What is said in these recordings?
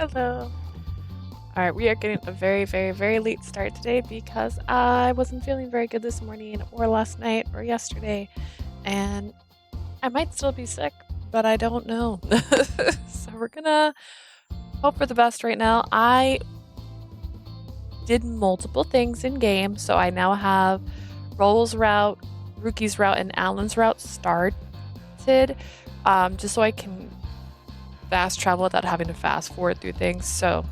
Hello. All right, we are getting a very, very, very late start today because I wasn't feeling very good this morning or last night or yesterday, and I might still be sick, but I don't know. So we're gonna hope for the best right now. I did multiple things in game, so I now have Raul's route, Rookie's route, and Alan's route started, just so I can fast travel without having to fast forward through things. So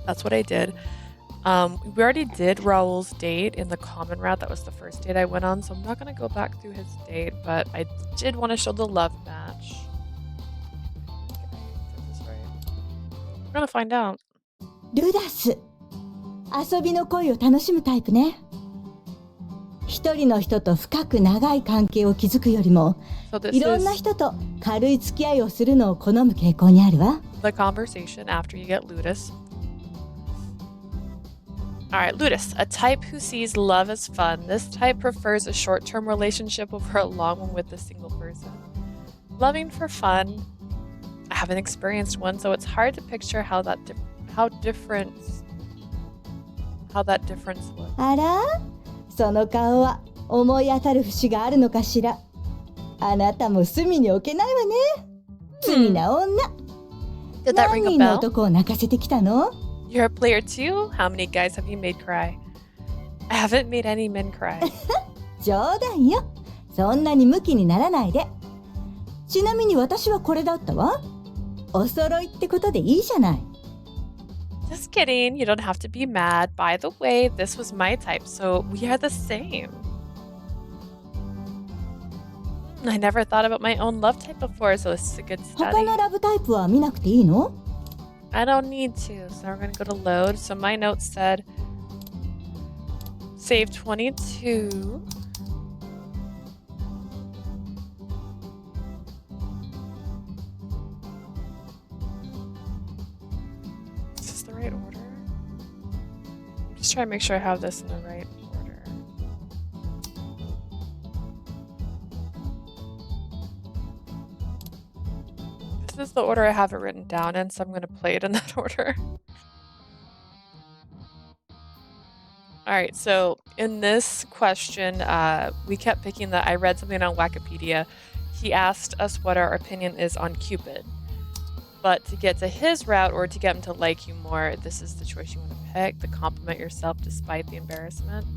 that's what I did. We already did Raul's date in the common route. That was the first date I went on, so I'm not gonna go back through his date, but I did want to show the love match. Did this right? We're gonna find out. ルダス、遊びの恋を楽しむタイプね。一人の人と深く長い関係を築くよりも、いろんな人と軽い付き合いをするのを好む傾向にあるわ。The conversation after you get Ludus. Alright, Ludus, a type who sees love as fun. This type prefers a short-term relationship over a long one with a single person. Loving for fun. I haven't experienced one, so it's hard to picture how that difference looks. あら、その顔は思い当たる節があるのかしら。あなたも隅に置けないわね。罪な女。Did that ring a bell? 何人の男を泣かせてきたの？ You're a player too? How many guys have you made cry? I haven't made any men cry. 冗談よ。そんなにムキにならないで。ちなみに私はこれだったわ。お揃いってことでいいじゃない。Just kidding. You don't have to be mad. By the way, this was my type, so we are the same. I never thought about my own love type before, so this is a good study. 他のラブタイプは見なくていいの？ I don't need to, so we're going to go to load. So my notes said save 22. Is this the right order? I'm just trying to make sure I have this in the right order. This is the order I have it written down in, so I'm going to play it in that order. Alright, so in this question, we kept picking I read something on Wikipedia. He asked us what our opinion is on Cupid. But to get to his route, or to get him to like you more, this is the choice you want to pick, to compliment yourself despite the embarrassment.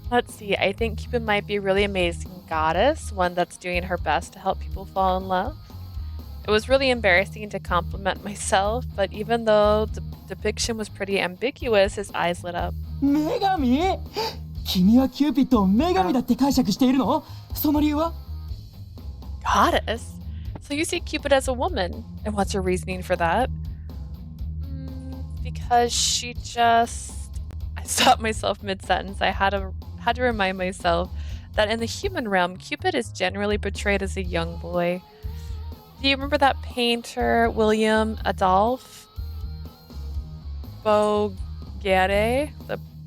Let's see, I think Cupid might be a really amazing goddess, one that's doing her best to help people fall in love. It was really embarrassing to compliment myself, but even though the depiction was pretty ambiguous, his eyes lit up. 女神？君はキューピッドを女神だって解釈しているの？その理由は？ Goddess? So you see Cupid as a woman, and what's your reasoning for that? Because she just... I stopped myself mid-sentence. I had to remind myself that in the human realm, Cupid is generally portrayed as a young boy. Do you remember that painter, William Adolphe Boguere?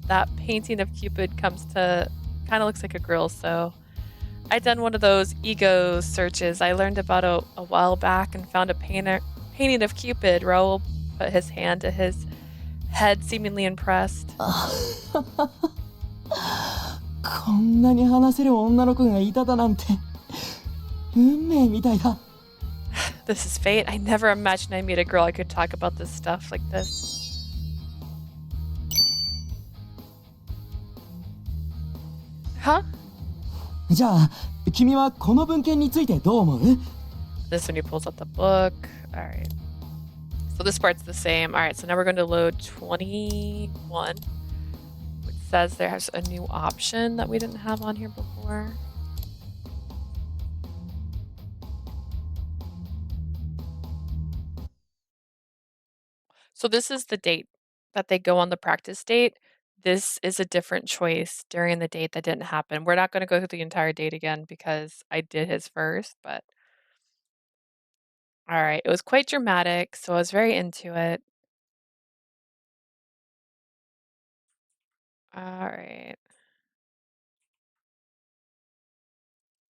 That painting of Cupid kind of looks like a girl, so I done one of those ego searches I learned about a while back and found a painting of Cupid. Raul put his hand to his head, seemingly impressed. こんなに話せる女の子がいただなんて運命みたいだ。This is fate. I never imagined I'd meet a girl I could talk about this stuff like this. Huh? じゃあ、君はこの文献についてどう思う？ This when he pulls out the book. Alright. So this part's the same. Alright, so now we're going to load 21, which says there's a new option that we didn't have on here before. So this is the date that they go on the practice date. This is a different choice during the date that didn't happen. We're not going to go through the entire date again because I did his first, but all right. It was quite dramatic, so I was very into it. All right.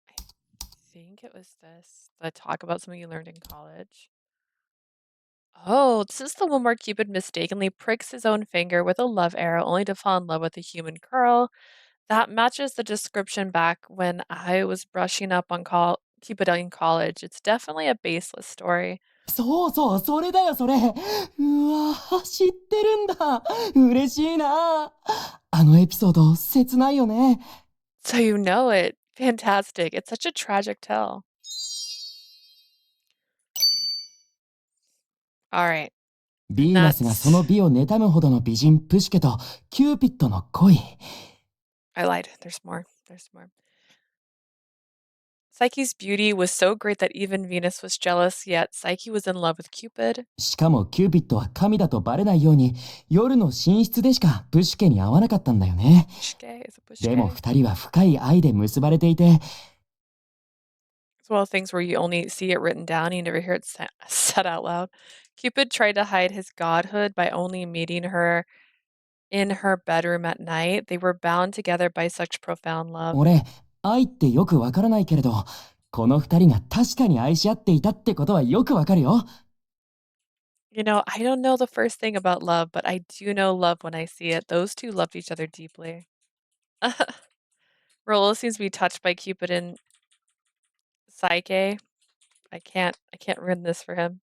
I think it was this. The talk about something you learned in college. Oh, this is the one where Cupid mistakenly pricks his own finger with a love arrow only to fall in love with a human girl. That matches the description back when I was brushing up on Cupid in college. It's definitely a baseless story. そうそう、それだよ、それ。うわ、知ってるんだ。嬉しいな。あのエピソード、切ないよね。So you know it. Fantastic. It's such a tragic tale. All right. ヴィーナスがその美を妬むほどの美人プシュケとキューピッドの恋。I lied. There's more. There's more. Psyche's beauty was so great that even Venus was jealous, yet Psyche was in love with Cupid. しかもキューピッドは神だとバレないように夜の寝室でしかプシュケに会わなかったんだよね。でも二人は深い愛で結ばれていて。It's one of the things where you only see it written down, you never hear it said out loud. Cupid tried to hide his godhood by only meeting her in her bedroom at night. They were bound together by such profound love. 俺、愛ってよくわからないけれど、この二人が確かに愛し合っていたってことはよくわかるよ。You know, I don't know the first thing about love, but I do know love when I see it. Those two loved each other deeply. Raul seems to be touched by Cupid and Psyche. I can't ruin this for him.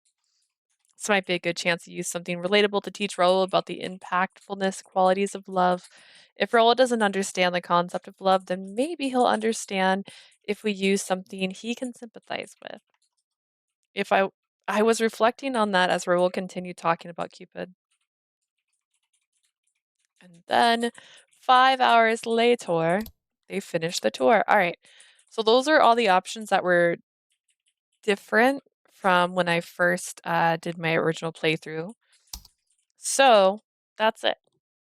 This might be a good chance to use something relatable to teach Raul about the impactfulness qualities of love. If Raul doesn't understand the concept of love, then maybe he'll understand if we use something he can sympathize with. If I was reflecting on that as Raul continued talking about Cupid. And then 5 hours later, they finished the tour. All right. So those are all the options that were different from when I first did my original playthrough. So that's it.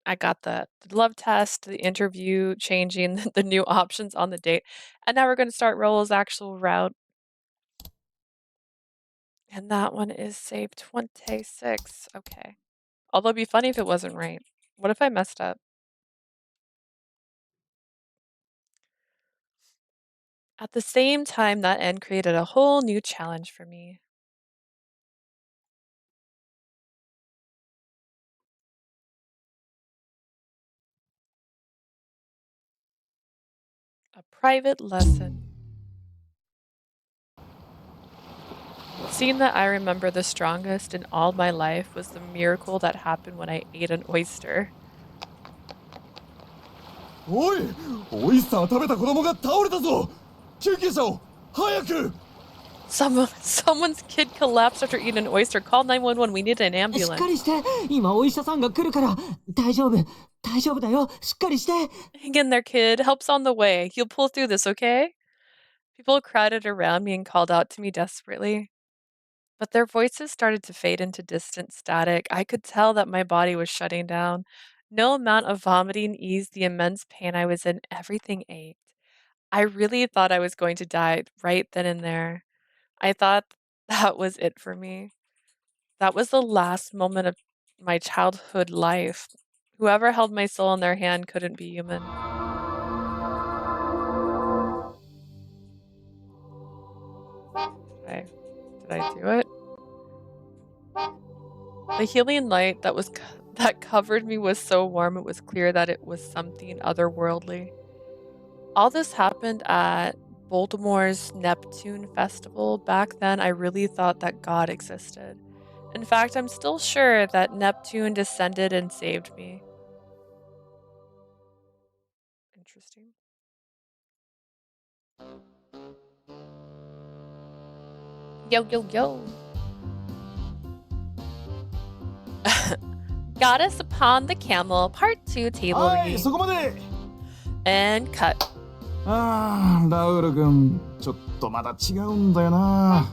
I got the love test, the interview, changing the new options on the date. And now we're going to start Raul's actual route. And that one is save 26. Okay. Although it'd be funny if it wasn't right. What if I messed up? At the same time, that end created a whole new challenge for me. A private lesson. The scene that I remember the strongest in all my life was the miracle that happened when I ate an oyster. おい、オイスター食べた子供が倒れたぞ。救急車を早く。Someone's kid collapsed after eating an oyster. Call 911. We need an ambulance. しっかりして。今お医者さんが来るから。大丈夫。大丈夫だよ。しっかりして。Hang in there, kid. Help's on the way. You'll pull through this, okay? People crowded around me and called out to me desperately. But their voices started to fade into distant static. I could tell that my body was shutting down. No amount of vomiting eased the immense pain I was in. Everything ached. I really thought I was going to die right then and there. I thought that was it for me. That was the last moment of my childhood life. Whoever held my soul in their hand couldn't be human. Did I do it? The healing light that covered me was so warm it was clear that it was something otherworldly. All this happened at Baltimore's Neptune Festival. Back then, I really thought that God existed. In fact, I'm still sure that Neptune descended and saved me. Interesting. Yo, yo, yo. Goddess Upon the Camel, Part 2 table read. そこまで。And cut. ああ、ラウル君、ちょっとまだ違うんだよな。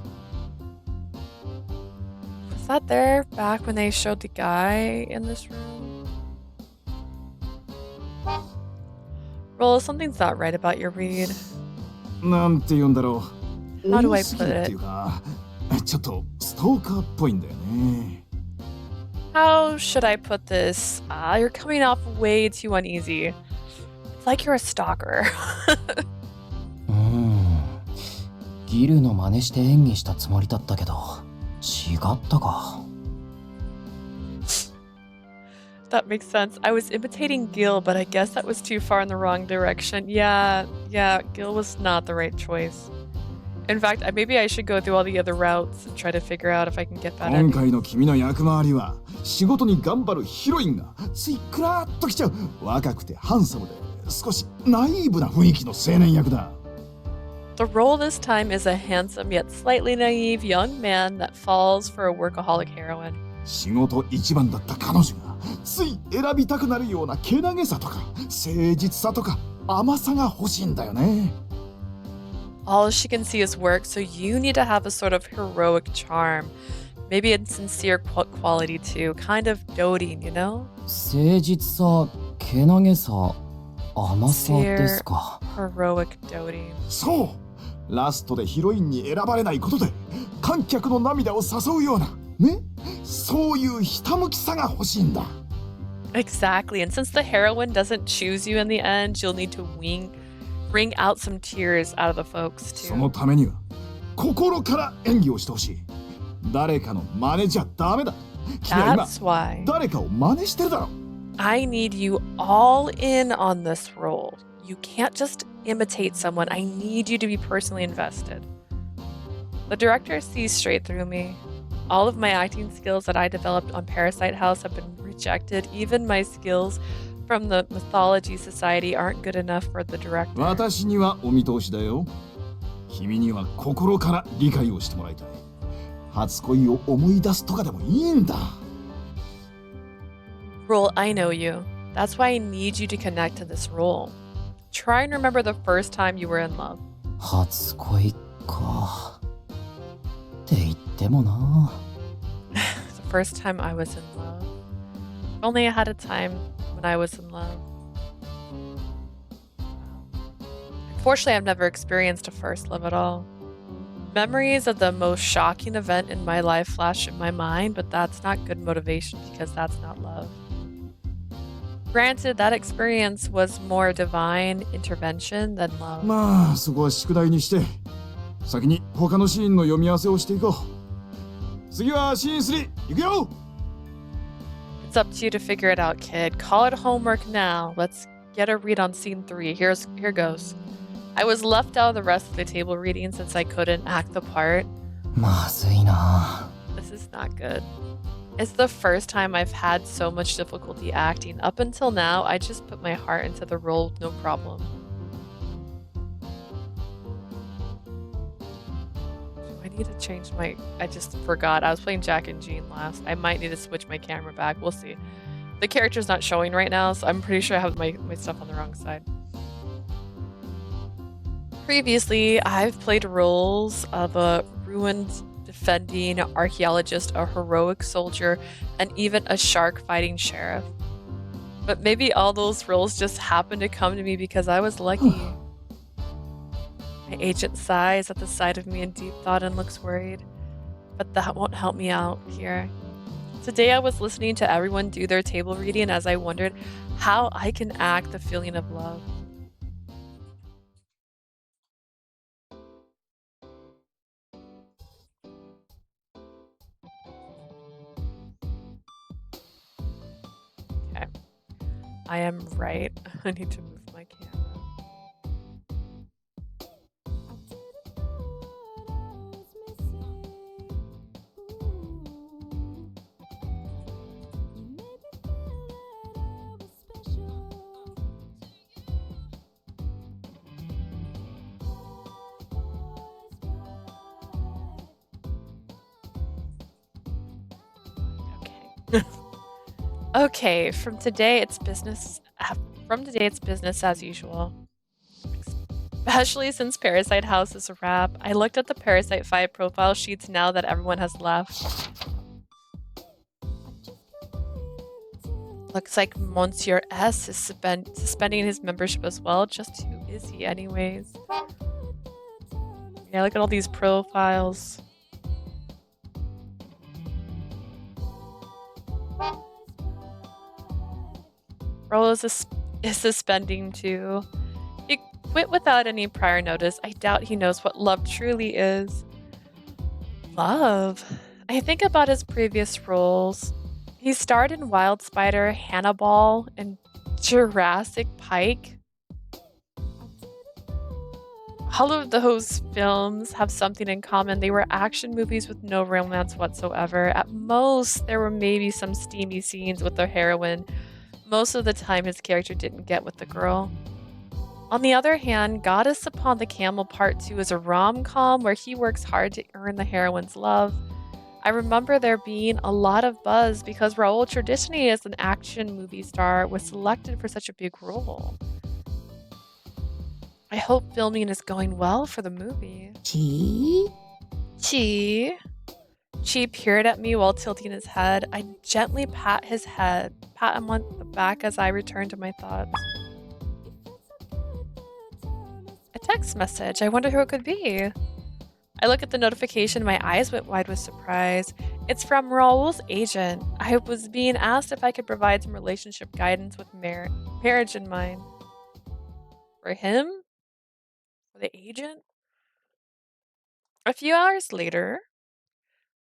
Was that there back when they showed the guy in this room? Raul, something's not right about your read. なんて言うんだろう。 How do I 多すぎる put って it? いうか、ちょっとストーカーっぽいんだよね。How should I put this? You're coming off way too uneasy. It's like you're a stalker. ギルの真似して演技したつもりだったけど、違ったか。That makes sense. I was imitating Gil, but I guess that was too far in the wrong direction. Yeah, Gil was not the right choice. In fact, maybe I should go through all the other routes and try to figure out if I can get that ending. 今回の君の役回りは仕事に頑張るヒロインがついクラーッときちゃう若くてハンサムで少しナイーブな雰囲気の青年役だ。The role this time is a handsome yet slightly naive young man that falls for a workaholic heroine. 仕事一番だった彼女がつい選びたくなるようなけなげさとか誠実さとか甘さが欲しいんだよね。All she can see is work, so you need to have a sort of heroic charm. Maybe a sincere quality too, kind of doting, you know? 誠実さ、けなげさ、甘さですか。Heroic doting. そう、ラストでヒロインに選ばれないことで観客の涙を誘うようなね、そういうひたむきさが欲しいんだ。Exactly, and since the heroine doesn't choose you in the end, you'll need to wring out some tears out of the folks too. そのためには心から演技をしてほしい。誰かの真似じゃダメだ。君は今誰かを真似してるだろ。I need you all in on this role. You can't just imitate someone. I need you to be personally invested. The director sees straight through me. All of my acting skills that I developed on Parasite House have been rejected. Even my skills from the Mythology Society aren't good enough for the director. 私にはお見通しだよ。君には心から理解をしてもらいたい。初恋を思い出すとかでもいいんだ。Raul, I know you. That's why I need you to connect to this role. Try and remember the first time you were in love. 初恋か。って言ってもな。The first time I was in love. If only I had a time when I was in love. Unfortunately, I've never experienced a first love at all. Memories of the most shocking event in my life flash in my mind, but that's not good motivation because that's not love. Granted, that experience was more divine intervention than love. まあ、そこは宿題にして、先に他のシーンの読み合わせをしていこう。次はシーン3、行くよ! It's up to you to figure it out, kid. Call it homework now. Let's get a read on scene 3. Here goes. I was left out of the rest of the table reading since I couldn't act the part. まずいな。This is not good. It's the first time I've had so much difficulty acting. Up until now, I just put my heart into the role with no problem. I need to change I just forgot. I was playing Jack and Jean last. I might need to switch my camera back. We'll see. The character's not showing right now, so I'm pretty sure I have my stuff on the wrong side. Previously, I've played roles of a ruined defending archaeologist, a heroic soldier, and even a shark-fighting sheriff. But maybe all those roles just happened to come to me because I was lucky. My agent sighs at the sight of me in deep thought and looks worried. But that won't help me out here. Today I was listening to everyone do their table reading as I wondered how I can act the feeling of love. Okay. I am right. I need to move my camera. Okay, from today it's business as usual. Especially since Parasite House is a wrap. I looked at the Parasite 5 profile sheets now that everyone has left. Looks like Monsieur S is suspending his membership as well. Just who is he anyways? Yeah, look at all these profiles. Raul is suspending too. He quit without any prior notice. I doubt he knows what love truly is. Love? I think about his previous roles. He starred in Wild Spider, Hannibal, and Jurassic Pike. All of those films have something in common. They were action movies with no romance whatsoever. At most, there were maybe some steamy scenes with the heroine. Most of the time, his character didn't get with the girl. On the other hand, Goddess Upon the Camel Part 2 is a rom-com where he works hard to earn the heroine's love. I remember there being a lot of buzz because Raul traditionally as an action movie star was selected for such a big role. I hope filming is going well for the movie. Chi peered at me while tilting his head. I gently pat him on the back as I returned to my thoughts. A text message. I wonder who it could be. I look at the notification, my eyes went wide with surprise. It's from Raul's agent. I was being asked if I could provide some relationship guidance with marriage in mind. For him? For the agent? A few hours later,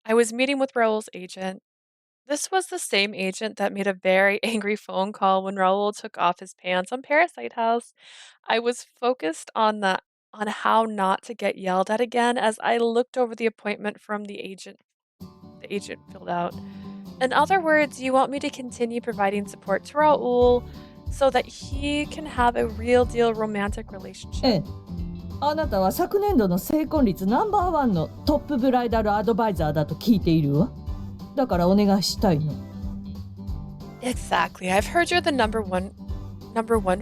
I was meeting with Raul's agent. This was the same agent that made a very angry phone call when Raul took off his pants on Parasite House. I was focused on how not to get yelled at again as I looked over the appointment from the agent filled out. In other words, you want me to continue providing support to Raul so that he can have a real deal romantic relationship. あなたは昨年度の成婚率ナンバーワンのトップブライダルアドバイザーだと聞いているわ。だからお願いしたいの。Exactly. I've heard you're the number one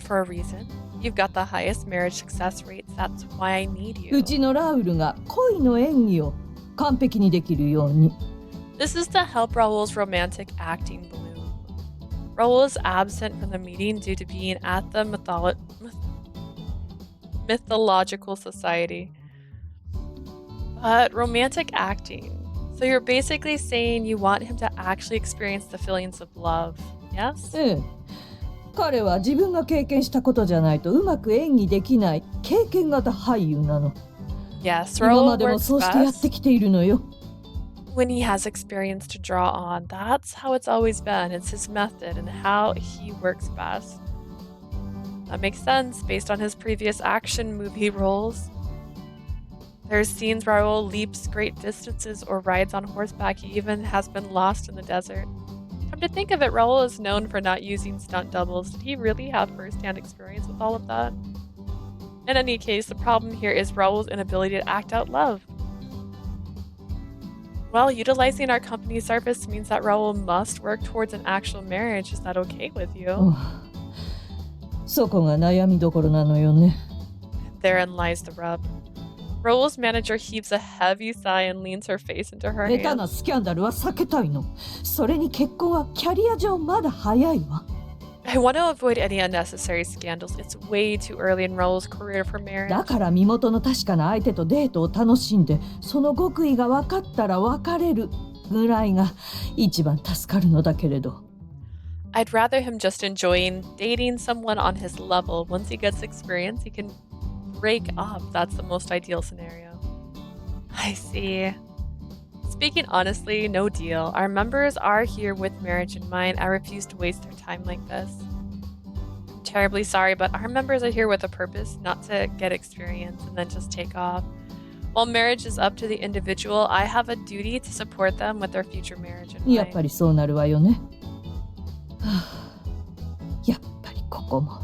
for a reason. You've got the highest marriage success rates. That's why I need you. うちのラウルが恋の演技を完璧にできるように。This is to help Raul's romantic acting bloom. Raul is absent from the meeting due to being at the mythological society. But romantic acting. So you're basically saying you want him to actually experience the feelings of love, yes? ええ。彼は自分が経験したことじゃないとうまく演技できない経験型俳優なの。Yes, 今 Raul までも works そうしてやってきているのよ。when he has experience to draw on. That's how it's always been. It's his method and how he works best. That makes sense based on his previous action movie roles. There's scenes where Raul leaps great distances or rides on horseback. He even has been lost in the desert. Come to think of it, Raul is known for not using stunt doubles. Did he really have first-hand experience with all of that? In any case, the problem here is Raul's inability to act out love. Well, utilizing our company's service means that Raul must work towards an actual marriage. Is that okay with you? そこが悩みどころなのよね。Therein lies the rub. Raul's manager heaves a heavy sigh and leans her face into her 下手な hands. スキャンダルは避けたいの。それに結婚はキャリア上まだ早いわ。I want to avoid any unnecessary scandals. It's way too early in Raul's career for marriage. だから身元の確かな相手とデートを楽しんで、その極意が分かったら別れるぐらいが一番助かるのだけれど。I'd rather him just enjoying dating someone on his level. Once he gets experience, he can break up. That's the most ideal scenario. I see. Speaking honestly, no deal. Our members are here with marriage in mind. I refuse to waste their time like this. I'm terribly sorry, but our members are here with a purpose, not to get experience and then just take off. While marriage is up to the individual, I have a duty to support them with their future marriage in やっぱ mind. りそうなるわよね。はあ、やっぱりここも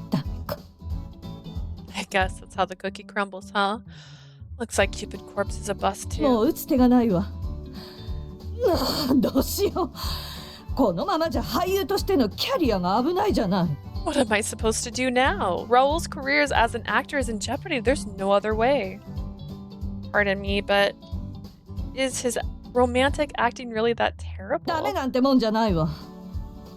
ダメか。I guess that's how the cookie crumbles, huh? Looks like Cupid Corpse is a bust も too. う打つ手がないわ。どうしよう。このままじゃ俳優としてのキャリアが危ないじゃない。What am I supposed to do now? Raul's career as an actor is in jeopardy. There's no other way. Pardon me, but is his romantic acting really that ダメ terrible? なんてもんじゃないわ。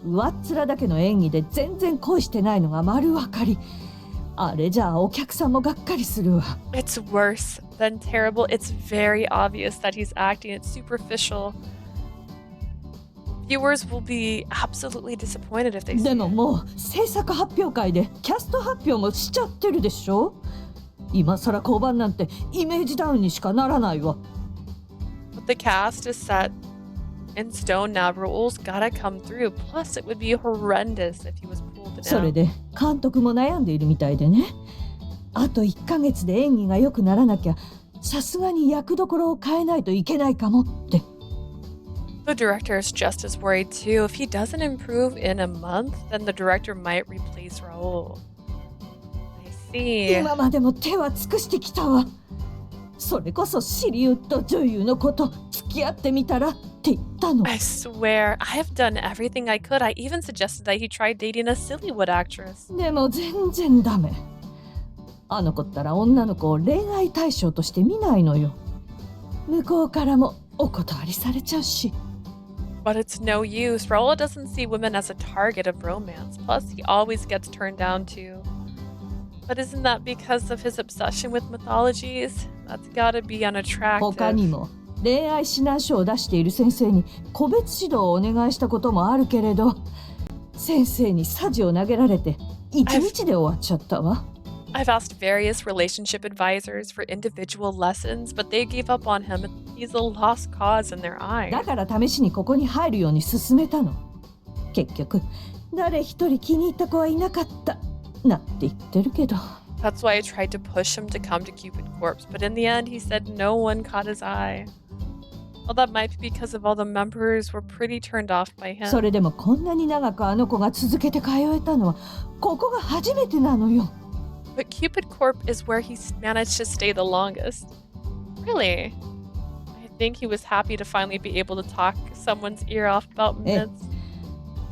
上っ面だけの演技で全然恋してないのが丸分かり。あれじゃあお客さんもがっかりするわ。It's worse than terrible. It's very obvious that he's acting. It's superficial. Viewers will be absolutely disappointed if they see でも it. もう制作発表会でキャスト発表もしちゃってるでしょ。今更降板なんてイメージダウンにしかならないわ。But the cast is set in stone now. Raul's gotta come through. Plus, it would be horrendous if he was pulled down. それで監督も悩んでいるみたいでね。あと1ヶ月で演技が良くならなきゃ、さすがに役どころを変えないといけないかもって。The director is just as worried too. If he doesn't improve in a month, then the director might replace Raul. I see. 今までも手は尽くしてきたわ。それこそシリウッド女優のこと付き合ってみたらって言ったの。I swear, I have done everything I could. I even suggested that he try dating a Sillywood actress. でも全然ダメ。あの子ったら女の子を恋愛対象として見ないのよ。向こうからもお断りされちゃうし。But it's no use. Raul doesn't see women as a target of romance. Plus, he always gets turned down too. But isn't that because of his obsession with mythologies? That's gotta be unattractive. 他にも恋愛指南書を出している先生に個別指導をお願いしたこともあるけれど、先生にサジを投げられて1日で終わっちゃったわ。I've asked various relationship advisors for individual lessons, but they gave up on him. He's a lost cause in their eyes. だから試しにここに入るように勧めたの。結局、誰一人気に入った子はいなかったなんて言ってるけど。That's why I tried to push him to come to Cupid Corpse, but in the end he said no one caught his eye. Well, that might be because of all the members were pretty turned off by him. それでもこんなに長くあの子が続けて通えたのはここが初めてなのよ。But Cupid Corp is where he's managed to stay the longest. Really? I think he was happy to finally be able to talk someone's ear off about myths.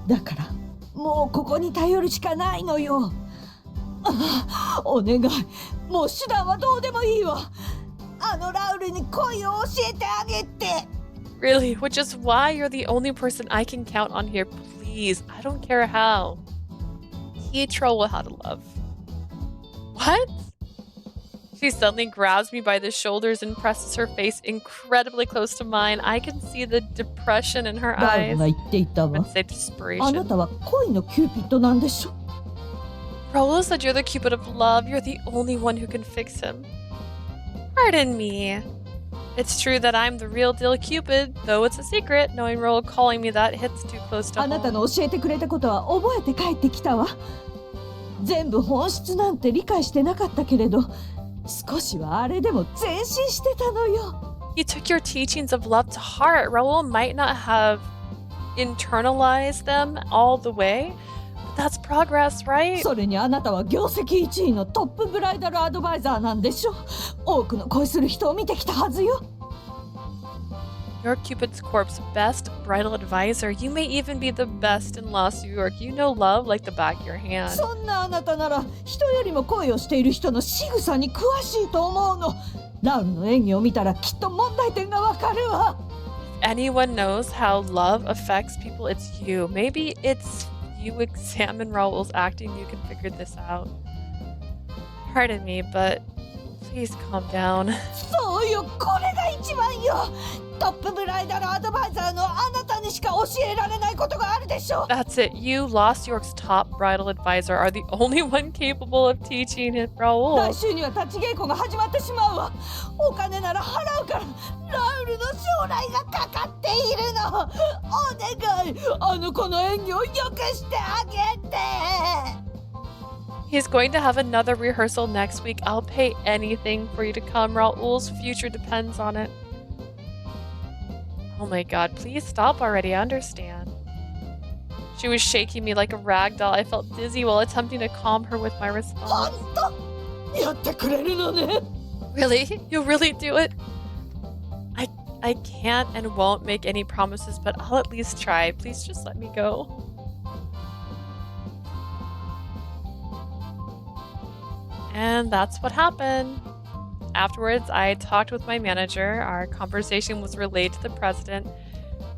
だからもうここに頼るしかないのよ。お願い、もう手段はどうでもいいわ。あのラウルに恋を教えてあげて。Really? Which is why you're the only person I can count on here. Please, I don't care how. Teach Raul how to love. What? She suddenly grabs me by the shoulders and presses her face incredibly close to mine. I can see the depression in her ラウ eyes. ルが言っていたわ。 I'd say あな desperation. たは恋のキューピッドなんでしょ。Raul said you're the Cupid of love. You're the only one who can fix him. Pardon me. It's true that I'm the real deal Cupid, though it's a secret. Knowing Raul calling me that hits too close to あなた home. の教えてくれたことは覚えて帰ってきたわ。全部本質なんて理解してなかったけれど、少しはあれでも前進してたのよ。You took your teachings of love to heart. Raul might not have internalized them all the way, but that's progress, right? それにあなたは業績1位のトップブライダルアドバイザーなんでしょ。多くの恋する人を見てきたはずよ。You're Cupid's Corp's best bridal advisor. You may even be the best in Lost New York. You know love like the back of your hand. そんなあなたなら人よりも恋をしている人の仕草に詳しいと思うの。ラウルの演技を見たらきっと問題点がわかるわ。If anyone knows how love affects people, it's you. Maybe it's you examine Raul's acting, you can figure this out. Pardon me, but please calm down. そうよ、これが一番よ。トップブライダルアドバイザーのあなたにしか教えられないことがあるでしょ。 That's it. You, Lost York's top bridal advisor, are the only one capable of teaching it, 来 Raul. 週には立ち稽古が始まってしまうわ。お金なら払うから。ラウルの将来がかかっているの。お願い、あの子の演技を良くしてあげて。 He's going to have another rehearsal next week. I'll pay anything for you to come. Raul's future depends on it. Oh my god, please stop already. I understand. She was shaking me like a rag doll. I felt dizzy while attempting to calm her with my 本 response. 当やってくれるのね。 Really? You'll really do it? I can't and won't make any promises, but I'll at least try. Please just let me go. And that's what happened. Afterwards, I talked with my manager. Our conversation was relayed to the president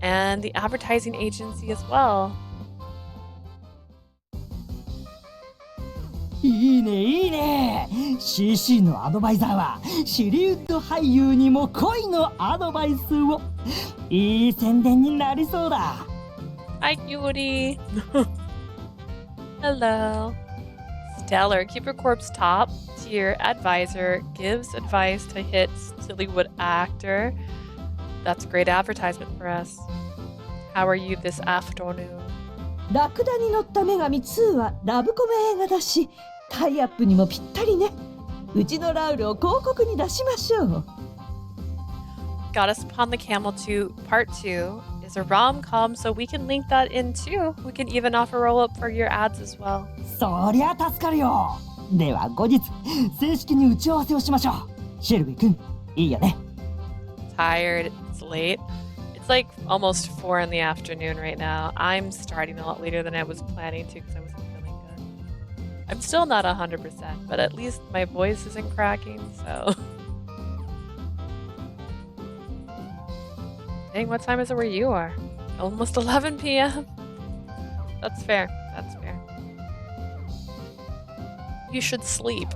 and the advertising agency as well. いいねいいね。 CC のアドバイザーはシリウッド俳優にも恋のアドバイスを。いい宣伝になりそうだ。 Hi, cutie. Hello. Stellar. Cupid Corp's top tier advisor gives advice to hit Sillywood actor. That's great advertisement for us. How are you this afternoon? ラクダに乗った女神2はラブコメ映画だし、タイアップにもぴったりね。うちのラウルを広告に出しましょう。Goddess Upon the Camel 2 Part 2 is a rom-com, so we can link that in too. We can even offer roll-up for your ads as well. そりゃ助かるよ。では後日正式に打ち合わせをしましょう。シェルビー君、いいよね。Tired, it's late. It's like almost 4 in the afternoon right now. I'm starting a lot later than I was planning to because I wasn't feeling good. I'm still not 100%, but at least my voice isn't cracking, so... Dang, what time is it where you are? Almost 11 p.m. That's fair. That's fair. You should sleep.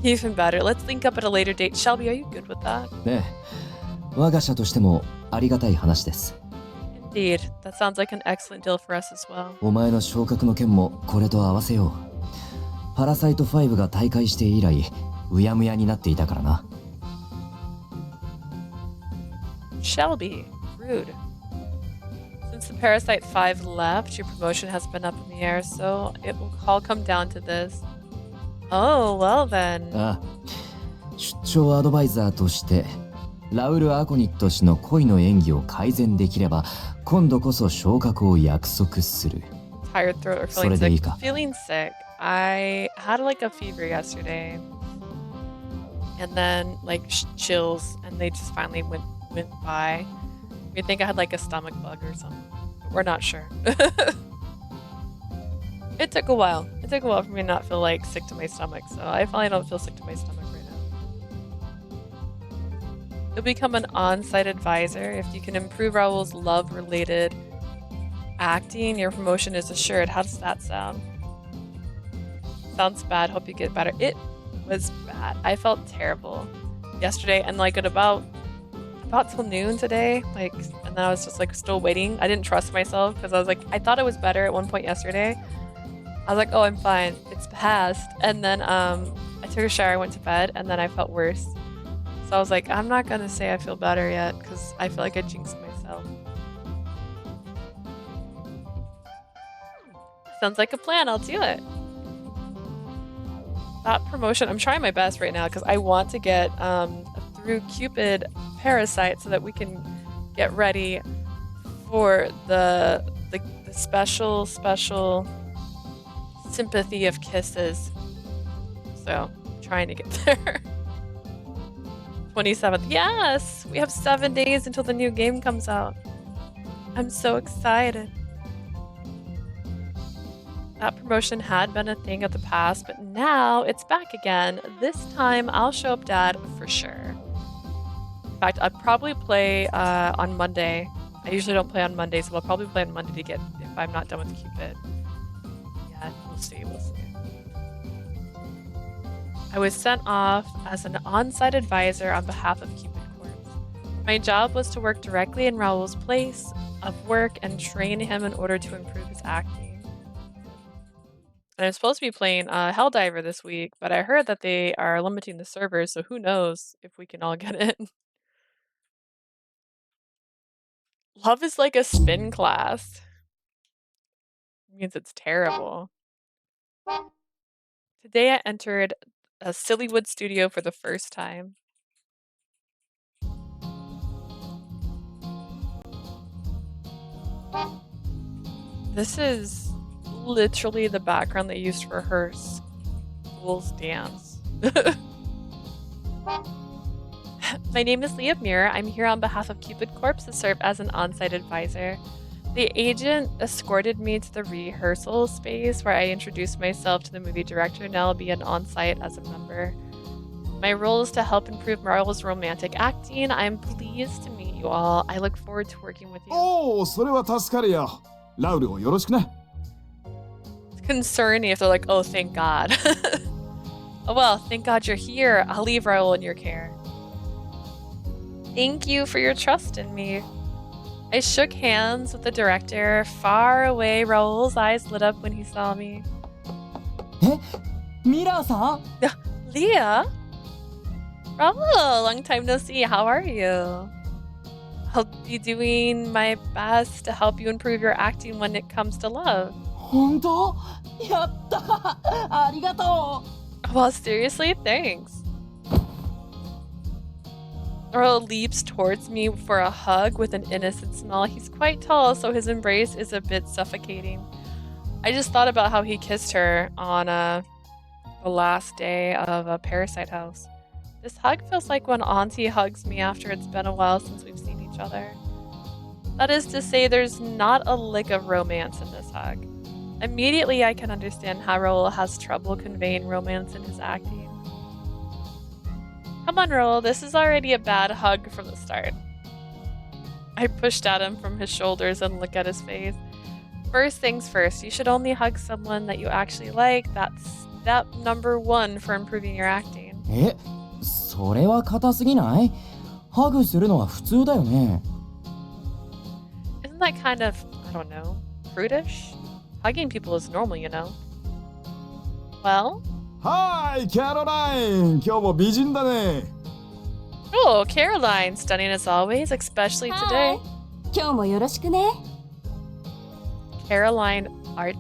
Even better. Let's link up at a later date. Shelby, are you good with that? ねえ、我が社としてもありがたい話です。Indeed. That sounds like an excellent deal for us as well. お前の昇格の件もこれと合わせよう。パラサイト5が大会して以来、うやむやになっていたからな。Shelby, rude. Since the Parasite 5 left, your promotion has been up in the air, so it will all come down to this. Oh, well then. ああ、出張アドバイザーとしてラウル・アコニット氏の恋の演技を改善できれば今度こそ昇格を約束する。 Tired throat or それ feeling でいい sick? か。 Feeling sick. I had like a fever yesterday. And then like chills, and they just finally went by. We think I had like a stomach bug or something. We're not sure. It took a while. It took a while for me to not feel like sick to my stomach, so I finally don't feel sick to my stomach right now. You'll become an on-site advisor. If you can improve Raul's love-related acting, your promotion is assured. How does that sound? Sounds bad. Hope you get better. It was bad. I felt terrible yesterday, and like at about till noon today, like, and then I was just like still waiting. I didn't trust myself because I was like, I thought it was better at one point yesterday. I was like, oh, I'm fine, it's passed. And then I took a shower, I went to bed, and then I felt worse. So I was like, I'm not gonna say I feel better yet because I feel like I jinxed myself. Sounds like a plan. I'll do it. That promotion, I'm trying my best right now because I want to get through Cupid Parasite so that we can get ready for the special sympathy of kisses. So trying to get there. 27th. Yes, we have 7 days until the new game comes out. I'm so excited. That promotion had been a thing of the past, but now it's back again. This time I'll show up Dad for sure. In fact, I'll probably play on Monday. I usually don't play on Monday, so I'll probably play on Monday to get if I'm not done with Cupid. Yeah, we'll see. I was sent off as an on-site advisor on behalf of Cupid Corp. My job was to work directly in Raul's place of work and train him in order to improve his acting. And I'm supposed to be playing Helldiver this week, but I heard that they are limiting the servers, so who knows if we can all get in. Love is like a spin class. It means it's terrible. Today I entered a Sillywood studio for the first time. This is literally the background they used for her school's dance. My name is Leah Muir. I'm here on behalf of Cupid Corp to serve as an on-site advisor. The agent escorted me to the rehearsal space where I introduced myself to the movie director, and I'll be an on-site as a member. My role is to help improve Raul's romantic acting. I'm pleased to meet you all. I look forward to working with you. Oh, それは助かるよ。ラウルをよろしくね。It's concerning if they're like, oh, thank God. Oh, well, thank God you're here. I'll leave Raul in your care. Thank you for your trust in me. I shook hands with the director. Far away, Raul's eyes lit up when he saw me. え、ミラーさん? Leah? Raul, long time no see. How are you? I'll be doing my best to help you improve your acting when it comes to love. 本当？やった！ありがとう！ Well, seriously, thanks. Raul leaps towards me for a hug with an innocent smile. He's quite tall, so his embrace is a bit suffocating. I just thought about how he kissed her on the last day of a Parasite house. This hug feels like when Auntie hugs me after it's been a while since we've seen each other. That is to say, there's not a lick of romance in this hug. Immediately, I can understand how Raul has trouble conveying romance in his acting. Come on, Raul, this is already a bad hug from the start. I pushed at him from his shoulders and looked at his face. First things first, you should only hug someone that you actually like. That's step number 1 for improving your acting. え、それは硬すぎない？ハグするのは普通だよね。Isn't that kind of, I don't know, prudish? Hugging people is normal, you know. Well? Hi, Caroline! 今日も美人だね。Oh, Caroline, stunning as always, especially today. 今日もよろしくね。Caroline Art.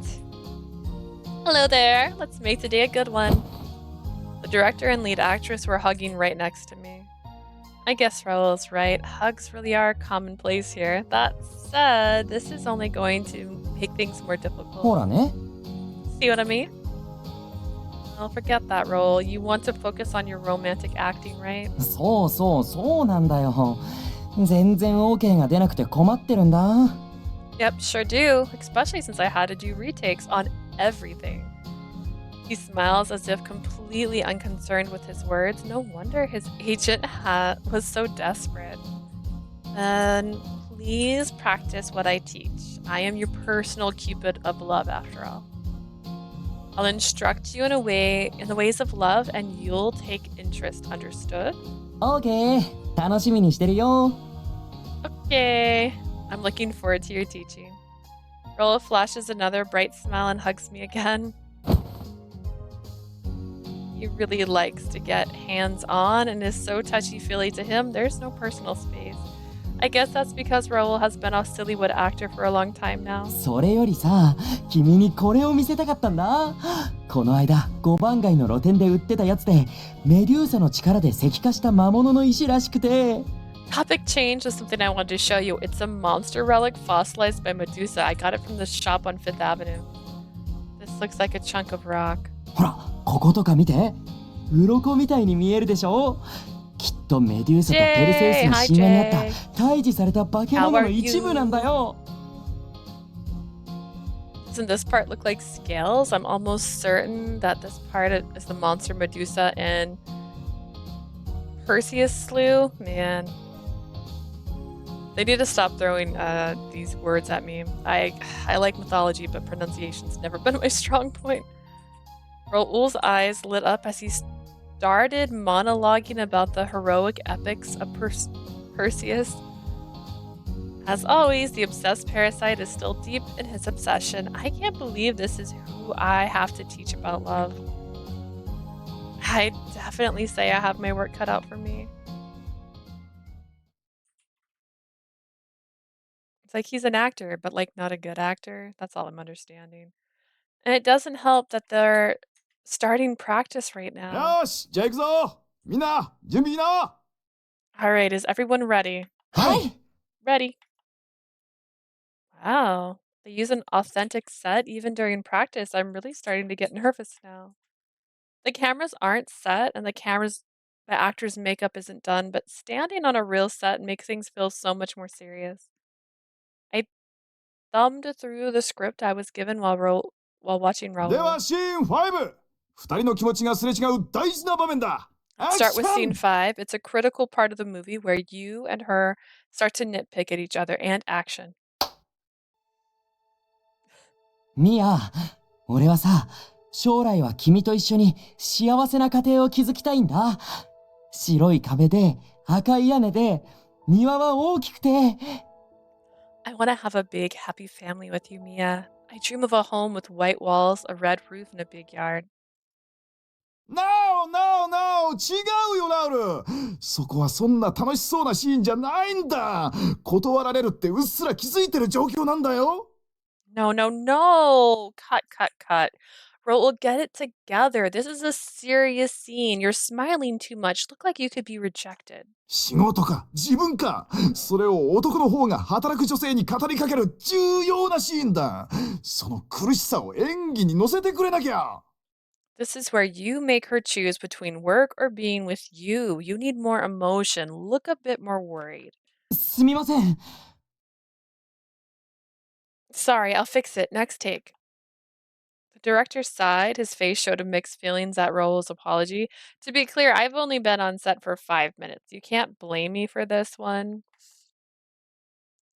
Hello there. Let's make today a good one. The director and lead actress were hugging right next to me. I guess Raul's right. Hugs really are commonplace here. That said, this is only going to make things more difficult. ほらね。 See what I mean? Well, forget that, Raul. You want to focus on your romantic acting, right? そうなんだよ。全然 OK が出なくて困ってるんだ。Yep, sure do. Especially since I had to do retakes on everything. He smiles as if completely unconcerned with his words. No wonder his agent was so desperate. Then please practice what I teach. I am your personal Cupid of love, after all. I'll instruct you in the ways of love, and you'll take interest. Understood? OK、楽しみにしてるよ。Okay. I'm looking forward to your teaching. Raul flashes another bright smile and hugs me again. He really likes to get hands-on and is so touchy-feely to him, there's no personal space. I guess that's because Raul has been a Sillywood actor for a long time now. それよりさ、君にこれを見せたかったんだ。この間、5番街の露店で売ってたやつで、メデューサの力で石化した魔物の石らしくて。Topic change is something I wanted to show you. It's a monster relic fossilized by Medusa. I got it from the shop on 5th Avenue. This looks like a chunk of rock. ほら、こことか見て。鱗みたいに見えるでしょ？きっとメデューサとペルセウスの神話にあった退治された化け物の一部なんだよ。Doesn't this part look like scales? I'm almost certain that this part is the monster Medusa and Perseus slew. Man. They need to stop throwing these words at me. I like mythology, but pronunciation's never been my strong point. Raul's eyes lit up as he started monologuing about the heroic epics of Perseus. As always, the obsessed parasite is still deep in his obsession. I can't believe this is who I have to teach about love. I definitely say I have my work cut out for me. It's like he's an actor, but like not a good actor. That's all I'm understanding. And it doesn't help that they're starting practice right now. よし、じゃあ行くぞ。みんな、準備いいな。All right, is everyone ready? はい。Ready. Wow, they use an authentic set even during practice. I'm really starting to get nervous now. The cameras aren't set and the actor's makeup isn't done, but standing on a real set makes things feel so much more serious. I thumbed through the script I was given while watching では Raul. シーン5。2人の気持ちがすれ違う大事な場面だ。 Start with scene Action! 5. It's a critical part of the movie where you and her start to nitpick at each other, and action. ミヤ、俺はさ、将来は君と一緒に幸せな家庭を築きたいんだ。白い壁で、赤い屋根で、庭は大きくて。I want to have a big, happy family with you, Mia. I dream of a home with white walls, a red roof, and a big yard. No, no, no! 違うよ、ラウル！そこはそんな楽しそうなシーンじゃないんだ！断られるってうっすら気づいてる状況なんだよ！ No, no, no! Cut, cut, cut. Raul, get it together. This is a serious scene. You're smiling too much. Look like you could be rejected. 仕事か自分かそれを男の方が働く女性に語りかける重要なシーンだその苦しさを演技に乗せてくれなきゃ This is where you make her choose between work or being with you. You need more emotion. Look a bit more worried. すみません。 Sorry, I'll fix it. Next take. The director sighed. His face showed mixed feelings at Raul's apology. To be clear, I've only been on set for 5 minutes. You can't blame me for this one.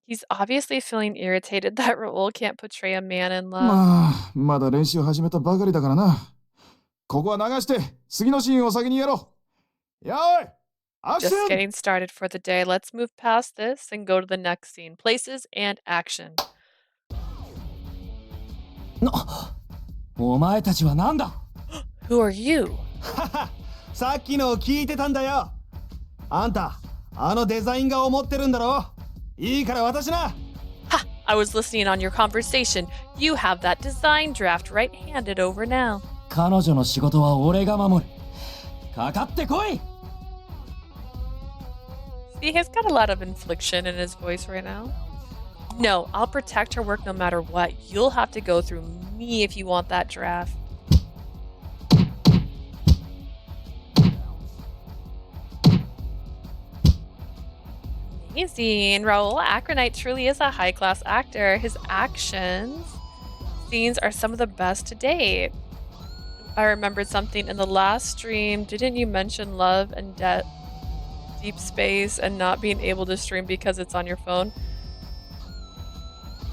He's obviously feeling irritated that Raul can't portray a man in love. まあまだ練習始めたばかりだからなここは流して次のシーンを先にやろうよーい Just Action! getting started for the day. Let's move past this and go to the next scene. Places and action. お前たちはなんだ Who are you? さっきの聞いてたんだよあんたあのデザイン画を持ってるんだろいいから私な Ha! I was listening on your conversation. You have that design draft right handed over now. 彼女の仕事は俺が守る。かかってこい See, he's got a lot of infliction in his voice right now. No, I'll protect her work no matter what. You'll have to go through me if you want that draft. Amazing. Raul Aconite truly is a high-class actor. His actions scenes are some of the best to date. I remembered something in the last stream. Didn't you mention love and deep space and not being able to stream because it's on your phone?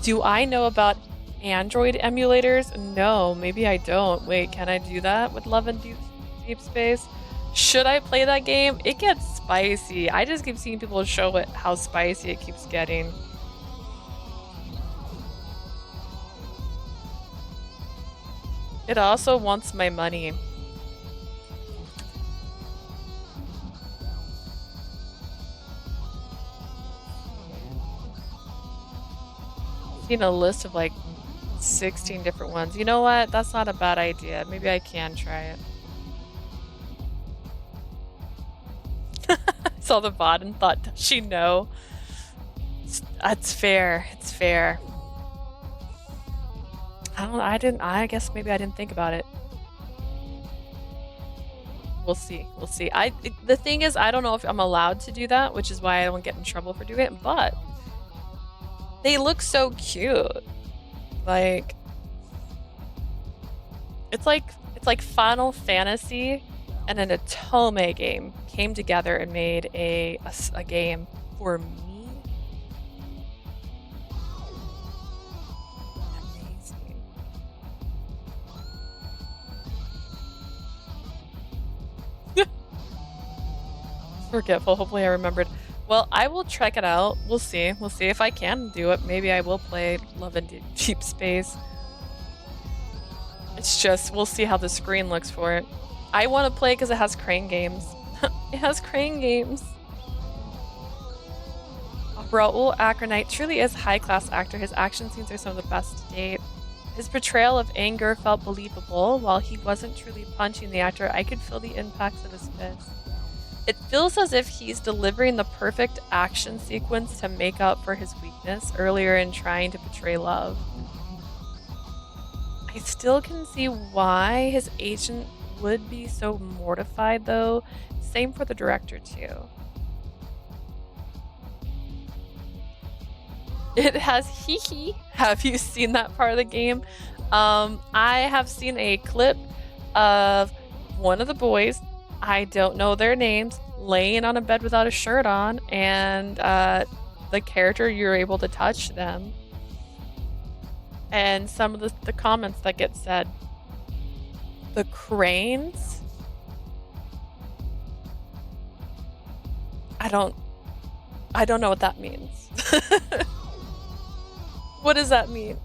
Do I know about Android emulators? No, maybe I don't. Wait, can I do that with Love and Deep Space? Should I play that game? It gets spicy. I just keep seeing people show it how spicy it keeps getting. It also wants my money. Seen a list of like 16 different ones. You know what? That's not a bad idea. Maybe I can try it. Saw the VOD and thought, does she know? It's fair. It's fair. I guess maybe I didn't think about it. We'll see. We'll see. The thing is, I don't know if I'm allowed to do that, which is why I don't get in trouble for doing it, but they look so cute. Like it's like Final Fantasy and an Otome game came together and made a game for me. Amazing. Forgetful. Hopefully I remembered. Well, I will check it out. We'll see. We'll see if I can do it. Maybe I will play Love and Deep Space. It's just, we'll see how the screen looks for it. I want to play because it has crane games. It has crane games. Raul Aconite truly is a high-class actor. His action scenes are some of the best to date. His portrayal of anger felt believable. While he wasn't truly punching the actor, I could feel the impacts of his fists. It feels as if he's delivering the perfect action sequence to make up for his weakness earlier in trying to portray love. I still can see why his agent would be so mortified though. Same for the director too. It has hee hee. Have you seen that part of the game? I have seen a clip of one of the boys, I don't know their names, laying on a bed without a shirt on, and the character, you're able to touch them. And some of the comments that get said. The cranes? I don't know what that means. What does that mean?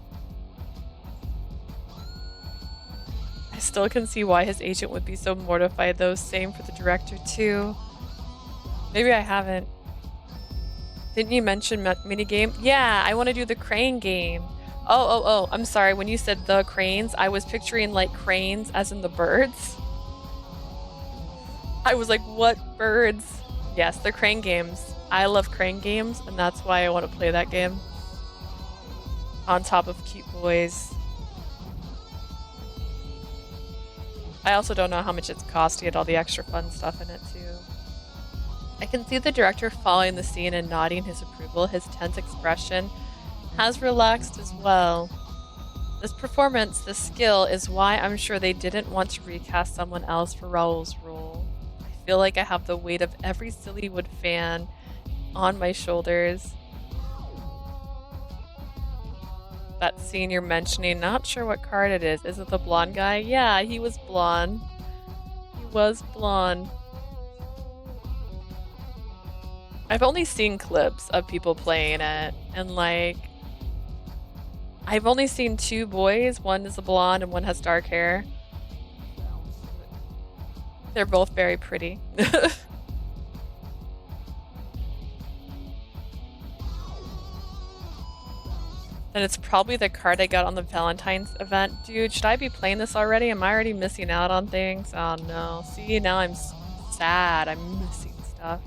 I still can see why his agent would be so mortified though. Same for the director too. Maybe I haven't. Didn't you mention minigame? Yeah, I want to do the crane game. Oh, I'm sorry. When you said the cranes, I was picturing like cranes as in the birds. I was like, what birds? Yes, the crane games. I love crane games, and that's why I want to play that game. On top of cute boys. I also don't know how much it's cost to get all the extra fun stuff in it too. I can see the director following the scene and nodding his approval. His tense expression has relaxed as well. This performance, this skill, is why I'm sure they didn't want to recast someone else for Raul's role. I feel like I have the weight of every Sillywood fan on my shoulders. That scene you're mentioning, not sure what card it is. Is it the blonde guy? Yeah, he was blonde. He was blonde. I've only seen clips of people playing it, and like, I've only seen 2 boys. One is a blonde and one has dark hair. They're both very pretty. And it's probably the card I got on the Valentine's event. Dude, should I be playing this already? Am I already missing out on things? Oh no. See, now I'm sad. I'm missing stuff.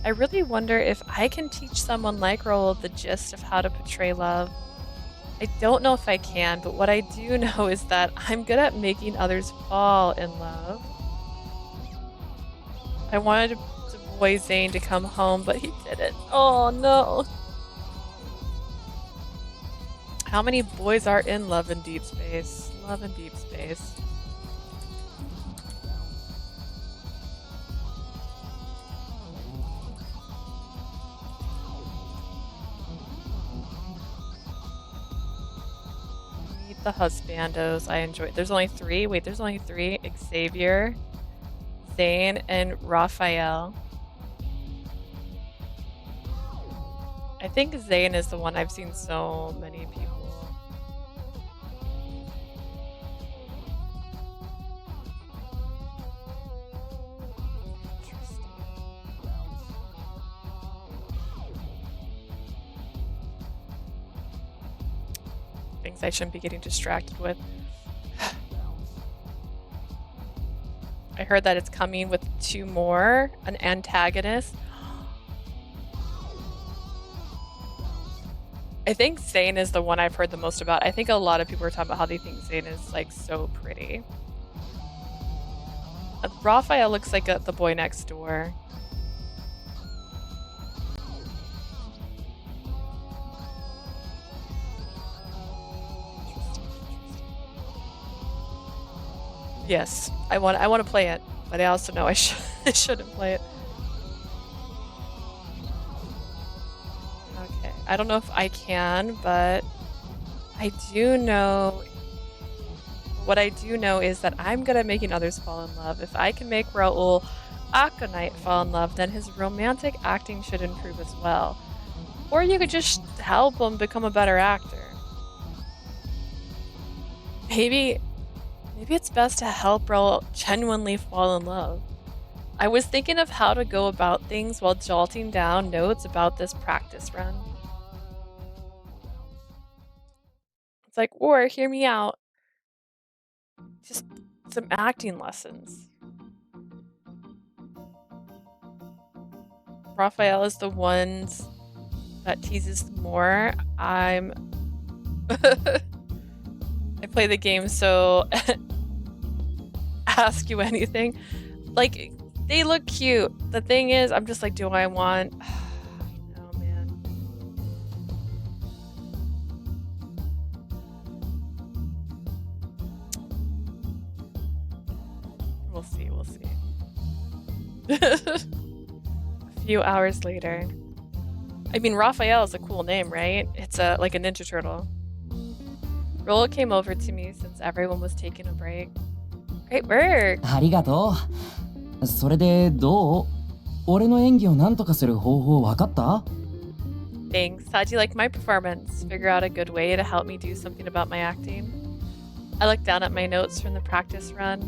I really wonder if I can teach someone like Raul the gist of how to portray love. I don't know if I can, but what I do know is that I'm good at making others fall in love. I wanted the boy Zane to come home, but he didn't. Oh no. How many boys are in Love in Deep Space? Love in Deep Space. Meet the husbandos. I enjoy it. There's only 3. Wait, there's only 3. Xavier, Zane, and Raphael. I think Zane is the one I've seen so many people. Things I shouldn't be getting distracted with. I heard that it's coming with 2 more, an antagonist. I think Zane is the one I've heard the most about. I think a lot of people are talking about how they think Zane is like so pretty. Raphael looks like the boy next door. Yes, I want to play it, but I also know I shouldn't play it. Okay, I don't know if I can, but I do know. What I do know is that I'm good at making others fall in love. If I can make Raul Aconite fall in love, then his romantic acting should improve as well. Or you could just help him become a better actor. Maybe it's best to help Raul genuinely fall in love. I was thinking of how to go about things while jotting down notes about this practice run. It's like, or hear me out. Just some acting lessons. Raphael is the ones that teases more. I play the game, so ask you anything. Like, they look cute. The thing is, I'm just like, do I want... Oh, man. We'll see. A few hours later. I mean, Raphael is a cool name, right? It's like a Ninja Turtle. Raul came over to me since everyone was taking a break. Great work! ありがとう。それでどう？俺の演技をなんとかする方法わかった？ Thanks. How'd you like my performance? Figure out a good way to help me do something about my acting? I looked down at my notes from the practice run.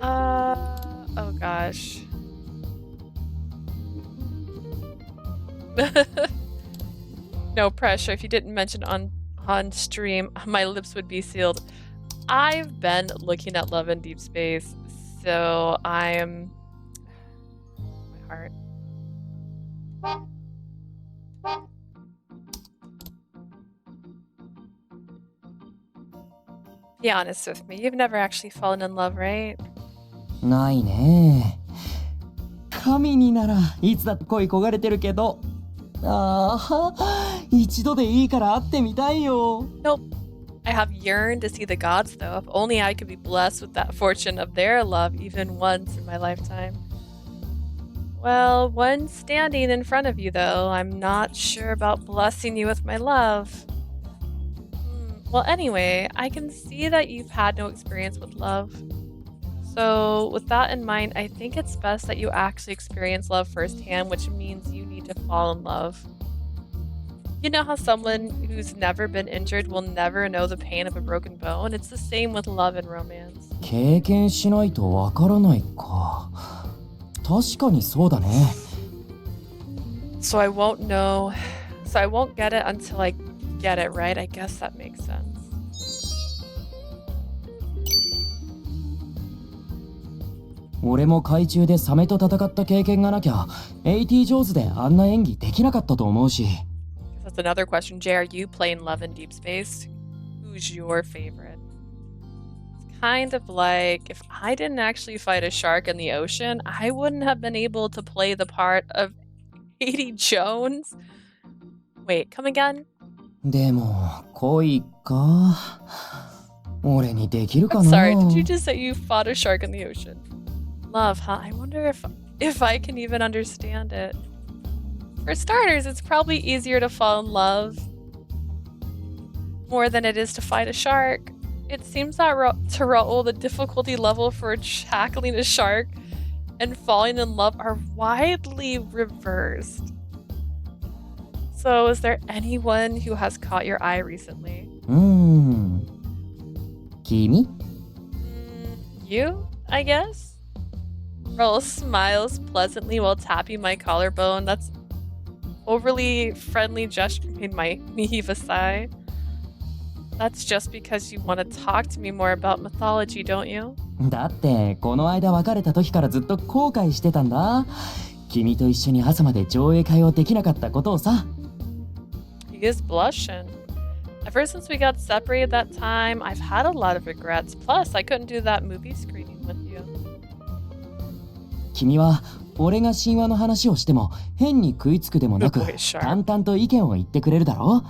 Oh gosh. No pressure. If you didn't mention on stream, my lips would be sealed. I've been looking at Love in Deep Space, so I am... my heart. Be honest with me, you've never actually fallen in love, right? ないね。神にならいつだって恋焦がれてるけど。ああ、一度でいいから会ってみたいよ。Nope. I have yearned to see the gods, though. If only I could be blessed with that fortune of their love even once in my lifetime. Well, one standing in front of you, though, I'm not sure about blessing you with my love. Well, anyway, I can see that you've had no experience with love. So, with that in mind, I think it's best that you actually experience love firsthand, which means you need to fall in love. You know how someone who's never been injured will never know the pain of a broken bone? It's the same with love and romance. 経験しないとわからないか。確かにそうだね。So I won't know. So I won't get it until I get it, right? I guess that makes sense. 俺も海中でサメと戦った経験がなきゃ、AT 上手であんな演技できなかったと思うし。That's another question. Jay, are you playing Love in Deep Space? Who's your favorite? It's kind of like if I didn't actually fight a shark in the ocean, I wouldn't have been able to play the part of Katie Jones. Wait, come again? でも恋か。俺にできるか I'm な。 sorry, did you just say you fought a shark in the ocean? Love, huh? I wonder if I can even understand it. For starters, it's probably easier to fall in love more than it is to fight a shark. It seems that to Raul, the difficulty level for tackling a shark and falling in love are widely reversed. So, is there anyone who has caught your eye recently? 君? You, I guess? Raul smiles pleasantly while tapping my collarbone. That's overly friendly gesture made me heave a sigh. That's just because you want to talk to me more about mythology, don't you? だってこの間別れた時からずっと後悔してたんだ。君と一緒に朝まで上映会をできなかったことをさ。He is blushing. Ever since we got separated that time, I've had a lot of regrets. Plus, I couldn't do that movie screening with you. 君は俺が神話の話をしても変に食いつくでもなく Good boy, Shark. 淡々と意見を言ってくれるだろ。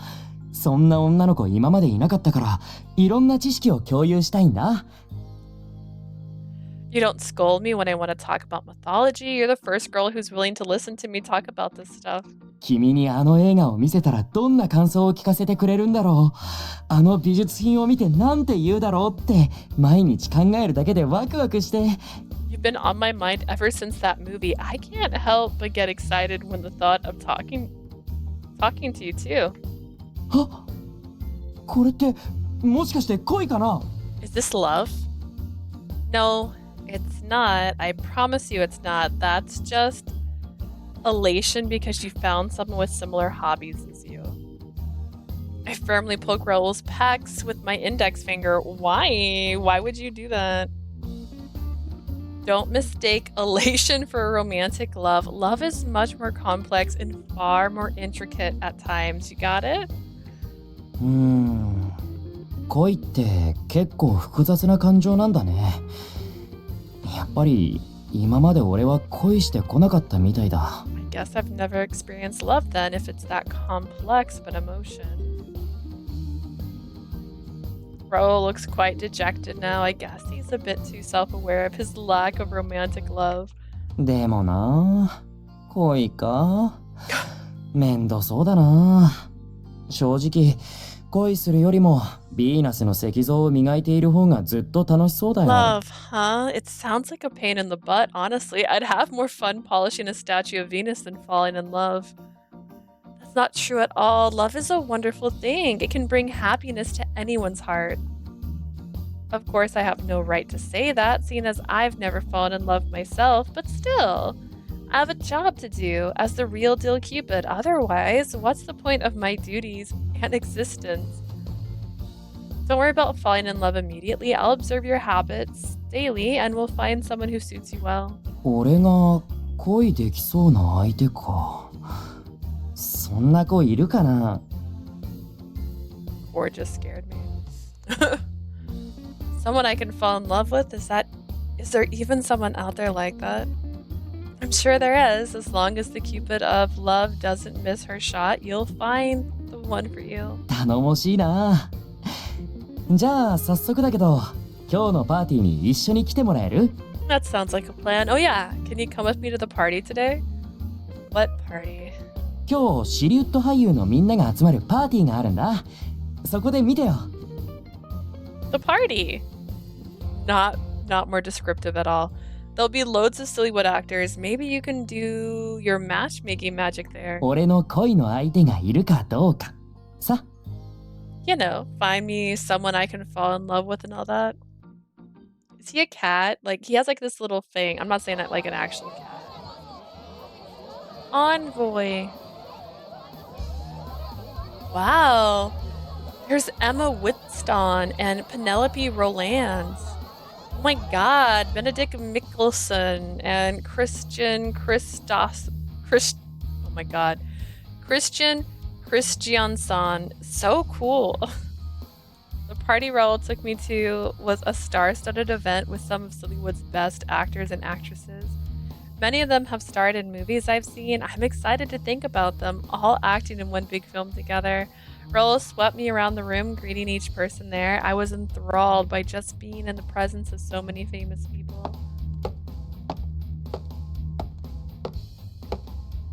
そんな女の子今までいなかったからいろんな知識を共有したいんだ。You don't scold me when I want to talk about mythology. You're the first girl who's willing to listen to me talk about this stuff. 君にあの映画を見せたらどんな感想を聞かせてくれるんだろう。あの美術品を見てなんて言うだろうって毎日考えるだけでワクワクして。You've been on my mind ever since that movie. I can't help but get excited when the thought of talking to you too. あ、これってもしかして恋かな？ Is this love? No, it's not. I promise you it's not. That's just elation because you found someone with similar hobbies as you. I firmly poke Raul's pecs with my index finger. Why? Why would you do that? Don't mistake elation for romantic love. Love is much more complex and far more intricate at times. You got it? 恋って結構複雑な感情なんだね。やっぱり今まで俺は恋してこなかったみたいだ。I guess I've never experienced love then if it's that complex of an emotion. Raul looks quite dejected now. I guess he's a bit too self-aware of his lack of romantic love. でもな、恋か。面倒そうだな。正直、恋するよりもヴィーナスの石像を磨いている方がずっと楽しそうだよ。Love, huh? It sounds like a pain in the butt, honestly. I'd have more fun polishing a statue of Venus than falling in love. It's not true at all. Love is a wonderful thing. It can bring happiness to anyone's heart. Of course, I have no right to say that, seeing as I've never fallen in love myself, but still, I have a job to do as the real deal Cupid. Otherwise, what's the point of my duties and existence? Don't worry about falling in love immediately. I'll observe your habits daily and we'll find someone who suits you well. 俺が恋できそうな相手か。そんな子いるかな? Or just scared me. Someone I can fall in love with? Is there even someone out there like that? I'm sure there is. As long as the Cupid of love doesn't miss her shot, you'll find the one for you. 頼もしいな。じゃあ早速だけど、今日のパーティーに一緒に来てもらえる? That sounds like a plan. Oh yeah, can you come with me to the party today? What party? 今日シリウッド俳優のみんなが集まるパーティーがあるんだ。そこで見てよ。The party. Not more descriptive at all. There'll be loads of Sillywood actors. Maybe you can do your matchmaking magic there. 俺の恋の相手がいるかどうか。さ。You know, find me someone I can fall in love with and all that. Is he a cat? Like, he has like this little thing. I'm not saying that like an actual cat. Envoy. Wow. There's Emma Whitstone and Penelope Roland. Oh my god. Benedict Mikkelsen and Christian Christiansson. So cool. The party Raul took me to was a star-studded event with some of Sillywood's best actors and actresses. Many of them have starred in movies I've seen. I'm excited to think about them all acting in one big film together. Raul swept me around the room, greeting each person there. I was enthralled by just being in the presence of so many famous people.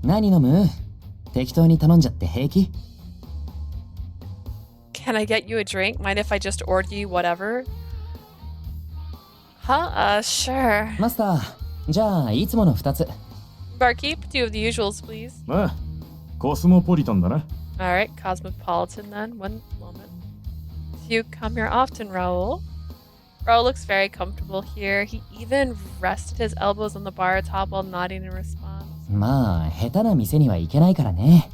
何飲む? 適当に頼んじゃって平気? Can I get you a drink? Mind if I just order you whatever? Huh? Sure. マスター、じゃあいつもの2つ. Barkeep, two of the usuals, please. ああ、コスモポリタンだな。Alright, cosmopolitan then. One moment. You come here often, Raul? Raul looks very comfortable here. He even rested his elbows on the bar top while nodding in response. まあ、下手な店には行けないからね。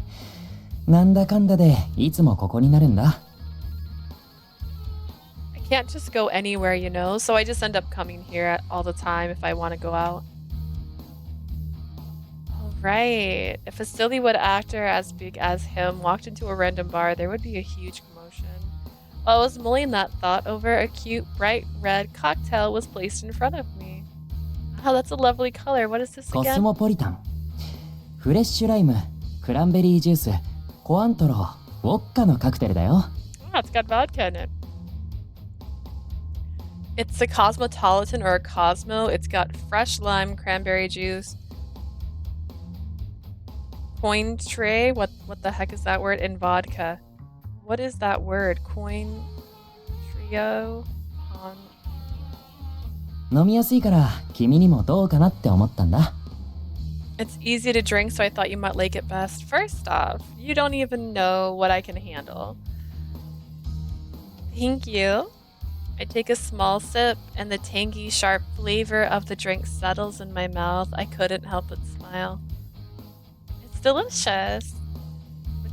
なんだかんだでいつもここになるんだ。I can't just go anywhere, you know, so I just end up coming here all the time if I want to go out. Right. If a Sillywood actor as big as him walked into a random bar, there would be a huge commotion. While I was mulling that thought over, a cute, bright red cocktail was placed in front of me. Oh, that's a lovely color. What is this again? コスモポリタン。フレッシュライム、クランベリージュース、コアントロ、ウォッカのカクテルだよ。Oh, it's got vodka in it. It's a cosmopolitan or a Cosmo. It's got fresh lime, cranberry juice, coin tray. What the heck is that word? In vodka. What is that word? Coin trio on. 飲みやすいから君にもどうかなって思ったんだ。It's easy to drink, so I thought you might like it best. First off, you don't even know what I can handle. Thank you. I take a small sip, and the tangy, sharp flavor of the drink settles in my mouth. I couldn't help but smile. It's delicious.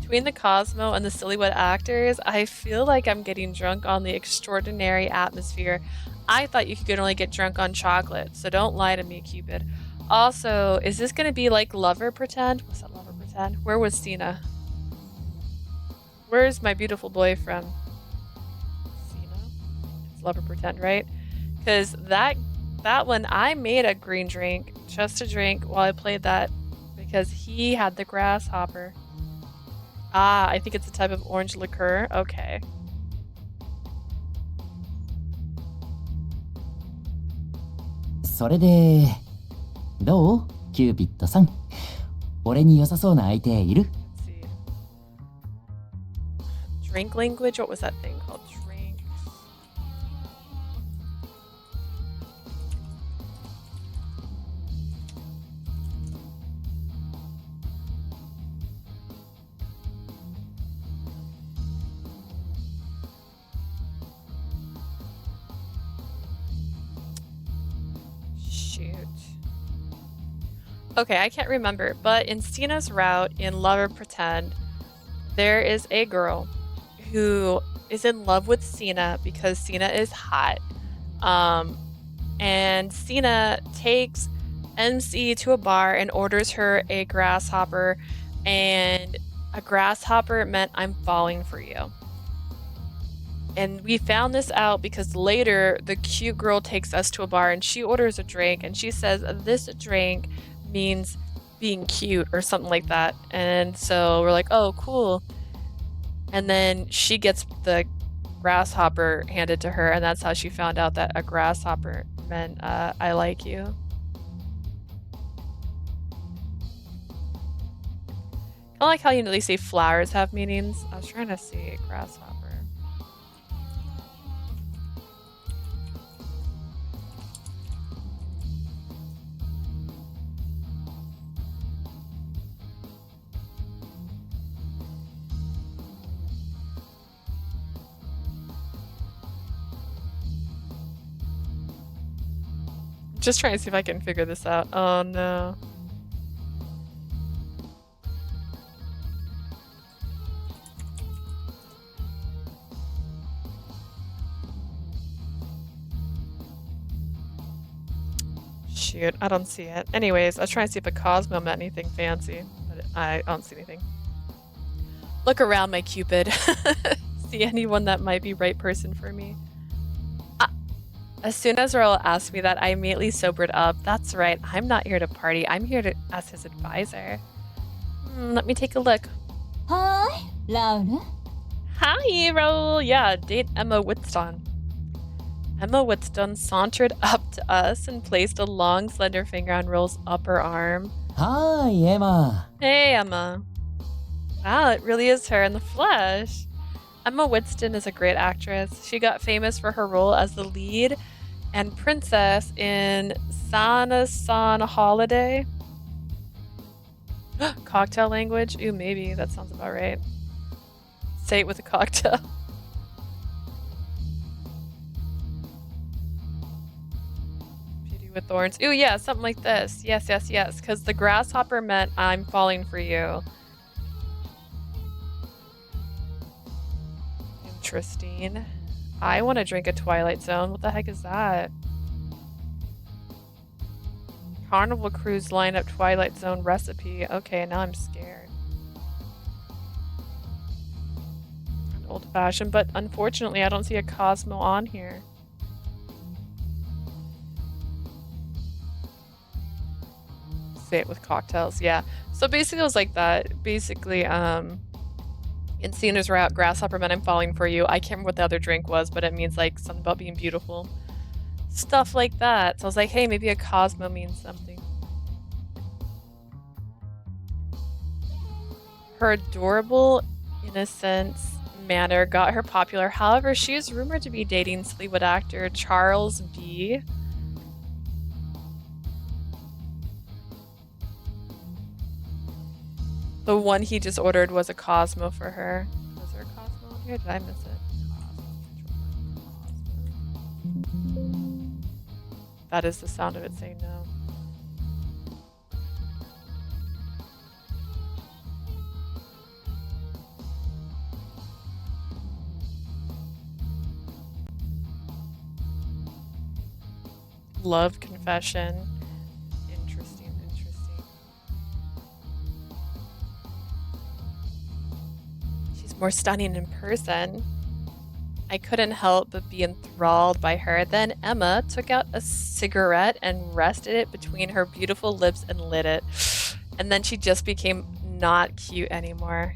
Between the Cosmo and the Sillywood actors, I feel like I'm getting drunk on the extraordinary atmosphere. I thought you could only get drunk on chocolate, so don't lie to me, Cupid. Also, is this going to be like Lover Pretend? What's that, Lover Pretend? Where was Cena? Where's my beautiful boyfriend? Cena? It's Lover Pretend, right? Because that one, I made a green drink just to drink while I played that because he had the grasshopper. Ah, I think it's a type of orange liqueur. Okay. それで、どう？キューピッドさん。俺に良さそうな相手いる？ Let's see. Drink language? What was that thing called? Drink. Okay, I can't remember, but in Sina's route in Love or Pretend, there is a girl who is in love with Sina because Sina is hot. And Sina takes MC to a bar and orders her a grasshopper, and a grasshopper meant I'm falling for you. And we found this out because later the cute girl takes us to a bar and she orders a drink and she says this drink means being cute or something like that. And so we're like, oh, cool. And then she gets the grasshopper handed to her, and that's how she found out that a grasshopper meant I like you. Kind of like how they say flowers have meanings. I was trying to see grasshopper. Just trying to see if I can figure this out. Oh no. Shoot, I don't see it. Anyways, I was trying to see if a Cosmo meant anything fancy, but I don't see anything. Look around, my Cupid. See anyone that might be right person for me. As soon as Raul asked me that, I immediately sobered up. That's right, I'm not here to party. I'm here as his advisor. Let me take a look. Hi, Raul. Hi, Raul. Yeah, date Emma Whitstone. Emma Whitstone sauntered up to us and placed a long, slender finger on Raul's upper arm. Hi, Emma. Hey, Emma. Wow, it really is her in the flesh. Emma Whitstone is a great actress. She got famous for her role as the lead and princess in Sana Holiday. Cocktail language? Ooh, maybe. That sounds about right. Say it with a cocktail. Beauty with Thorns. Ooh, yeah, something like this. Yes, yes, yes. Because the grasshopper meant I'm falling for you. Interesting. I want to drink a Twilight Zone. What the heck is that? Carnival Cruise lineup Twilight Zone recipe. Okay, now I'm scared. An old fashioned, but unfortunately I don't see a Cosmo on here. Say it with cocktails, yeah. So basically it was like that. Basically, in Sina's route, grasshopper meant I'm falling for you. I can't remember what the other drink was, but it means like something about being beautiful. Stuff like that. So I was like, hey, maybe a Cosmo means something. Her adorable, innocent manner got her popular. However, she is rumored to be dating Sillywood actor Charles B. The one he just ordered was a Cosmo for her. Was there a Cosmo on here? Did I miss it? That is the sound of it saying no. Love confession. Interesting, interesting. She's more stunning in person. I couldn't help but be enthralled by her. Then Emma took out a cigarette and rested it between her beautiful lips and lit it. And then she just became not cute anymore.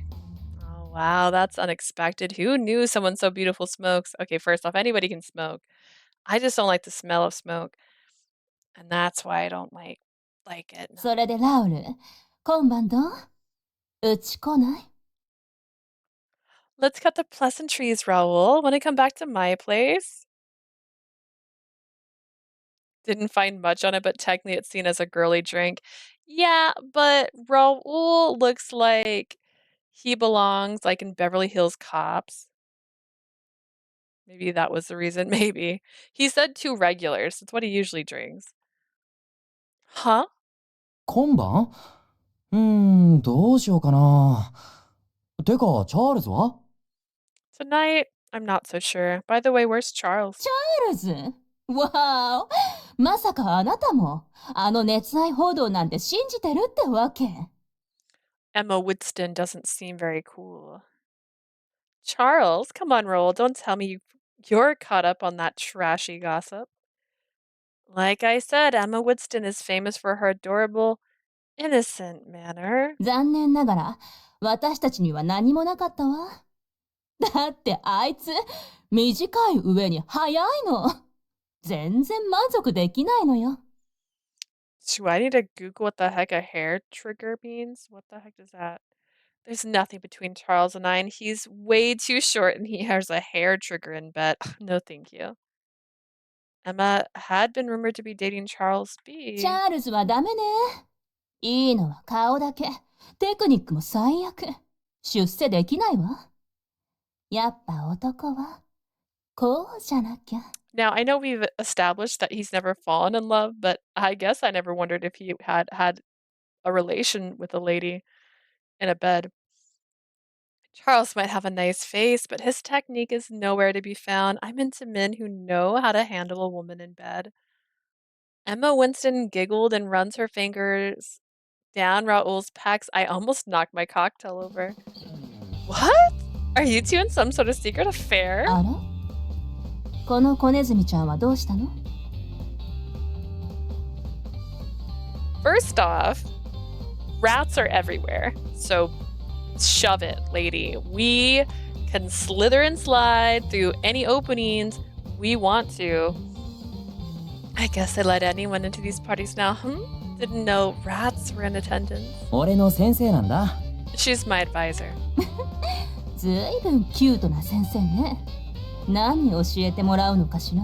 Oh, wow, that's unexpected. Who knew someone so beautiful smokes? Okay, first off, anybody can smoke. I just don't like the smell of smoke. And that's why I don't like it. No. それでラウル、今晩どう？うち来ない？ Let's cut the pleasantries, Raul. Want to come back to my place? Didn't find much on it, but technically it's seen as a girly drink. Yeah, but Raul looks like he belongs like in Beverly Hills Cops. Maybe that was the reason. Maybe. He said 2 regulars. That's what he usually drinks. Huh? 今晩どうしようかな。てか、チャールズは？ Tonight, I'm not so sure. By the way, where's Charles? チャールズ？わお、まさかあなたもあの熱愛報道なんて信じてるってわけ？ Emma Woodston doesn't seem very cool. Charles, come on, Raul. Don't tell me you're caught up on that trashy gossip. Like I said, Emma Woodston is famous for her adorable, innocent manner. 残念ながら私たちには何もなかったわ。だってあいつ短い上に速いの。全然満足できないのよ。Do I need to Google what the heck a hair trigger means? What the heck is that? There's nothing between Charles and I, and he's way too short and he has a hair trigger in bed. No, thank you. Emma had been rumored to be dating Charles B. チャールズはダメね。いいのは顔だけ。テクニックも最悪。出世できないわ。やっぱ男はこうじゃなきゃ。Now, I know we've established that he's never fallen in love, but I guess I never wondered if he had had a relation with a lady in a bed. Charles might have a nice face, but his technique is nowhere to be found. I'm into men who know how to handle a woman in bed. Emma Winston giggled and runs her fingers down Raul's pecs. I almost knocked my cocktail over. What? Are you two in some sort of secret affair? あら？この子ネズミちゃんはどうしたの？ First off, rats are everywhere. So shove it, lady. We can slither and slide through any openings we want to. I guess I let anyone into these parties now. Didn't know rats were in attendance. 俺の先生なんだ。She's my advisor. ずいぶんキュートな先生ね。何教えてもらうのかしら？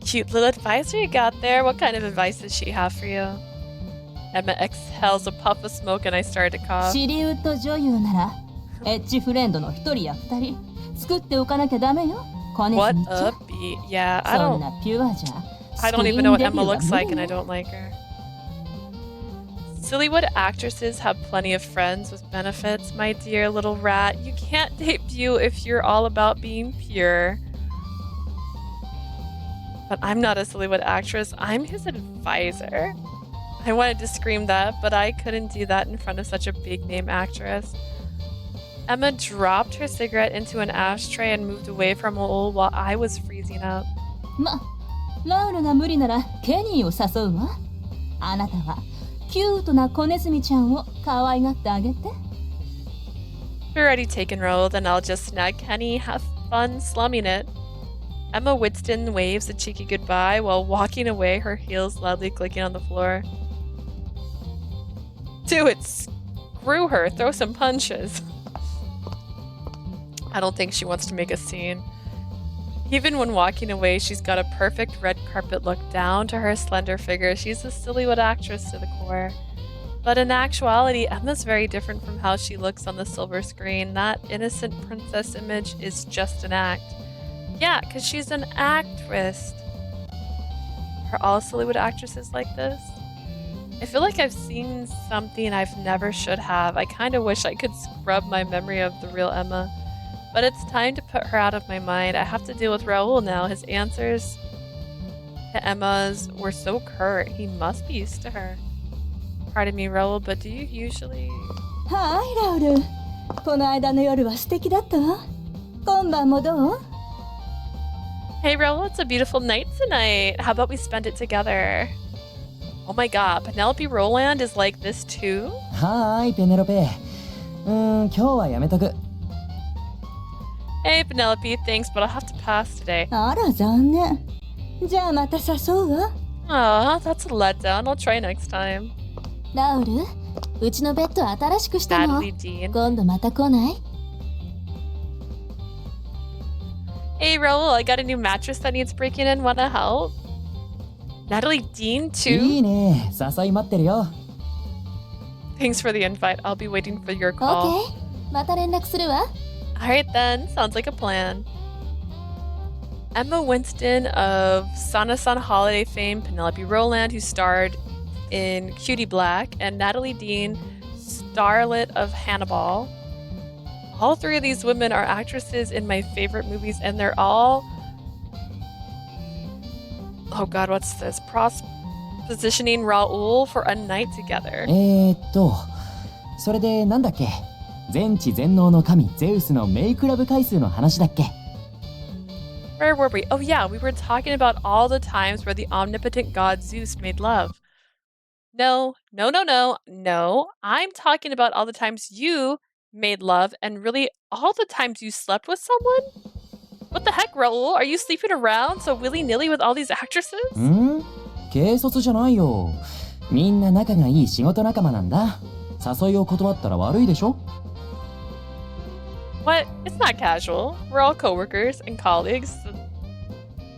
Cute little advisor you got there. What kind of advice does she have for you? Emma exhales a puff of smoke and I started to cough. シリウッド女優ならエッジフレンドの一人や二人作っておかなきゃダメよ。子ネズ What ミちゃ a ん。 beat. Yeah, そんなピュアじゃ。I don't even know what Emma looks like and I don't like her. Sillywood actresses have plenty of friends with benefits, my dear little rat. You can't debut if you're all about being pure. But I'm not a Sillywood actress, I'm his advisor. I wanted to scream that, but I couldn't do that in front of such a big-name actress. Emma dropped her cigarette into an ashtray and moved away from Raul while I was freezing up. ラウルが無理ならケニーを誘うわ。あなたはキュートな子ネズミちゃんを可愛がってあげて。You're already taken, Raul, then I'll just snag Kenny. Have fun slumming it. Emma Woodston waves a cheeky goodbye while walking away, her heels loudly clicking on the floor. Do it! Screw her! Throw some punches! I don't think she wants to make a scene. Even when walking away, she's got a perfect red carpet look down to her slender figure. She's a Sillywood actress to the core. But in actuality, Emma's very different from how she looks on the silver screen. That innocent princess image is just an act. Yeah, because she's an actress. Are all Sillywood actresses like this? I feel like I've seen something I've never should have. I kind of wish I could scrub my memory of the real Emma. But it's time to put her out of my mind. I have to deal with Raul now. His answers to Emma's were so curt. He must be used to her. Pardon me, Raul, but do you usually... はい、ラウル。この間の夜は素敵だったわ。今晩もどう？ Hey, Raul, it's a beautiful night tonight. How about we spend it together? Oh my god, Penelope Roland is like this too? はーい、ペネロペ。今日はやめとく。Hey, Penelope, thanks, but I'll have to pass today. あら、残念。じゃあまた誘うわ。Aw, that's a letdown. I'll try next time. ラウル、うちのベッド新しくしたの。 Natalie Dean. 今度また来ない？ Hey, Raul, I got a new mattress that needs breaking in. Wanna help? Natalie Dean, い too? いね。誘い待ってるよ。 Thanks for the invite. I'll be waiting for your call. OK。また連絡するわ。Alright then, sounds like a plan. Emma Winston of Sana Holiday fame, Penelope Roland, who starred in Cutie Black, and Natalie Dean, starlet of Hannibal. All three of these women are actresses in my favorite movies, and they're all... Oh god, what's this? Positioning Raul for a night together. それでなんだっけ？全知全能の神ゼウスのメイクラブ回数の話だっけ？ Where were we? Oh yeah, we were talking about all the times where the omnipotent god Zeus made love. No. I'm talking about all the times you made love and really all the times you slept with someone? What the heck, Raul? Are you sleeping around so willy-nilly with all these actresses? 軽率じゃないよ。みんな仲がいい仕事仲間なんだ。誘いを断ったら悪いでしょ？ What? It's not casual. We're all coworkers and colleagues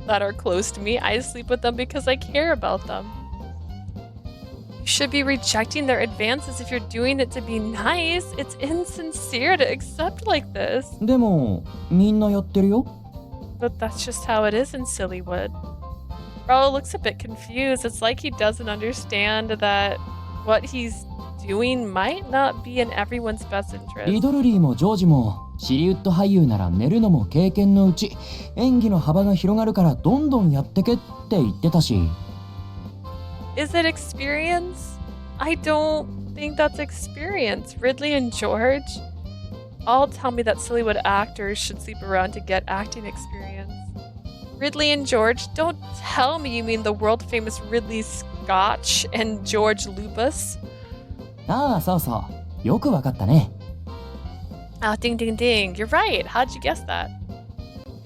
that are close to me. I sleep with them because I care about them. You should be rejecting their advances if you're doing it to be nice. It's insincere to accept like this. でも、みんなやってるよ。But that's just how it is in Sillywood. Raul looks a bit confused. It's like he doesn't understand that what he's doing might not be in everyone's best interest. リドルリーもジョージもシリウッド俳優なら寝るのも経験のうち、演技の幅が広がるからどんどんやってけって言ってたし。Is it experience? I don't think that's experience. Ridley and George all tell me that Sillywood actors should sleep around to get acting experience. Ridley and George, don't tell me you mean the world-famous Ridley Scotch and George Lupus. ああ、そうそう。よくわかったね。Oh, ding, ding, ding. You're right. How'd you guess that?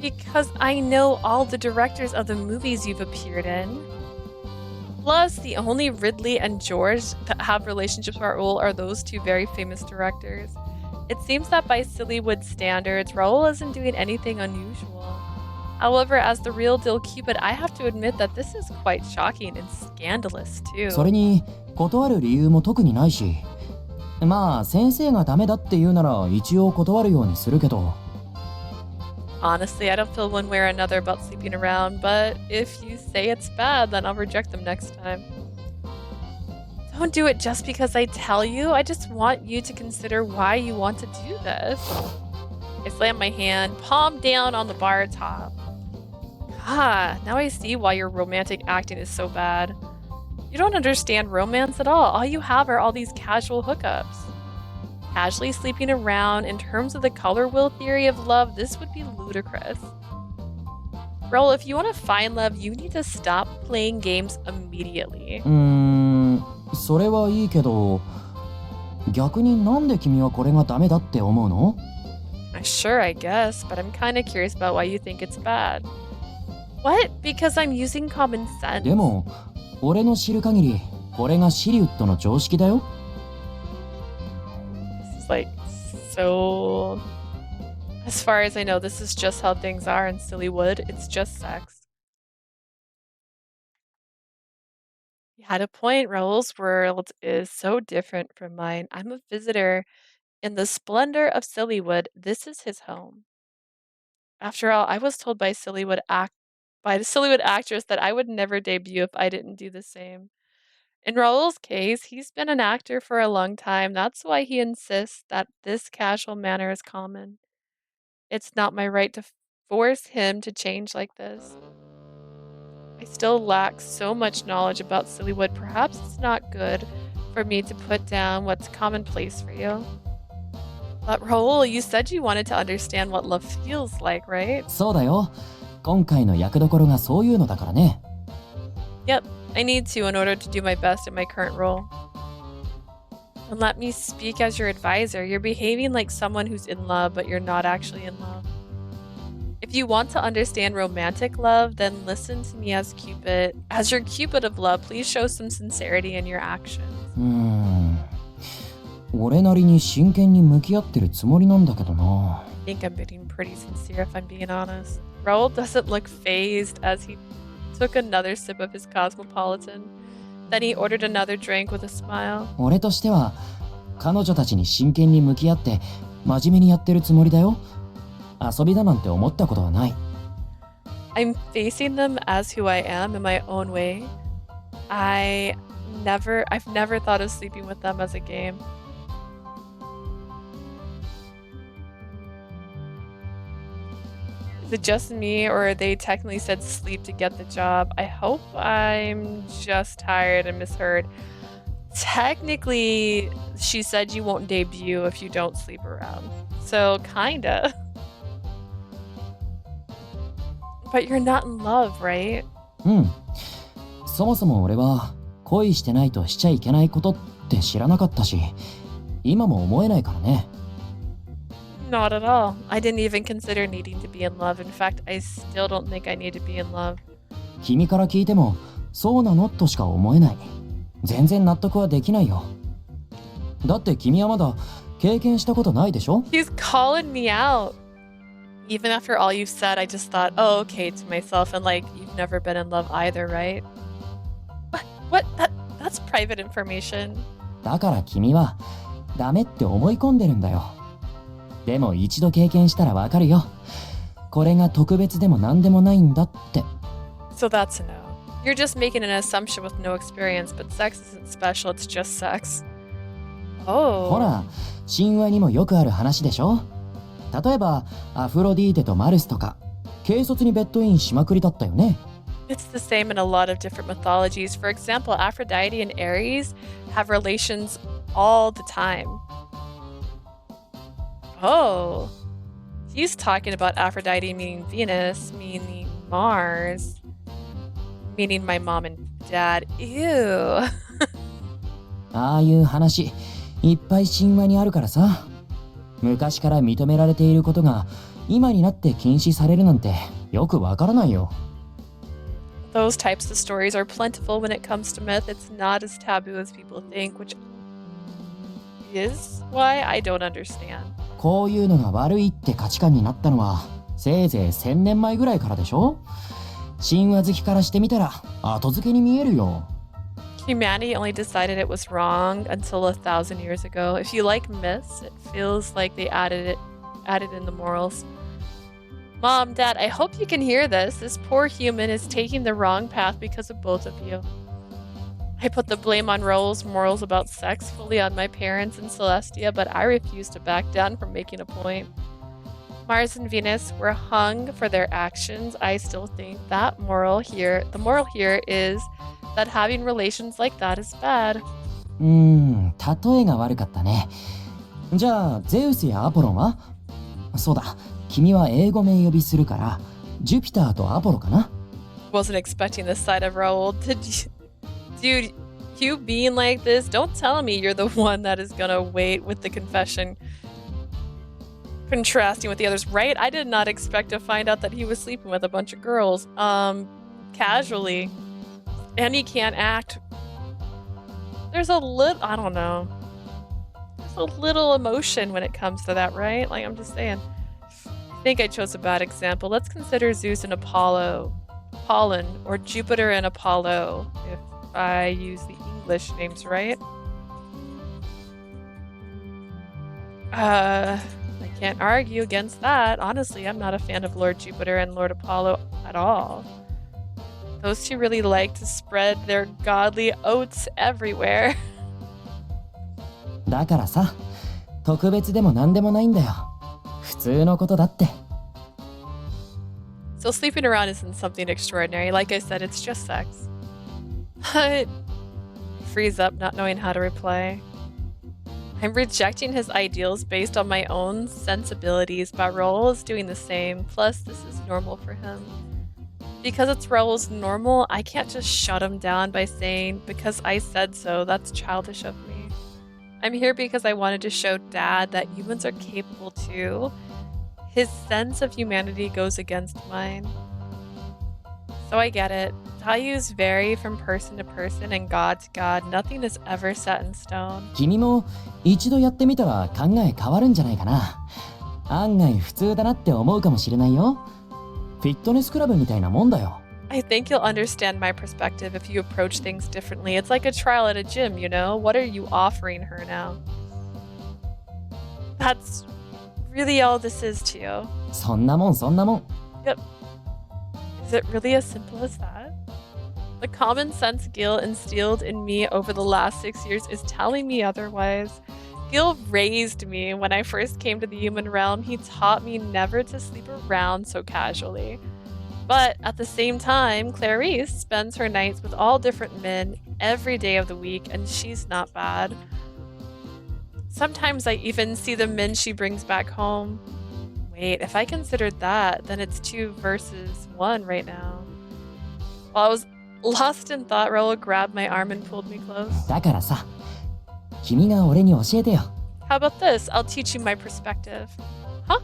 Because I know all the directors of the movies you've appeared in. Plus, the only Ridley and George that have relationships with Raul are those two very famous directors. It seems that by Sillywood standards, Raul isn't doing anything unusual. However, as the real deal Cupid, I have to admit that this is quite shocking and scandalous too. それに、断る理由も特にないし。まあ、先生がダメだって言うなら一応断るようにするけど。Honestly, I don't feel one way or another about sleeping around, but if you say it's bad, then I'll reject them next time. Don't do it just because I tell you. I just want you to consider why you want to do this. I slam my hand, palm down on the bar top. Ah, now I see why your romantic acting is so bad. You don't understand romance at all. All you have are all these casual hookups. Casually sleeping around, in terms of the color wheel theory of love, this would be ludicrous. Raul, if you want to find love, you need to stop playing games immediately. それはいいけど、逆になんで君はこれがダメだって思うの？ Sure, I guess, but I'm kind of curious about why you think it's bad. What? Because I'm using common sense. でも、俺の知る限り、これがシリウッドの常識だよ。This is like so... As far as I know, this is just how things are in Sillywood. It's just sex. You had a point. Raul's world is so different from mine. I'm a visitor. In the splendor of Sillywood, this is his home. After all, I was told by the Sillywood actress that I would never debut if I didn't do the same. In Raul's case, he's been an actor for a long time. That's why he insists that this casual manner is common. It's not my right to force him to change like this. I still lack so much knowledge about Sillywood. Perhaps it's not good for me to put down what's commonplace for you. But Raul, you said you wanted to understand what love feels like, right? そうだよ。今回の役どころがそういうのだからね。Yep, I need to in order to do my best in my current role. And let me speak as your advisor. You're behaving like someone who's in love, but you're not actually in love. If you want to understand romantic love, then listen to me as Cupid. As your Cupid of love, please show some sincerity in your actions. 俺なりに真剣に向き合ってるつもりなんだけどな。I think I'm being pretty sincere if I'm being honest. Raul doesn't look fazed as he took another sip of his Cosmopolitan. Then he ordered another drink with a smile. 俺としては彼女たちに真剣に向き合って真面目にやってるつもりだよ。遊びだなんて思ったことはない。I'm facing them as who I am in my own way. I I've never thought of sleeping with them as a game. Is it just me, or they technically said sleep to get the job? I hope I'm just tired and misheard. Technically, she said you won't debut if you don't sleep around. So, kinda. But you're not in love, right? そもそも俺は恋してないとしちゃいけないことって知らなかったし、今も思えないからね。Not at all. I didn't even consider needing to be in love. In fact, I still don't think I need to be in love. 君から聞いてもそうなのとしか思えない。全然納得はできないよ。だって君はまだ経験したことないでしょ？ He's calling me out. Even after all you've said, I just thought, oh, okay, to myself, and like, you've never been in love either, right? What? That's private information. だから君はダメって思い込んでるんだよ。でも一度経験したらわかるよ。これが特別でも何でもないんだって。So that's a no. You're just making an assumption with no experience, but sex isn't special, it's just sex. Oh. ほら、神話にもよくある話でしょ？例えば、アフロディーテとマルスとか、軽率にベッドインしまくりだったよね。It's the same in a lot of different mythologies. For example, Aphrodite and Ares have relations all the time. Oh. He's talking about Aphrodite meaning Venus, meaning Mars, meaning my mom and dad. Ew. ああいう話、いっぱい神話にあるからさ。昔から認められていることが今になって禁止されるなんてよくわからないよ。Those types of stories are plentiful when it comes to myth. It's not as taboo as people think, which is why I don't understand. こういうのが悪いって価値観になったのはせいぜい1000年前ぐらいからでしょ？神話好きからしてみたら後付けに見えるよ。Humanity only decided it was wrong until 1,000 years ago. If you like myths, it feels like they added in the morals. Mom, Dad, I hope you can hear this. This poor human is taking the wrong path because of both of you. I put the blame on Raul's morals about sex fully on my parents and Celestia, but I refuse to back down from making a point. Mars and Venus were hung for their actions. I still think the moral here is that having relations like that is bad. 例えが悪かったね。じゃあ、ゼウスやアポロンは？そうだ、君は英語名呼びするから、ジュピターとアポロかな？ Wasn't expecting this side of Raul. Dude, you being like this, don't tell me you're the one that is gonna wait with the confession. Contrasting with the others, right? I did not expect to find out that he was sleeping with a bunch of girls. Casually. And he can't act. There's a little, I don't know. There's a little emotion when it comes to that, right? Like, I'm just saying. I think I chose a bad example. Let's consider Zeus and Apollon, or Jupiter and Apollo, if I use the English names right. I can't argue against that. Honestly, I'm not a fan of Lord Jupiter and Lord Apollo at all. Those two really like to spread their godly oats everywhere. だからさ、特別でも何でもないんだよ。普通のことだって。So sleeping around isn't something extraordinary. Like I said, it's just sex. But freeze up, not knowing how to reply. I'm rejecting his ideals based on my own sensibilities, but Raul is doing the same. Plus, this is normal for him. Because it's Raul's normal, I can't just shut him down by saying, because I said so. That's childish of me. I'm here because I wanted to show Dad that humans are capable too. His sense of humanity goes against mine. So I get it. Values vary from person to person and God to God. Nothing is ever set in stone. 君も一度やってみたら考え変わるんじゃないかな。案外普通だなって思うかもしれないよ。フィットネスクラブみたいなもんだよ。I think you'll understand my perspective if you approach things differently. It's like a trial at a gym, you know? What are you offering her now? That's really all this is to you. そんなもん。Yep. Is it really as simple as that? The common sense Gil instilled in me over the last 6 years is telling me otherwise. Gil raised me when I first came to the human realm. He taught me never to sleep around so casually. But at the same time, Clarice spends her nights with all different men every day of the week, and she's not bad. Sometimes I even see the men she brings back home. Wait, if I considered that, then it's 2 versus 1 right now. While I was lost in thought, Raul grabbed my arm and pulled me close. だからさ、君が俺に教えてよ。How about this? I'll teach you my perspective. Huh?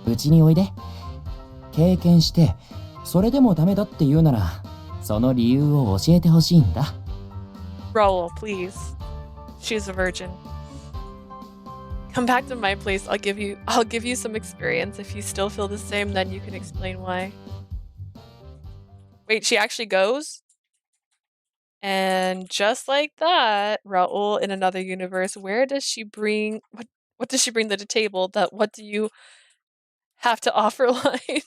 うちにおいで。経験して、それでもダメだって言うなら、その理由を教えてほしいんだ。Raul, please. She's a virgin. Come back to my place. I'll give you some experience. If you still feel the same, then you can explain why. Wait, she actually goes? And just like that, Raul in another universe, where does she bring what does she bring to the table? That what do you have to offer line?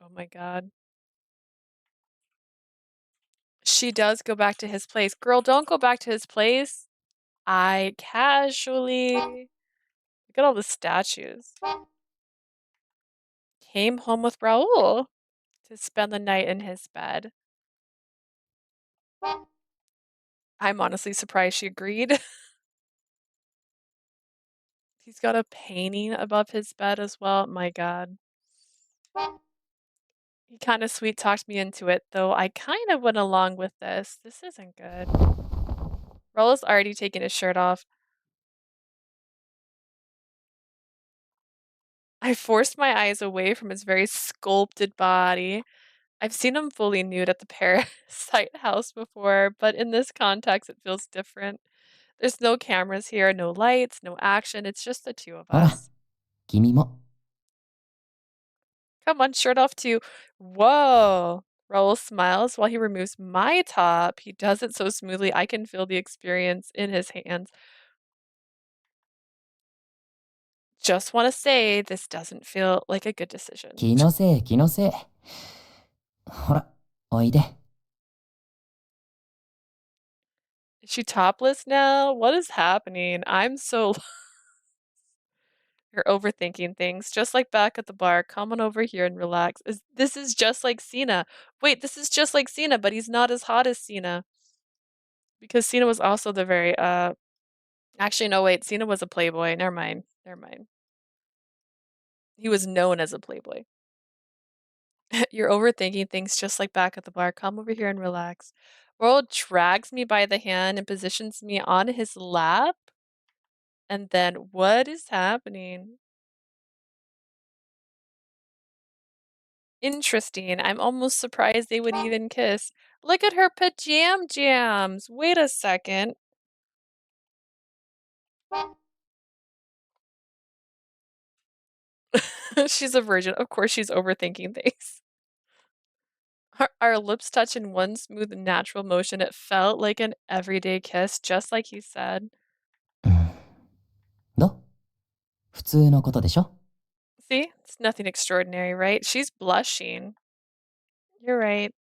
Oh my god. She does go back to his place. Girl, don't go back to his place. I casually look at all the statues. Came home with Raul to spend the night in his bed. I'm honestly surprised she agreed. He's got a painting above his bed as well. My god. He kind of sweet talked me into it, though I kind of went along with this. This isn't good. Raul's already taking his shirt off. I forced my eyes away from his very sculpted body. I've seen him fully nude at the Parasite house before, but in this context, it feels different. There's no cameras here, no lights, no action. It's just the 2 of ほら、 us. 君も。 Come on, shirt off too. Whoa. Raul smiles while he removes my top. He does it so smoothly, I can feel the experience in his hands. Just want to say, this doesn't feel like a good decision. 気のせい、気のせい。ほら、おいで。Is she topless now? What is happening? I'm so You're overthinking things. Just like back at the bar. Come on over here and relax. This is just like Cena. Wait, this is just like Cena, but he's not as hot as Cena. Because Cena was also the very actually no wait, Cena was a playboy. Never mind. Never mind. He was known as a playboy. You're overthinking things just like back at the bar. Come over here and relax. World drags me by the hand and positions me on his lap. And then what is happening? Interesting. I'm almost surprised they would even kiss. Look at her pajam jams. Wait a second. She's a virgin. Of course she's overthinking things. Our lips touch in one smooth, natural motion. It felt like an everyday kiss, just like he said. どう？普通のことでしょ？ See? It's nothing extraordinary, right? She's blushing. You're right.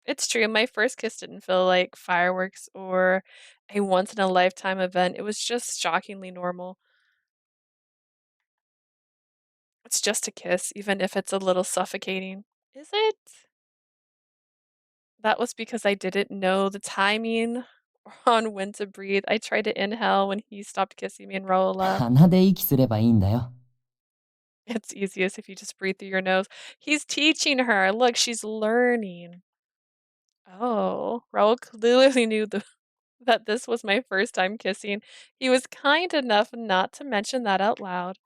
It's true. My first kiss didn't feel like fireworks or a once-in-a-lifetime event. It was just shockingly normal. It's just a kiss, even if it's a little suffocating. Is it? That was because I didn't know the timing on when to breathe. I tried to inhale when he stopped kissing me and Raul left. 鼻で息すればいいんだよ。 It's easiest if you just breathe through your nose. He's teaching her. Look, she's learning. Oh, Raul clearly knew that this was my first time kissing. He was kind enough not to mention that out loud.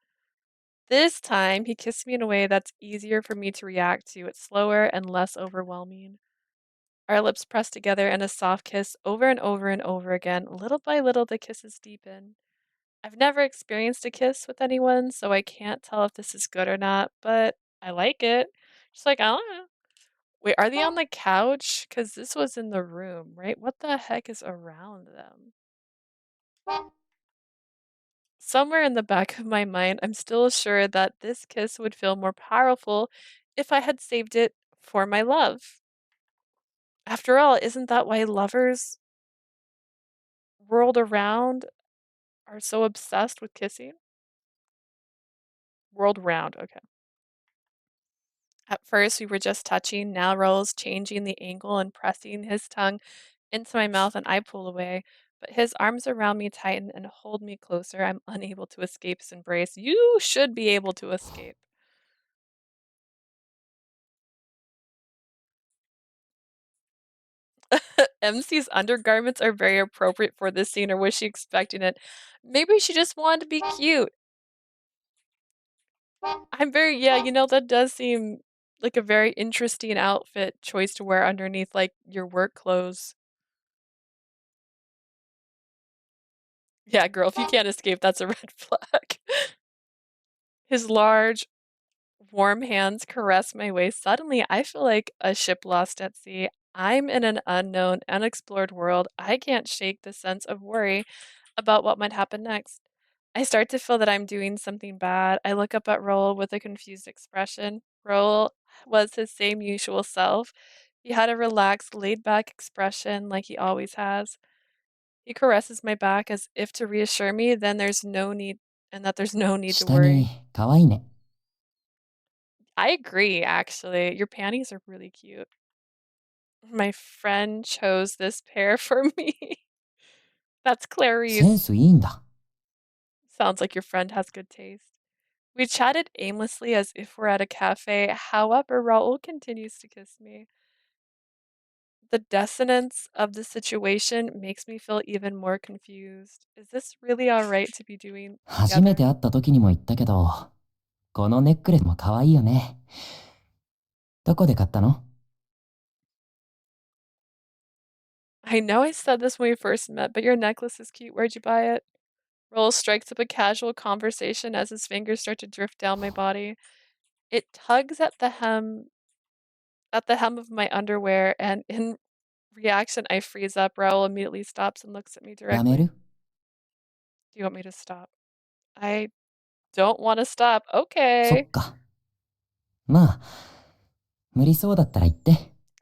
This time, he kissed me in a way that's easier for me to react to. It's slower and less overwhelming. Our lips pressed together in a soft kiss over and over and over again. Little by little, the kisses deepen. I've never experienced a kiss with anyone, so I can't tell if this is good or not, but I like it. Just like, I don't know. Wait, are they on the couch? Because this was in the room, right? What the heck is around them? Somewhere in the back of my mind, I'm still sure that this kiss would feel more powerful if I had saved it for my love. After all, isn't that why lovers world around are so obsessed with kissing? World round, okay. At first, we were just touching. Now Raul's changing the angle and pressing his tongue into my mouth, and I pull away. But his arms around me tighten and hold me closer. I'm unable to escape his embrace. You should be able to escape. MC's undergarments are very appropriate for this scene, or was she expecting it? Maybe she just wanted to be cute. Yeah, that does seem like a very interesting outfit choice to wear underneath, like, your work clothes. Yeah, girl, if you can't escape, that's a red flag. His large, warm hands caress my waist. Suddenly, I feel like a ship lost at sea. I'm in an unknown, unexplored world. I can't shake the sense of worry about what might happen next. I start to feel that I'm doing something bad. I look up at Raul with a confused expression. Raul was his same usual self. He had a relaxed, laid back expression like he always has. He caresses my back as if to reassure me that there's no need to 下 worry. 着かわいいね。 I agree, actually. Your panties are really cute. My friend chose this pair for me. That's セン Clarice. スいいんだ。 Sounds like your friend has good taste. We chatted aimlessly as if we're at a cafe. However, Raul continues to kiss me. The dissonance of the situation makes me feel even more confused. Is this really alright to be doing 初め together? て会った時にも言ったけど、このネックレスもかわいいよね。どこで買ったの？ I know I said this when we first met, but your necklace is cute. Where'd you buy it? Raul strikes up a casual conversation as his fingers start to drift down my body. It tugs at the hem of my underwear, and in reaction, I freeze up. Raul immediately stops and looks at me やめ directly. る？ Do you want me to stop? I don't want to stop. そっ Okay. か。まあ、無理そうだったら言って。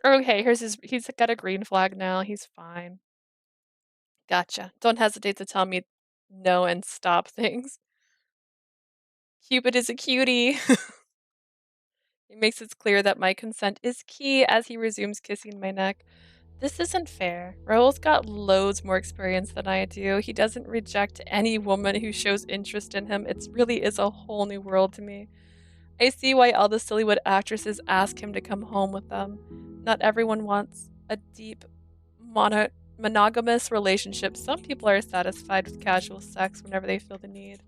Okay, he's got a green flag now. He's fine. Gotcha. Don't hesitate to tell me no and stop things. Cupid is a cutie. He makes it clear that my consent is key as he resumes kissing my neck. This isn't fair. Raul's got loads more experience than I do. He doesn't reject any woman who shows interest in him. It really is a whole new world to me. I see why all the Sillywood actresses ask him to come home with them. Not everyone wants a deep, monogamous relationship. Some people are satisfied with casual sex whenever they feel the need.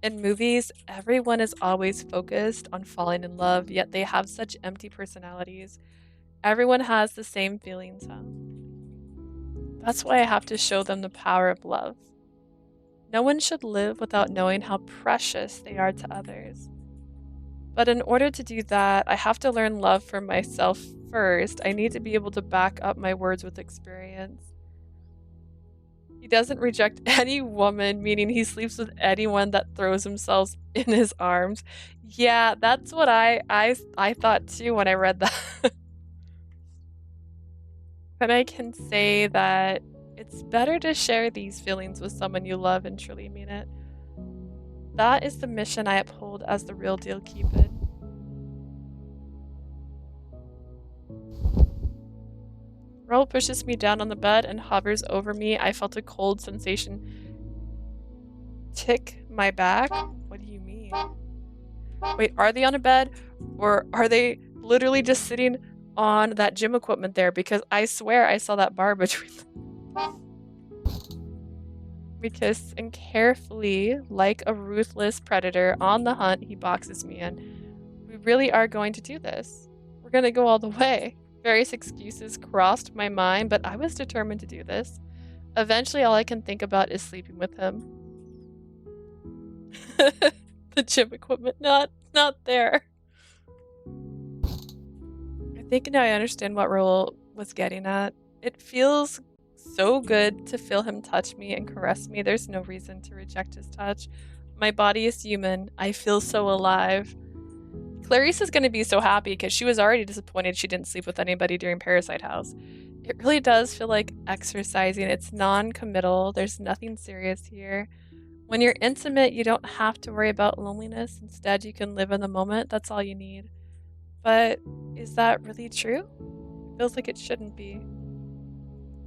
In movies, everyone is always focused on falling in love, yet they have such empty personalities. Everyone has the same feelings, huh? That's why I have to show them the power of love. No one should live without knowing how precious they are to others. But in order to do that, I have to learn love for myself first. I need to be able to back up my words with experience. He doesn't reject any woman, meaning he sleeps with anyone that throws themselves in his arms. Yeah, that's what I thought too when I read that. Then I can say that it's better to share these feelings with someone you love and truly mean it. That is the mission I uphold as the real deal Cupid. Raul pushes me down on the bed and hovers over me. I felt a cold sensation tick my back. What do you mean? Wait, are they on a bed? Or are they literally just sitting on that gym equipment there? Because I swear I saw that bar between them. We kiss, and carefully, like a ruthless predator on the hunt, he boxes me in. We really are going to do this. We're going to go all the way. Various excuses crossed my mind, but I was determined to do this. Eventually, all I can think about is sleeping with him. The gym equipment, not there. I think now I understand what Raul was getting at. It feels so good to feel him touch me and caress me. There's no reason to reject his touch. My body is human. I feel so alive. Clarice is going to be so happy because she was already disappointed she didn't sleep with anybody during Parasite House. It really does feel like exercising. It's non-committal. There's nothing serious here. When you're intimate, you don't have to worry about loneliness. Instead, you can live in the moment. That's all you need. But is that really true? It feels like it shouldn't be.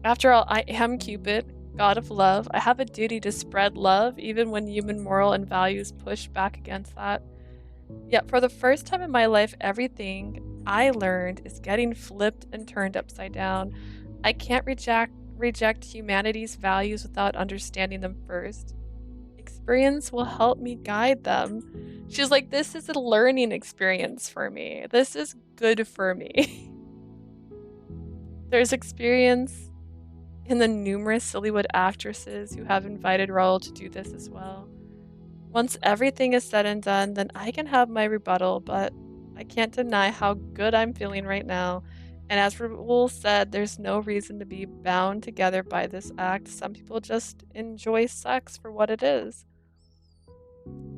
After all, I am Cupid, god of love. I have a duty to spread love, even when human moral and values push back against that. Yet for the first time in my life, everything I learned is getting flipped and turned upside down. I can't reject humanity's values without understanding them first. Experience will help me guide them. She's like, this is a learning experience for me. This is good for me. There's experience in the numerous Sillywood actresses who have invited Raul to do this as well. Once everything is said and done, then I can have my rebuttal, but I can't deny how good I'm feeling right now. And as Raul said, there's no reason to be bound together by this act. Some people just enjoy sex for what it is.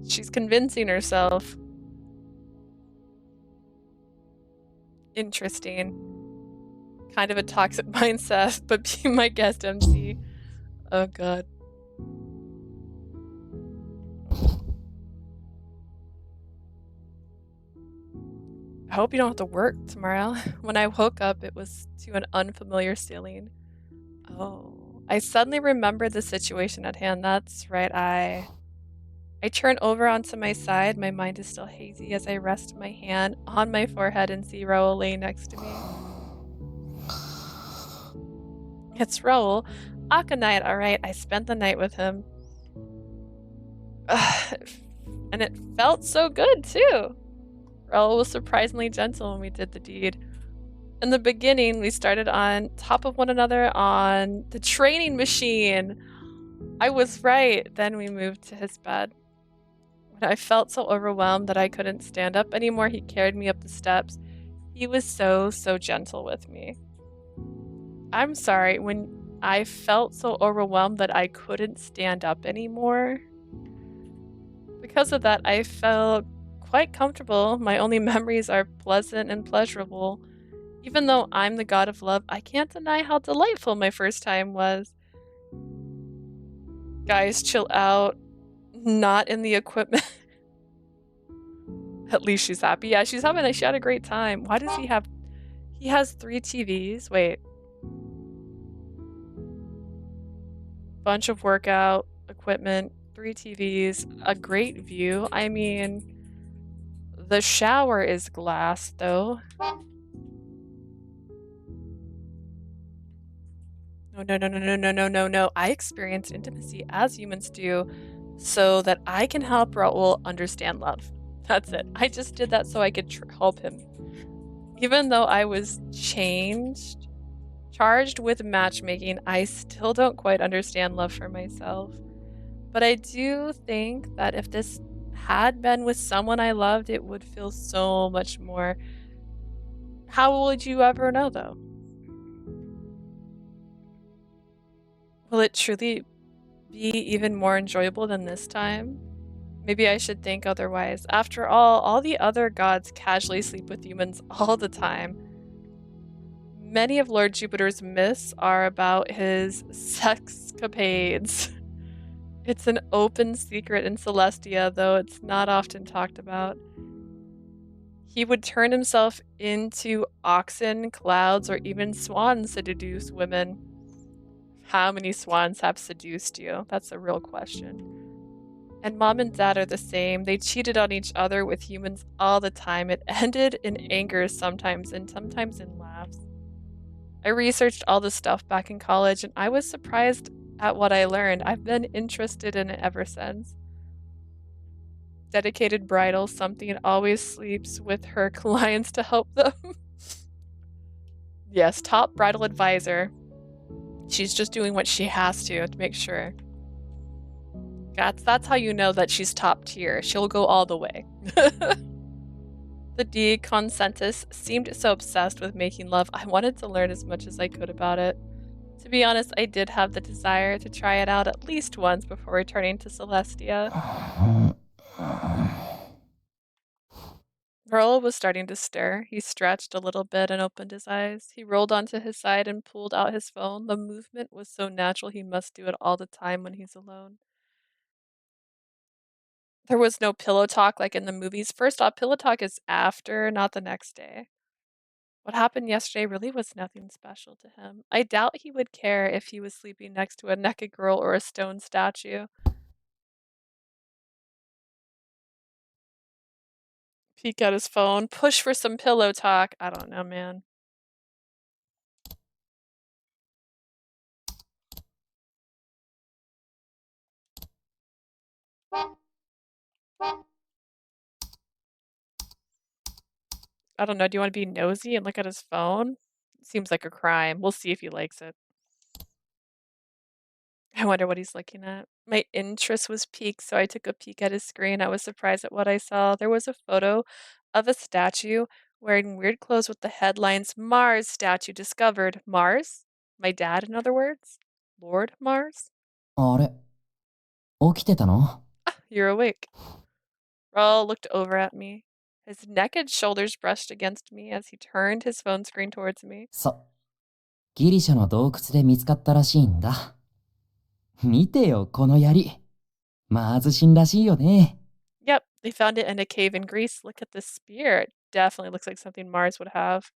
She's convincing herself. Interesting. Kind of a toxic mindset, but be my guest MC. Oh god. I hope you don't have to work tomorrow. When I woke up, it was to an unfamiliar ceiling. Oh, I suddenly remembered the situation at hand. That's right, I turn over onto my side. My mind is still hazy as I rest my hand on my forehead and see Raul laying next to me. It's Raul. Aconite, alright. I spent the night with him. And it felt so good, too. Raul was surprisingly gentle when we did the deed. In the beginning, we started on top of one another on the training machine. I was right. Then we moved to his bed. When I felt so overwhelmed that I couldn't stand up anymore, he carried me up the steps. He was so gentle with me. I'm sorry, when I felt so overwhelmed that I couldn't stand up anymore. Because of that, I felt quite comfortable. My only memories are pleasant and pleasurable. Even though I'm the god of love, I can't deny how delightful my first time was. Guys, chill out. Not in the equipment. At least she's happy. Yeah, she had a great time. Why does he have... He has 3 TVs. Wait. Bunch of workout equipment, 3 TVs, a great view. I mean... The shower is glass, though. No. I experience intimacy as humans do so that I can help Raul understand love. That's it. I just did that so I could help him. Even though I was charged with matchmaking, I still don't quite understand love for myself. But I do think that if this had been with someone I loved, it would feel so much more. How would you ever know, though? Will it truly be even more enjoyable than this time? Maybe I should think otherwise. After all the other gods casually sleep with humans all the time. Many of Lord Jupiter's myths are about his sexcapades. It's an open secret in Celestia, though it's not often talked about. He would turn himself into oxen, clouds, or even swans to seduce women. How many swans have seduced you? That's a real question. And mom and dad are the same. They cheated on each other with humans all the time. It ended in anger sometimes, and sometimes in laughs. I researched all this stuff back in college, and I was surprised at what I learned. I've been interested in it ever since. Dedicated bridal, something always sleeps with her clients to help them. Yes, top bridal advisor. She's just doing what she has to make sure. That's how you know that she's top tier. She'll go all the way. The D. Consentus seemed so obsessed with making love, I wanted to learn as much as I could about it. To be honest, I did have the desire to try it out at least once before returning to Celestia. Raul was starting to stir. He stretched a little bit and opened his eyes. He rolled onto his side and pulled out his phone. The movement was so natural he must do it all the time when he's alone. There was no pillow talk like in the movies. First off, pillow talk is after, not the next day. What happened yesterday really was nothing special to him. I doubt he would care if he was sleeping next to a naked girl or a stone statue. Peek at his phone, push for some pillow talk. I don't know, man. I don't know. Do you want to be nosy and look at his phone? Seems like a crime. We'll see if he likes it. I wonder what he's looking at. My interest was piqued, so I took a peek at his screen. I was surprised at what I saw. There was a photo of a statue wearing weird clothes with the headlines Mars statue discovered. Mars? My dad, in other words? Lord Mars? あれ起きてたの You're awake. Raul looked over at me. His neck and shoulders brushed against me as he turned his phone screen towards me. ギリシャの洞窟で見つかったらしいんだ。見てよ、この槍。マーズ神らしいよね。Yep, they found it in a cave in Greece. Look at this spear. It definitely looks like something Mars would have.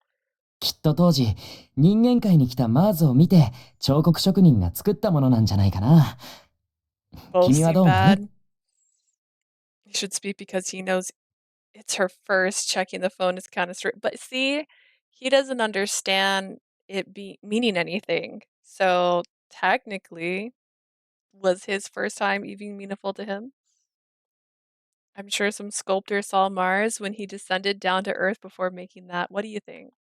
きっと当時、人間界に来たマーズを見て、彫刻職人が作ったものなんじゃないかな。君はどう思う？ He should speak because he knows it's her first. Checking the phone is kind of straight. But see, he doesn't understand it meaning anything. So technically, was his first time even meaningful to him? I'm sure some sculptor saw Mars when he descended down to Earth before making that. What do you think?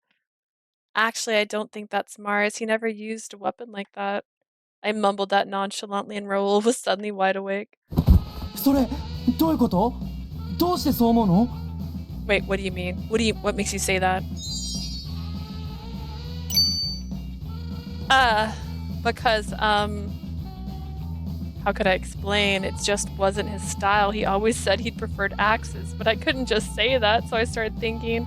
Actually, I don't think that's Mars. He never used a weapon like that. I mumbled that nonchalantly and Raul was suddenly wide awake. それ、どういうこと？どうしてそう思うの？ Wait, what do you mean? What makes you say that? Because, how could I explain? It just wasn't his style. He always said he'd preferred axes, but I couldn't just say that, so I started thinking,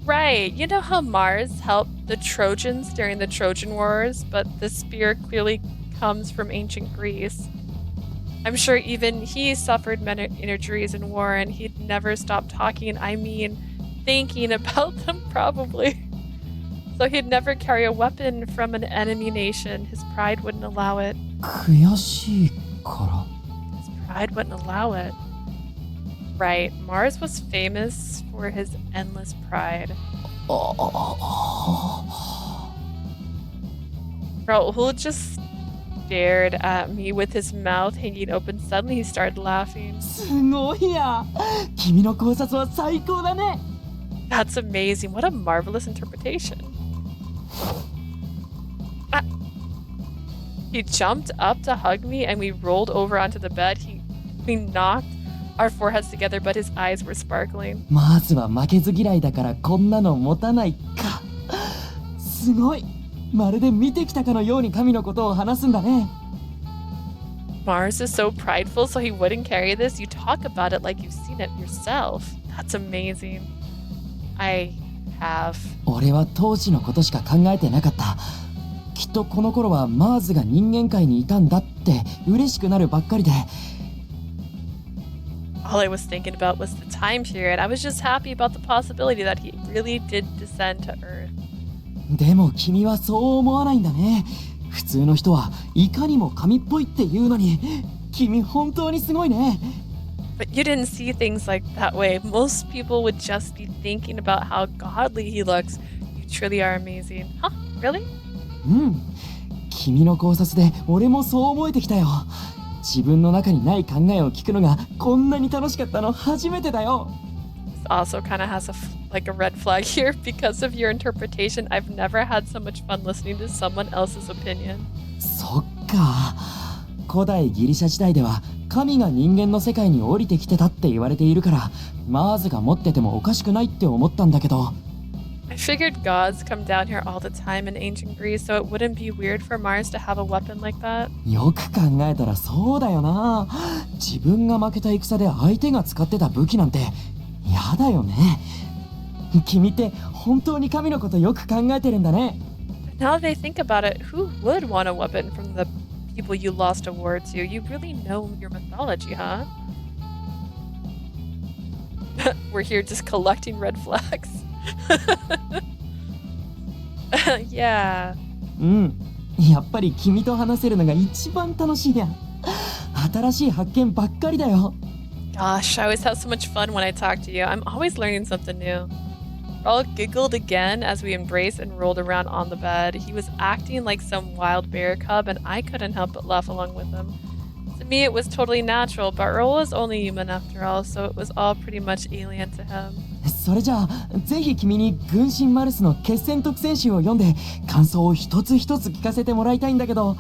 right, you know how Mars helped the Trojans during the Trojan Wars, but the spear clearly comes from ancient Greece. I'm sure even he suffered many injuries in war and he'd never stop talking, thinking about them probably. So he'd never carry a weapon from an enemy nation. His pride wouldn't allow it. 悔しいから。 His pride wouldn't allow it. Right, Mars was famous for his endless pride. Raul just stared at me with his mouth hanging open. Suddenly he started laughing. すごいや。君の考察は最高だね。 That's amazing. What a marvelous interpretation. He jumped up to hug me and we rolled over onto the bed. We knocked our foreheads together, but his eyes were sparkling. まずは負けず嫌いだからこんなの持たないか。すごい。まるで見てきたかのように神のことを話すんだね。 Mars is so prideful, so he wouldn't carry this. You talk about it like you've seen it yourself. That's amazing. I have. 俺は当時のことしか考えてなかった。きっとこの頃はマーズが人間界にいたんだって嬉しくなるばっかりで。 All I was thinking about was the time period. I was just happy about the possibility that he really did descend to Earth. でも君はそう思わないんだね。普通の人はいかにも神っぽいって言うのに、君本当にすごいね。 But you didn't see things like that way. Most people would just be thinking about how godly he looks. You truly are amazing. Huh? Really? うん。君の考察で俺もそう思えてきたよ。自分の中にない考えを聞くのがこんなに楽しかったの初めてだよ。 This also kind of has a red flag here. Because of your interpretation, I've never had so much fun listening to someone else's opinion. そっか。古代ギリシャ時代では神が人間の世界に降りてきてたって言われているからマーズが持っててもおかしくないって思ったんだけど。 I figured gods come down here all the time in ancient Greece, so it wouldn't be weird for Mars to have a weapon like that. よく考えたらそうだよな。自分が負けた戦で相手が使ってた武器なんてやだよね。君って本当に神のことよく考えてるんだね。Now that they think about it, who would want a weapon from the people you lost a war to? You really know your mythology, huh? We're here just collecting red flags. Yeah. うん。やっぱり君と話せるのが一番楽しいや。新しい発見ばっかりだよ。Gosh, I always have so much fun when I talk to you. I'm always learning something new. Raul giggled again as we embraced and rolled around on the bed. He was acting like some wild bear cub, and I couldn't help but laugh along with him. To me, it was totally natural, but Raul is only human after all, so it was all pretty much alien to him. それじゃあ、ぜひ君に軍神マルスの決戦特選集を読んで感想を一つ一つ聞かせてもらいたいんだけど。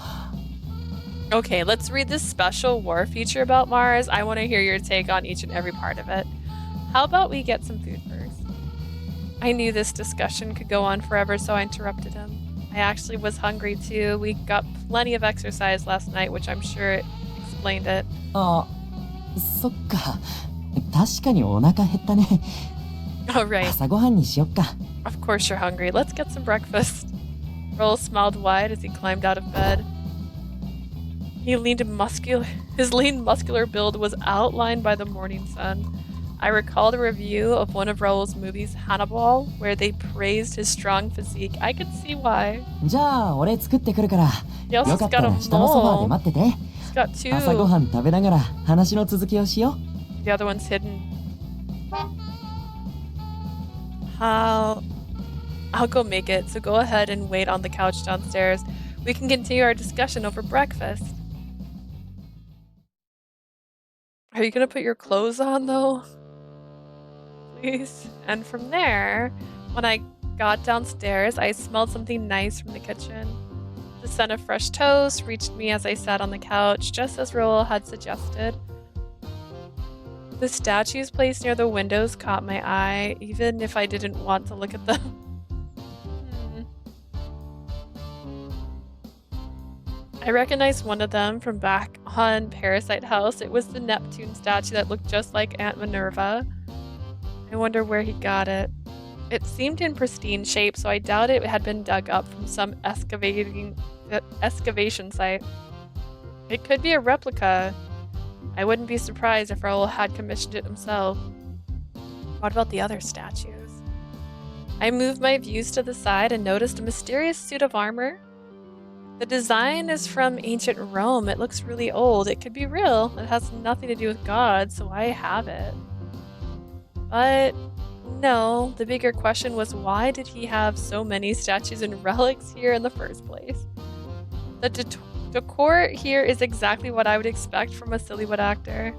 Okay, let's read this special war feature about Mars. I want to hear your take on each and every part of it. How about we get some food first? I knew this discussion could go on forever, so I interrupted him. I actually was hungry too. We got plenty of exercise last night, which I'm sure explained it. あ、そっか。確かにお腹減ったね。All right. 朝ごはんにしよっか。Of course you're hungry. Let's get some breakfast. Raul smiled wide as he climbed out of bed. His lean muscular build was outlined by the morning sun. I recalled a review of one of Raul's movies, Hannibal, where they praised his strong physique. I could see why. じゃあ俺作ってくるから。 He よ also かった got ら a 下のソファーで mole. 待ってて。 He's got two. 朝ごはん食べながら話の続きをしよう。 The other one's hidden. I'll go make it, so go ahead and wait on the couch downstairs. We can continue our discussion over breakfast. Are you gonna put your clothes on though? Please. And from there, when I got downstairs, I smelled something nice from the kitchen. The scent of fresh toast reached me as I sat on the couch, just as Raul had suggested. The statues placed near the windows caught my eye, even if I didn't want to look at them. I recognized one of them from back on Parasite House. It was the Neptune statue that looked just like Aunt Minerva. I wonder where he got it. It seemed in pristine shape, so I doubt it had been dug up from some excavation site. It could be a replica. I wouldn't be surprised if Raul had commissioned it himself. What about the other statues? I moved my views to the side and noticed a mysterious suit of armor. The design is from ancient Rome. It looks really old. It could be real. It has nothing to do with God, so I have it. But no, the bigger question was, why did he have so many statues and relics here in the first place? The decor here is exactly what I would expect from a Sillywood actor.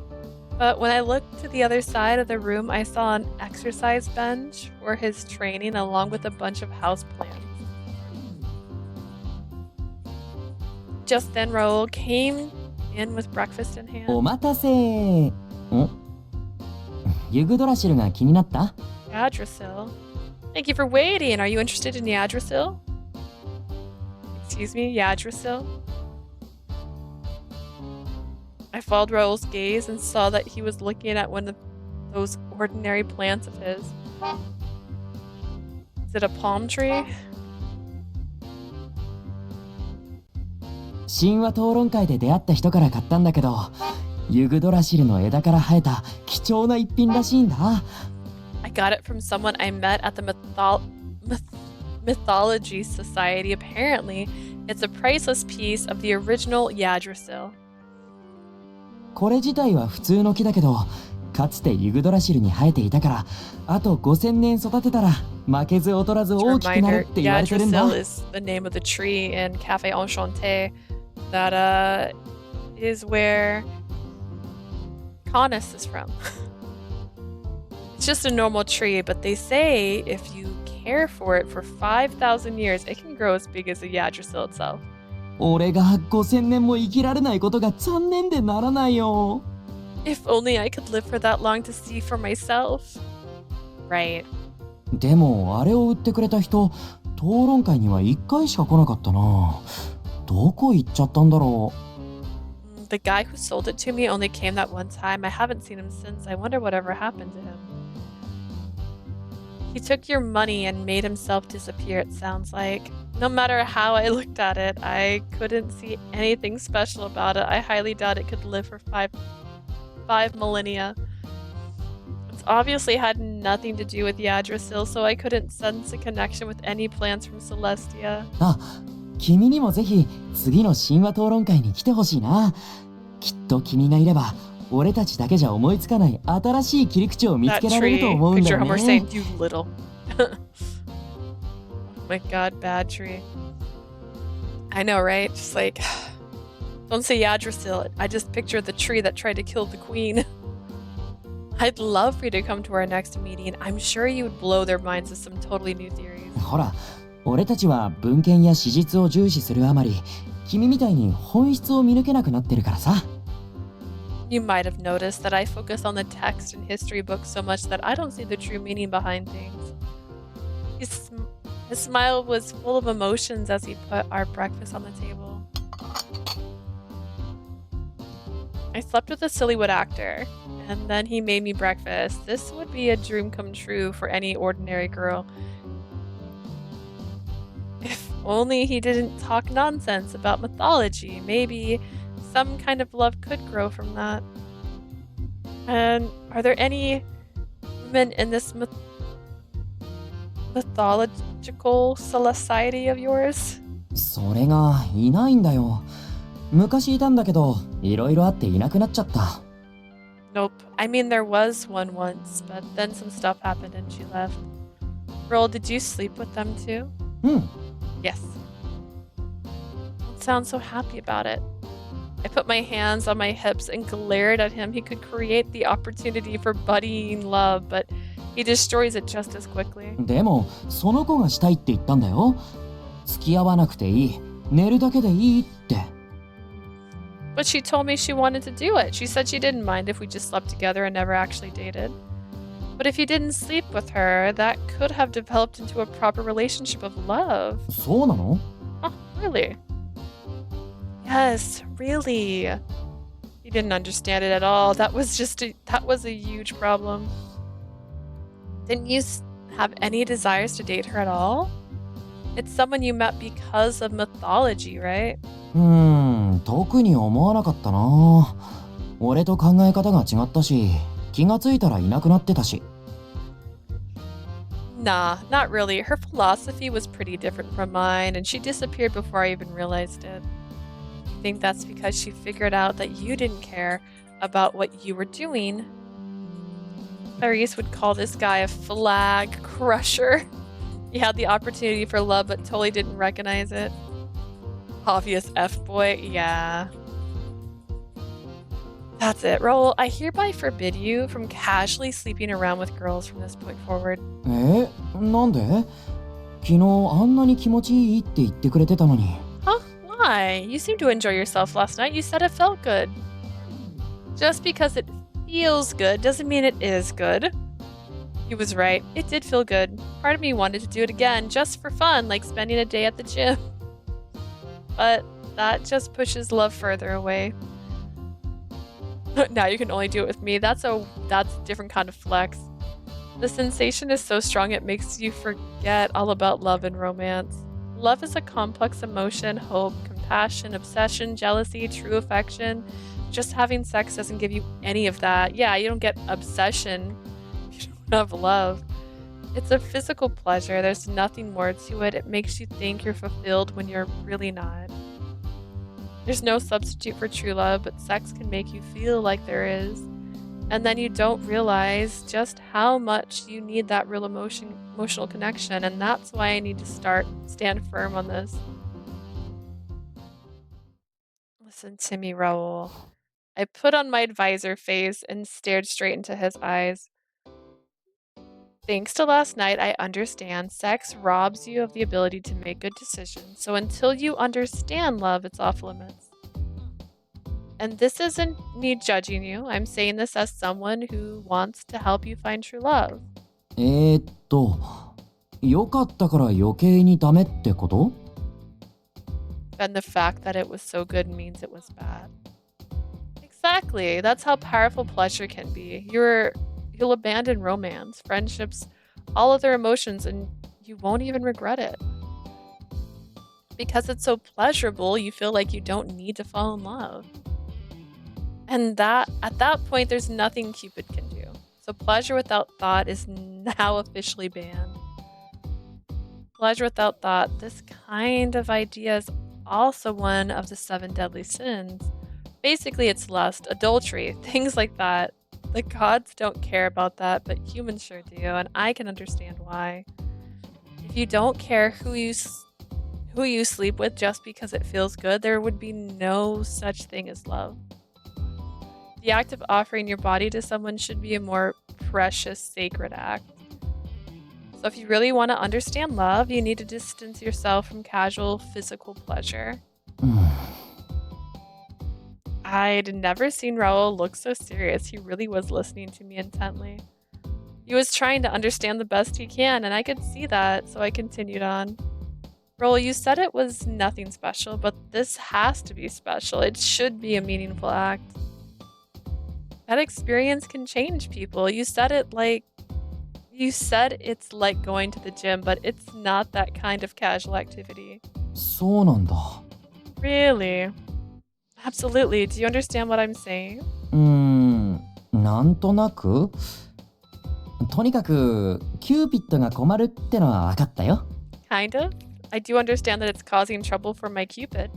But when I looked to the other side of the room, I saw an exercise bench for his training along with a bunch of houseplants. Just then, Raul came in with breakfast in hand. お待たせ。ユグドラシルが気になった？ Yggdrasil. Thank you for waiting. Are you interested in Yggdrasil? Excuse me, Yggdrasil? I followed Raul's gaze and saw that he was looking at one of those ordinary plants of his. Is it a palm tree? 神話討論会で出会った人から買ったんだけど、ユグドラシルの枝から生えた貴重な一品らしいんだ。I got it from someone I met at the mythology society. Apparently, it's a priceless piece of the original Yggdrasil. これ自体は普通の木だけど、かつてユグドラシルに生えていたから、あと5000年育てたら負けず劣らず大きくなるって言われてるんだ。Yggdrasil is the name of the tree in Café Enchanté that is where Canis is from. It's just a normal tree, but they say if you care for it for 5,000 years, it can grow as big as the Yggdrasil itself. 俺が5000年も生きられないことが残念でならないよ。If only I could live for that long to see for myself. Right. でもあれを売ってくれた人、討論会には1回しか来なかったな。どこ行っちゃったんだろう。The guy who sold it to me only came that one time. I haven't seen him since. I wonder whatever happened to him. He took your money and made himself disappear, it sounds like. No matter how I looked at it, I couldn't see anything special about it. I highly doubt it could live for five millennia. It's obviously had nothing to do with Yggdrasil, so I couldn't sense a connection with any plans from Celestia. 君にもぜひ次の神話討論会に来てほしいな。きっと君がいれば俺たちだけじゃ思いつかない新しい切り口を見つけられると思うんだよね。Picture Homer saying, "You little." Oh my god, bad tree. I know, right? Just like, don't say Yggdrasil. I just picture the tree that tried to kill the queen. I'd love for you to come to our next meeting. I'm sure you would blow their minds with some totally new theories. ほら、俺たちは文献や史実を重視するあまり、君みたいに本質を見抜けなくなってるからさ。You might have noticed that I focus on the text and history books so much that I don't see the true meaning behind things. His smile was full of emotions as he put our breakfast on the table. I slept with a Sillywood actor, and then he made me breakfast. This would be a dream come true for any ordinary girl. If only he didn't talk nonsense about mythology. Maybe some kind of love could grow from that. And are there any women in this mythological society of yours? それがいないんだよ。昔いたんだけど、いろいろあっていなくなっちゃった。Nope. I mean, there was one once, but then some stuff happened and she left. Raul, did you sleep with them too? Yes. Don't sound so happy about it. I put my hands on my hips and glared at him. He could create the opportunity for budding love, but he destroys it just as quickly. でも、その子がしたいって言ったんだよ。付き合わなくていい。寝るだけでいいって。But she told me she wanted to do it. She said she didn't mind if we just slept together and never actually dated. But if you didn't sleep with her, that could have developed into a proper relationship of love. そうなの? Oh, really? Yes, really. He didn't understand it at all. That was a huge problem. Didn't you have any desires to date her at all? It's someone you met because of mythology, right? 特に思わなかったな。俺と考え方が違ったし、気がついたらいなくなってたし。Nah, not really. Her philosophy was pretty different from mine, and she disappeared before I even realized it. I think that's because she figured out that you didn't care about what you were doing. Clarice would call this guy a flag crusher. He had the opportunity for love, but totally didn't recognize it. Obvious F-boy, yeah. That's it, Raul. I hereby forbid you from casually sleeping around with girls from this point forward. なんで? 昨日あんなに気持ちいいって言ってくれてたのに。Huh? Why? You seemed to enjoy yourself last night. You said it felt good. Just because it feels good doesn't mean it is good. He was right. It did feel good. Part of me wanted to do it again, just for fun, like spending a day at the gym. But that just pushes love further away. Now you can only do it with me. That's a different kind of flex. The sensation is so strong it makes you forget all about love and romance. Love is a complex emotion, hope, compassion, obsession, jealousy, true affection. Just having sex doesn't give you any of that. Yeah, you don't get obsession if you don't have love. It's a physical pleasure. There's nothing more to it. It makes you think you're fulfilled when you're really not. There's no substitute for true love, but sex can make you feel like there is. And then you don't realize just how much you need that real emotional connection. And that's why I need to stand firm on this. Listen to me, Raul. I put on my advisor face and stared straight into his eyes. Thanks to last night, I understand sex robs you of the ability to make good decisions. So until you understand love, it's off limits. And this isn't me judging you. I'm saying this as someone who wants to help you find true love. 良かったから余計にダメってこと? And the fact that it was so good means it was bad. Exactly. That's how powerful pleasure can be. You'll abandon romance. Friendships all other emotions and you won't even regret it. Because it's so pleasurable, you feel like you don't need to fall in love. And at that point, there's nothing Cupid can do. So pleasure without thought is now officially banned. Pleasure without thought, this kind of idea is also one of the 7 deadly sins. Basically, it's lust, adultery, things like that. The gods don't care about that, but humans sure do, and I can understand why. If you don't care who you sleep with just because it feels good, there would be no such thing as love. The act of offering your body to someone should be a more precious, sacred act. So if you really want to understand love, you need to distance yourself from casual physical pleasure. I'd never seen Raul look so serious. He really was listening to me intently. He was trying to understand the best he can, and I could see that, so I continued on. Raul, you said it was nothing special, but this has to be special. It should be a meaningful act. That experience can change people. You said it's like going to the gym, but it's not that kind of casual activity. そうなんだ。 Really? Absolutely. Do you understand what I'm saying? なんとなく。とにかく、キューピッドが困るってのは分かったよ。Kind of. I do understand that it's causing trouble for my Cupid.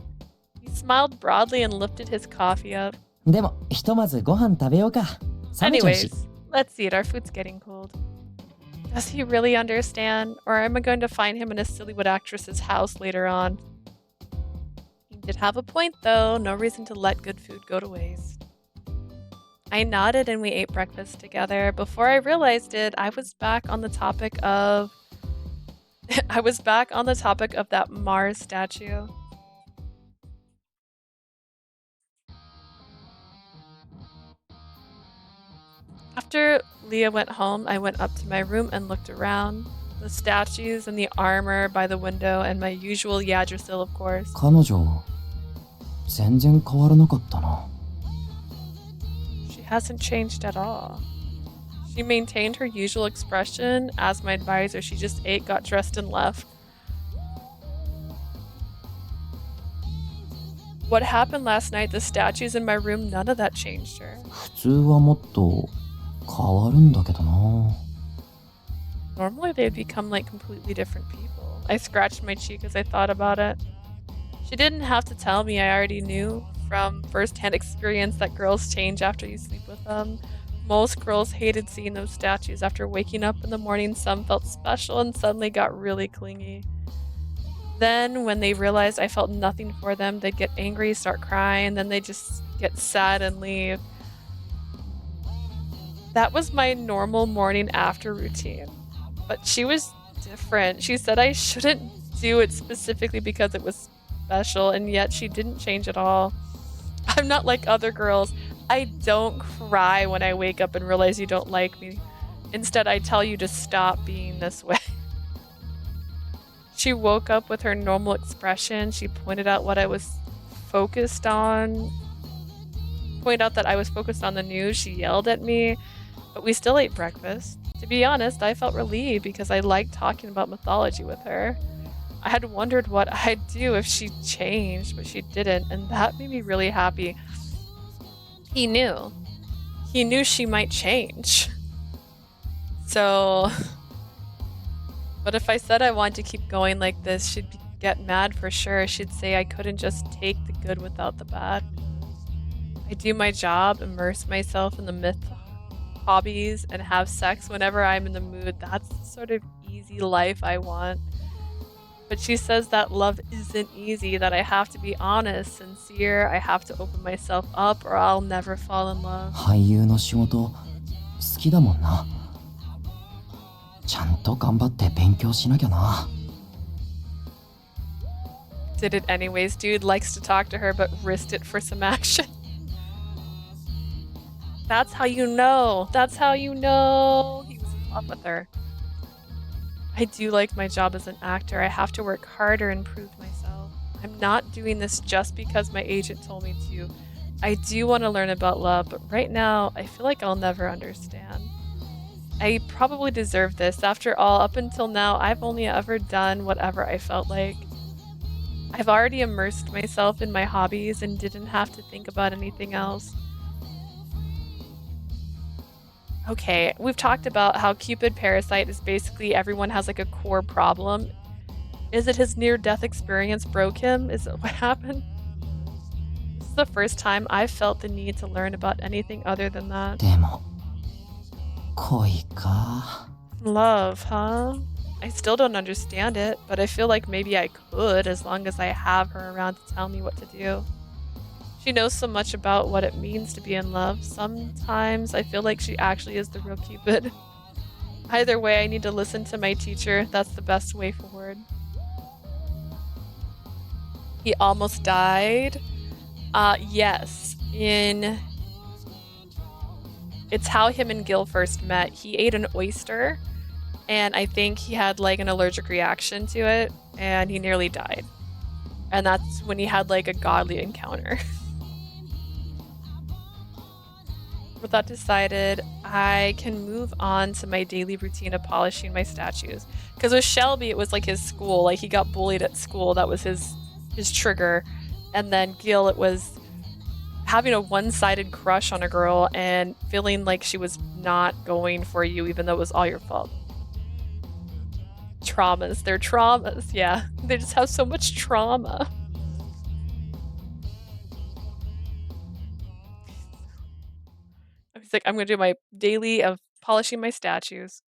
He smiled broadly and lifted his coffee up. でも、ひとまずご飯食べようか。冷めちゃうし。 Anyways, let's eat. Our food's getting cold. Does he really understand? Or am I going to find him in a Sillywood actress's house later on? He did have a point though. No reason to let good food go to waste. I nodded and we ate breakfast together. Before I realized it, I was back on the topic of that Mars statue. After Leah went home, I went up to my room and looked around. The statues and the armor by the window and my usual Yggdrasil, of course. 彼女、全然変わらなかったな。 She hasn't changed at all. She maintained her usual expression. As my advisor, she just ate, got dressed, and left. What happened last night, the statues in my room, none of that changed her. 普通はもっと変わるんだけどな。 Normally they'd become like completely different people. I scratched my cheek as I thought about it. She didn't have to tell me, I already knew from first-hand experience that girls change after you sleep with them. Most girls hated seeing those statues. After waking up in the morning, some felt special and suddenly got really clingy. Then, when they realized I felt nothing for them, they'd get angry, start crying, then they'd just get sad and leave. That was my normal morning after routine. But she was different. She said I shouldn't do it specifically because it was special, and yet she didn't change at all. I'm not like other girls. I don't cry when I wake up and realize you don't like me. Instead, I tell you to stop being this way. She woke up with her normal expression. She pointed out what I was focused on. Pointed out that I was focused on the news. She yelled at me, but we still ate breakfast. To be honest, I felt relieved because I liked talking about mythology with her. I had wondered what I'd do if she changed, but she didn't, and that made me really happy. He knew. He knew she might change. So... But if I said I wanted to keep going like this, she'd get mad for sure. She'd say I couldn't just take the good without the bad. I do my job, immerse myself in the myth hobbies, and have sex whenever I'm in the mood. That's the sort of easy life I want. But she says that love isn't easy, that I have to be honest, sincere, I have to open myself up or I'll never fall in love. 俳優の仕事好きだもんな。ちゃんと頑張って勉強しなきゃな。 Did it anyways, dude. Likes to talk to her but risked it for some action. That's how you know. That's how you know he was in love with her. I do like my job as an actor. I have to work harder and prove myself. I'm not doing this just because my agent told me to. I do want to learn about love, but right now I feel like I'll never understand. I probably deserve this. After all, up until now, I've only ever done whatever I felt like. I've already immersed myself in my hobbies and didn't have to think about anything else. Okay, we've talked about how Cupid Parasite is basically everyone has like a core problem. Is it his near-death experience broke him? Is it what happened? This is the first time I've felt the need to learn about anything other than that. でも、恋か。 Love, huh? I still don't understand it, but I feel like maybe I could as long as I have her around to tell me what to do. She knows so much about what it means to be in love. Sometimes I feel like she actually is the real Cupid. Either way, I need to listen to my teacher. That's the best way forward. He almost died. Yes. It's how him and Gil first met. He ate an oyster, and I think he had like an allergic reaction to it, and he nearly died. And that's when he had like a godly encounter. With that decided, I can move on to my daily routine of polishing my statues. Because with Shelby, it was like his school. Like he got bullied at school. That was his trigger. And then Gil, it was having a one-sided crush on a girl and feeling like she was not going for you even though it was all your fault. Traumas. They're traumas. Yeah. They just have so much trauma. He's like, I'm going to do my daily of polishing my statues.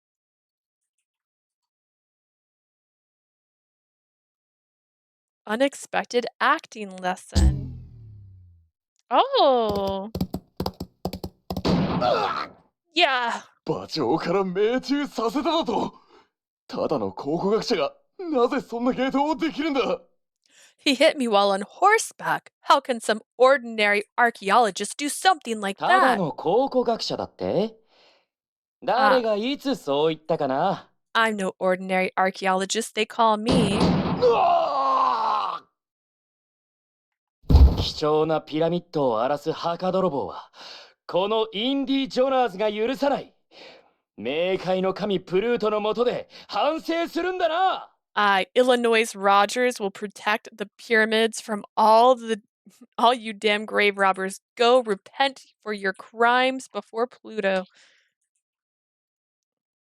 Unexpected acting lesson. Oh. Yeah. 馬長から命中させただと。ただの考古学者がなぜそんな芸当をできるんだ。 He hit me while on horseback. How can some ordinary archaeologist do something like that? ただの考古学者だって？誰がいつそう言ったかな？ I'm no ordinary archaeologist. They call me. 貴重なピラミッドを荒らす墓泥棒はこのインディ・ジョナーズが許さない。冥界の神プルートの下で反省するんだな。Illinois Rogers will protect the pyramids from all you damn grave robbers. Go repent for your crimes before Pluto.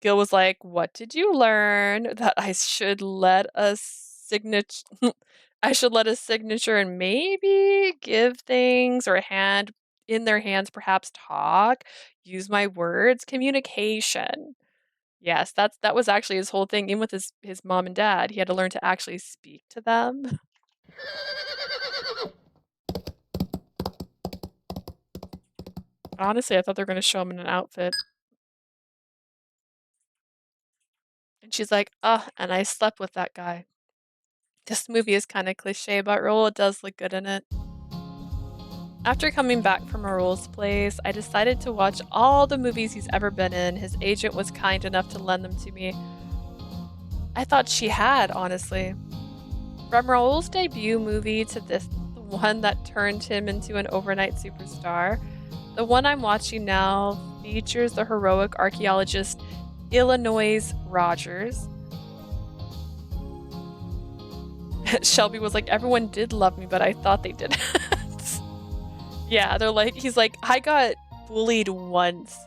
Gil was like, what did you learn? That I should let a signature and maybe give things or hand in their hands, perhaps talk, use my words, communication. Yes, that was actually his whole thing. Even with his mom and dad, he had to learn to actually speak to them. Honestly, I thought they were going to show him in an outfit. And she's like, and I slept with that guy. This movie is kind of cliche, but Raul does look good in it. After coming back from Raul's place, I decided to watch all the movies he's ever been in. His agent was kind enough to lend them to me. I thought she had, honestly. From Raul's debut movie to this, the one that turned him into an overnight superstar, the one I'm watching now features the heroic archaeologist Illinois Rogers. Shelby was like, everyone did love me, but I thought they didn't. Yeah, he's like, I got bullied once.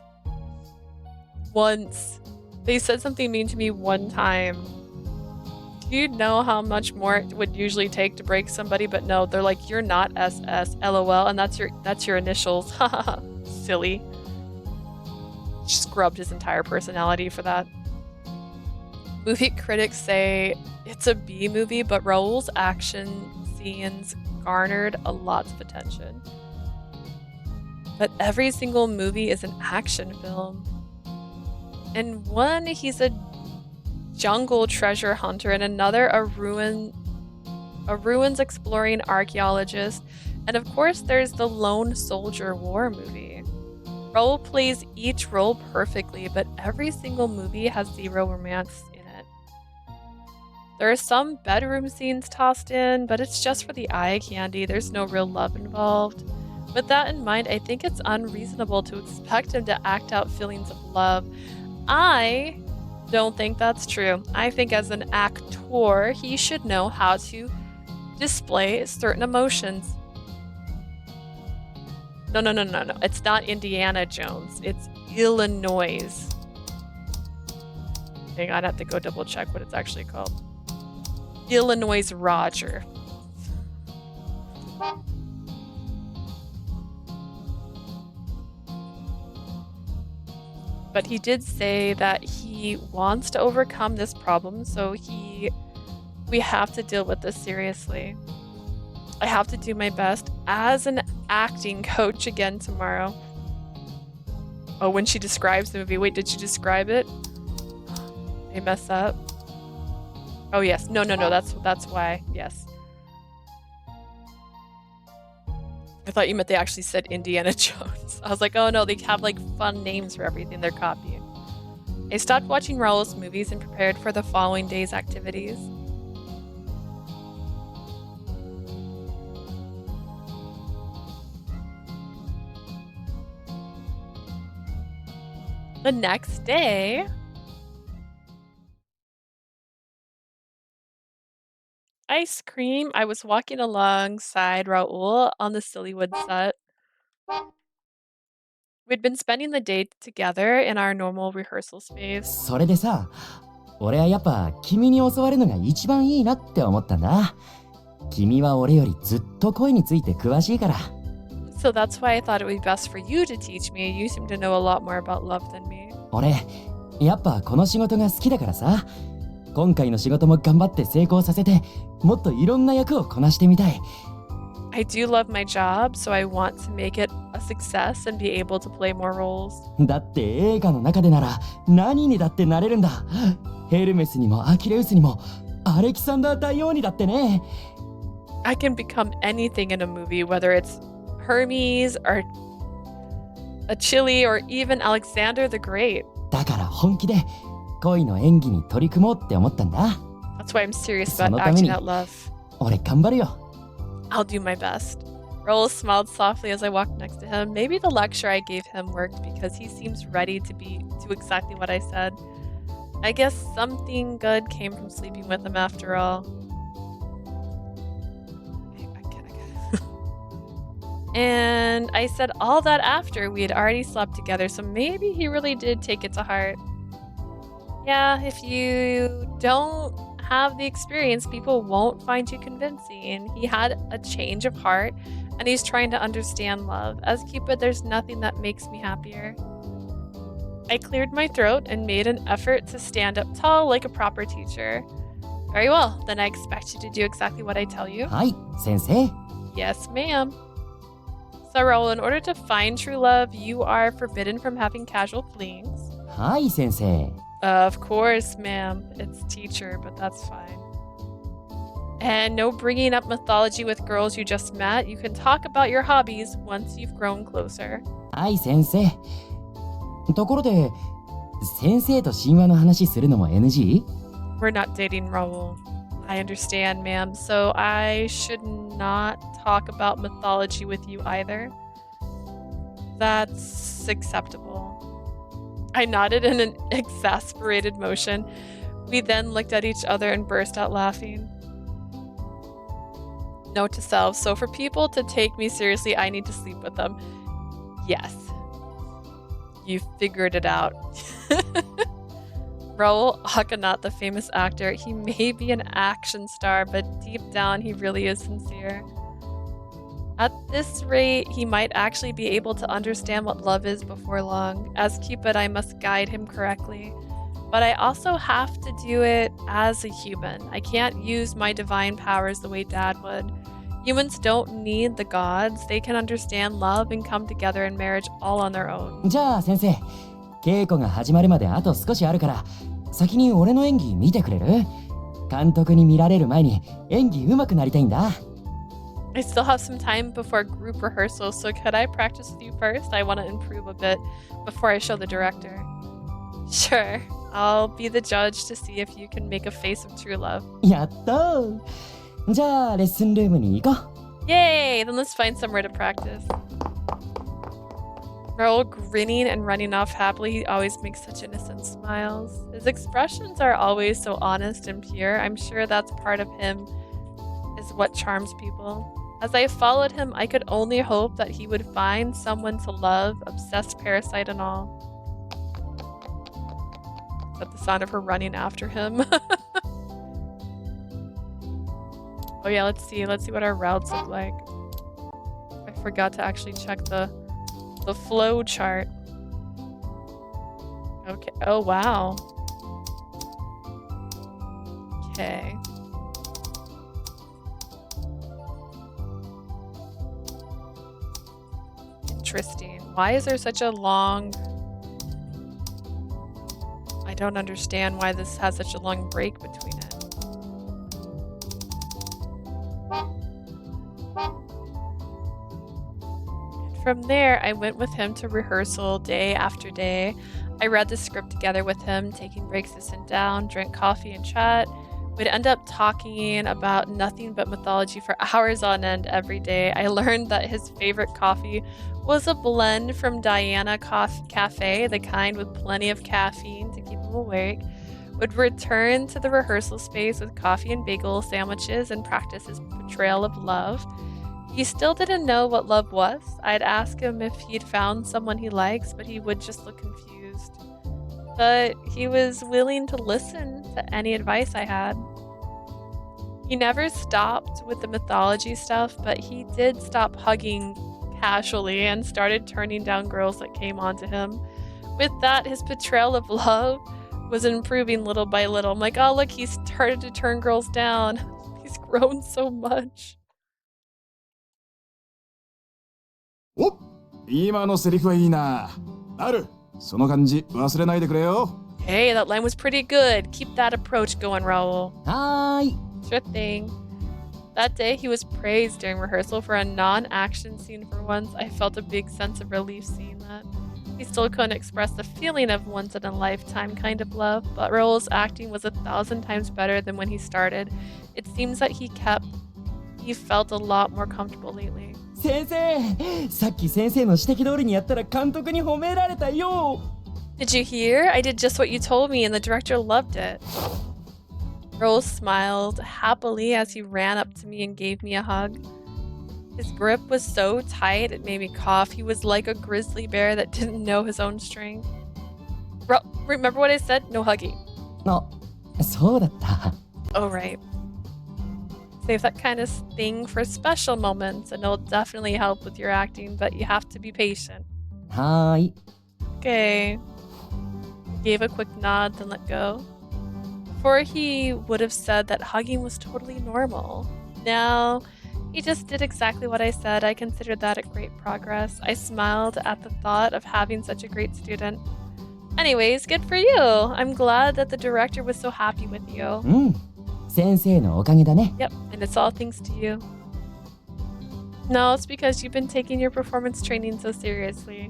Once. They said something mean to me one time. Do you know how much more it would usually take to break somebody? But no, they're like, you're not SS, LOL, and that's your initials. Haha, silly. Scrubbed his entire personality for that. Movie critics say it's a B movie, but Raul's action scenes garnered a lot of attention. But every single movie is an action film. In one, he's a jungle treasure hunter, and another a ruins exploring archaeologist, and of course there's the lone soldier war movie. Raul plays each role perfectly, but every single movie has zero romance in it. There are some bedroom scenes tossed in, but it's just for the eye candy. There's no real love involved. With that in mind, I think it's unreasonable to expect him to act out feelings of love. I don't think that's true. I think as an actor, he should know how to display certain emotions. No. It's not Indiana Jones. It's Illinois. Hang on, I'd have to go double check what it's actually called. Illinois Roger. But he did say that he wants to overcome this problem, so we have to deal with this seriously. I have to do my best as an acting coach again tomorrow. Oh, when she describes the movie. Wait, did she describe it? I mess up. Oh yes. No, that's why. Yes. I thought you meant they actually said Indiana Jones. I was like, oh no, they have like fun names for everything they're copying. I stopped watching Raul's movies and prepared for the following day's activities. The next day, ice cream. I was walking alongside Raul on the Sillywood set. We'd been spending the day together in our normal rehearsal space. それでさ、俺はやっぱ君に教わるのが一番いいなって思ったんだ。君は俺よりずっと恋について詳しいから。So that's why I thought it would be best for you to teach me. You seem to know a lot more about love than me. 俺、やっぱこの仕事が好きだからさ。今回の仕事も頑張って成功させて、もっといろんな役をこなしてみたい。I do love my job, so I want to make it a success and be able to play more roles. だって映画の中でなら何にだってなれるんだ。ヘルメスにもアキレウスにもアレキサンダー大王にだってね。I can become anything in a movie, whether it's Hermes or Achilles or even Alexander the Great. だから本気で恋の演技に取り組もうって思ったんだ。That's why I'm serious about acting out love. 俺頑張るよ。I'll do my best. Raul smiled softly as I walked next to him. Maybe the lecture I gave him worked because he seems ready to do exactly what I said. I guess something good came from sleeping with him after all. And I said all that after we had already slept together, so maybe he really did take it to heart. Yeah, if you don't have the experience, people won't find you convincing. He had a change of heart, and he's trying to understand love. As Cupid, there's nothing that makes me happier. I cleared my throat and made an effort to stand up tall like a proper teacher. Very well, then I expect you to do exactly what I tell you. はい、先生。 Yes, ma'am. So, Raul, in order to find true love, you are forbidden from having casual flings. はい、先生。Of course, ma'am. It's teacher, but that's fine. And no bringing up mythology with girls you just met. You can talk about your hobbies once you've grown closer. はい、先生。ところで、先生と神話の話するのも NG? We're not dating, Raul. I understand, ma'am. So I should not talk about mythology with you either. That's acceptable. I nodded in an exasperated motion. We then looked at each other and burst out laughing. Note to self, so for people to take me seriously, I need to sleep with them. Yes. You figured it out. Raul Aconite, the famous actor, he may be an action star, but deep down he really is sincere. At this rate, he might actually be able to understand what love is before long. As Cupid, I must guide him correctly. But I also have to do it as a human. I can't use my divine powers the way Dad would. Humans don't need the gods. They can understand love and come together in marriage all on their own. じゃあ先生、稽古が始まるまであと少しあるから、先に俺の演技見てくれる？監督に見られる前に演技上手くなりたいんだ。I still have some time before group rehearsal, so could I practice with you first? I want to improve a bit before I show the director. Sure, I'll be the judge to see if you can make a face of true love. やったー。じゃあレッスンルームに行こう。 Yay! Then let's find somewhere to practice. はい、先生。 Raul, はい、先生。 in order to find true love, you are forbidden from having casual flings. はい、先生。 はい、先生。 Yes, ma'am. Raul grinning and running off happily. He always makes such innocent smiles. His expressions are always so honest and pure. I'm sure that's part of him is what charms people. As I followed him, I could only hope that he would find someone to love, obsessed Parasite and all. Is that the sound of her running after him? Oh yeah, let's see what our routes look like. I forgot to actually check the flow chart. Okay. Oh wow. Okay. Interesting. Why is there such a long... I don't understand why this has such a long break between it. From there, I went with him to rehearsal day after day. I read the script together with him, taking breaks to sit down, drink coffee, and chat. We'd end up talking about nothing but mythology for hours on end every day. I learned that his favorite coffee was a blend from Diana Cafe, the kind with plenty of caffeine to keep him awake. Would return to the rehearsal space with coffee and bagel sandwiches and practice his portrayal of love. He still didn't know what love was. I'd ask him if he'd found someone he likes, but he would just look confused. But he was willing to listen to any advice I had. He never stopped with the mythology stuff, but he did stop hugging casually and started turning down girls that came onto him. With that, his portrayal of love was improving little by little. I'm like, oh look, he started to turn girls down. He's grown so much. お、今のセリフはいいな。ある、その感じ忘れないでくれよ。Hey, that line was pretty good. Keep that approach going, Raul. はーい。 Sure thing. That day, he was praised during rehearsal for a non-action scene for once. I felt a big sense of relief seeing that. He still couldn't express the feeling of once-in-a-lifetime kind of love, but Raul's acting was 1,000 times better than when he started. It seems that he felt a lot more comfortable lately. 先生、さっき先生の指摘通りにやったら監督に褒められたよ。Did you hear? I did just what you told me and the director loved it. Raul smiled happily as he ran up to me and gave me a hug. His grip was so tight it made me cough. He was like a grizzly bear that didn't know his own strength. Remember what I said? No hugging. あ、そうだった。Oh, right. Save that kind of thing for special moments and it'll definitely help with your acting, but you have to be patient. はーい。Okay. Gave a quick nod, then let go. Before he would have said that hugging was totally normal. Now, he just did exactly what I said. I considered that a great progress. I smiled at the thought of having such a great student. Anyways, good for you. I'm glad that the director was so happy with you. うん。先生のおかげだね。 Yep, and it's all thanks to you. No, it's because you've been taking your performance training so seriously.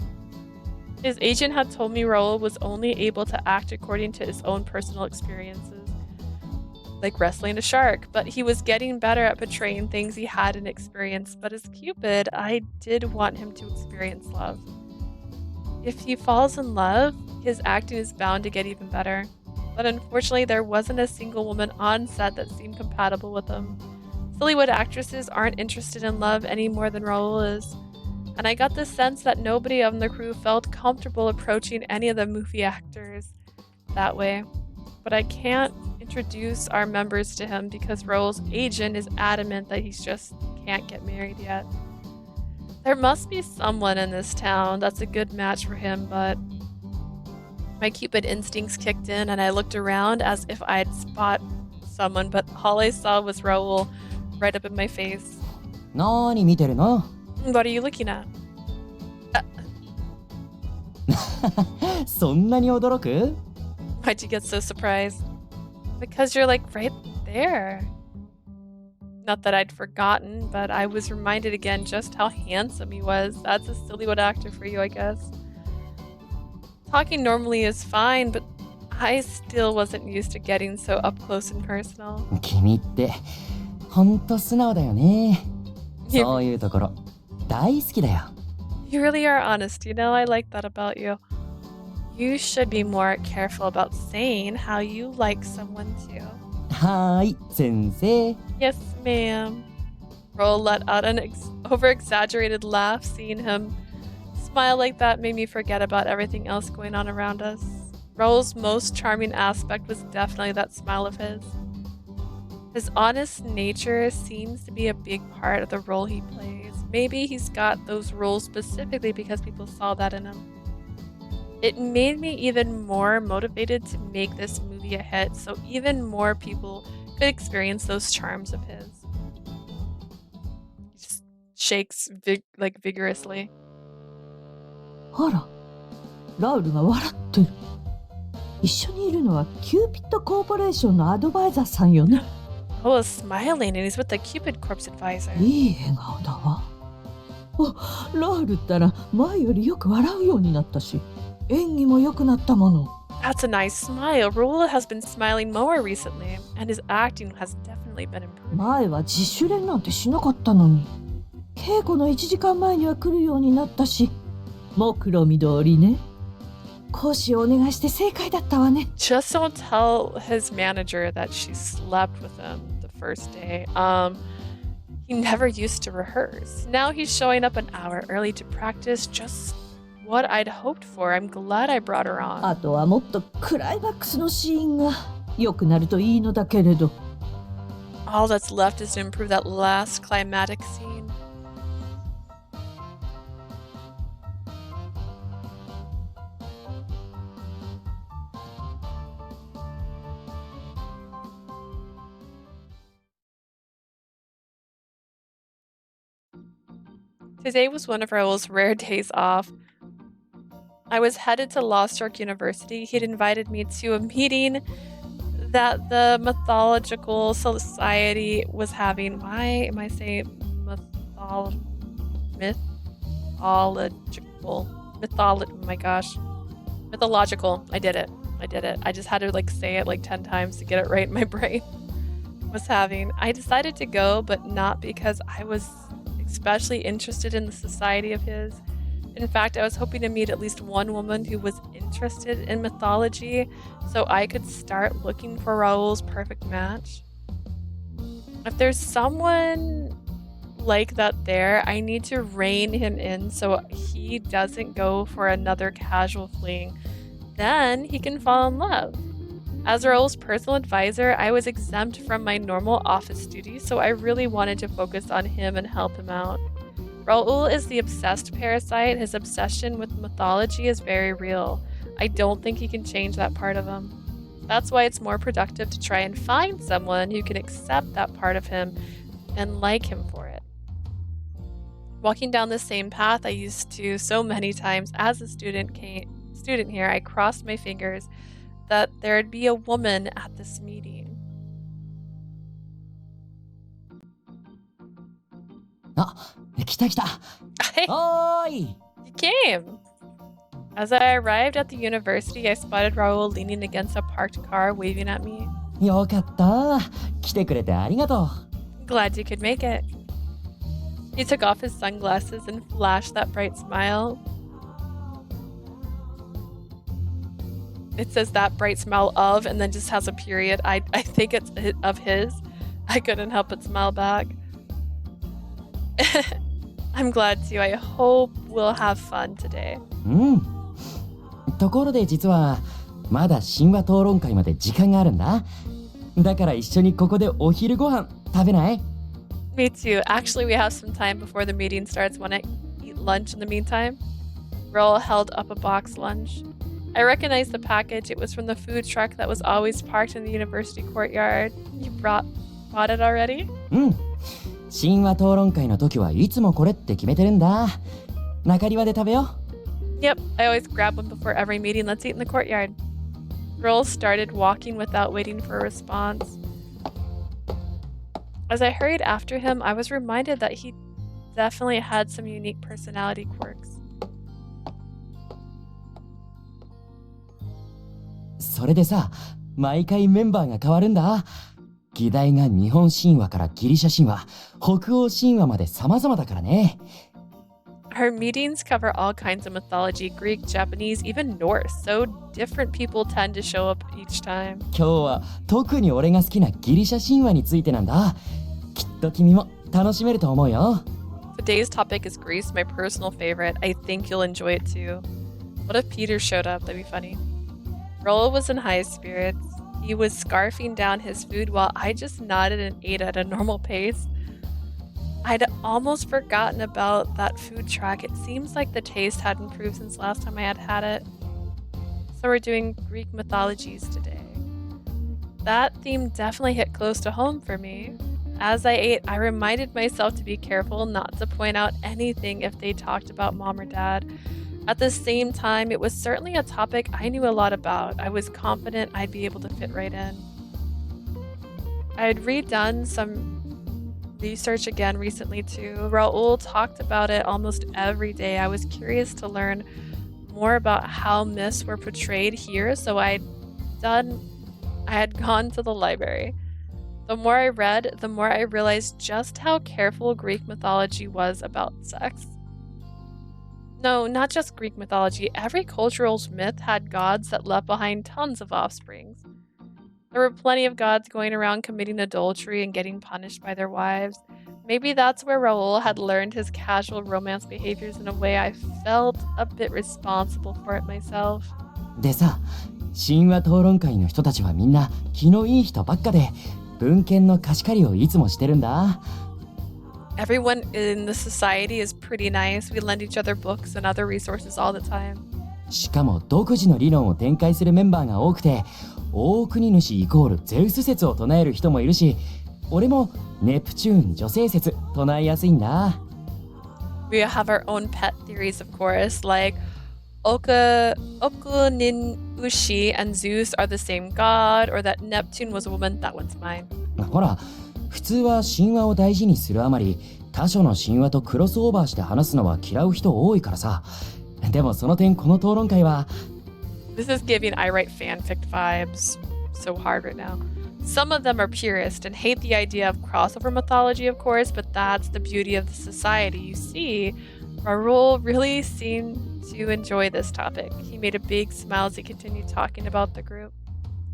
His agent had told me Raul was only able to act according to his own personal experiences, like wrestling a shark, but he was getting better at portraying things he hadn't experienced. But as Cupid, I did want him to experience love. If he falls in love, his acting is bound to get even better. But unfortunately, there wasn't a single woman on set that seemed compatible with him. Sillywood actresses aren't interested in love any more than Raul is. And I got the sense that nobody on the crew felt comfortable approaching any of the movie actors that way. But I can't introduce our members to him because Raul's agent is adamant that he just can't get married yet. There must be someone in this town that's a good match for him, but my Cupid instincts kicked in and I looked around as if I'd spot someone, but all I saw was Raul right up in my face. 何見てるの？ What are you looking at? そんなに驚く？ Why'd you get so surprised? Because you're like right there. Not that I'd forgotten, but I was reminded again just how handsome he was. That's a Sillywood actor for you, I guess. Talking normally is fine, but I still wasn't used to getting so up close and personal. 君ってほんと素直だよね。そういうところ大好きだよ。You really are honest, I like that about you. You should be more careful about saying how you like someone too. はーい、先生。Yes, ma'am. Raul let out an over-exaggerated laugh. Seeing him smile like that made me forget about everything else going on around us. Raul's most charming aspect was definitely that smile of his. His honest nature seems to be a big part of the role he plays. Maybe he's got those roles specifically because people saw that in him. It made me even more motivated to make this movie a hit, so even more people could experience those charms of his. He just shakes vigorously. あら、ラウルが笑ってる。一緒にいるのはキューピッドコーポレーションのアドバイザーさんよね。Raul is smiling and he's with the Cupid Corp's advisor. いい笑顔だわ。ラウルったら前よりよく笑うようになったし、演技も良くなったもの。That's a nice smile. Raul has been smiling more recently, and his acting has definitely been improved. 前は自主練なんてしなかったのに、稽古の1時間前には来るようになったし、目論見通りね。講師をお願いして正解だったわね。Just don't tell his manager that she slept with him the first day. He never used to rehearse. Now he's showing up an hour early to practice, just what I'd hoped for. I'm glad I brought her on. あとはもっとクライマックスのシーンが良くなるといいのだけれど。All that's left is to improve that last climatic scene. Today was one of Raul's rare days off. I was headed to Lost Ark University. He'd invited me to a meeting that the Mythological Society was having. Why am I saying mythological? Oh my gosh. Mythological. I did it. I just had to say it 10 times to get it right in my brain. Was having. I decided to go, but not because I was especially interested in the society of his. In fact, I was hoping to meet at least one woman who was interested in mythology so I could start looking for Raul's perfect match. If there's someone like that there, I need to rein him in so he doesn't go for another casual fling. Then he can fall in love. As Raul's personal advisor, I was exempt from my normal office duties, so I really wanted to focus on him and help him out. Raul is the obsessed parasite. His obsession with mythology is very real. I don't think he can change that part of him. That's why it's more productive to try and find someone who can accept that part of him and like him for it. Walking down the same path I used to so many times as a student here, I crossed my fingers that there'd be a woman at this meeting. 来た来た。Hey, おーい。 you came! As I arrived at the university, I spotted Raul leaning against a parked car, waving at me. よかった。来てくれてありがとう。 Glad you could make it. He took off his sunglasses and flashed that bright smile. It says that bright smile of, and then just has a period. I think it's of his. I couldn't help but smile back. I'm glad to. I hope we'll have fun today. ところで実はまだ神話討論会まで時間があるんだ。だから一緒にここでお昼ご飯食べない？ Me too. Actually, we have some time before the meeting starts. Want to eat lunch in the meantime? Raul held up a box lunch. I recognized the package. It was from the food truck that was always parked in the university courtyard. You bought it already? 神話討論会の時はいつもこれって決めてるんだ。中庭で食べよう。 Yep, I always grab one before every meeting. Let's eat in the courtyard. Raul started walking without waiting for a response. As I hurried after him, I was reminded that he definitely had some unique personality quirks. それでさ、毎回メンバーが変わるんだ。議題が日本神話からギリシャ神話、北欧神話まで様々だからね。Our meetings cover all kinds of mythology, Greek, Japanese, even Norse, so different people tend to show up each time. 今日は特に俺が好きなギリシャ神話についてなんだ。きっと君も楽しめると思うよ。Today's topic is Greece, my personal favorite. I think you'll enjoy it too. What if Peter showed up? That'd be funny. Raul was in high spirits. He was scarfing down his food while I just nodded and ate at a normal pace. I'd almost forgotten about that food truck. It seems like the taste had improved since last time I had it. So we're doing Greek mythologies today. That theme definitely hit close to home for me. As I ate, I reminded myself to be careful not to point out anything if they talked about mom or dad. At the same time, it was certainly a topic I knew a lot about. I was confident I'd be able to fit right in. I had redone some research again recently too. Raul talked about it almost every day. I was curious to learn more about how myths were portrayed here, so I had gone to the library. The more I read, the more I realized just how careful Greek mythology was about sex. No, not just Greek mythology. Every cultural myth had gods that left behind tons of offsprings. There were plenty of gods going around committing adultery and getting punished by their wives. Maybe that's where Raul had learned his casual romance behaviors in a way I felt a bit responsible for it myself. でさ、神話討論会の人たちはみんな気のいい人ばっかで、文献の貸し借りをいつもしてるんだ。Everyone in the society is pretty nice. We lend each other books and other resources all the time. しかも独自の理論を展開するメンバーが多くて、大国主イコールゼウス説を唱える人もいるし、俺もネプチューン女性説唱えやすいんだ。We have our own pet theories, of course, like Okuninushi and Zeus are the same god, or that Neptune was a woman. That one's mine. ほら、普通は神話を大事にするあまり、他所の神話とクロスオーバーして話すのは嫌う人多いからさ。でもその点この討論会は This is giving I write fanfic vibes so hard right now. Some of them are purist and hate the idea of crossover mythology, of course, but that's the beauty of the society. You see, Raul really seemed to enjoy this topic. He made a big smile as he continued talking about the group.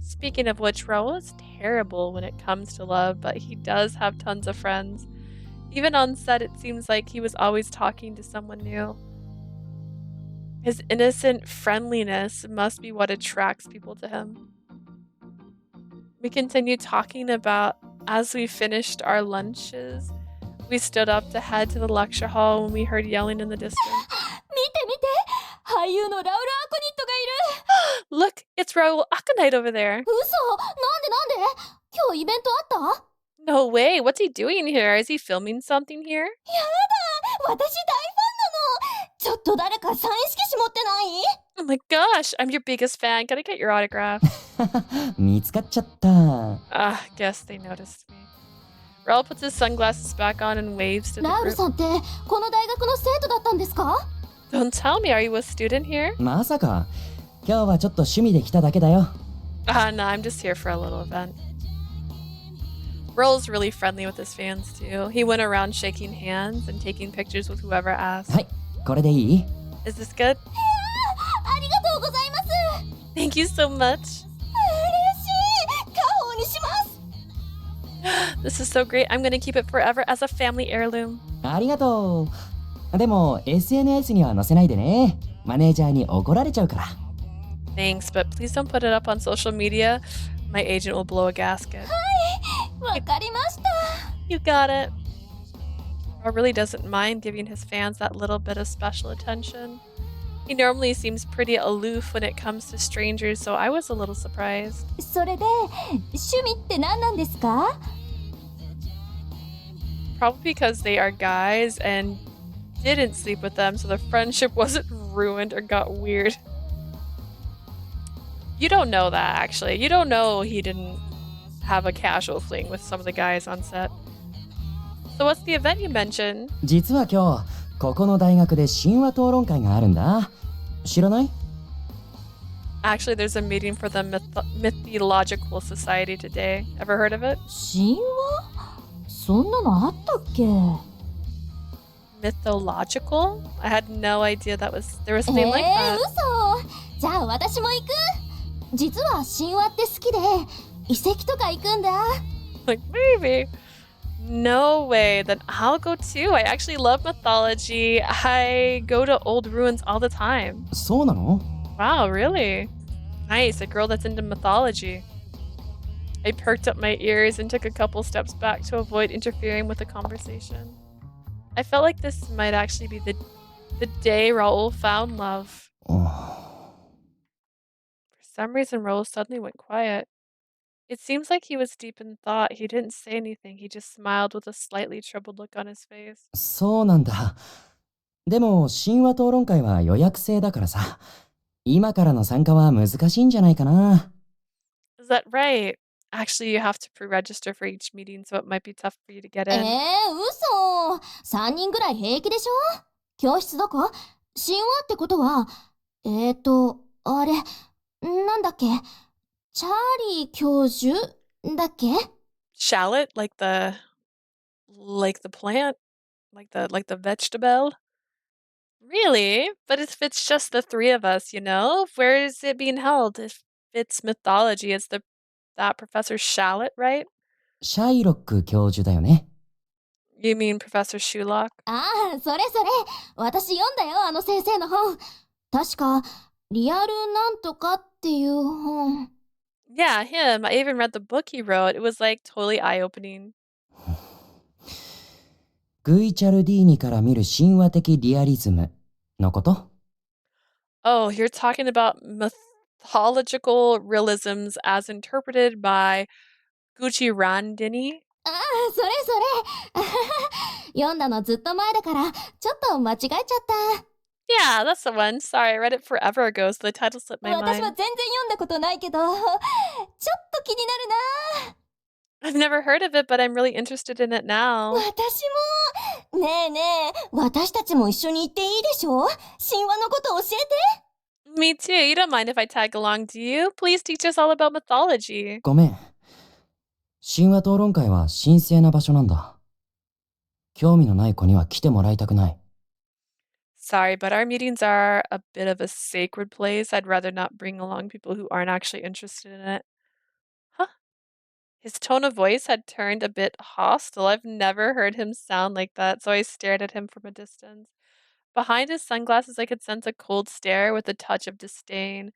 Speaking of which, Raul is terrible when it comes to love, but he does have tons of friends. Even on set, it seems like he was always talking to someone new. His innocent friendliness must be what attracts people to him. We continued talking about as we finished our lunches. We stood up to head to the lecture hall when we heard yelling in the distance. 見て見て、俳優のラウル・アコニットがいる。Look, it's Raul Aconite over there. 嘘、なんで今日イベントあった？ No way, what's he doing here? Is he filming something here? やだ、私大ファンなの。ちょっと誰かサイン色紙持ってない？ Oh my gosh, I'm your biggest fan. Gotta get your autograph. 見つかっちゃった。Guess they noticed me. Raul puts his sunglasses back on and waves to the ラウル group. さんってこの大学の生徒だったんですか？ Don't tell me, are you a student here? まさか。今日はちょっと趣味で来ただけだよ。No, I'm just here for a little event. Raul's really friendly with his fans too. He went around shaking hands and taking pictures with whoever asked. はい、これでいい？ Is this good? ありがとうございます。 Thank you so much. 嬉しい。家宝にします。 This is so great. I'm gonna keep it forever as a family heirloom. ありがとう。でも SNS には載せないでね。マネージャーに怒られちゃうから。Thanks, but please don't put it up on social media. My agent will blow a gasket. わかりました。 You got it. Raul really doesn't mind giving his fans that little bit of special attention. He normally seems pretty aloof when it comes to strangers, so I was a little surprised. それで趣味って何なんですか？ Probably because they are guys and didn't sleep with them, so the friendship wasn't ruined or got weird. You don't know that, actually. You don't know he didn't have a casual fling with some of the guys on set. So what's the event you mentioned? 実は今日、ここの大学で神話討論会があるんだ。知らない？ Actually, there's a meeting for the mythological society today. Ever heard of it? 神話？そんなのあったっけ？ mythological? I had no idea there was a name like that. 嘘。じゃあ私も行く。実は神話って好きで遺跡とか行くんだ。Like, maybe. No way. Then I'll go too. I actually love mythology. I go to old ruins all the time. そうなの? Wow, really? Nice. A girl that's into mythology. I perked up my ears and took a couple steps back to avoid interfering with the conversation. I felt like this might actually be the day Raul found love. For some reason, Raul suddenly went quiet. It seems like he was deep in thought. He didn't say anything. He just smiled with a slightly troubled look on his face. そうなんだ。でも、神話討論会は予約制だからさ。今からの参加は難しいんじゃないかな。Is that right? Actually, you have to pre-register for each meeting, so it might be tough for you to get in. 嘘。3人ぐらい平気でしょ？教室どこ？神話ってことは、あれ、なんだっけ？チャーリー教授だっけ？ Shallot, like the plant, like the vegetable. Really? But if it's just the three of us, where is it being held? If it's mythology, it's that Professor Shallot, right? シャイロック教授だよね。You mean Professor Shulock? ああ、それ。私読んだよ、あの先生の本。確か、リアルなんとかっていう本。Yeah, him. I even read the book he wrote. It was like totally eye-opening. グイチャルディーニから見る神話的リアリズムのこと? Oh, you're talking about mythological realisms as interpreted by Gucci Randini? ああ、それ。読んだのずっと前だから、ちょっと間違えちゃった。Yeah, that's the one. Sorry, I read it forever ago, so the title slipped my 私は mind. 全然読んだことないけど、ちょっと気になるな。I've never heard of it, but I'm really interested in it now. 私も。ねえ、私たちも一緒に行っていいでしょ？神話のこと教えて。Me too. You don't mind if I tag along, do you? Please teach us all about mythology. ごめん。神話討論会は神聖な場所なんだ。興味のない子には来てもらいたくない。Sorry, but our meetings are a bit of a sacred place. I'd rather not bring along people who aren't actually interested in it. Huh? His tone of voice had turned a bit hostile. I've never heard him sound like that, so I stared at him from a distance. Behind his sunglasses, I could sense a cold stare with a touch of disdain.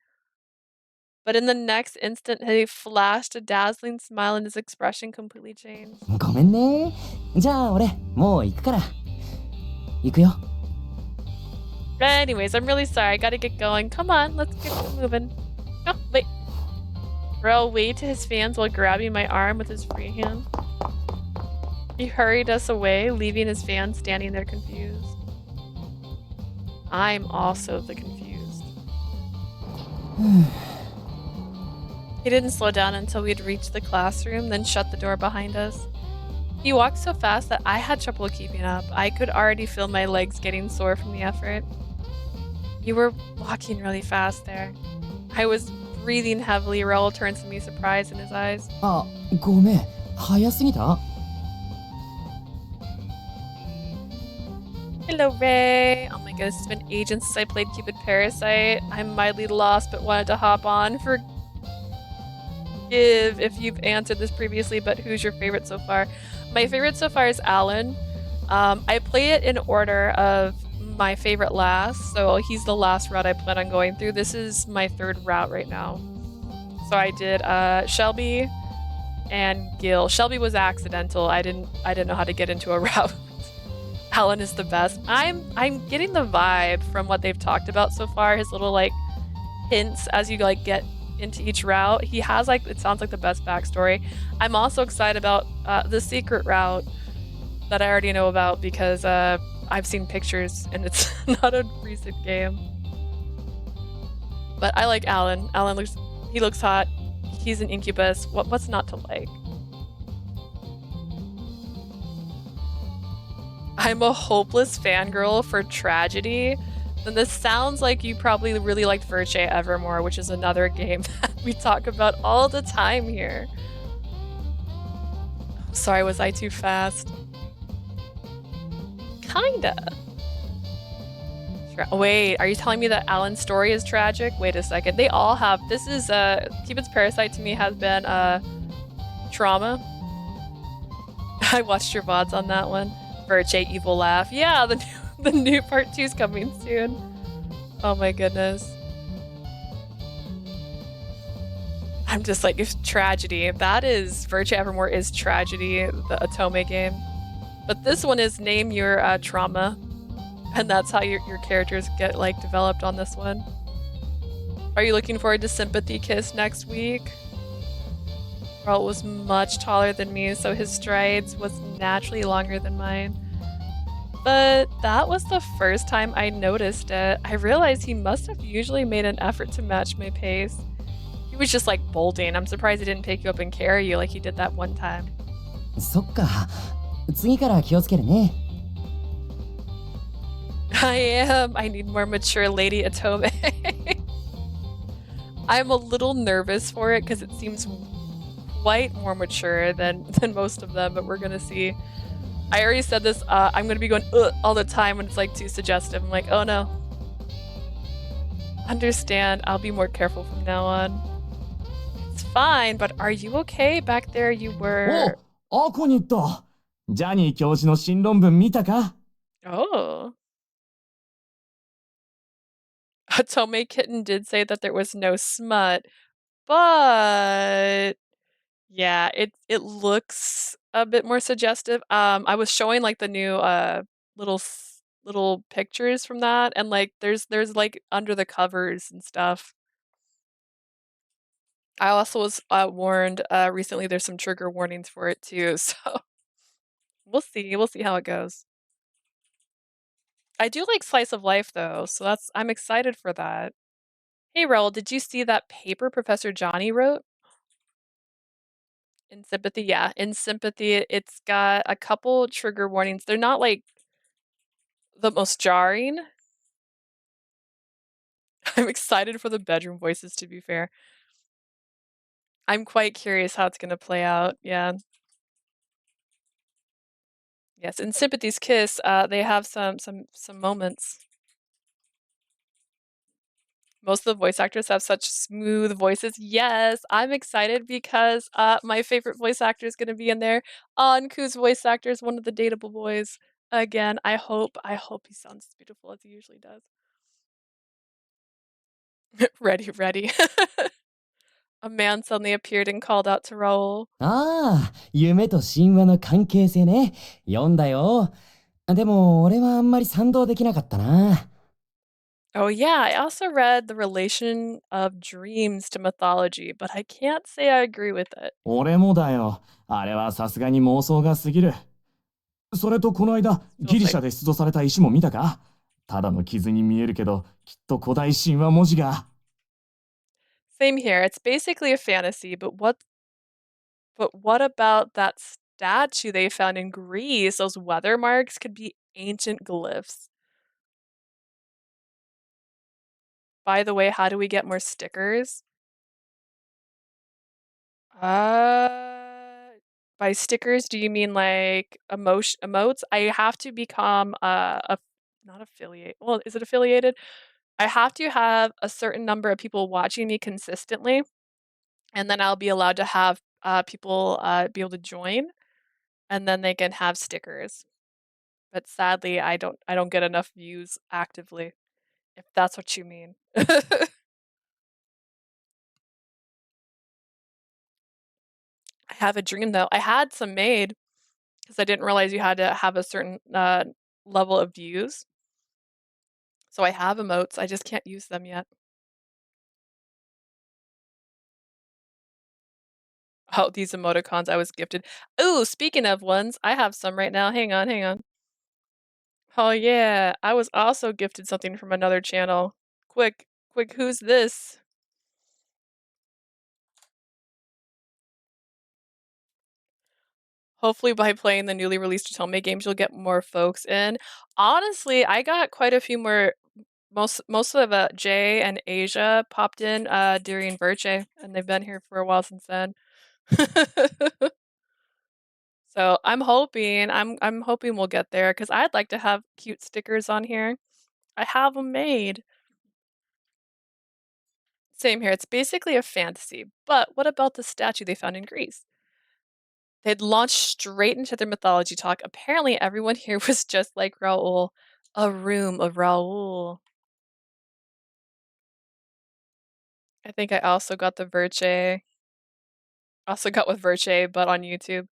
But in the next instant, he flashed a dazzling smile and his expression completely changed. ごめんね。じゃあ俺、もう行くから。行くよ。Anyways, I'm really sorry. I gotta get going. Come on, let's get moving. Oh, wait. Raul waved to his fans while grabbing my arm with his free hand. He hurried us away, leaving his fans standing there confused. I'm also the confused. He didn't slow down until we'd reached the classroom, then shut the door behind us. He walked so fast that I had trouble keeping up. I could already feel my legs getting sore from the effort. You were walking really fast there. I was breathing heavily. Raul turned to me, surprise in his eyes. あ、ごめん。早すぎた? Hello, Ray. Oh my goodness, it's been ages since I played Cupid Parasite. I'm mildly lost but wanted to hop on. Forgive if you've answered this previously, but who's your favorite so far? My favorite so far is Alan. I play it in order of my favorite last, so he's the last route I plan on going through. This is my third route right now. So I did Shelby and Gil. Shelby was accidental. I didn't know how to get into a route. Alan is the best. I'm getting the vibe from what they've talked about so far. His little like hints as you like get into each route. He has like, it sounds like the best backstory. I'm also excited about the secret route that I already know about because I've seen pictures and it's not a recent game. But I like Alan. Alan looks hot. He's an incubus. What's not to like? I'm a hopeless fangirl for tragedy. Then this sounds like you probably really liked Verge Evermore, which is another game that we talk about all the time here. Sorry, was I too fast? Kinda. Wait, are you telling me that Alan's story is tragic? Wait a second. They all have. This is Cupid's Parasite to me has been trauma. I watched your VODs on that one. Virtue evil laugh. Yeah, the new part 2 is coming soon. Oh my goodness. I'm just like, it's tragedy. That is Virtue Evermore is tragedy, the Atome game. But this one is name your trauma. And that's how your characters get like developed on this one. Are you looking forward to Sympathy Kiss next week? Raul was much taller than me, so his strides was naturally longer than mine. But that was the first time I noticed it. I realized he must have usually made an effort to match my pace. He was just like bolting. I'm surprised he didn't pick you up and carry you like he did that one time. そっか。次から気をつけるね。I am. I need more mature Lady Atome. I'm a little nervous for it because it seems quite more mature than most of them, but we're gonna see. I already said this, I'm gonna be going all the time when it's like too suggestive. I'm like, oh no. Understand, I'll be more careful from now on. It's fine, but are you okay? Back there you were...お、アコニット。ジャニー教授の新論文見たか？ Oh. Atome Kitten did say that there was no smut, but... Yeah, it looks a bit more suggestive. I was showing like the new little pictures from that, and like there's like under the covers and stuff. I also was warned recently. There's some trigger warnings for it too, so we'll see how it goes. I do like slice of life though, so I'm excited for that. Hey Raul, did you see that paper Professor Johnny wrote? In Sympathy, yeah. In Sympathy, it's got a couple trigger warnings. They're not like the most jarring. I'm excited for the bedroom voices, to be fair. I'm quite curious how it's gonna play out, yeah. Yes, in Sympathy's Kiss, they have some moments. Most of the voice actors have such smooth voices. Yes, I'm excited because my favorite voice actor is gonna be in there. Anku's voice actor is one of the dateable boys. Again, I hope he sounds as beautiful as he usually does. Ready. A man suddenly appeared and called out to Raul. ああ、夢と神話の関係性ね。読んだよ。でも俺はあんまり賛同できなかったな。Oh yeah, I also read the relation of dreams to mythology, but I can't say I agree with it. 俺もだよ。あれはさすがに妄想が過ぎる。それとこの間、ギリシャで出土された石も見たか？ただの傷に見えるけど、きっと古代神話文字が。Same here. It's basically a fantasy, but what about that statue they found in Greece? Those weather marks could be ancient glyphs. By the way, how do we get more stickers? By stickers, do you mean like emotes? I have to become not affiliate. Well, is it affiliated? I have to have a certain number of people watching me consistently, and then I'll be allowed to have people be able to join, and then they can have stickers. But sadly, I don't get enough views actively, if that's what you mean. I have a dream though. I had some made because I didn't realize you had to have a certain level of views. So I have emotes, I just can't use them yet. Oh, these emoticons I was gifted. Ooh, speaking of ones, I have some right now. Hang on. Oh yeah, I was also gifted something from another channel. Quick, who's this? Hopefully by playing the newly released Atome games, you'll get more folks in. Honestly, I got quite a few more. Most of Jay and Asia popped in during Virtue, and they've been here for a while since then. So So I'm hoping we'll get there because I'd like to have cute stickers on here. I have them made. Same here. It's basically a fantasy. But what about the statue they found in Greece? They'd launched straight into their mythology talk. Apparently, everyone here was just like Raul. A room of Raul. I think I also got the Verce. Also got with Verce, but on YouTube.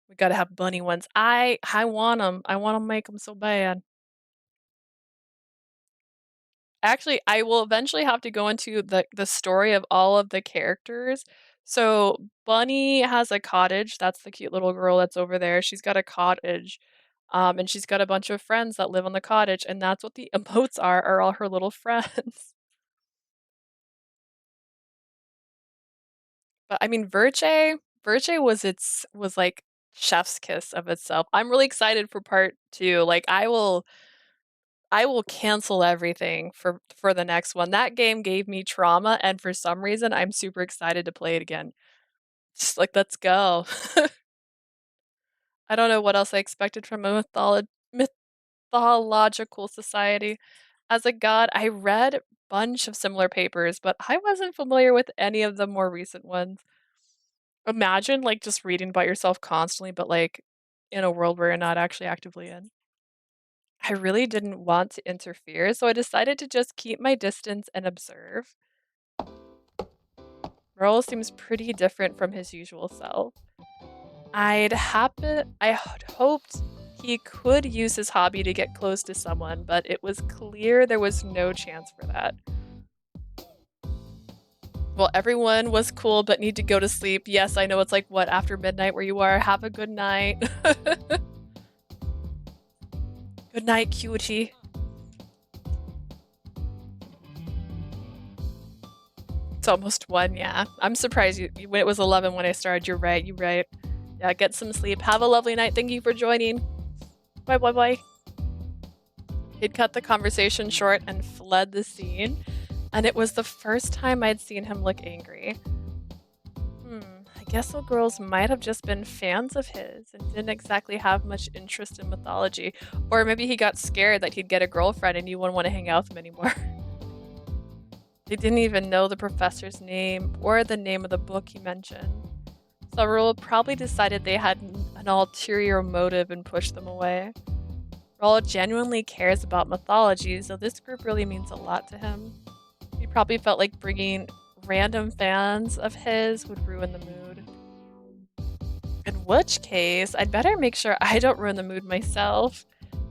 We gotta have bunny ones. I want them. I want to make them so bad. Actually, I will eventually have to go into the story of all of the characters. So Bunny has a cottage. That's the cute little girl that's over there. She's got a cottage. And she's got a bunch of friends that live on the cottage, and that's what the emotes are all her little friends. But I mean, Verce was like chef's kiss of itself. I'm really excited for part 2. Like I will cancel everything for the next one. That game gave me trauma, and for some reason, I'm super excited to play it again. Just like, let's go. I don't know what else I expected from a mythological society. As a god, I read a bunch of similar papers, but I wasn't familiar with any of the more recent ones. Imagine like just reading about yourself constantly, but like in a world where you're not actually actively in. I really didn't want to interfere, so I decided to just keep my distance and observe. Raul seems pretty different from his usual self. I had hoped he could use his hobby to get close to someone, but it was clear there was no chance for that. Well, everyone was cool but need to go to sleep. Yes, I know it's like, what, after midnight where you are? Have a good night. Good night, cutie. It's almost 1, yeah. I'm surprised when it was 11 when I started. You're right. Yeah, get some sleep. Have a lovely night. Thank you for joining. Bye. He'd cut the conversation short and fled the scene, and it was the first time I'd seen him look angry. I guess the girls might have just been fans of his and didn't exactly have much interest in mythology. Or maybe he got scared that he'd get a girlfriend and you wouldn't want to hang out with him anymore. They didn't even know the professor's name or the name of the book he mentioned. So Raul probably decided they had an ulterior motive and pushed them away. Raul genuinely cares about mythology, so this group really means a lot to him. He probably felt like bringing random fans of his would ruin the mood. In which case, I'd better make sure I don't ruin the mood myself.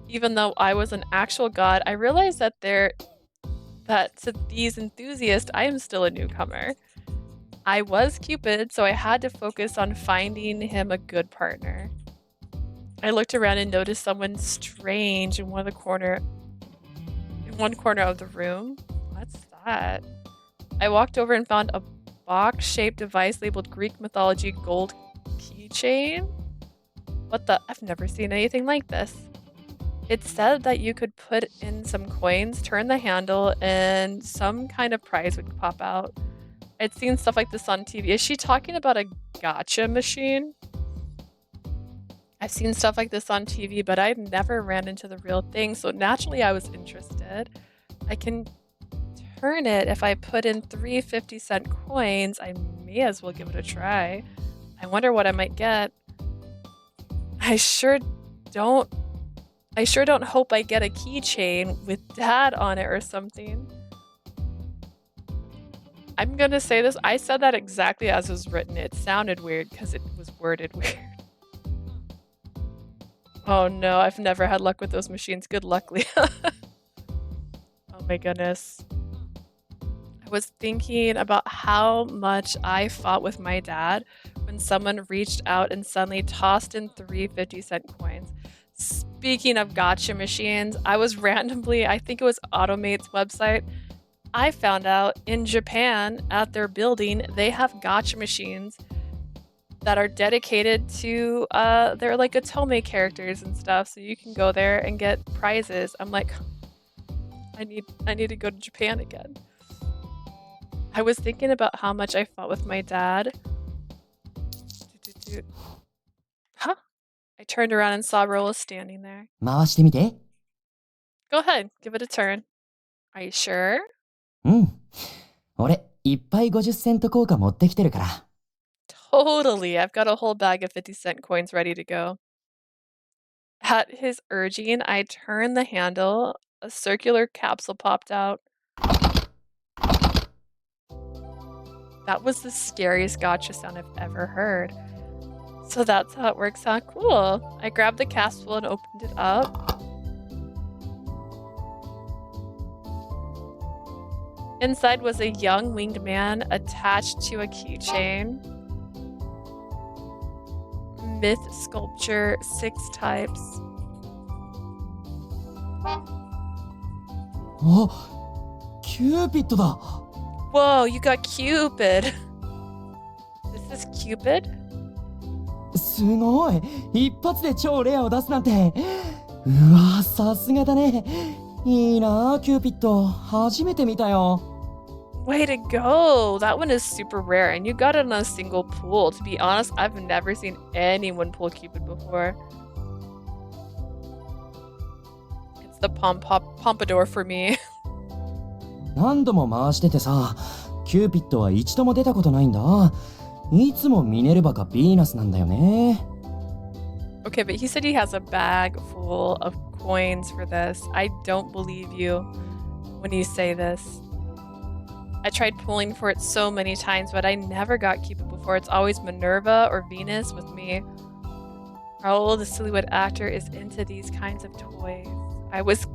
Even though I was an actual god, I realized that to these enthusiasts, I am still a newcomer. I was Cupid, so I had to focus on finding him a good partner. I looked around and noticed someone strange in one corner of the room. What's that? I walked over and found a box-shaped device labeled Greek mythology gold keychain. What the? I've never seen anything like this. It said that you could put in some coins, turn the handle, and some kind of prize would pop out. I'd seen stuff like this on TV. Is she talking about a gacha machine? I've seen stuff like this on TV, but I've never ran into the real thing, so naturally I was interested. I can turn it if I put in 3 50-cent coins. I may as well give it a try. I wonder what I might get. I sure don't hope I get a keychain with Dad on it or something. I'm gonna say this. I said that exactly as it was written. It sounded weird because it was worded weird. Oh no, I've never had luck with those machines. Good luck, Leah. Oh my goodness. I was thinking about how much I fought with my dad when someone reached out and suddenly tossed in 3 50-cent coins. Speaking of gacha machines, I was randomly, I think it was Automate's website, I found out in Japan at their building, they have gacha machines that are dedicated to, they're like Otome characters and stuff, so you can go there and get prizes. I'm like, I need to go to Japan again. I was thinking about how much I fought with my dad. I turned around and saw Raul standing there. 回してみて。 Go ahead, give it a turn. Are you sure? うん。俺、いっぱい50セント硬貨持ってきてるから。Totally. I've got a whole bag of 50-cent coins ready to go. At his urging, I turned the handle. A circular capsule popped out. That was the scariest gotcha sound I've ever heard. So that's how it works, huh? Cool. I grabbed the capsule and opened it up. Inside was a young winged man attached to a keychain. Myth sculpture, 6 types. あ、キューピッドだ。 Whoa, you got Cupid. This is Cupid? すごい。一発で超レアを出すなんて。うわ、さすがだね。いいな、キューピッド。初めて見たよ。 Way to go! That one is super rare, and you got it on a single pull. To be honest, I've never seen anyone pull Cupid before. It's the pompadour for me. 何度も回しててさ、キューピッドは一度も出たことないんだ。いつもミネルヴァかヴィーナスなんだよね。 Okay, but he said he has a bag full of coins for this. I don't believe you when you say this. I tried pulling for it so many times, but I never got Cupid before. It's always Minerva or Venus with me. Raul, the Sillywood actor, is into these kinds of toys. I was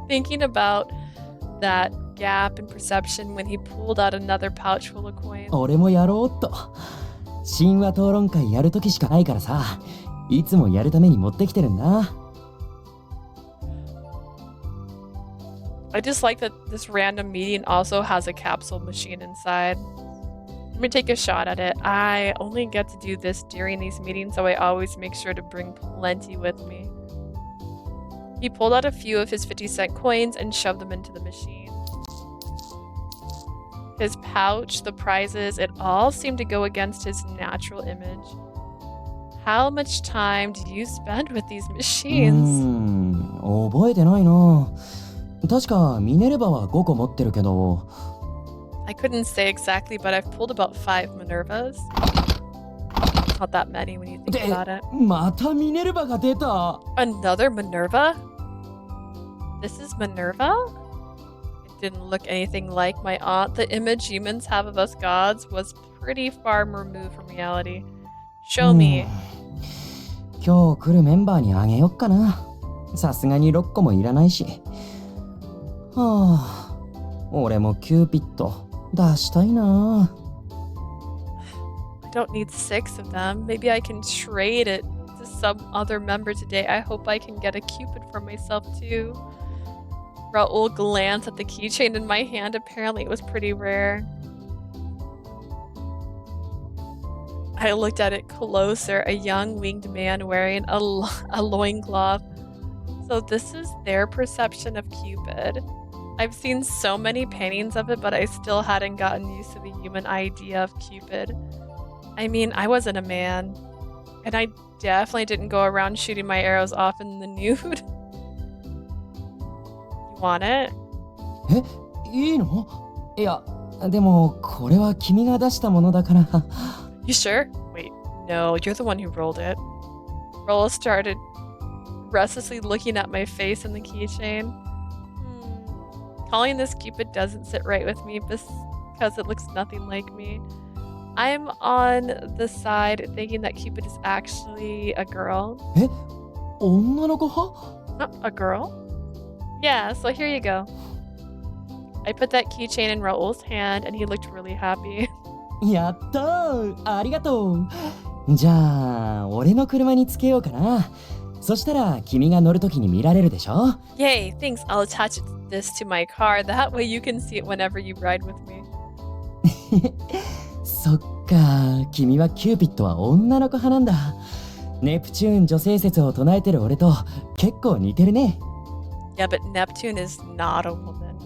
thinking about that gap in perception when he pulled out another pouch full of coins. 俺もやろうっと。神話討論会やるときしかないからさ、いつもやるために持ってきてるんだ。 I just like that this random meeting also has a capsule machine inside. Let me take a shot at it. I only get to do this during these meetings, so I always make sure to bring plenty with me. He pulled out a few of his 50-cent coins and shoved them into the machine. His pouch, the prizes, it all seemed to go against his natural image. How much time did you spend with these machines? 覚えてないな。確かミネルヴァは5個持ってるけど。 I couldn't say exactly, but I've pulled about 5 Minervas. Not that many when you think about it. またミネルヴァが出た。 Another Minerva? This is Minerva? It didn't look anything like my aunt. The image humans have of us gods was pretty far removed from reality. Show me. 今日来るメンバーにあげよっかな。さすがに6個もいらないし。はあ、俺もキューピッド出したいな。 I don't need 6 of them. Maybe I can trade it to some other member today. I hope I can get a Cupid for myself too. Raul glanced at the keychain in my hand. Apparently it was pretty rare. I looked at it closer. A young winged man wearing a loincloth. So this is their perception of Cupid. I've seen so many paintings of it, but I still hadn't gotten used to the human idea of Cupid. I mean, I wasn't a man. And I definitely didn't go around shooting my arrows off in the nude. You want it? え、いいの？いや、でもこれは君が出したものだから。 You sure? Wait, no, you're the one who rolled it. Raul started restlessly looking at my face in the keychain. Calling this Cupid doesn't sit right with me because it looks nothing like me. I'm on the side thinking that Cupid is actually a girl. え、女の子？ A girl? Yeah, so here you go. I put that keychain in Raul's hand and he looked really happy. やったー、ありがとう。じゃあ、俺の車につけようかな。そしたら君が乗るときに見られるでしょ？ Yay, thanks. I'll attach this to my car. That way you can see it whenever you ride with me. そっか、君はキューピッドは女の子派なんだ。ネプチューン女性説を唱えてる俺と結構似てるね。Yeah, but Neptune is not a woman.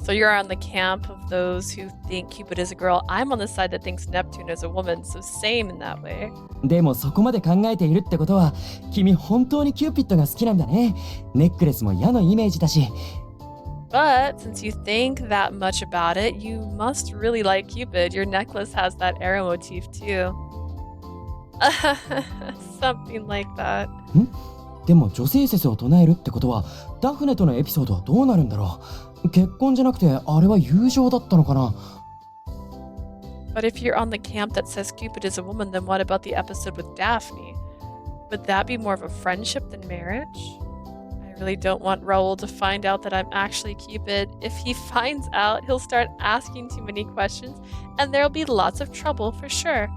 So you're on the camp of those who think Cupid is a girl. I'm on the side that thinks Neptune is a woman, so same in that way. でもそこまで考えているってことは、君本当にキューピッドが好きなんだね。ネックレスも矢のイメージだし。But since you think that much about it, you must really like Cupid. Your necklace has that arrow motif too. Something like that. でも女性説を唱えるってことは、ダフネとのエピソードはどうなるんだろう。結婚じゃなくて、あれは友情だったのかな。But if you're on the camp that says Cupid is a woman, then what about the episode with Daphne? Would that be more of a friendship than marriage? I really don't want Raul to find out that I'm actually Cupid. If he finds out, he'll start asking too many questions, and there'll be lots of trouble for sure.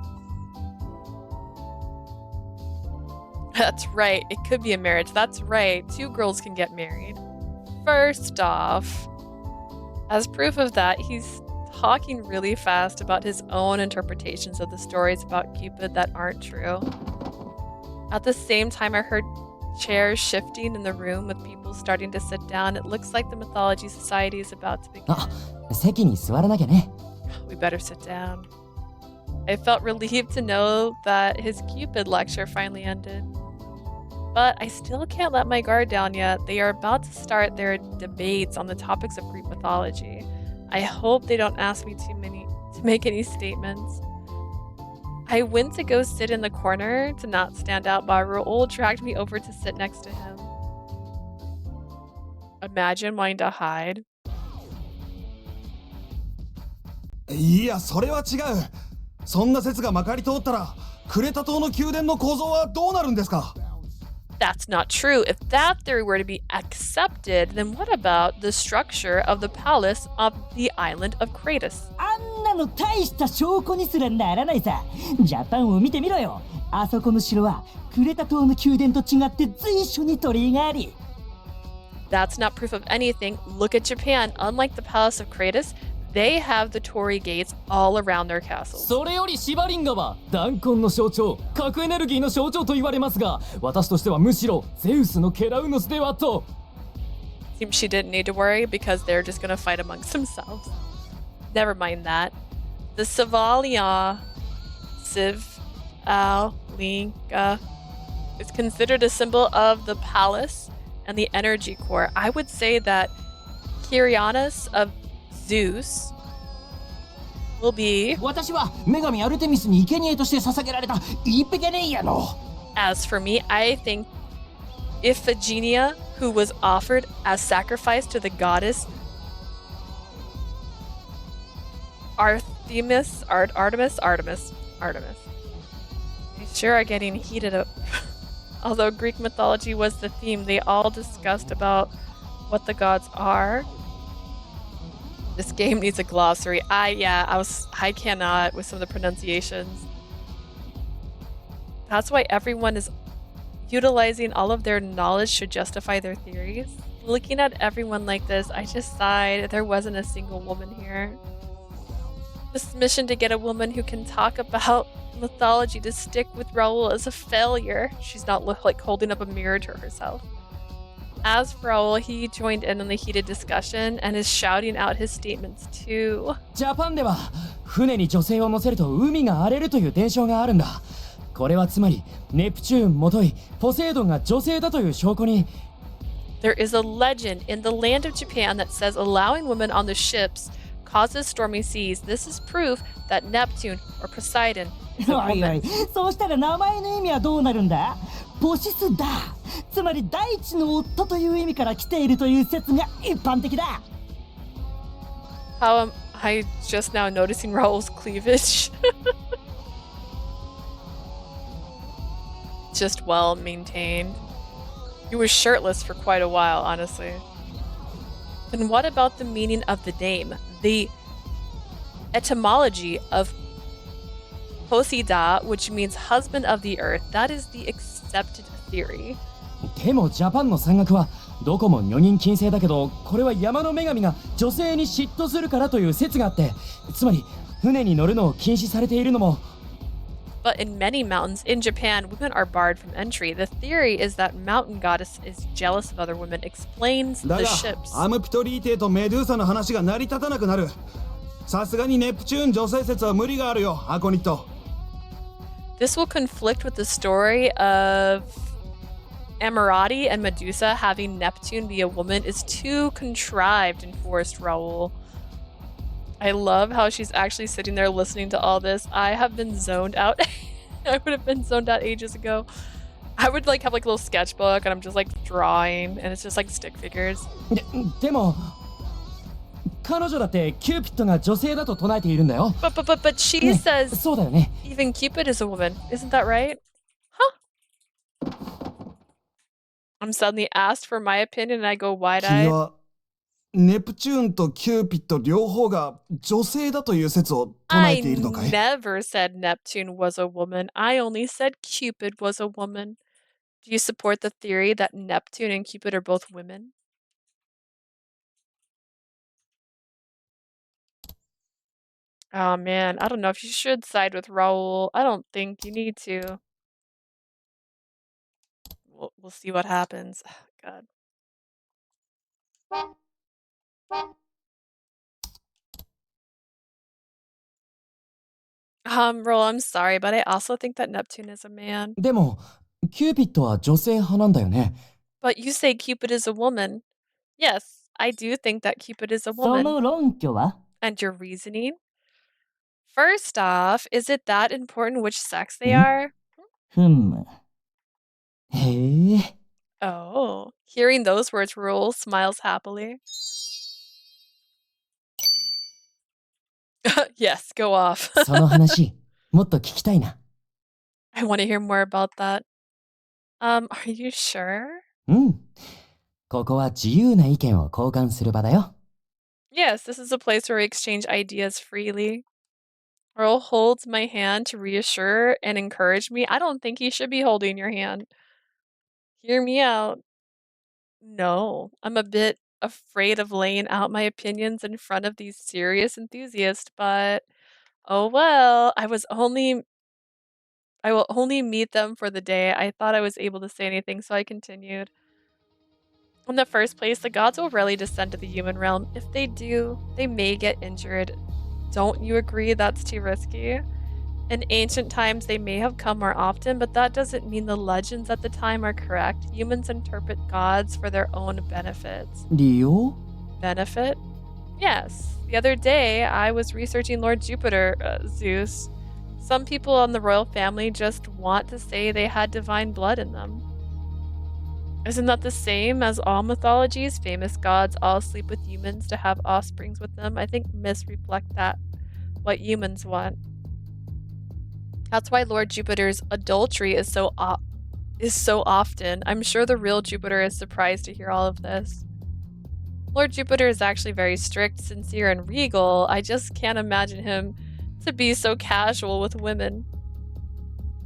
That's right, it could be a marriage. That's right, 2 girls can get married. First off, as proof of that, he's talking really fast about his own interpretations of the stories about Cupid that aren't true. At the same time, I heard chairs shifting in the room with people starting to sit down. It looks like the mythology society is about to begin. 席に座らなきゃね。We better sit down. I felt relieved to know that his Cupid lecture finally ended. But I still can't let my guard down yet. They are about to start their debates on the topics of Greek mythology. I hope they don't ask me to make any statements. I went to go sit in the corner to not stand out, but Raul dragged me over to sit next to him. Imagine wanting to hide. いや、それは違う。そんな説がまかり通ったら、クレタ島の宮殿の構造はどうなるんですか？ That's not true. If that theory were to be accepted, then what about the structure of the palace of the island of Kratos? あんなの大した証拠にすらならないさ。ジャパンを見てみろよ。あそこの城はクレタ島の宮殿と違って随所に鳥居があり。That's not proof of anything. Look at Japan. Unlike the palace of Kratos, they have the torii gates all around their castles. それよりシバリンガは弾痕の象徴、核エネルギーの象徴と言われますが、私としてはむしろゼウスのケラウノスではと。Seems she didn't need to worry because they're just gonna fight amongst themselves. Never mind that. The Savalia Sivlinga is considered a symbol of the palace and the energy core. I would say that Kyrianis of Zeus will be. 私は女神アルテミスに生贄として捧げられたイペケネイヤの。As for me, I think Iphigenia, who was offered as sacrifice to the goddess Artemis. They sure are getting heated up. Although Greek mythology was the theme, they all discussed about what the gods are. This game needs a glossary. I cannot with some of the pronunciations. That's why everyone is utilizing all of their knowledge to justify their theories. Looking at everyone like this, I just sighed. There wasn't a single woman here. This mission to get a woman who can talk about mythology to stick with Raul is a failure. She's not like holding up a mirror to herself. As for Raul, he joined in on the heated discussion and is shouting out his statements too. ジャパンでは船に女性を乗せると海が荒れるという伝承があるんだ。これはつまりネプチューンもといポセイドンが女性だという証拠に。There is a legend in the land of Japan that says allowing women on the ships causes stormy seas. This is proof that Neptune or Poseidon is a おいお woman. い、そうしたら名前の意味はどうなるんだ？ポシスだ。つまり大地の夫という意味から来ているという説が一般的だ。How am I just now noticing Raul's cleavage? Just well maintained. He was shirtless for quite a while, honestly. Then what about the meaning of the name? The etymology of Poseida, which means husband of the earth, that is the accepted theory. でもジャパンの山岳はどこも女人禁制だけど、これは山の女神が女性に嫉妬するからという説があって、つまり船に乗るのを禁止されているのも。But in many mountains in Japan, women are barred from entry. The theory is that mountain goddess is jealous of other women, explains だ the が ships. アムピトリーテとメドゥーサの話が成り立たなくなる。さすがにネプチューン女性説は無理があるよ、アコニット。This will conflict with the story of Emirati and Medusa having Neptune be a woman is too contrived and forced, Raul. I love how she's actually sitting there listening to all this. I have been zoned out. I would have been zoned out ages ago. I would like have like a little sketchbook and I'm just like drawing and it's just like stick figures. でも彼女だってキューピッドが女性だと唱えているんだよ。But she ね、 says そうだよね。 even Cupid is a woman. Isn't that right? Huh? I'm suddenly asked for my opinion and I go 君 wide-eyed. はネプチューンとキューピッド両方が女性だという説を唱え I ているのかい？ never said Neptune was a woman. I only said Cupid was a woman. Do you support the theory that Neptune and Cupid are both women? Oh man, I don't know if you should side with Raul. I don't think you need to. We'll see what happens. God. Raul, I'm sorry, but I also think that Neptune is a man. でもキューピッドは女性派なんだよね。 But you say Cupid is a woman. Yes, I do think that Cupid is a そ woman. の論拠は And your reasoning? First off, is it that important which sex they ん are? ふむ。へえ。 Oh, hearing those words, Raul smiles happily. Yes, go off. その話もっと聞きたいな。 I want to hear more about that. Are you sure? うん。ここは自由な意見を交換する場だよ。 Yes, this is a place where we exchange ideas freely. Raul holds my hand to reassure and encourage me. I don't think he should be holding your hand. Hear me out. No, I'm a bit afraid of laying out my opinions in front of these serious enthusiasts, but oh well, I will only meet them for the day. I thought I was able to say anything, so I continued. In the first place, the gods will rarely descend to the human realm. If they do, they may get injured. Don't you agree that's too risky? In ancient times, they may have come more often, but that doesn't mean the legends at the time are correct. Humans interpret gods for their own benefits. 理由 Benefit? Yes. The other day, I was researching Lord Jupiter, Zeus. Some people in the royal family just want to say they had divine blood in them. Isn't that the same as all mythologies? Famous gods all sleep with humans to have offsprings with them. I think myths reflect that, what humans want. That's why Lord Jupiter's adultery is so often. I'm sure the real Jupiter is surprised to hear all of this. Lord Jupiter is actually very strict, sincere, and regal. I just can't imagine him to be so casual with women.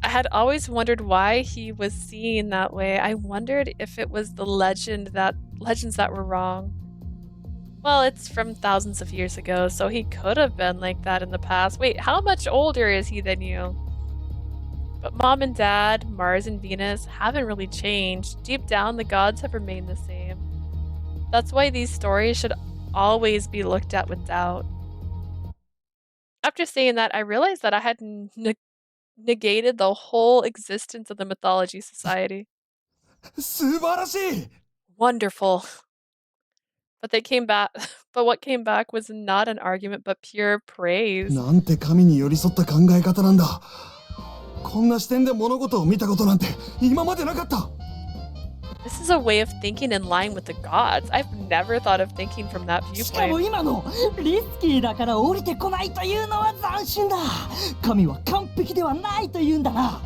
I had always wondered why he was seen that way. I wondered if it was the legends that were wrong. Well, it's from thousands of years ago, so he could have been like that in the past. Wait, how much older is he than you? But Mom and Dad, Mars and Venus haven't really changed. Deep down, the gods have remained the same. That's why these stories should always be looked at with doubt. After saying that, I realized that I had negated the whole existence of the mythology society. 素晴らしい Wonderful. But what came back was not an argument, but pure praise. なんて神に寄り添った考え方なんだ。こんな視点で物事を見たことなんて今までなかった。 This is a way of thinking in line with the gods. I've never thought of thinking from that しかも viewpoint. 今のリスキーだから降りてこないというのは斬新だ。神は完璧ではないというんだな。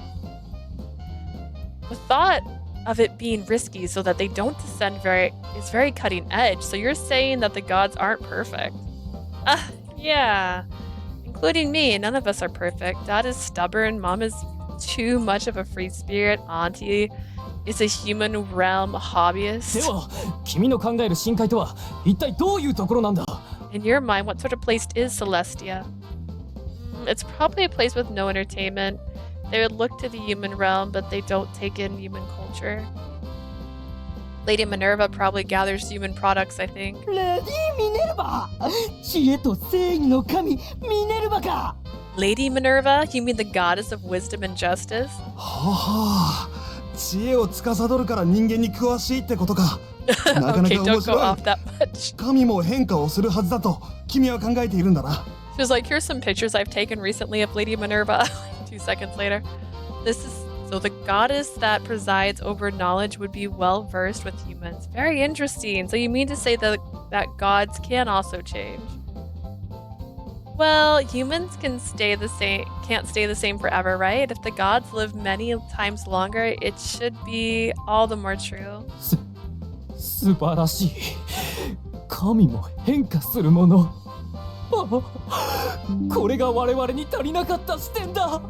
The thought of it being risky so that they don't descend is very cutting edge. So you're saying that the gods aren't perfect. Yeah. Including me, none of us are perfect. Dad is stubborn, Mom is too much of a free spirit, Auntie is a human realm hobbyist. では君の考える深海とは一体どういうところなんだ。 In your mind, what sort of place is Celestia? It's probably a place with no entertainment. They would look to the human realm, but they don't take in human culture. Lady Minerva probably gathers human products, I think. Lady Minerva! 知恵と正義の神ミネルヴァか! Lady Minerva? You mean the goddess of wisdom and justice? はあ、知恵を司るから人間に詳しいってことか。なかな Okay, か面 don't go 白い。 off that much. 神も変化をするはずだと君は考えているんだな。She was like, here's some pictures I've taken recently of Lady Minerva. 2 seconds later. This is... So the goddess that presides over knowledge would be well versed with humans. Very interesting. So you mean to say that gods can also change? Well, humans can't stay the same forever, right? If the gods live many times longer, it should be all the more true. 素晴らしい。神も変化するもの。これが我々に足りなかった視点だ。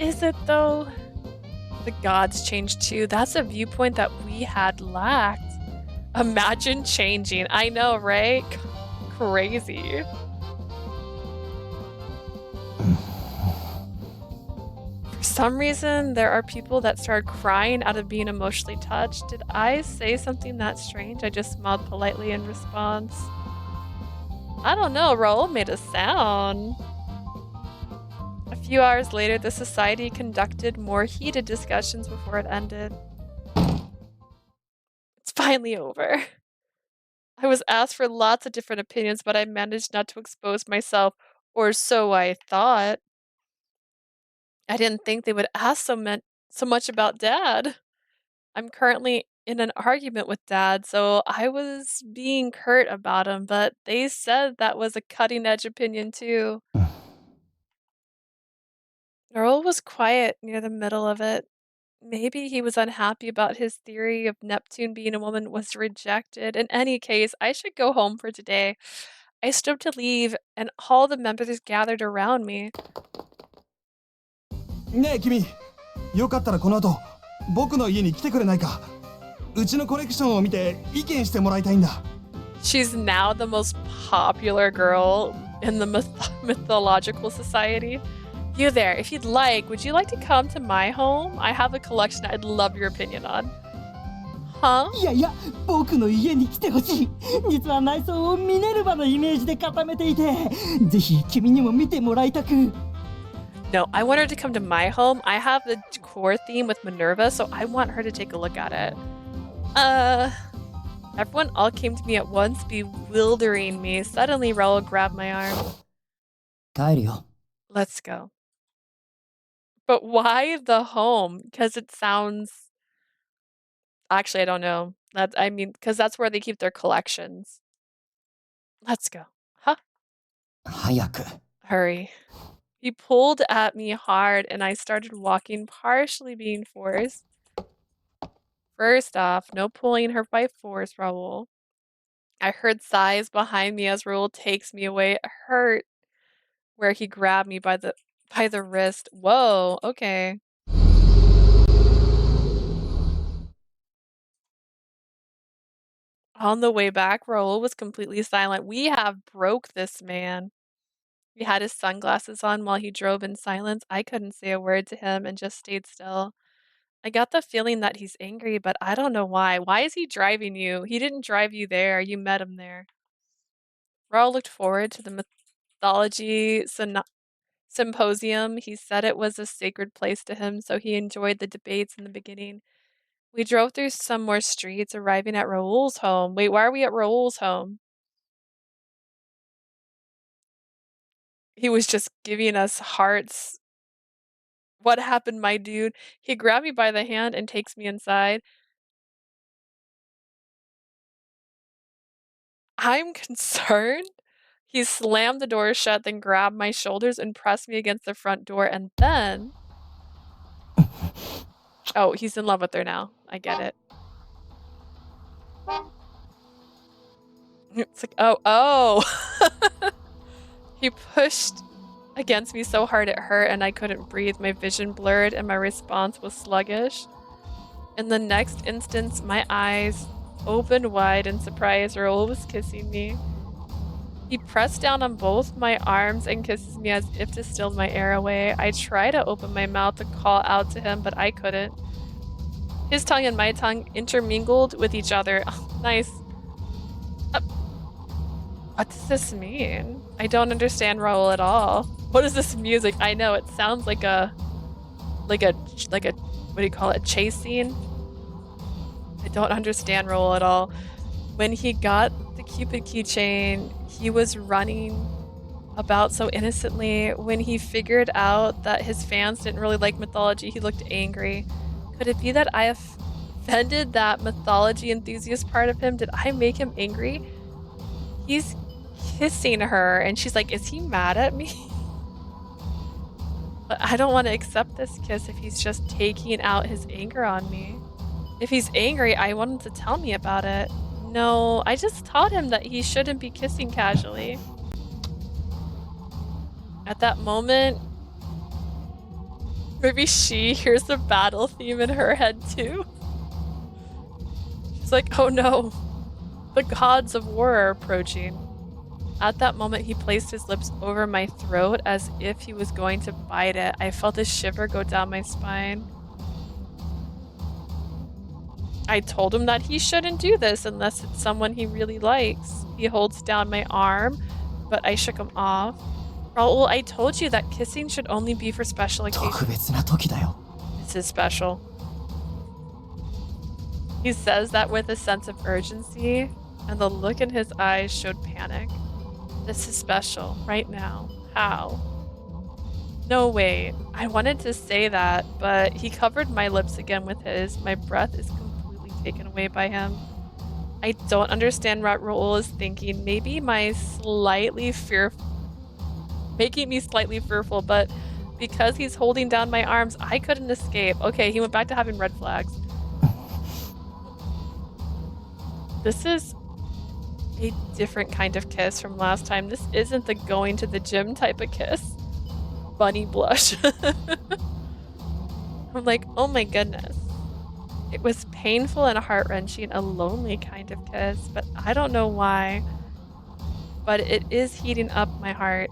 Is it though? The gods changed too. That's a viewpoint that we had lacked. Imagine changing. I know, right? Crazy. For some reason, there are people that start crying out of being emotionally touched. Did I say something that strange? I just smiled politely in response. I don't know. Raul made a sound. A few hours later, the society conducted more heated discussions before it ended. It's finally over. I was asked for lots of different opinions, but I managed not to expose myself, or so I thought. I didn't think they would ask so much about Dad. I'm currently in an argument with Dad, so I was being curt about him, but they said that was a cutting-edge opinion too. Raul was quiet near the middle of it. Maybe he was unhappy about his theory of Neptune being a woman was rejected. In any case, I should go home for today. I stood up to leave, and all the members gathered around me. ねえ君、よかったらこの後僕の家に来てくれないか。うちのコレクションを見て意見してもらいたいんだ。 She's now the most popular girl in the mythological society. You there, if you'd like, would you like to come to my home? I have a collection I'd love your opinion on. Huh? いやいや、僕の家に来てほしい。実は内装をミネルヴァのイメージで固めていて、ぜひ君にも見てもらいたく。No, I want her to come to my home. I have the core theme with Minerva, so I want her to take a look at it. Everyone all came to me at once, bewildering me. Suddenly, Raul grabbed my arm. 帰るよ。 Let's go. But why the home? Because it sounds... Actually, I don't know. Because that's where they keep their collections. Let's go. Huh? 早く。 Hurry. He pulled at me hard, and I started walking, partially being forced. First off, no pulling her by force, Raul. I heard sighs behind me as Raul takes me away. It hurt where he grabbed me by the wrist. Whoa, okay. On the way back, Raul was completely silent. We have broke this man. He had his sunglasses on while he drove in silence. I couldn't say a word to him and just stayed still. I got the feeling that he's angry, but I don't know why. Why is he driving you? He didn't drive you there. You met him there. Raul looked forward to the mythology symposium. He said it was a sacred place to him, so he enjoyed the debates in the beginning. We drove through some more streets, arriving at Raul's home. Wait, why are we at Raul's home? He was just giving us hearts. What happened, my dude? He grabbed me by the hand and takes me inside. I'm concerned. He slammed the door shut, then grabbed my shoulders and pressed me against the front door, and then... Oh, he's in love with her now. I get it. It's like, oh. He pushed against me so hard it hurt and I couldn't breathe. My vision blurred and my response was sluggish. In the next instant, my eyes opened wide in surprise. Raul was kissing me. He pressed down on both my arms and kisses me as if to steal my air away. I try to open my mouth to call out to him, but I couldn't. His tongue and my tongue intermingled with each other. Oh, nice. What does this mean? I don't understand Raul at all. What is this music? I know it sounds like a what do you call it? Chase scene. I don't understand Raul at all. When he got the Cupid keychain, he was running about so innocently. When he figured out that his fans didn't really like mythology, he looked angry. Could it be that I offended that mythology enthusiast part of him? Did I make him angry? He's kissing her and she's like, is he mad at me? But I don't want to accept this kiss if he's just taking out his anger on me. If he's angry, I want him to tell me about it. No, I just taught him that he shouldn't be kissing casually. At that moment, maybe she hears the battle theme in her head too. She's like, oh no, the gods of war are approaching. At that moment, he placed his lips over my throat as if he was going to bite it. I felt a shiver go down my spine. I told him that he shouldn't do this unless it's someone he really likes. He holds down my arm, but I shook him off. Raul, I told you that kissing should only be for special occasions. This is special. He says that with a sense of urgency, and the look in his eyes showed panic. This is special, right now. How? No, wait. I wanted to say that, but he covered my lips again with his. My breath is completely taken away by him. I don't understand what Raul is thinking. Maybe making me slightly fearful, but because he's holding down my arms, I couldn't escape. Okay, he went back to having red flags. This is a different kind of kiss from last time. This isn't the going to the gym type of kiss. Bunny blush. I'm like, oh my goodness. It was painful and heart-wrenching, a lonely kind of kiss, but I don't know why. But it is heating up my heart.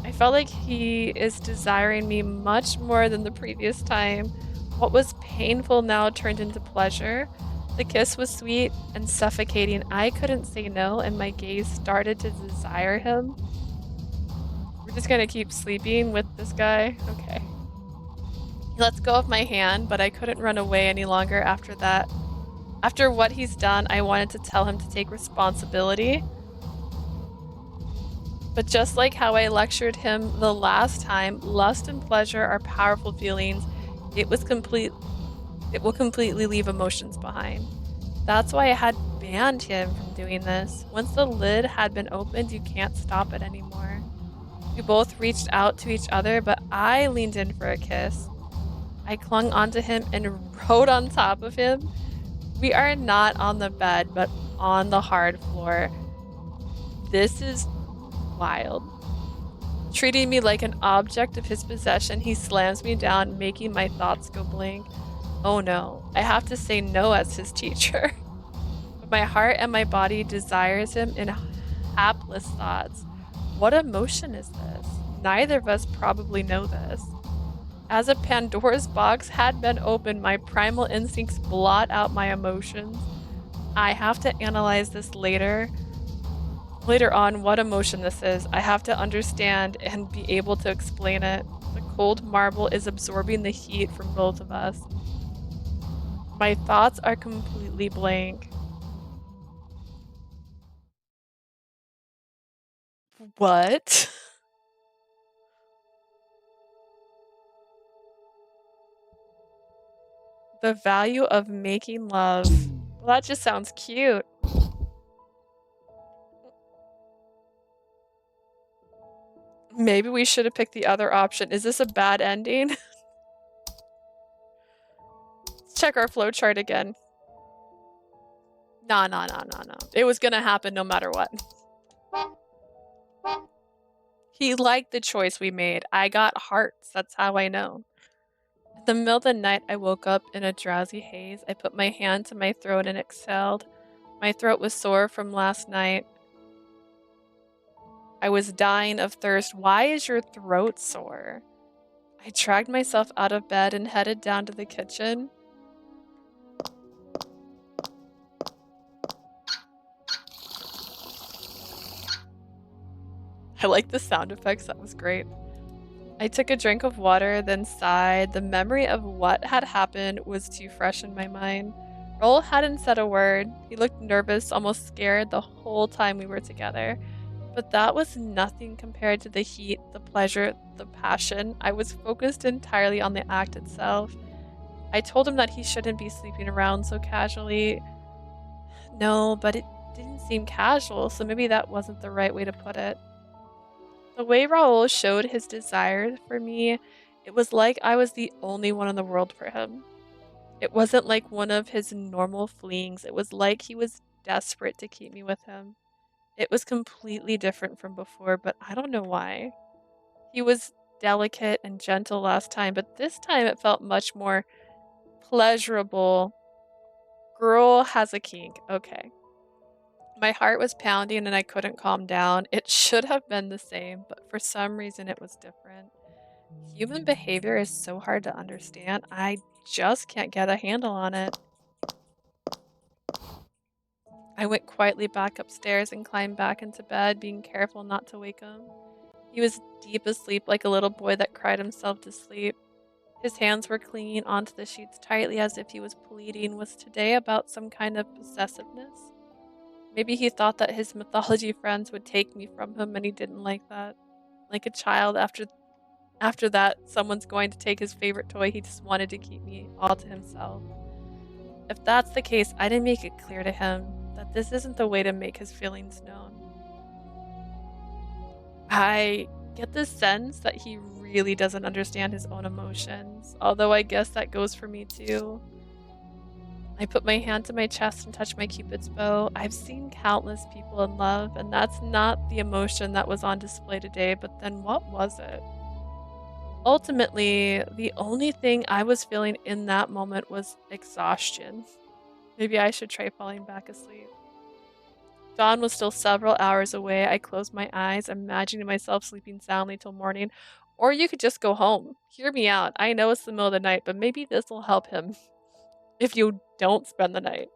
I felt like he is desiring me much more than the previous time. What was painful now turned into pleasure. The kiss was sweet and suffocating. I couldn't say no, and my gaze started to desire him. We're just gonna keep sleeping with this guy? Okay. He lets go of my hand, but I couldn't run away any longer after that. After what he's done, I wanted to tell him to take responsibility. But just like how I lectured him the last time, lust and pleasure are powerful feelings. It will completely leave emotions behind. That's why I had banned him from doing this. Once the lid had been opened, you can't stop it anymore. We both reached out to each other, but I leaned in for a kiss. I clung onto him and rode on top of him. We are not on the bed, but on the hard floor. This is wild. Treating me like an object of his possession, he slams me down, making my thoughts go blank. Oh no, I have to say no as his teacher. But my heart and my body desires him in hapless thoughts. What emotion is this? Neither of us probably know this. As a Pandora's box had been opened, my primal instincts blot out my emotions. I have to analyze this later on what emotion this is. I have to understand and be able to explain it. The cold marble is absorbing the heat from both of us. My thoughts are completely blank. What? The value of making love. Well, that just sounds cute. Maybe we should have picked the other option. Is this a bad ending? Let's check our flowchart again. No. It was gonna happen no matter what. He liked the choice we made. I got hearts. That's how I know. In the middle of the night, I woke up in a drowsy haze. I put my hand to my throat and exhaled. My throat was sore from last night. I was dying of thirst. Why is your throat sore? I dragged myself out of bed and headed down to the kitchen. I like the sound effects, that was great. I took a drink of water, then sighed. The memory of what had happened was too fresh in my mind. Raul hadn't said a word. He looked nervous, almost scared the whole time we were together. But that was nothing compared to the heat, the pleasure, the passion. I was focused entirely on the act itself. I told him that he shouldn't be sleeping around so casually. No, but it didn't seem casual, so maybe that wasn't the right way to put it. The way Raul showed his desire for me, it was like I was the only one in the world for him. It wasn't like one of his normal flings. It was like he was desperate to keep me with him. It was completely different from before, but I don't know why. He was delicate and gentle last time, but this time it felt much more pleasurable. Girl has a kink. Okay. My heart was pounding and I couldn't calm down. It should have been the same, but for some reason it was different. Human behavior is so hard to understand. I just can't get a handle on it. I went quietly back upstairs and climbed back into bed, being careful not to wake him. He was deep asleep like a little boy that cried himself to sleep. His hands were clinging onto the sheets tightly as if he was pleading. Was today about some kind of possessiveness? Maybe he thought that his mythology friends would take me from him and he didn't like that. Like a child, after that, someone's going to take his favorite toy, he just wanted to keep me all to himself. If that's the case, I didn't make it clear to him that this isn't the way to make his feelings known. I get the sense that he really doesn't understand his own emotions, although I guess that goes for me too. I put my hand to my chest and touched my Cupid's bow. I've seen countless people in love, and that's not the emotion that was on display today, but then what was it? Ultimately, the only thing I was feeling in that moment was exhaustion. Maybe I should try falling back asleep. Dawn was still several hours away. I closed my eyes, imagining myself sleeping soundly till morning. Or you could just go home. Hear me out. I know it's the middle of the night, but maybe this will help him if you don't spend the night.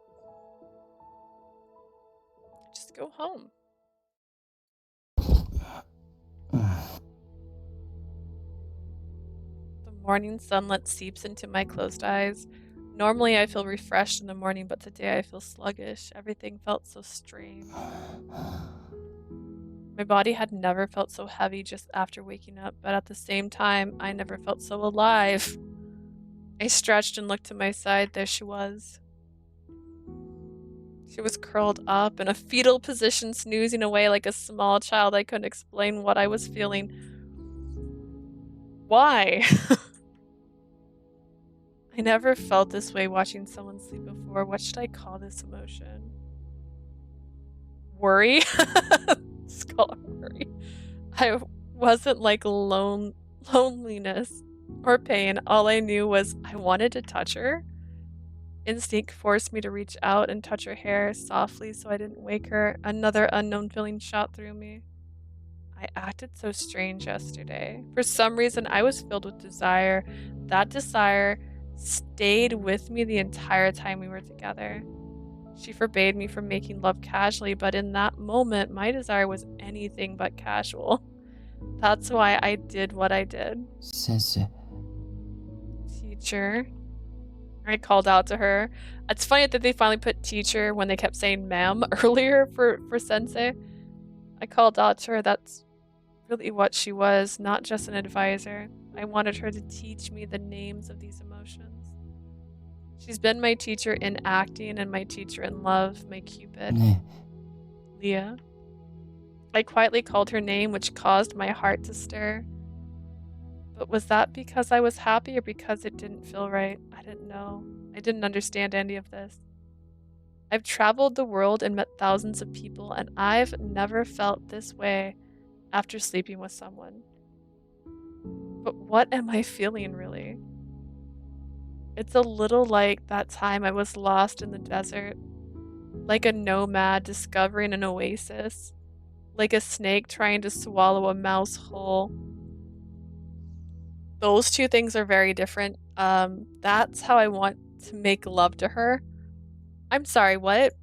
Just go home. The morning sunlight seeps into my closed eyes. Normally I feel refreshed in the morning, but today I feel sluggish. Everything felt so strange. My body had never felt so heavy just after waking up, but at the same time, I never felt so alive. I stretched and looked to my side. There she was. She was curled up in a fetal position, snoozing away like a small child. I couldn't explain what I was feeling. Why? I never felt this way watching someone sleep before. What should I call this emotion? Worry? Just call it worry. I wasn't like loneliness or pain. All I knew was I wanted to touch her. Instinct forced me to reach out and touch her hair softly so I didn't wake her. Another unknown feeling shot through me. I acted so strange yesterday. For some reason, I was filled with desire. That desire stayed with me the entire time we were together. She forbade me from making love casually, but in that moment, my desire was anything but casual. That's why I did what I did. Sensei. Teacher. I called out to her. It's funny that they finally put teacher when they kept saying ma'am earlier for sensei. I called out to her. That's really what she was, not just an advisor. I wanted her to teach me the names of these emotions. She's been my teacher in acting and my teacher in love, my Cupid. Leah. I quietly called her name, which caused my heart to stir. But was that because I was happy or because it didn't feel right? I didn't know. I didn't understand any of this. I've traveled the world and met thousands of people, and I've never felt this way after sleeping with someone. But what am I feeling, really? It's a little like that time I was lost in the desert, like a nomad discovering an oasis. Like a snake trying to swallow a mouse whole. Those two things are very different. That's how I want to make love to her. I'm sorry, what?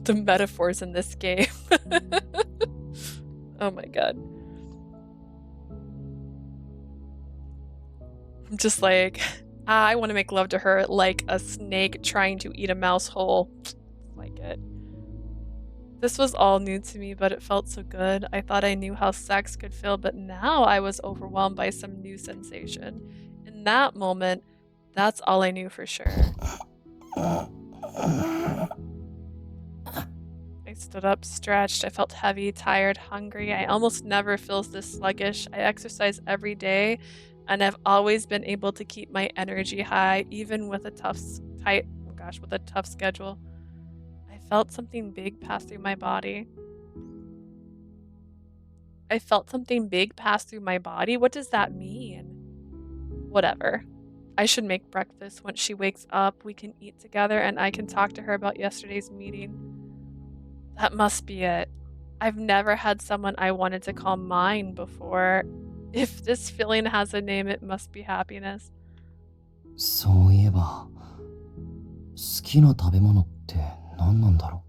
The metaphors in this game. Oh my god. I'm just like, I want to make love to her like a snake trying to eat a mouse whole. Like it. This was all new to me, but it felt so good. I thought I knew how sex could feel, but now I was overwhelmed by some new sensation. In that moment, that's all I knew for sure. I stood up, stretched. I felt heavy, tired, hungry. I almost never feel this sluggish. I exercise every day, and I've always been able to keep my energy high, even with a tough schedule. I felt something big pass through my body. I felt something big pass through my body? What does that mean? Whatever. I should make breakfast. Once she wakes up, we can eat together and I can talk to her about yesterday's meeting. That must be it. I've never had someone I wanted to call mine before. If this feeling has a name, it must be happiness. そういえば、好きな食べ物って何なんだろ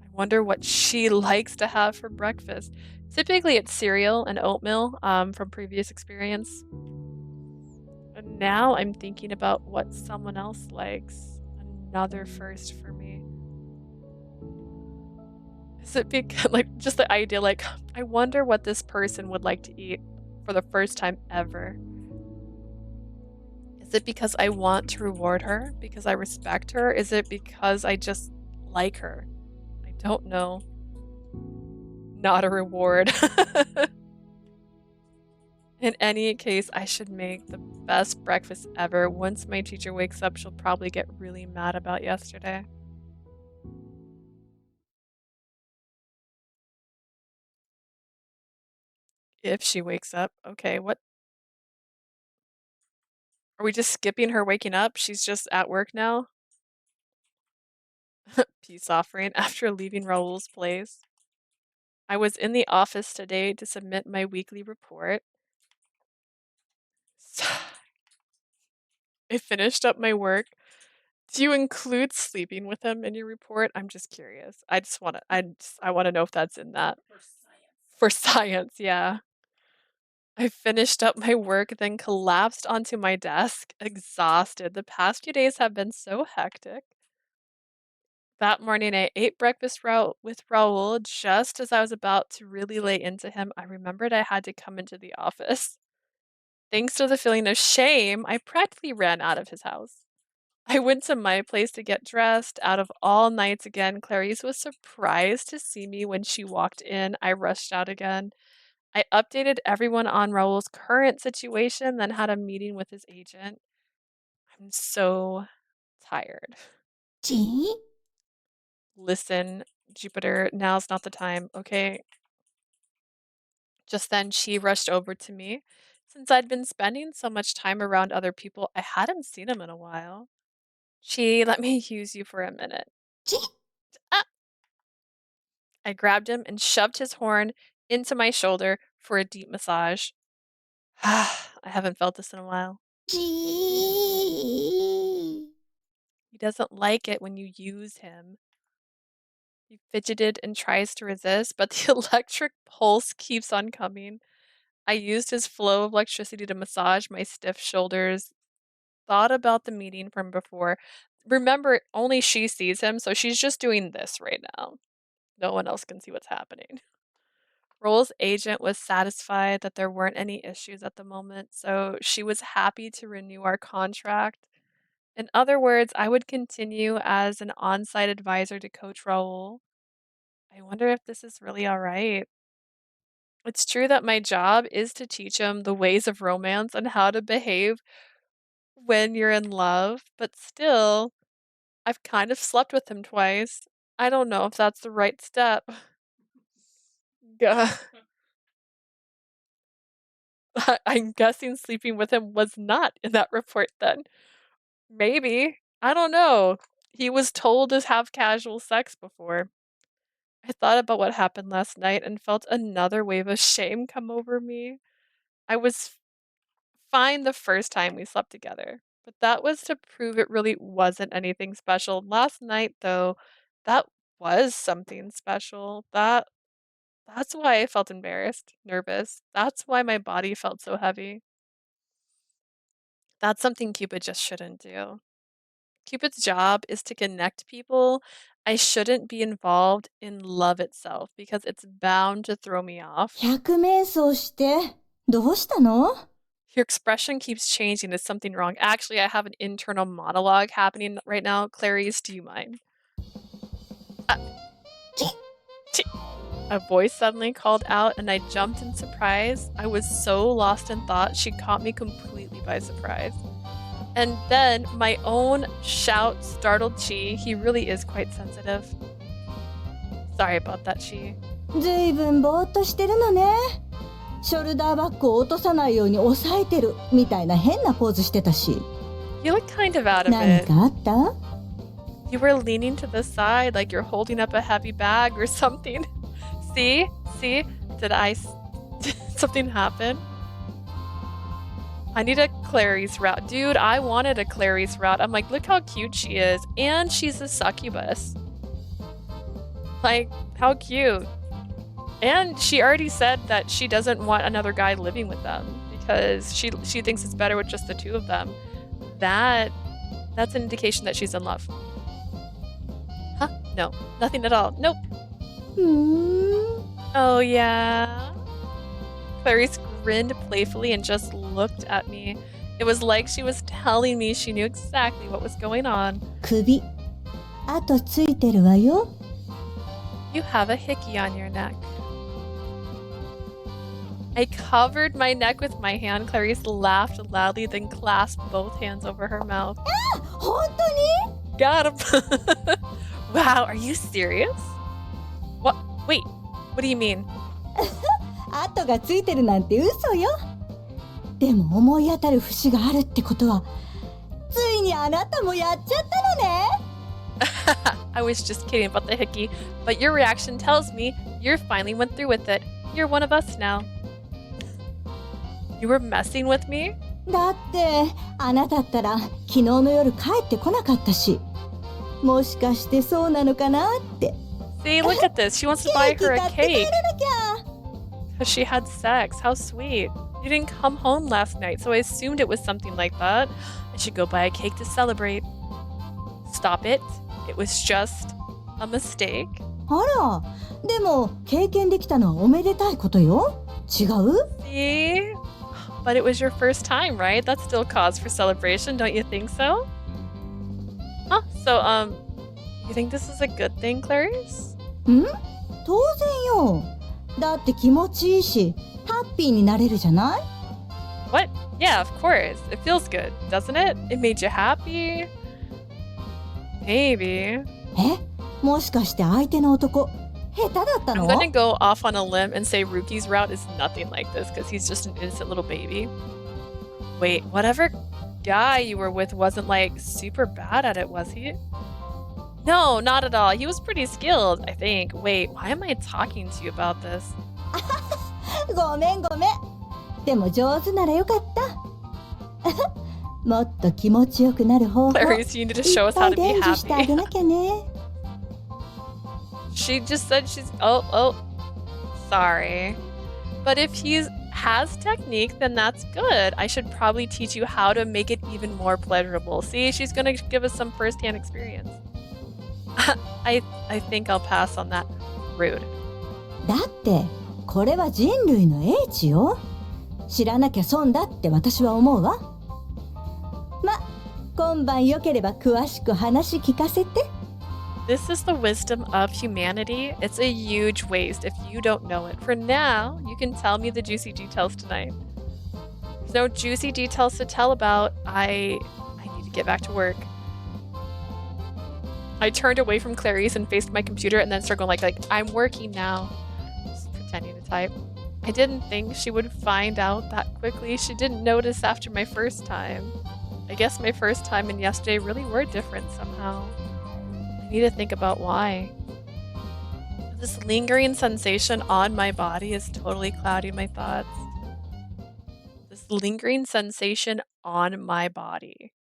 う? I wonder what she likes to have for breakfast. Typically it's cereal and oatmeal from previous experience. And now I'm thinking about what someone else likes. Another first for me. Is it because, like, just the idea, like, I wonder what this person would like to eat for the first time ever. Is it because I want to reward her? Because I respect her? Is it because I just like her? I don't know. Not a reward. In any case, I should make the best breakfast ever. Once my teacher wakes up, she'll probably get really mad about yesterday. If she wakes up. Okay, what? Are we just skipping her waking up? She's just at work now? Peace offering after leaving Raul's place. I was in the office today to submit my weekly report. I finished up my work. Do you include sleeping with him in your report? I'm just curious. I want to know if that's in that. For science, yeah. I finished up my work, then collapsed onto my desk, exhausted. The past few days have been so hectic. That morning, I ate breakfast with Raul. Just as I was about to really lay into him, I remembered I had to come into the office. Thanks to the feeling of shame, I practically ran out of his house. I went to my place to get dressed. Out of all nights again, Clarice was surprised to see me when she walked in. I rushed out again. I updated everyone on Raul's current situation, then had a meeting with his agent. I'm so tired. Gee? Listen, Jupiter, now's not the time, okay? Just then, she rushed over to me. Since I'd been spending so much time around other people, I hadn't seen him in a while. She let me use you for a minute. Gee? Ah! I grabbed him and shoved his horn into my shoulder for a deep massage. I haven't felt this in a while. Gee? He doesn't like it when you use him. He fidgeted and tries to resist, but the electric pulse keeps on coming. I used his flow of electricity to massage my stiff shoulders. Thought about the meeting from before. Remember, only she sees him, so she's just doing this right now. No one else can see what's happening. Raul's agent was satisfied that there weren't any issues at the moment, so she was happy to renew our contract. In other words, I would continue as an on-site advisor to Coach Raul. I wonder if this is really all right. It's true that my job is to teach him the ways of romance and how to behave when you're in love, but still, I've kind of slept with him twice. I don't know if that's the right step. Gah. I'm guessing sleeping with him was not in that report then. Maybe. I don't know. He was told to have casual sex before. I thought about what happened last night and felt another wave of shame come over me. I was fine the first time we slept together, but that was to prove it really wasn't anything special. Last night, though, that was something special. That's why I felt embarrassed, nervous. That's why my body felt so heavy. That's something Cupid just shouldn't do. Cupid's job is to connect people. I shouldn't be involved in love itself because it's bound to throw me off. 百面相してどうしたの？ Your expression keeps changing. Is something wrong? Actually, I have an internal monologue happening right now. Clarice, do you mind? A voice suddenly called out, and I jumped in surprise. I was so lost in thought, she caught me completely by surprise. And then my own shout startled Chi. He really is quite sensitive. Sorry about that, Chi. ずいぶんぼーっとしてるのね。ショルダーバッグを落とさないように押さえてるみたいな変なポーズしてたし。You look kind of out of 何 it. かあった？ You were leaning to the side like you're holding up a heavy bag or something. See? Did something happen? I need a Clarice route. Dude, I wanted a Clarice route. I'm like, look how cute she is. And she's a succubus. Like, how cute. And she already said that she doesn't want another guy living with them because she thinks it's better with just the two of them. That's an indication that she's in love. Huh? No, nothing at all. Nope. Oh, yeah. Clarice grinned playfully and just looked at me. It was like she was telling me she knew exactly what was going on. 首、跡ついてるわよ。You have a hickey on your neck. I covered my neck with my hand. Clarice laughed loudly, then clasped both hands over her mouth. 本当に？ Got him. Wow, are you serious? What? Wait, what do you mean? 跡がついてるなんて嘘よ。でも思い当たる節があるってことは、ついにあなたもやっちゃったのね。I was just kidding about the hickey, but your reaction tells me you finally went through with it. You're one of us now. You were messing with me? だってあなたったら昨日の夜帰ってこなかったし、もしかしてそうなのかなって。See, look at this. She wants to buy her a 買って帰 cake らなきゃ。 because she had sex. How sweet. You didn't come home last night, so I assumed it was something like that. I should go buy a cake to celebrate. Stop it. It was just a mistake. あら、でも経験できたのはおめでたいことよ。違う？ See? But it was your first time, right? That's still cause for celebration, don't you think so? Huh? So, you think this is a good thing, Clarice? ん？当然よ。だって気持ちいいし、ハッピーになれるじゃない？ What? Yeah, of course. It feels good, doesn't it? It made you happy? Maybe. もしかして相手の男、下手だった I'm の？ gonna go off on a limb and say Ruki's route is nothing like this because he's just an innocent little baby. Wait, whatever guy you were with wasn't like super bad at it, was he? No, not at all. He was pretty skilled, I think. Wait, why am I talking to you about this? ごめん。でも上手ならよかった。もっと気持ちよくなる方法、いっ Clarice, you need to show us ぱ how い to be 伝授してあげ happy. なきゃね。She just said she's oh sorry. But if he has technique, then that's good. I should probably teach you how to make it even more pleasurable. See, she's gonna give us some first-hand experience. I think I'll pass on that. Rude. だってこれは人類の英知よ。知らなきゃ損だって私は思うわ。ま、今晩よければ詳しく話聞かせて。This is the wisdom of humanity. It's a huge waste if you don't know it. For now, you can tell me the juicy details tonight. There's no juicy details to tell about. I need to get back to work. I turned away from Clarice and faced my computer and then started going like I'm working now. Just pretending to type. I didn't think she would find out that quickly. She didn't notice after my first time. I guess my first time and yesterday really were different somehow. need to think about why. This lingering sensation on my body is totally clouding my thoughts. This lingering sensation on my body.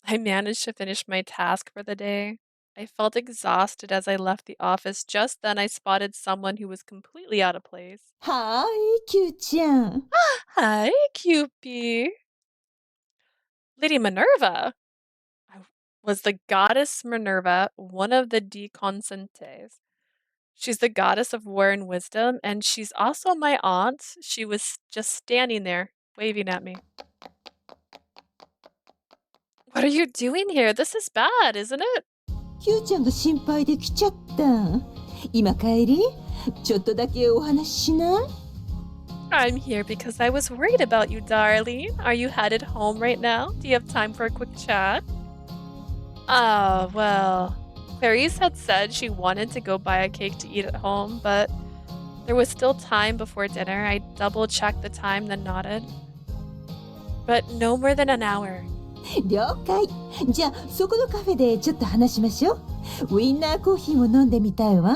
I managed to finish my task for the day. I felt exhausted as I left the office. Just then I spotted someone who was completely out of place. Hi, Q-chan. Hi, Cupid. Lady Minerva. Was the goddess Minerva one of the deconsentes? She's the goddess of war and wisdom, and she's also my aunt. She was just standing there, waving at me. What are you doing here? This is bad, isn't it? Q ちゃんが心配で来ちゃった。今帰り？ちょっとだけお話ししない？ I'm here because I was worried about you, darling. Are you headed home right now? Do you have time for a quick chat? Oh, well, Clarice had said she wanted to go buy a cake to eat at home, but there was still time before dinner. I double-checked the time, then nodded. But no more than an hour. 了解。じゃあそこのカフェでちょっと話しましょう。ウインナーコーヒーも飲んでみたいわ。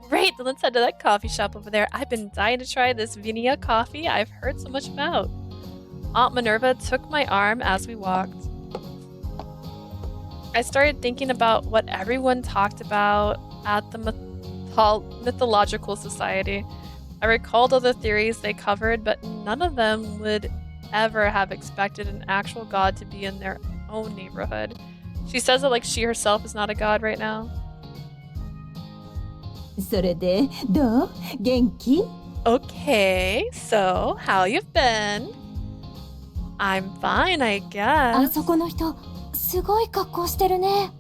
Great, then let's head to that coffee shop over there. I've been dying to try this Vinia coffee I've heard so much about. Aunt Minerva took my arm as we walked. I started thinking about what everyone talked about at the mythological society. I recalled all the theories they covered, but none of them would ever have expected an actual god to be in their own neighborhood. She says it like she herself is not a god right now. それでどう？元気？ Okay, so how you been? I'm fine, I あ guess. そこの人、すごい格好してるね。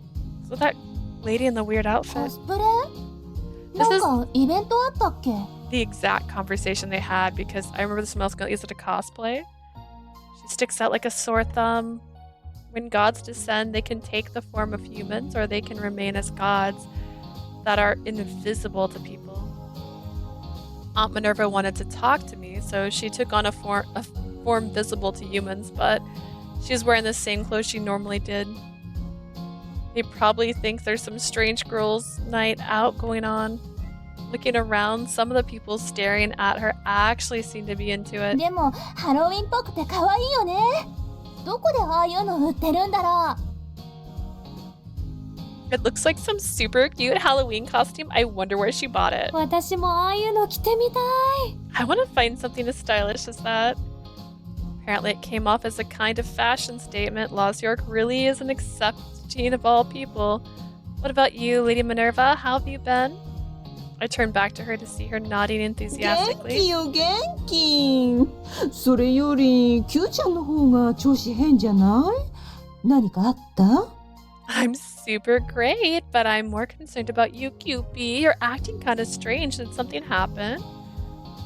So that lady in the weird コ outfit. スプレ？なんかイベントあったっけ？ The exact conversation they had because I remember this mouse girl is it a cosplay? She sticks out like a sore thumb. When gods descend, they can take the form of humans or they can remain as gods that are invisible to people. Aunt Minerva wanted to talk to me, so she took on a form visible to humans, but she's wearing the same clothes she normally did. They probably think there's some strange girls' night out going on. Looking around, some of the people staring at her actually seem to be into it. でもハロウィンっぽくて可愛いよね。どこでああいうの売ってるんだろう。 It looks like some super cute Halloween costume. I wonder where she bought it. 私もああいうの着てみたい。 I want to find something as stylish as that. Apparently it came off as a kind of fashion statement. Lost York really is an accepting of all people. What about you, Lady Minerva? How have you been? I turned back to her to see her nodding 元気 enthusiastically. よ元気。それより Q ちゃんの方が調子変じゃない？何かあった？ I'm super great, but I'm more concerned about you, Cupid. You're acting kind of strange. Did something happen?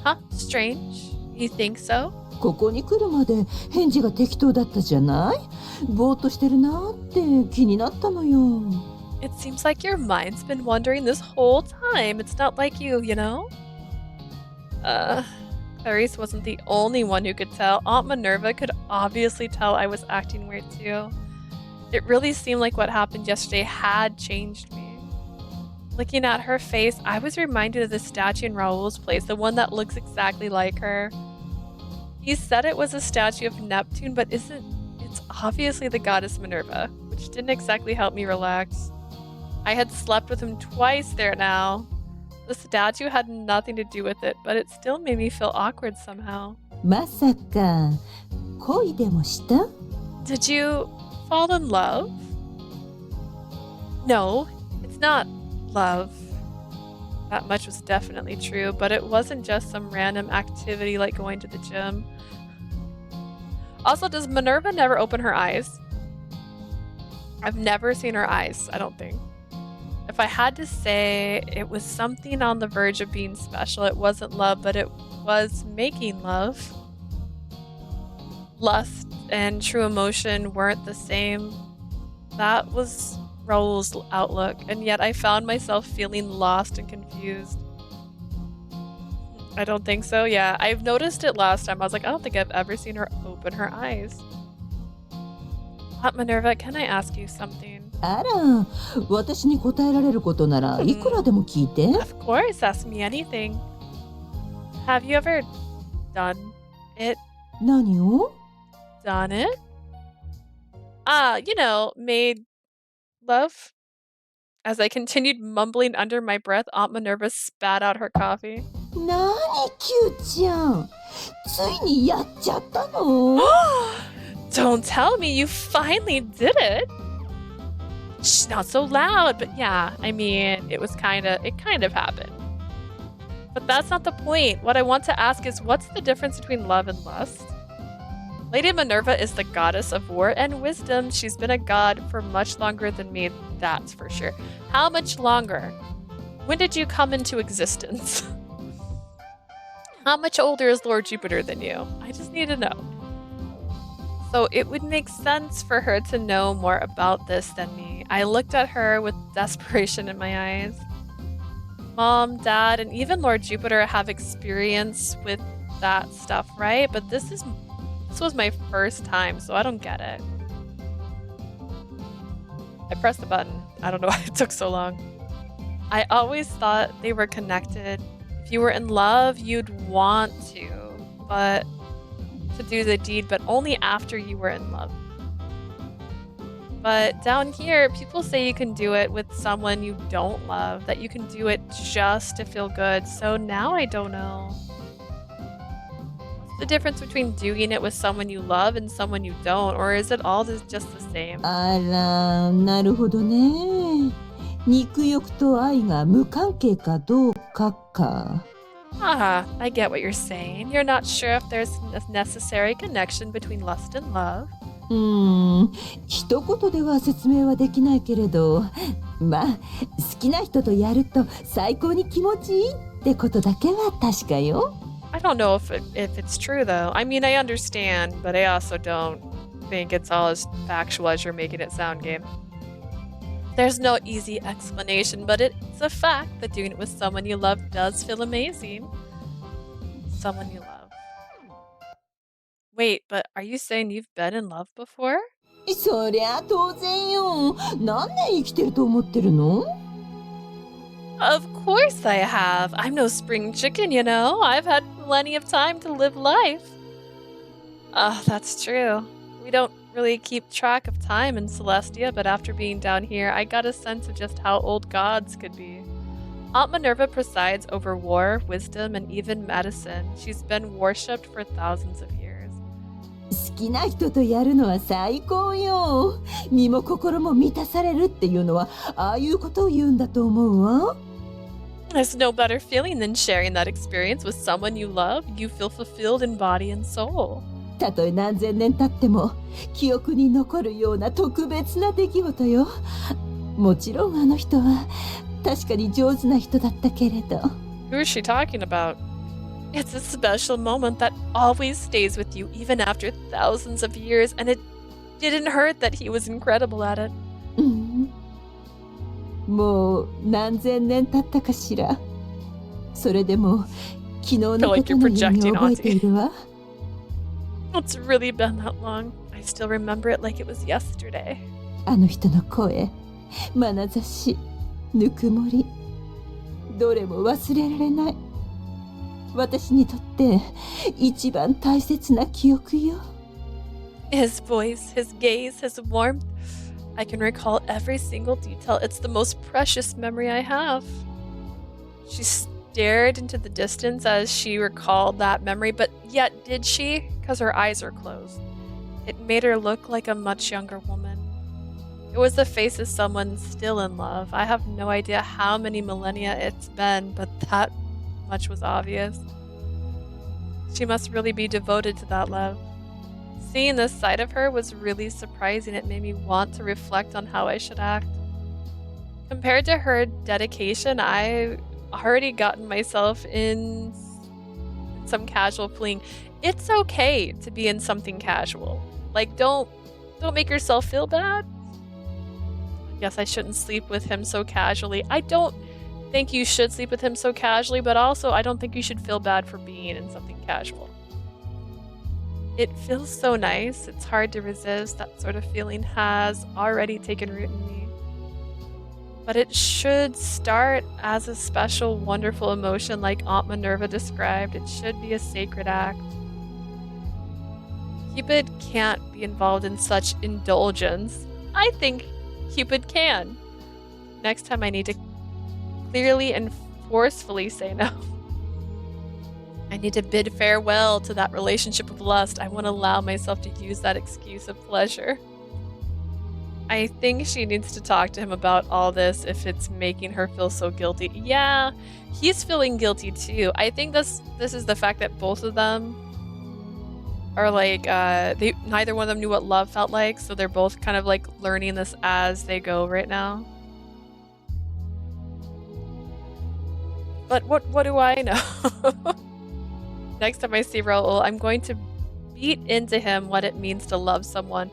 Huh? Strange? You think so? ここに来るまで返事が適当だったじゃない？ぼーっとしてるなって気になったのよ。 It seems like your mind's been wandering this whole time. It's not like you, you know? Clarice wasn't the only one who could tell. Aunt Minerva could obviously tell I was acting weird too. It really seemed like what happened yesterday had changed me. Looking at her face, I was reminded of the statue in Raul's place, the one that looks exactly like her. He said it was a statue of Neptune, but it's obviously the goddess Minerva, which didn't exactly help me relax. I had slept with him twice there now. The statue had nothing to do with it, but it still made me feel awkward somehow. まさか恋でもした？ Did you fall in love? No, it's not love. That much was definitely true, but it wasn't just some random activity like going to the gym. Also, does Minerva never open her eyes? I've never seen her eyes, I don't think. If I had to say, it was something on the verge of being special. It wasn't love, but it was making love. Lust and true emotion weren't the same. That was Raul's outlook, and yet I found myself feeling lost and confused. I don't think so, yeah. I've noticed it last time. I was like, I don't think I've ever seen her open her eyes. Aunt Minerva, can I ask you something? あら、私に答えられることならいくらでも聞いて。Of course, ask me anything. Have you ever done it? 何を？ Done it? Made love? As I continued mumbling under my breath, Aunt Minerva spat out her coffee. なに、キューちゃん。ついにやっちゃったの？ Don't tell me you finally did it. Shh, not so loud, but yeah, I mean, it kind of happened. But that's not the point. What I want to ask is, what's the difference between love and lust? Lady Minerva is the goddess of war and wisdom. She's been a god for much longer than me, that's for sure. How much longer? When did you come into existence? How much older is Lord Jupiter than you? I just need to know. So it would make sense for her to know more about this than me. I looked at her with desperation in my eyes. Mom, Dad, and even Lord Jupiter have experience with that stuff, right? But this was my first time, so I don't get it. I pressed the button. I don't know why it took so long. I always thought they were connected. If you were in love, you'd want to do the deed, but only after you were in love. But down here, people say you can do it with someone you don't love, that you can do it just to feel good. So now I don't know. What's the difference between doing it with someone you love and someone you don't, or is it all just the same? あら、なるほどね。肉欲と愛が無関係かどうかか。I get what you're saying. You're not sure if there's a necessary connection between lust and love. 一言では説明はできないけれど、まあ、好きな人とやると最高に気持ちいいってことだけは確かよ。I don't know if it's true though. I mean, I understand, but I also don't think it's all as factual as you're making it sound, Game. There's no easy explanation, but it's a fact that doing it with someone you love does feel amazing. Someone you love. Wait, but are you saying you've been in love before? そりゃ当然よ。何年生きてると思ってるの？ Of course I have. I'm no spring chicken, you know. I've had plenty of time to live life. That's true. We don't really keep track of time in Celestia, but after being down here, I got a sense of just how old gods could be. Aunt Minerva presides over war, wisdom, and even medicine. She's been worshipped for thousands of years. 好きな人とやるのは最高よ。身も心も満たされるっていうのはああいうことを言うんだと思うわ。There's no better feeling than sharing that experience with someone you love. You feel fulfilled in body and soul. たとえ何千年経っても記憶に残るような特別な出来事よ。もちろんあの人は確かに上手な人だったけれど。Who is she talking about? It's a special moment that always stays with you even after thousands of years, and it didn't hurt that he was incredible at it. もう何千年経ったかしら。それでも昨日のことのように覚えているわ。It's really been that long. I still remember it like it was yesterday. あの人の声、眼差し、ぬくもり、どれも忘れられない。私にとって一番大切な記憶よ。His voice, his gaze, his warmth. I can recall every single detail. It's the most precious memory I have. She stared into the distance as she recalled that memory, but yet did she? Because her eyes are closed. It made her look like a much younger woman. It was the face of someone still in love. I have no idea how many millennia it's been, but that much was obvious. She must really be devoted to that love. Seeing this side of her was really surprising. It made me want to reflect on how I should act. Compared to her dedication, I already gotten myself in some casual fleeing. It's okay to be in something casual. Like, don't make yourself feel bad. I guess I shouldn't sleep with him so casually. I don't think you should sleep with him so casually, but also I don't think you should feel bad for being in something casual. It feels so nice. It's hard to resist. That sort of feeling has already taken root in me. But it should start as a special, wonderful emotion like Aunt Minerva described. It should be a sacred act. Cupid can't be involved in such indulgence. I think Cupid can. Next time I need to clearly and forcefully say no. I need to bid farewell to that relationship of lust. I won't allow myself to use that excuse of pleasure. I think she needs to talk to him about all this if it's making her feel so guilty. Yeah, he's feeling guilty too. I think this is the fact that both of them are like, neither one of them knew what love felt like, so they're both kind of like learning this as they go right now. But what do I know? Next time I see Raul, I'm going to beat into him what it means to love someone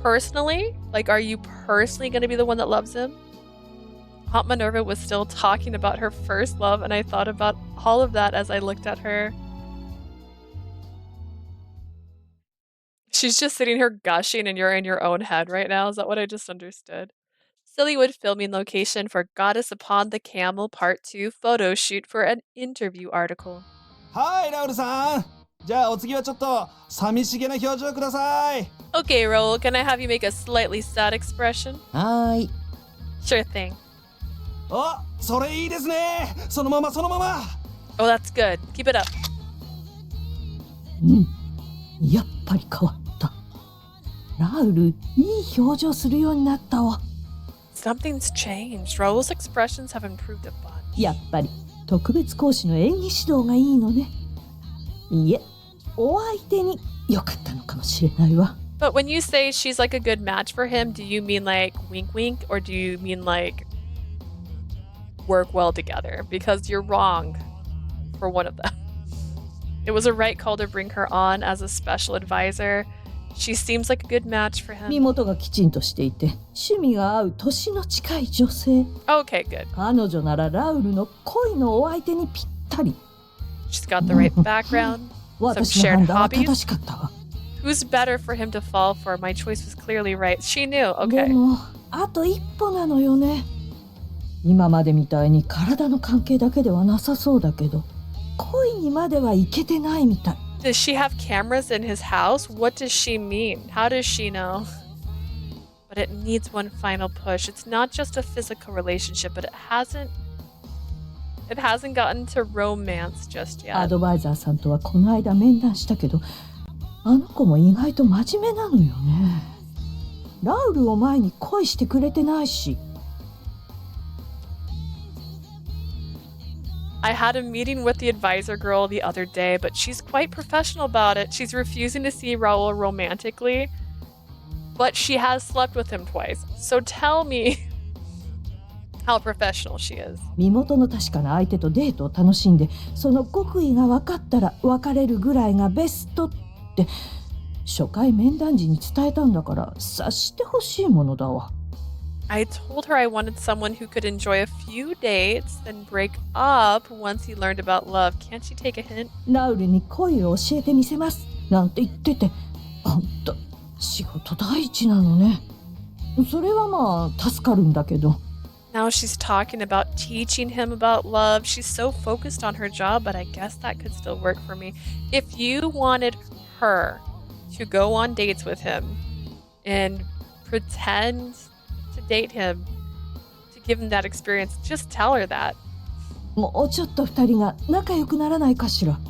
personally. Like, are you personally going to be the one that loves him? Aunt Minerva was still talking about her first love, and I thought about all of that as I looked at her. She's just sitting here gushing and you're in your own head right now. Is that what I just understood? Sillywood filming location for Goddess Upon the Camel Part 2 photo shoot for an interview article. はい、ラウルさん。じゃあお次はちょっと寂しげな表情ください。Okay, Raul, can I have you make a slightly sad expression? はーい。 Sure thing. お、それいいですね。そのままそのまま。Oh, that's good. Keep it up. やっぱり変わった。ラウル、いい表情するようになったわ。Something's changed. Raul's expressions have improved a bunch. やっぱり特別講師の演技指導がいいのね。いえ、お相手に良かったのかもしれないわ。But when you say she's like a good match for him, do you mean like wink wink or do you mean like work well together? Because you're wrong for one of them. It was a right call to bring her on as a special advisor. She seems like a good match for him. 身元がきちんとしていて、趣味が合う年の近い女性。Okay, good. 彼女ならラウルの恋のお相手にぴったり。She's got the right background, some 私の shared 判断は hobbies. 正しかったわ。Who's better for him to fall for? My choice was clearly right. She knew. で Okay. も、あと一歩なのよね。今までみたいに体の関係だけではなさそうだけど、恋にまではいけてないみたい。Does she have cameras in his house? What does she mean? How does she know? But it needs one final push. It's not just a physical relationship, but it hasn't gotten to romance just ア yet. ドバイザーさんとはこの間面談したけど、あの子も意外と真面目なのよね。ラウルを前に恋してくれてないし。I had a meeting with the advisor girl the other day, but she's quite professional about it. She's refusing to see Raul romantically, but she has slept with him twice. So tell me how professional she is. 身元の確かな相手とデートを楽しんで、その極意が分かったら別れるぐらいがベストって初回面談時に伝えたんだから察してほしいものだわ。I told her I wanted someone who could enjoy a few dates, then break up once he learned about love. Can't she take a hint? ラウルに恋を教えてみせますなんて言ってて、あんた仕事第一なのね。それはまあ助かるんだけど。Now she's talking about teaching him about love. She's so focused on her job, but I guess that could still work for me. If you wanted her to go on dates with him and pretend to date him, to give him that experience, just tell her that. もうちょっと二人が仲良くならないかしら。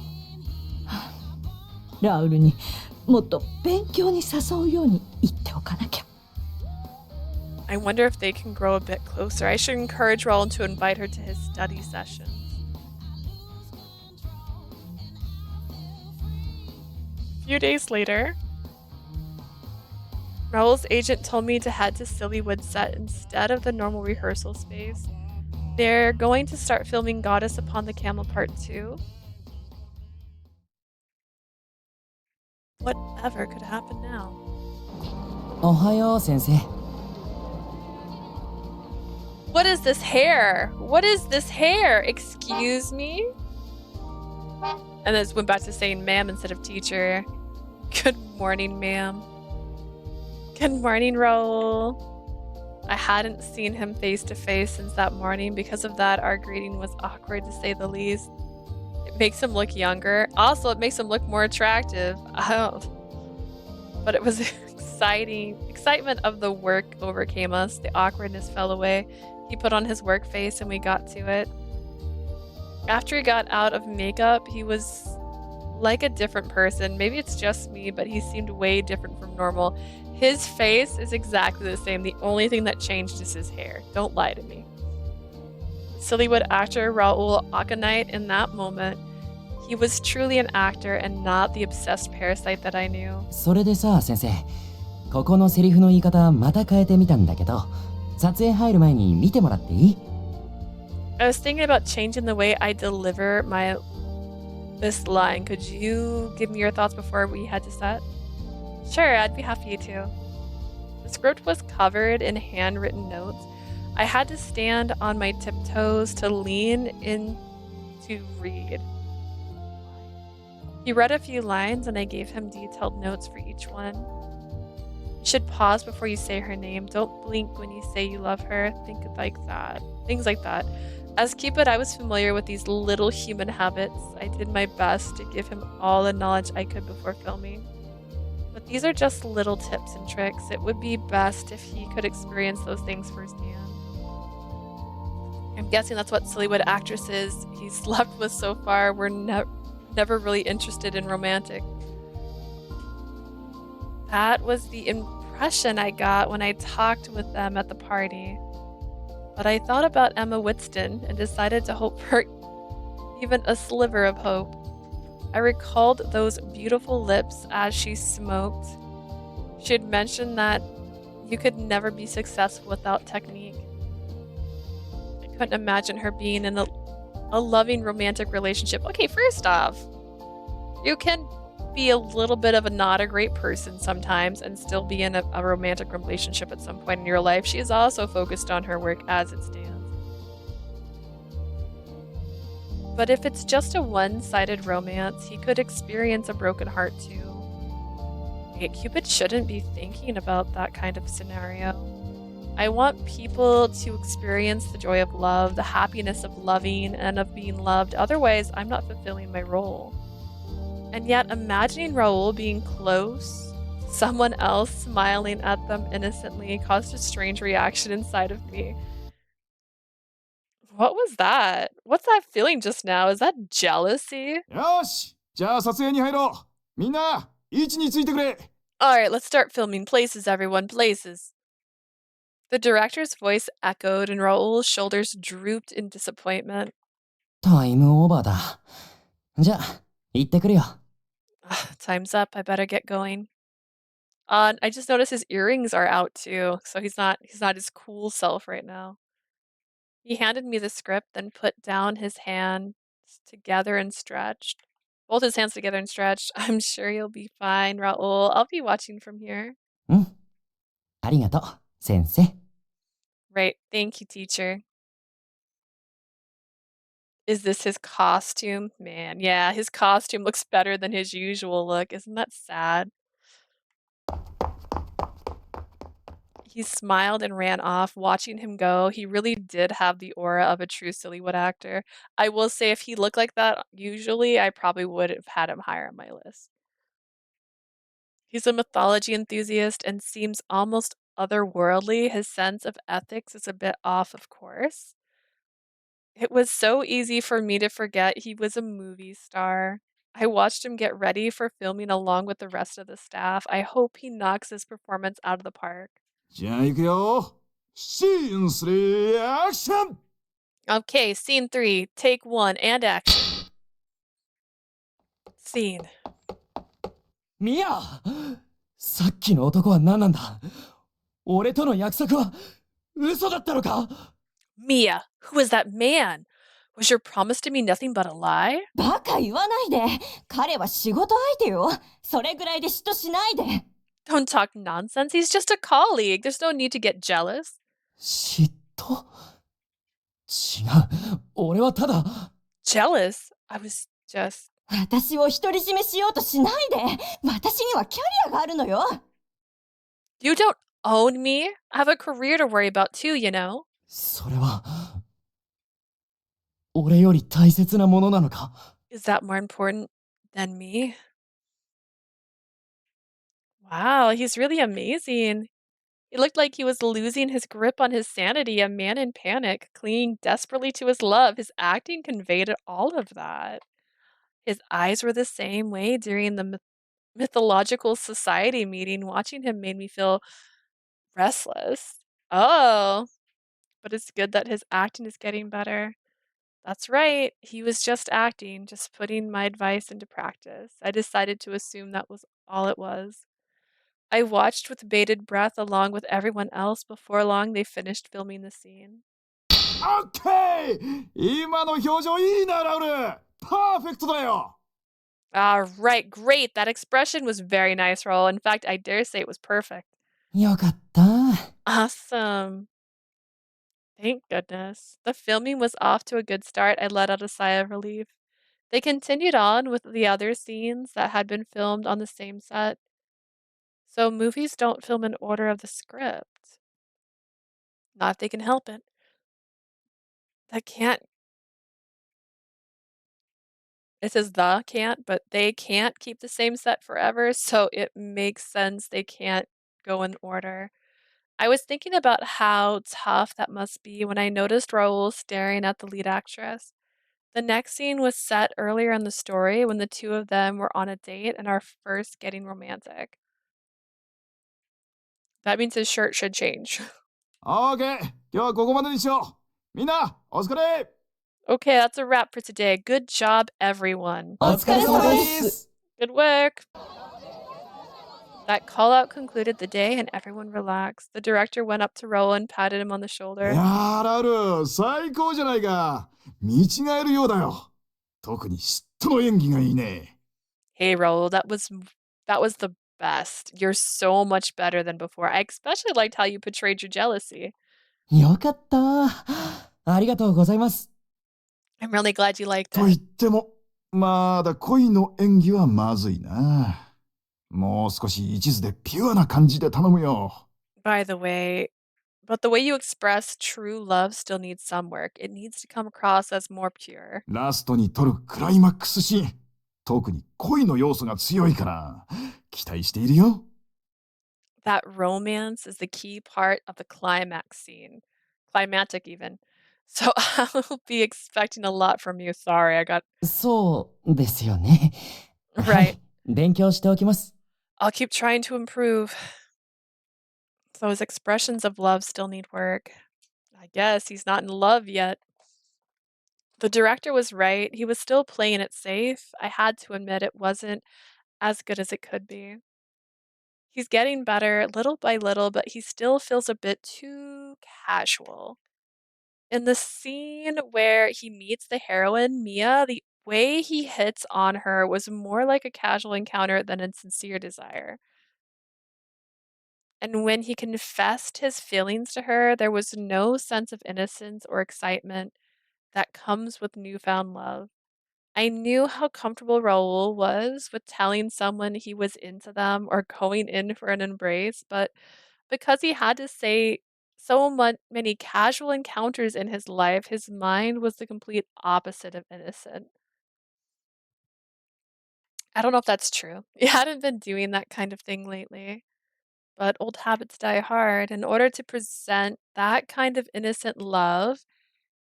ラウルにもっと勉強に誘うように言っておかなきゃ。I wonder if they can grow a bit closer. I should encourage Raul to invite her to his study sessions. A few days later, Raul's agent told me to head to Sillywood set instead of the normal rehearsal space. They're going to start filming Goddess Upon the Camel Part 2. Whatever could happen now? おはよう先生。What is this hair? What is this hair? Excuse me? And then went back to saying ma'am instead of teacher. Good morning, ma'am. Good morning, Raul. I hadn't seen him face to face since that morning. Because of that, our greeting was awkward to say the least. It makes him look younger. Also, it makes him look more attractive. But it was exciting. Excitement of the work overcame us. The awkwardness fell away. He put on his work face and we got to it. After he got out of makeup, he was like a different person. Maybe it's just me, but he seemed way different from normal. His face is exactly the same. The only thing that changed is his hair. Don't lie to me. Sillywood actor Raul Aconite in that moment, he was truly an actor and not the obsessed parasite that I knew. それでさ、先生、ここのセリフの言い方また変えてみたんだけど、撮影入る前に見てもらっていい？ I was thinking about changing the way I deliver this line. Could you give me your thoughts before we head to set? Sure, I'd be happy to. The script was covered in handwritten notes. I had to stand on my tiptoes to lean in to read. He read a few lines and I gave him detailed notes for each one. You should pause before you say her name. Don't blink when you say you love her. Think like that. Things like that. As Cupid, I was familiar with these little human habits. I did my best to give him all the knowledge I could before filming. But these are just little tips and tricks. It would be best if he could experience those things firsthand. I'm guessing that's what Sillywood actresses he's slept with so far were never really interested in romantic. That was the impression I got when I talked with them at the party. But I thought about Emma Whitston and decided to hope for even a sliver of hope. I recalled those beautiful lips as she smoked. She had mentioned that you could never be successful without technique. I couldn't imagine her being in a loving romantic relationship. Okay, first off, you can be a little bit of a not a great person sometimes and still be in a romantic relationship at some point in your life. She is also focused on her work as it stands. But if it's just a one-sided romance, he could experience a broken heart too. Cupid shouldn't be thinking about that kind of scenario. I want people to experience the joy of love, the happiness of loving and of being loved. Otherwise, I'm not fulfilling my role. And yet, imagining Raul being close, someone else smiling at them innocently, caused a strange reaction inside of me. What was that? What's that feeling just now? Is that jealousy? よし、じゃあ撮影に入ろう。みんな、位置についてくれ。Alright, let's start filming. Places, everyone, places. The director's voice echoed and Raul's shoulders drooped in disappointment. タイムオーバーだ。じゃあ、行ってくるよ。Time's up. I better get going. I just noticed his earrings are out too, so he's not his cool self right now. He handed me the script, then put down his hands together and stretched. Both his hands together and stretched. I'm sure you'll be fine, Raul. I'll be watching from here. ありがとう、先生。 Right. Thank you, teacher. Is this his costume? Man, yeah, his costume looks better than his usual look. Isn't that sad? He smiled and ran off. Watching him go, he really did have the aura of a true Sillywood actor. I will say if he looked like that usually, I probably would have had him higher on my list. He's a mythology enthusiast and seems almost otherworldly. His sense of ethics is a bit off, of course. It was so easy for me to forget he was a movie star. I watched him get ready for filming along with the rest of the staff. I hope he knocks his performance out of the park. じゃあ行くよ。シーン3、アクション Okay, scene 3, take 1, and action. Scene. ミヤ、さっきの男は何なんだ？俺との約束は嘘だったのか？ Mia, who is that man? Was your promise to me nothing but a lie? バカ言わないで。彼は仕事相手よ。それぐらいで嫉妬しないで。 Don't talk nonsense. He's just a colleague. There's no need to get jealous. 嫉妬？違う、俺はただ。Jealous? I was just... 私を独り占めしようとしないで。私にはキャリアがあるのよ。You don't Own me? I have a career to worry about too, you know. それは、俺より大切なものなのか？ Is that more important than me? Wow, he's really amazing. It looked like he was losing his grip on his sanity, a man in panic, clinging desperately to his love. His acting conveyed all of that. His eyes were the same way during the mythological society meeting. Watching him made me feel restless. Oh, but it's good that his acting is getting better. That's right. He was just acting, just putting my advice into practice. I decided to assume that was all it was. I watched with bated breath along with everyone else. Before long, they finished filming the scene. オッケー、今の表情いいな、ラウル。パーフェクトだよ。All right, great. That expression was very nice, Raul. In fact, I dare say it was perfect. よかった。Awesome. Thank goodness. The filming was off to a good start. I let out a sigh of relief. They continued on with the other scenes that had been filmed on the same set. So movies don't film in order of the script. Not if they can help it. That can't. It says the can't, but they can't keep the same set forever, so it makes sense they can't go in order. I was thinking about how tough that must be when I noticed Raul staring at the lead actress. The next scene was set earlier in the story when the two of them were on a date and are first getting romantic. That means his shirt should change. オーケー、今日はここまでにしよう。みんな、お疲れ。Okay, that's a wrap for today. Good job, everyone. お疲れ様です。Good work. That call out concluded the day and everyone relaxed. The director went up to Raul and patted him on the い shoulder. やー、ラウル、最高じゃないか。見違えるようだよ。特に嫉妬の演技がいいね。Hey Raul, that was the best. You're so much better than before. I especially liked how you portrayed your jealousy. よかった。ありがとうございます。I'm really glad you liked と言っ it. ても、まだ恋の演技はまずいな。もう少し一途でピュアな感じで頼むよ。By the way, but the way you express true love still needs some work. It needs to come across as more pure. ラストに撮るクライマックスシーン。特に恋の要素が強いから、期待しているよ。That romance is the key part of the climax scene. Climactic even. So I'll be expecting a lot from you. Sorry, I got そうですよね。は right. い、勉強しておきます。I'll keep trying to improve. Those expressions of love still need work. I guess he's not in love yet. The director was right. He was still playing it safe. I had to admit it wasn't as good as it could be. He's getting better little by little, but he still feels a bit too casual. In the scene where he meets the heroine, Mia, the way he hits on her was more like a casual encounter than a sincere desire. And when he confessed his feelings to her, there was no sense of innocence or excitement that comes with newfound love. I knew how comfortable Raul was with telling someone he was into them or going in for an embrace, but because he had to say so many casual encounters in his life, his mind was the complete opposite of innocent. I don't know if that's true. He hadn't been doing that kind of thing lately. But old habits die hard. In order to present that kind of innocent love,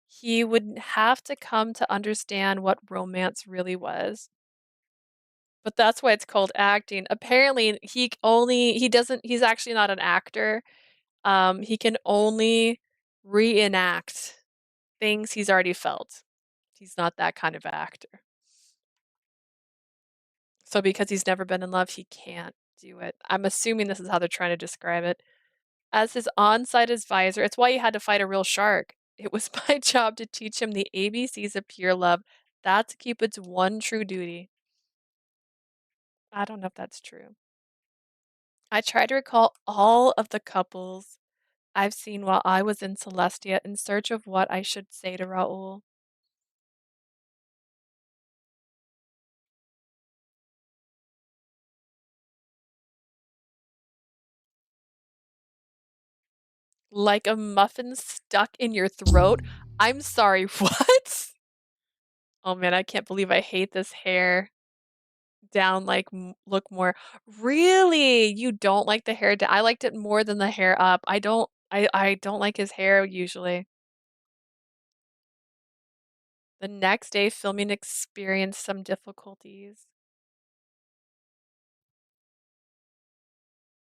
he would have to come to understand what romance really was. But that's why it's called acting. Apparently, he's actually not an actor. He can only reenact things he's already felt. He's not that kind of actor. So because he's never been in love, he can't do it. I'm assuming this is how they're trying to describe it. As his on-site advisor, it's why he had to fight a real shark. It was my job to teach him the ABCs of pure love. That's Cupid's one true duty. I don't know if that's true. I try to recall all of the couples I've seen while I was in Celestia in search of what I should say to Raul. Like a muffin stuck in your throat? I'm sorry, what? Oh man, I can't believe I hate this hair. Down, like, look more. Really? You don't like the hair down? I liked it more than the hair up. I don't like his hair usually. The next day, filming experienced some difficulties.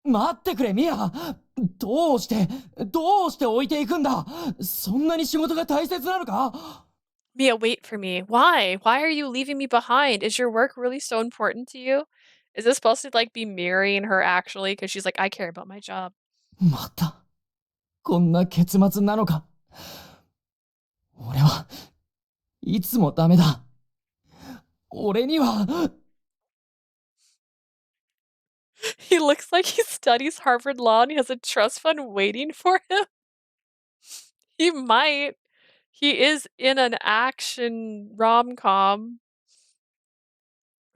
待ってくれ、ミア。どうして置いていくんだ。そんなに仕事が大切なのか。 Mia, wait for me. Why? Why are you leaving me behind? Is your work really so important to you? Is this supposed to, like, be marrying her actually? Because she's like, I care about my job. またこんな結末なのか。俺はいつもダメだ。俺には。He looks like he studies Harvard Law and he has a trust fund waiting for him. He might. He is in an action rom-com.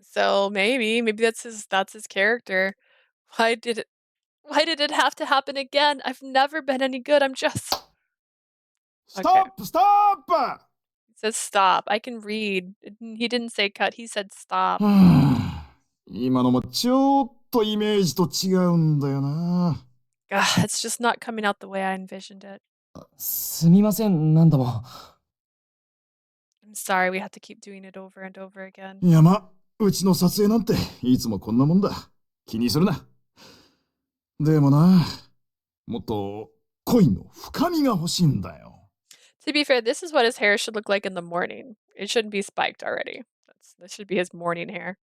So maybe that's his character. Why did it have to happen again? I've never been any good. I'm just Stop! Stop! It says stop. I can read. He didn't say cut. He said stop. 今のもちょっとイメージと違うんだよな。God, it's just not coming out the way I envisioned it. すみません、何度も。I'm sorry we have to keep doing it over and over again. いやま、うちの撮影なんていつもこんなもんだ。気にするな。でもな、もっと恋の深みが欲しいんだよ。To be fair, this is what his hair should look like in the morning. It shouldn't be spiked already. This should be his morning hair.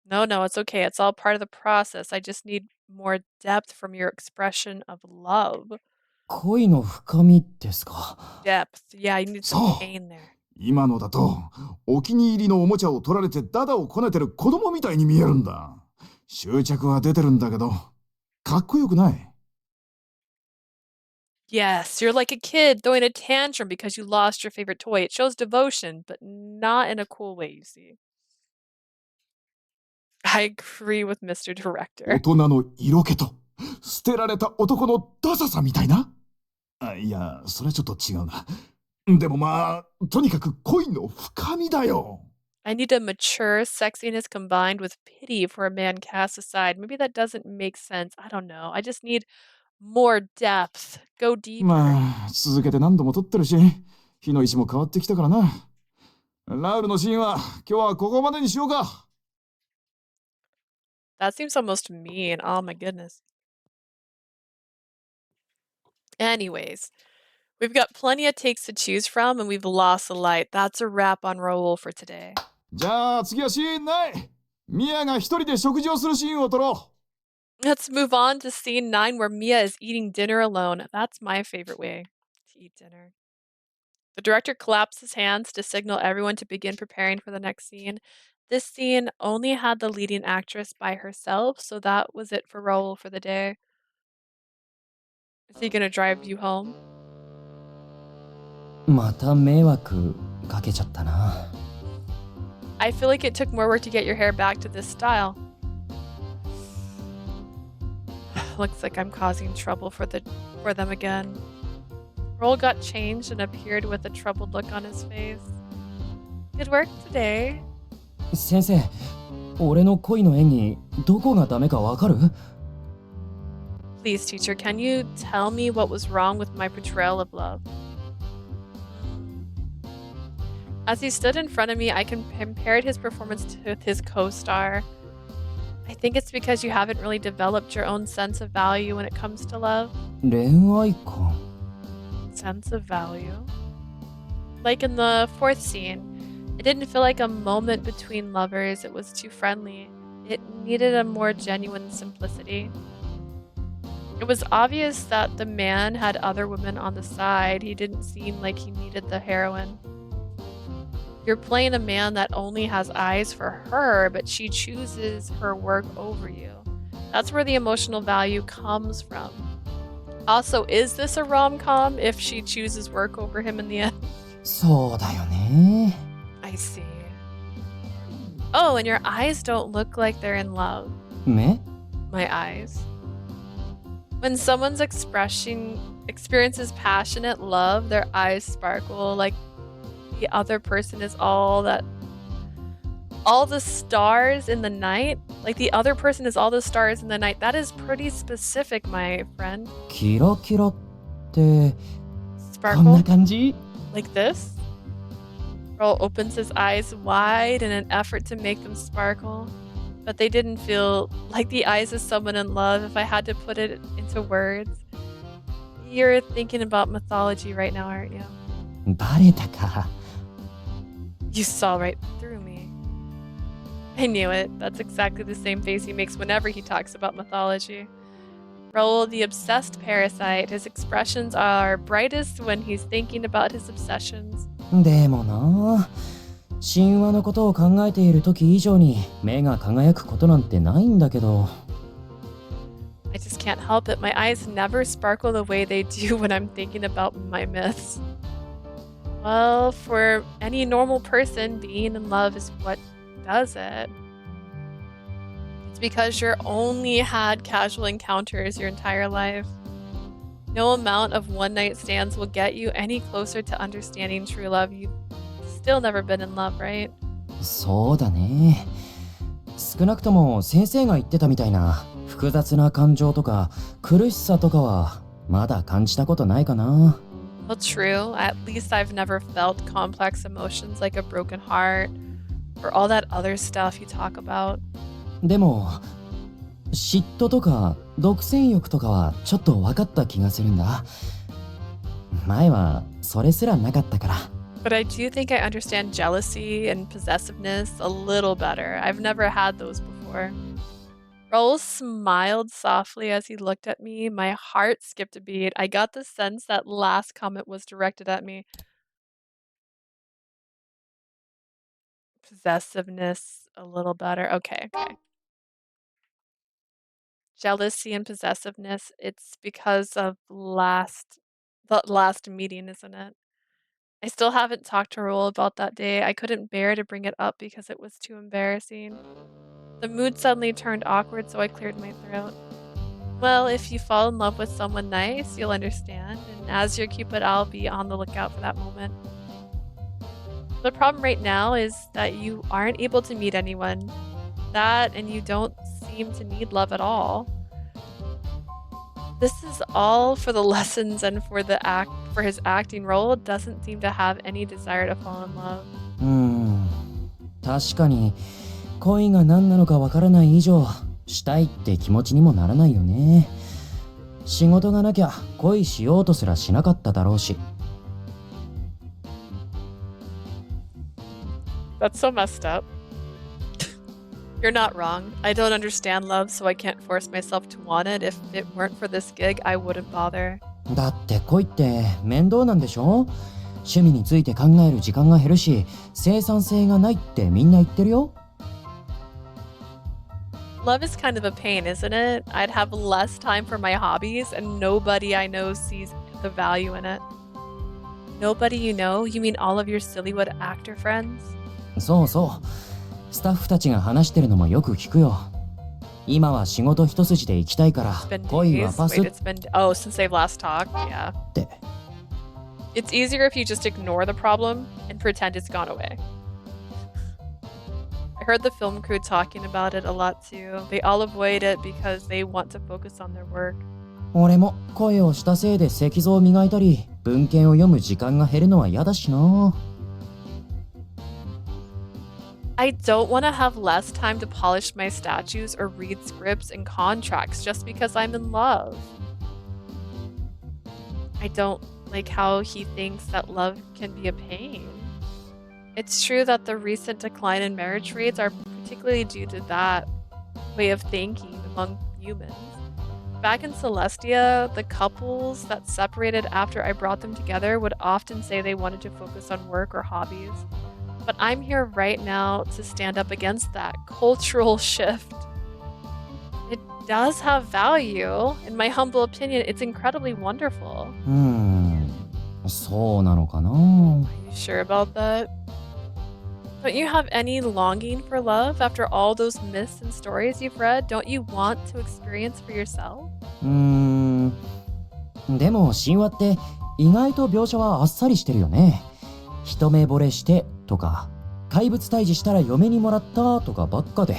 No, it's okay. It's all part of the process. I just need more depth from your expression of love. 恋の深みですか。Depth. Yeah, you need some pain there. 今のだと、お気に入りのおもちゃを取られてダダをこねてる子供みたいに見えるんだ。執着は出てるんだけど、かっこよくない。Yes, you're like a kid throwing a tantrum because you lost your favorite toy. It shows devotion, but not in a cool way, you see. I agree with Mr. 大 Director. 人の色気と、捨てられた男のダサさみたいな。いや、それはちょっと違うな。でもまあ、とにかく恋の深みだよ。I need a mature sexiness combined with pity for a man cast aside. Maybe that doesn't make sense. I don't know. I just need more depth. Go deeper. まあ、続けて何度も撮ってるし、火の石も変わってきたからな。ラウルのシーンは今日はここまでにしようか。That seems almost mean. Oh my goodness. Anyways, we've got plenty of takes to choose from and we've lost the light. That's a wrap on Raul for today. じゃあ次はシーンない。ミアが一人で食事をするシーンを撮ろう。Let's move on to scene 9 where Mia is eating dinner alone. That's my favorite way to eat dinner. The director claps his hands to signal everyone to begin preparing for the next scene. This scene only had the leading actress by herself, so that was it for Raul for the day. Is he gonna drive you home? また迷惑かけちゃったな。I feel like it took more work to get your hair back to this style. Looks like I'm causing trouble for them again. Raul got changed and appeared with a troubled look on his face. Good work today. 先生、俺の恋の演技どこがダメかわかる？ Please, teacher, can you tell me what was wrong with my portrayal of love? As he stood in front of me, I compared his performance to his co-star. I think it's because you haven't really developed your own sense of value when it comes to love. 恋愛観。 Sense of value? Like in the 4th scene, it didn't feel like a moment between lovers. It was too friendly. It needed a more genuine simplicity. It was obvious that the man had other women on the side. He didn't seem like he needed the heroine. You're playing a man that only has eyes for her, but she chooses her work over you. That's where the emotional value comes from. Also, is this a rom-com if she chooses work over him in the end? そうだよね。 I see. Oh, and your eyes don't look like they're in love. 目？ My eyes. When someone's experiences passionate love, their eyes sparkle like the other person is all the stars in the night. Like the other person is all the stars in the night. That is pretty specific, my friend. キラキラって Sparkle? こんな感じ? Like this? Raul opens his eyes wide in an effort to make them sparkle. But they didn't feel like the eyes of someone in love if I had to put it into words. You're thinking about mythology right now, aren't you? バレたか. You saw right through me. I knew it. That's exactly the same face he makes whenever he talks about mythology. Raul, the obsessed parasite, his expressions are brightest when he's thinking about his obsessions. でもな、神話のことを考えている時以上に目が輝くことなんてないんだけど。I just can't help it. My eyes never sparkle the way they do when I'm thinking about my myths. Well, for any normal person, being in love is what does it. It's because you're only had casual encounters your entire life. No amount of one-night stands will get you any closer to understanding true love. You've still never been in love, right? そうだね。少なくとも先生が言ってたみたいな複雑な感情とか苦しさとかはまだ感じたことないかな。Well, true. At least I've never felt complex emotions like a broken heart or all that other stuff you talk about. でも嫉妬とか独占欲とかはちょっと分かった気がするんだ。前はそれすらなかったから。But I do think I understand jealousy and possessiveness a little better. I've never had those before. Raul smiled softly as he looked at me. My heart skipped a beat. I got the sense that last comment was directed at me. Possessiveness a little better. Okay. Jealousy and possessiveness. It's because of the last meeting, isn't it? I still haven't talked to Raul about that day. I couldn't bear to bring it up because it was too embarrassing. The mood suddenly turned awkward, so I cleared my throat. Well, if you fall in love with someone nice, you'll understand, and as your Cupid, I'll be on the lookout for that moment. The problem right now is that you aren't able to meet anyone. That, and you don't seem to need love at all. This is all for the lessons and for his acting role. Doesn't seem to have any desire to fall in love. 確かに恋が何なのかわからない以上したいって気持ちにもならないよね。仕事がなきゃ恋しようとすらしなかっただろうし。That's so messed up. You're not wrong. I don't understand love, so I can't force myself to want it. If it weren't for this gig, I wouldn't bother. だって恋って面倒なんでしょ？趣味について考える時間が減るし、生産性がないってみんな言ってるよ。Love is kind of a pain, isn't it? I'd have less time for my hobbies, and nobody I know sees the value in it. Nobody you know? You mean all of your Sillywood actor friends? そうそう。スタッフたちが話してるのもよく聞くよ。今は仕事一筋で行きたいから恋はパス。Oh, since they've last talked, yeah. って。It's easier if you just ignore the problem and pretend it's gone away. I heard the film crew talking about it a lot too. They all avoid it because they want to focus on their work. 俺も声をしたせいで石像を磨いたり、文献を読む時間が減るのは嫌だしな。I don't want to have less time to polish my statues or read scripts and contracts just because I'm in love. I don't like how he thinks that love can be a pain. It's true that the recent decline in marriage rates are particularly due to that way of thinking among humans. Back in Celestia, the couples that separated after I brought them together would often say they wanted to focus on work or hobbies. But I'm here right now to stand up against that cultural shift. It does have value. In my humble opinion, it's incredibly wonderful. そうなのかな。Are you sure about that? Don't you have any longing for love after all those myths and stories you've read? Don't you want to experience for yourself? でも神話って意外と描写はあっさりしてるよね。一目惚れしてとか、怪物退治したら嫁にもらったとかばっかで。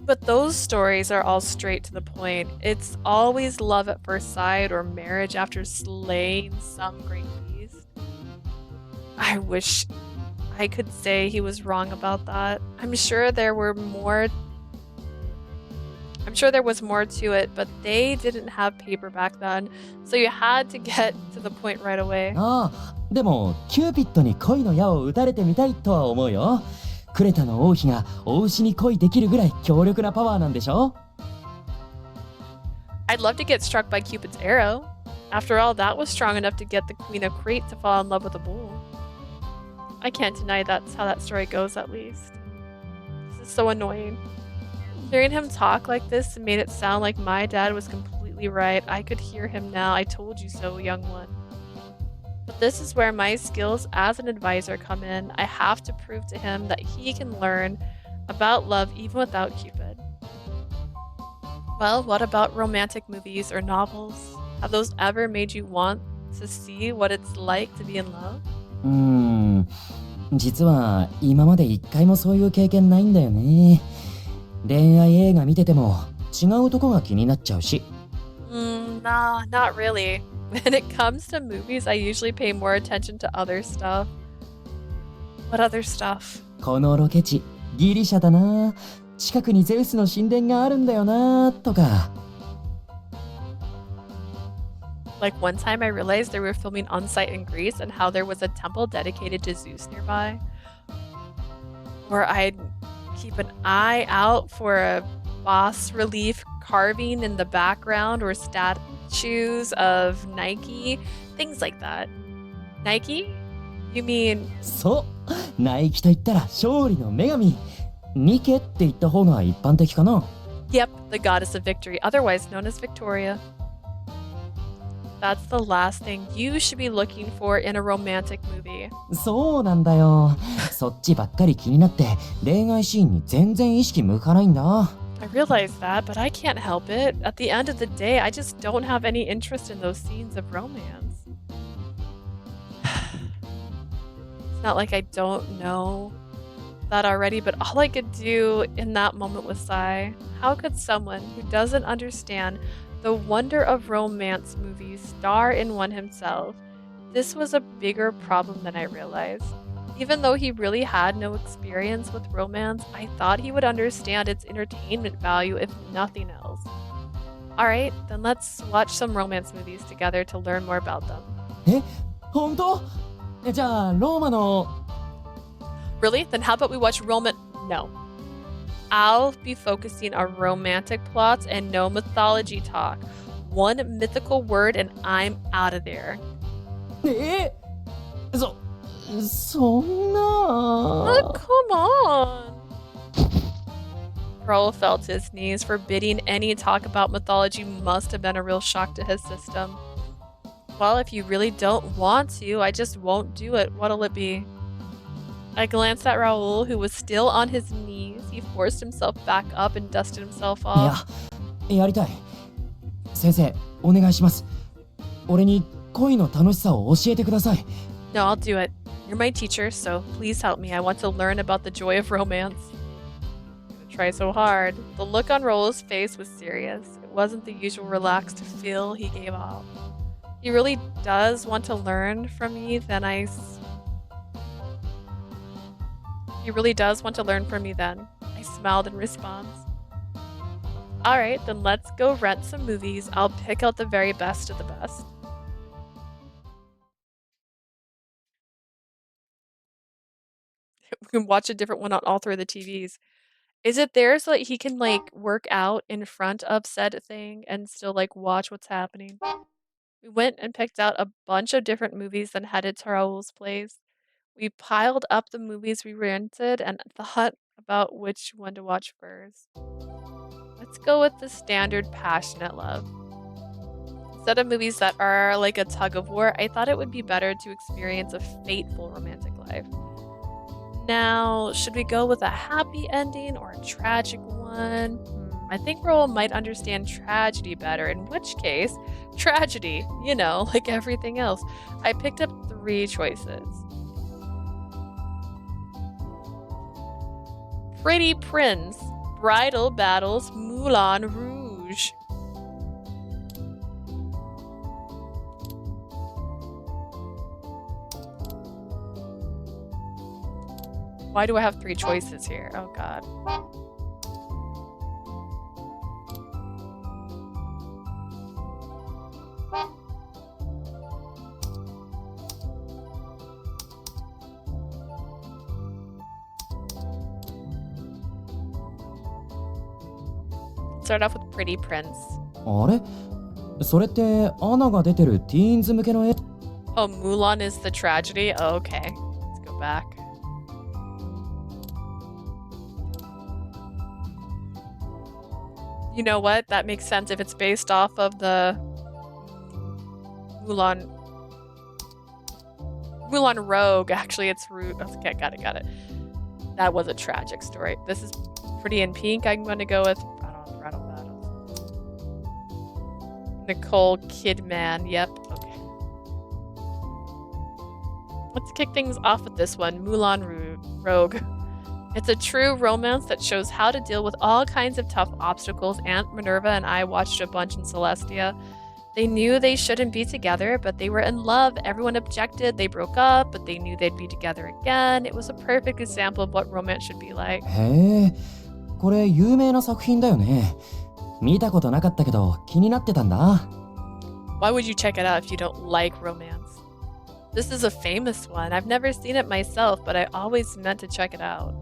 But those stories are all straight to the point. It's always love at first sight or marriage after slaying some great beast. I wish I could say he was wrong about that. I'm sure there was more to it, but they didn't have paper back then, so you had to get to the point right away. ああ、でもキューピッドに恋の矢を打たれてみたいとは思うよ。クレタの王妃がお牛に恋できるぐらい強力なパワーなんでしょ？ I'd love to get struck by Cupid's arrow. After all, that was strong enough to get the Queen of Crete to fall in love with a bull. I can't deny that's how that story goes, at least. This is so annoying. Hearing him talk like this made it sound like my dad was completely right. I could hear him now. I told you so, young one. But this is where my skills as an advisor come in. I have to prove to him that he can learn about love even without Cupid. Well, what about romantic movies or novels? Have those ever made you want to see what it's like to be in love? 実は今まで一回もそういう経験ないんだよね。恋愛映画見てても違うとこが気になっちゃうし。Nah, not really. When it comes to movies, I usually pay more attention to other stuff. What other stuff? このロケ地、ギリシャだな。近くにゼウスの神殿があるんだよな、とか。Like one time I realized they were filming on site in Greece and how there was a temple dedicated to Zeus nearby. Or I'd keep an eye out for a bas relief carving in the background or statues of Nike, things like that. Nike? You mean... そう、ナイキと言ったら勝利の女神。ニケって言った方が一般的かな。Yep, the goddess of victory, otherwise known as Victoria. That's the last thing you should be looking for in a romantic movie. そうなんだよ。そっちばっかり気になって恋愛シーンに全然意識向かないんだ。I realize that, but I can't help it. At the end of the day, I just don't have any interest in those scenes of romance. It's not like I don't know that already, but all I could do in that moment was sigh. How could someone who doesn't understand the wonder of romance movies star in one himself? This was a bigger problem than I realized. Even though he really had no experience with romance, I thought he would understand its entertainment value if nothing else. Alright, then let's watch some romance movies together to learn more about them. え、本当？じゃあローマの Really? Then how about we watch No. I'll be focusing on romantic plots and no mythology talk. One mythical word and I'm out of there. そんな。Oh, come on. Raul fell to his knees. Forbidding any talk about mythology must have been a real shock to his system. Well, if you really don't want to, I just won't do it. What'll it be? I glanced at Raul, who was still on his knees. He forced himself back up and dusted himself off. やりたい。先生、お願いします。俺に恋の楽しさを教えてください。No, I'll do it. You're my teacher, so please help me. I want to learn about the joy of romance. I'm gonna try so hard. The look on Raul's face was serious. It wasn't the usual relaxed feel he gave off. He really does want to learn from me, then He really does want to learn from me then. I smiled in response. Alright, then let's go rent some movies. I'll pick out the very best of the best. We can watch a different one on all three of the TVs. Is it there so that he can like work out in front of said thing and still like watch what's happening? We went and picked out a bunch of different movies, then headed to Raul's place. We piled up the movies we rented and thought about which one to watch first. Let's go with the standard passionate love. Instead of movies that are like a tug of war, I thought it would be better to experience a fateful romantic life. Now, should we go with a happy ending or a tragic one? I think Raul might understand tragedy better, in which case, tragedy, you know, like everything else. I picked up 3 choices. Pretty Prince, Bridal Battles, Moulin Rouge. Why do I have 3 choices here? Oh god. Start off with Pretty Prince. あれそれってアナが出てるティーンズ向けの絵 Oh, Mulan is the tragedy? Oh, okay. Let's go back. You know what? That makes sense if it's based off of the Mulan Rogue. Actually, it's okay, got it. That was a tragic story. This is Pretty in Pink. I'm going to go with Bridal Battles. Nicole Kidman. Yep. Okay. Let's kick things off with this one. Mulan Rogue. It's a true romance that shows how to deal with all kinds of tough obstacles. Aunt Minerva and I watched a bunch in Celestia. They knew they shouldn't be together, but they were in love. Everyone objected. They broke up, but they knew they'd be together again. It was a perfect example of what romance should be like. へえ、これ有名な作品だよね。見たことなかったけど気になってたんだ。Why would you check it out if you don't like romance? This is a famous one. I've never seen it myself, but I always meant to check it out.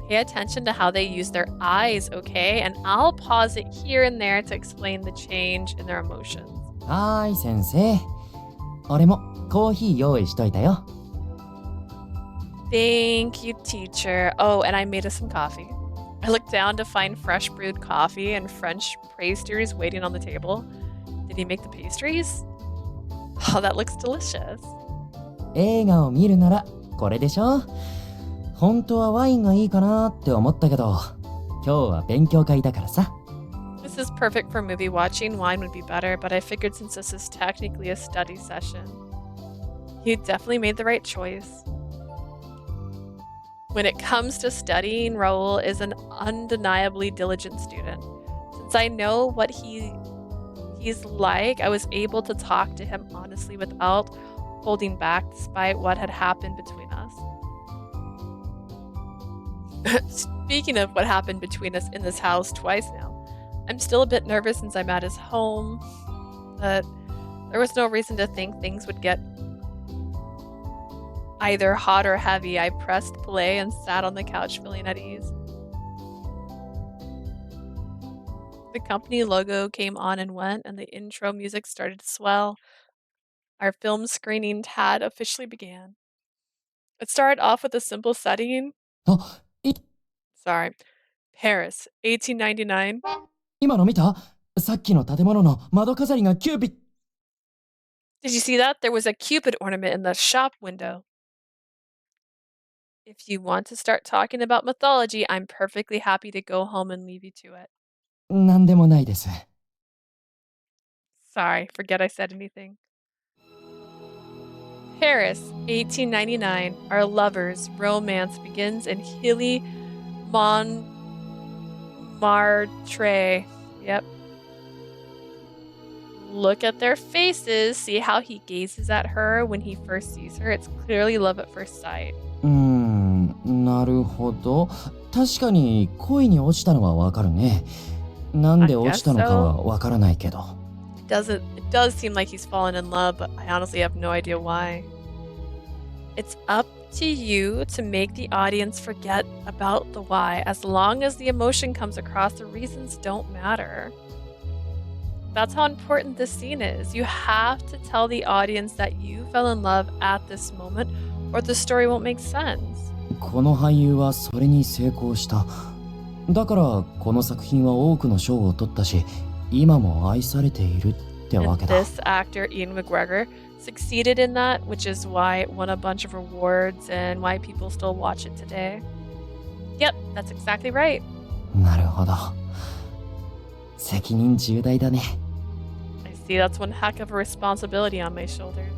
Pay attention to how they use their eyes, okay? And I'll pause it here and there to explain the change in their emotions. はーい、先生。俺もコーヒー用意しといたよ。Thank you, teacher. Oh, and I made us some coffee. I looked down to find fresh brewed coffee and French pastries waiting on the table. Did he make the pastries? Oh, that looks delicious. 映画を見るならこれでしょ。本当はワインがいいかなって思ったけど、今日は勉強会だからさ。This is perfect for movie watching. Wine would be better, but I figured since this is technically a study session, you definitely made the right choice. When it comes to studying, Raul is an undeniably diligent student. Since I know what he's like, I was able to talk to him honestly without holding back despite what had happened between us. Speaking of what happened between us in this house twice now, I'm still a bit nervous since I'm at his home, but there was no reason to think things would get either hot or heavy. I pressed play and sat on the couch feeling at ease. The company logo came on and went, and the intro music started to swell. Our film screening had officially began. It started off with a simple setting. Sorry. Paris, 1899. 今の見た？さっきの建物の窓飾りがキューピッ。Did you see that? There was a Cupid ornament in the shop window. If you want to start talking about mythology, I'm perfectly happy to go home and leave you to it. なんでもないです。Sorry, forget I said anything. Paris, 1899. Our lovers' romance begins in Hilly Montmartre. Yep. Look at their faces. See how he gazes at her when he first sees her. It's clearly love at first sight. なるほど。確かに恋に落ちたのはわかるね。なんで落ちたのかはわからないけど。It does seem like he's fallen in love, but I honestly have no idea why. It's up to you to make the audience forget about the why. As long as the emotion comes across, the reasons don't matter. That's how important this scene is. You have to tell the audience that you fell in love at this moment, or the story won't make sense. この俳優はそれに成功した。だからこの作品は多くの賞を取ったし、今も愛されているってわけだ。This actor, Ian McGregor, succeeded in that, which is why it won a bunch of rewards and why people still watch it today. Yep, that's exactly right. なるほど。責任重大だね。I see, that's one heck of a responsibility on my shoulders.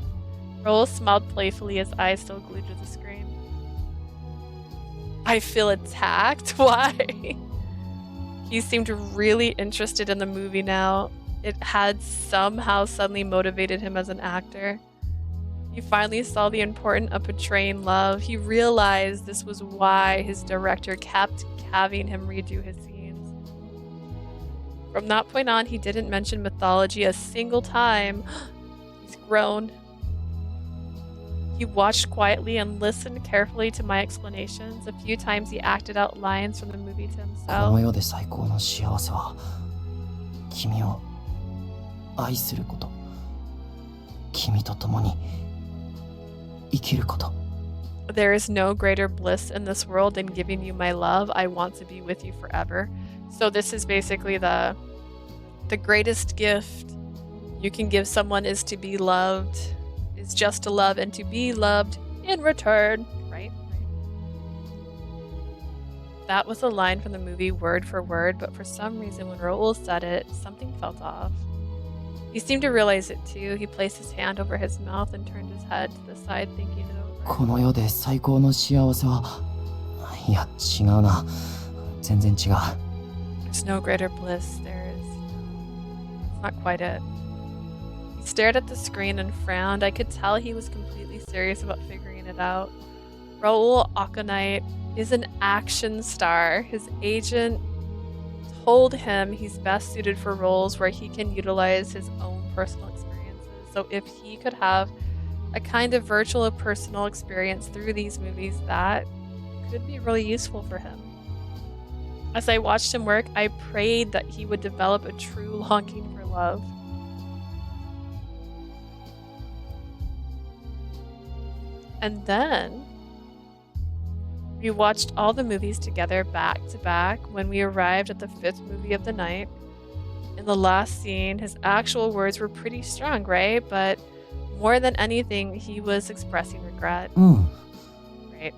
Raul smiled playfully, his eyes still glued to the screen. I feel attacked? Why? He seemed really interested in the movie now. It had somehow suddenly motivated him as an actor. He finally saw the importance of portraying love. He realized this was why his director kept having him redo his scenes. From that point on, he didn't mention mythology a single time. He's grown. He watched quietly and listened carefully to my explanations. A few times he acted out lines from the movie to こ himself. の世で最高の幸せは君を愛すること、君と共に生きること。 There is no greater bliss in this world than giving you my love. I want to be with you forever. So this is basically the greatest gift you can give someone is to be loved, is just to love and to be loved in return, right? That was a line from the movie word for word, but for some reason when Raul said it, something felt off. He seemed to realize it too. He placed his hand over his mouth and turned his head to the side, thinking it over. この世で最高の幸せは、いや違うな。全然違う。 There's no greater bliss. It's not quite it. He stared at the screen and frowned. I could tell he was completely serious about figuring it out. Raul Aconite is an action star. His agent told him he's best suited for roles where he can utilize his own personal experiences. So if he could have a kind of virtual personal experience through these movies, that could be really useful for him. As I watched him work, I prayed that he would develop a true longing for love. And then we watched all the movies together back to back. When we arrived at the 5th movie of the night, in the last scene, his actual words were pretty strong, right? But more than anything, he was expressing regret. Right.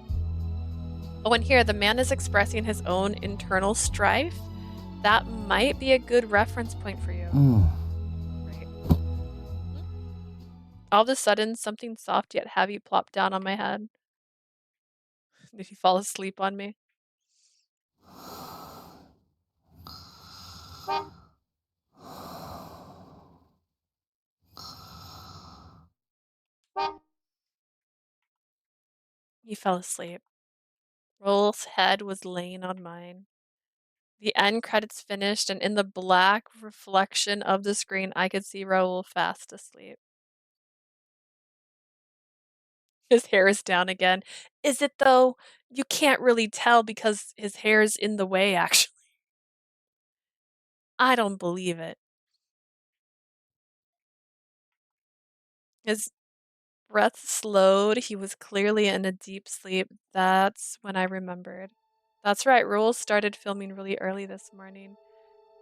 Oh, and here, the man is expressing his own internal strife. That might be a good reference point for you. Right. All of a sudden, something soft yet heavy plopped down on my head. Did he fall asleep on me? He fell asleep. Raul's head was laying on mine. The end credits finished, and in the black reflection of the screen, I could see Raul fast asleep. His hair is down again. Is it though? You can't really tell because his hair is in the way, actually. I don't believe it. His breath slowed. He was clearly in a deep sleep. That's when I remembered. That's right, Raul started filming really early this morning.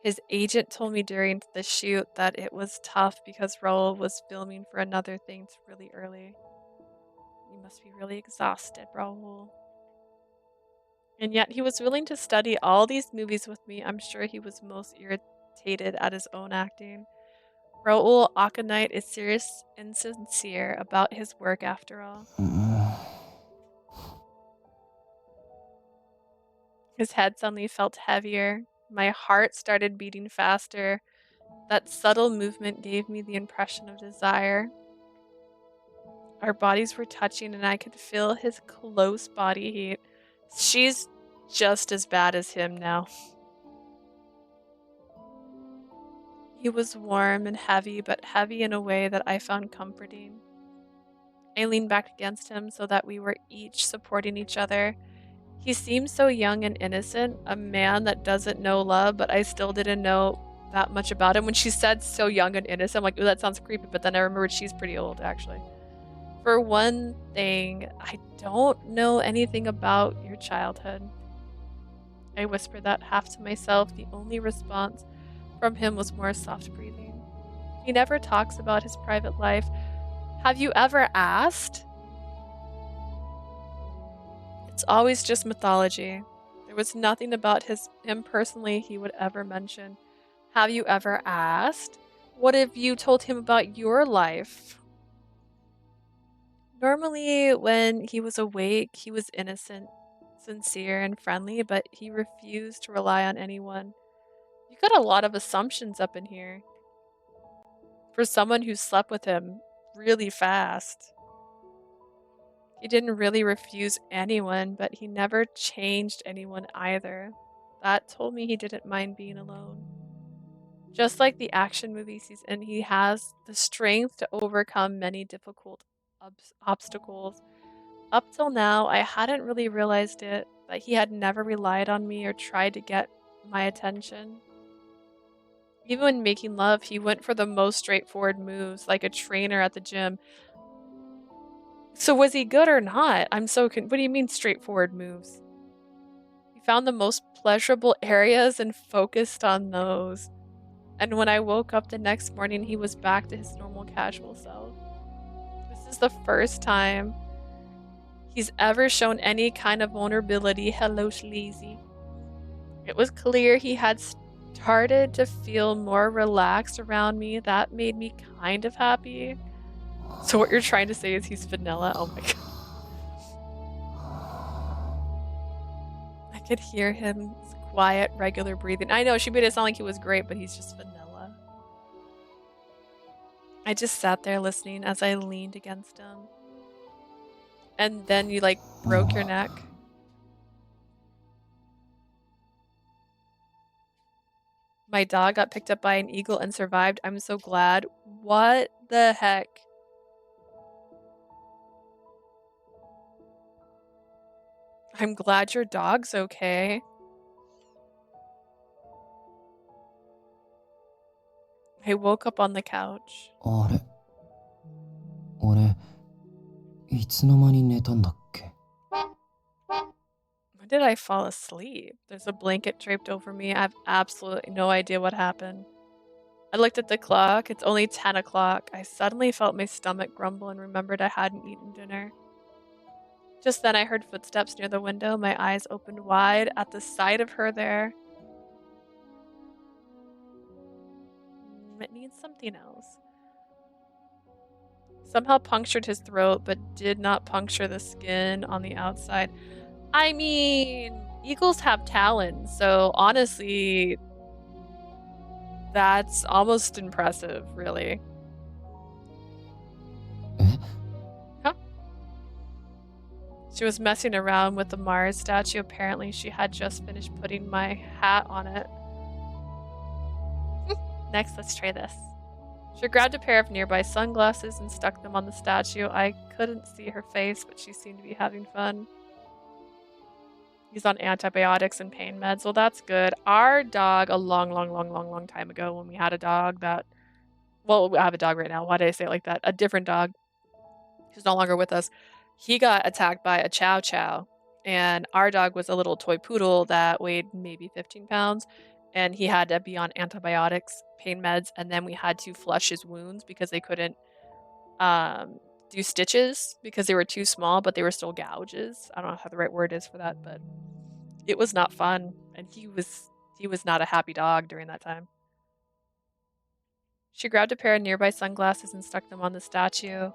His agent told me during the shoot that it was tough because Raul was filming for another thing really early. You must be really exhausted, Raul. And yet he was willing to study all these movies with me. I'm sure he was most irritated at his own acting. Raul Aconite is serious and sincere about his work after all. His head suddenly felt heavier. My heart started beating faster. That subtle movement gave me the impression of desire. Our bodies were touching and I could feel his close body heat. She's just as bad as him now. He was warm and heavy, but heavy in a way that I found comforting. I leaned back against him so that we were each supporting each other. He seemed so young and innocent, a man that doesn't know love, but I still didn't know that much about him. When she said so young and innocent, I'm like, ooh, that sounds creepy, but then I remembered she's pretty old, actually. For one thing, I don't know anything about your childhood. I whispered that half to myself. The only response from him was more soft breathing. He never talks about his private life. Have you ever asked? It's always just mythology. There was nothing about him personally he would ever mention. Have you ever asked? What have you told him about your life? Normally, when he was awake, he was innocent, sincere, and friendly, but he refused to rely on anyone. You got a lot of assumptions up in here. For someone who slept with him really fast. He didn't really refuse anyone, but he never changed anyone either. That told me he didn't mind being alone. Just like the action movies he's in, he has the strength to overcome many difficult obstacles. Up till now, I hadn't really realized it, that he had never relied on me or tried to get my attention. Even when making love, he went for the most straightforward moves, like a trainer at the gym. So was he good or not? What do you mean straightforward moves? He found the most pleasurable areas and focused on those. And when I woke up the next morning, he was back to his normal casual self. This is the first time he's ever shown any kind of vulnerability. Hello, sleazy. It was clear he had started to feel more relaxed around me. That made me kind of happy. So what you're trying to say is he's vanilla? Oh my god. I could hear him quiet, regular breathing. I know, she made it sound like he was great, but he's just vanilla. I just sat there listening as I leaned against him. And then you, like, broke your neck. My dog got picked up by an eagle and survived. I'm so glad. What the heck? I'm glad your dog's okay. I woke up on the couch. あれ俺いつの間に寝たんだっけ When did I fall asleep? There's a blanket draped over me. I have absolutely no idea what happened. I looked at the clock. It's only 10 o'clock. I suddenly felt my stomach grumble and remembered I hadn't eaten dinner. Just then I heard footsteps near the window. My eyes opened wide at the sight of her there. It needs something else. Somehow punctured his throat, but did not puncture the skin on the outside. I mean, eagles have talons, so honestly, that's almost impressive, really. Huh? She was messing around with the Mars statue. Apparently, she had just finished putting my hat on it. Next, let's try this. She grabbed a pair of nearby sunglasses and stuck them on the statue. I couldn't see her face, but she seemed to be having fun. He's on antibiotics and pain meds. Well, that's good. Our dog, a long time ago, when we had a dog that... Well, we have a dog right now. Why did I say it like that? A different dog who's no longer with us. He got attacked by a chow chow. And our dog was a little toy poodle that weighed maybe 15 pounds. And he had to be on antibiotics, pain meds, and then we had to flush his wounds because they couldn't do stitches because they were too small, but they were still gouges. I don't know how the right word is for that, but it was not fun. And he was not a happy dog during that time. She grabbed a pair of nearby sunglasses and stuck them on the statue.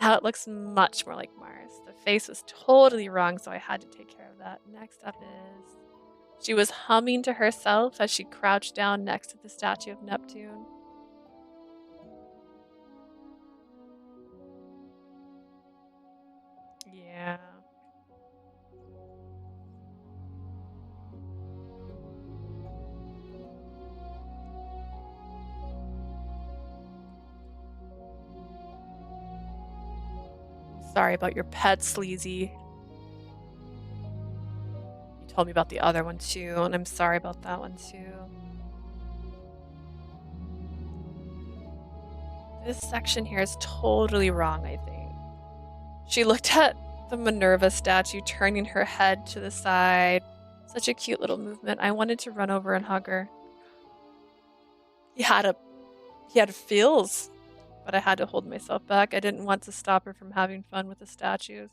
Now it looks much more like Mars. The face was totally wrong, so I had to take care of that. Next up is... She was humming to herself as she crouched down next to the statue of Neptune. Yeah. Sorry about your pet, Sleazy. Told me about the other one too, and I'm sorry about that one too. This section here is totally wrong, I think. She looked at the Minerva statue, turning her head to the side. Such a cute little movement. I wanted to run over and hug her. He had a He had feels, but I had to hold myself back. I didn't want to stop her from having fun with the statues.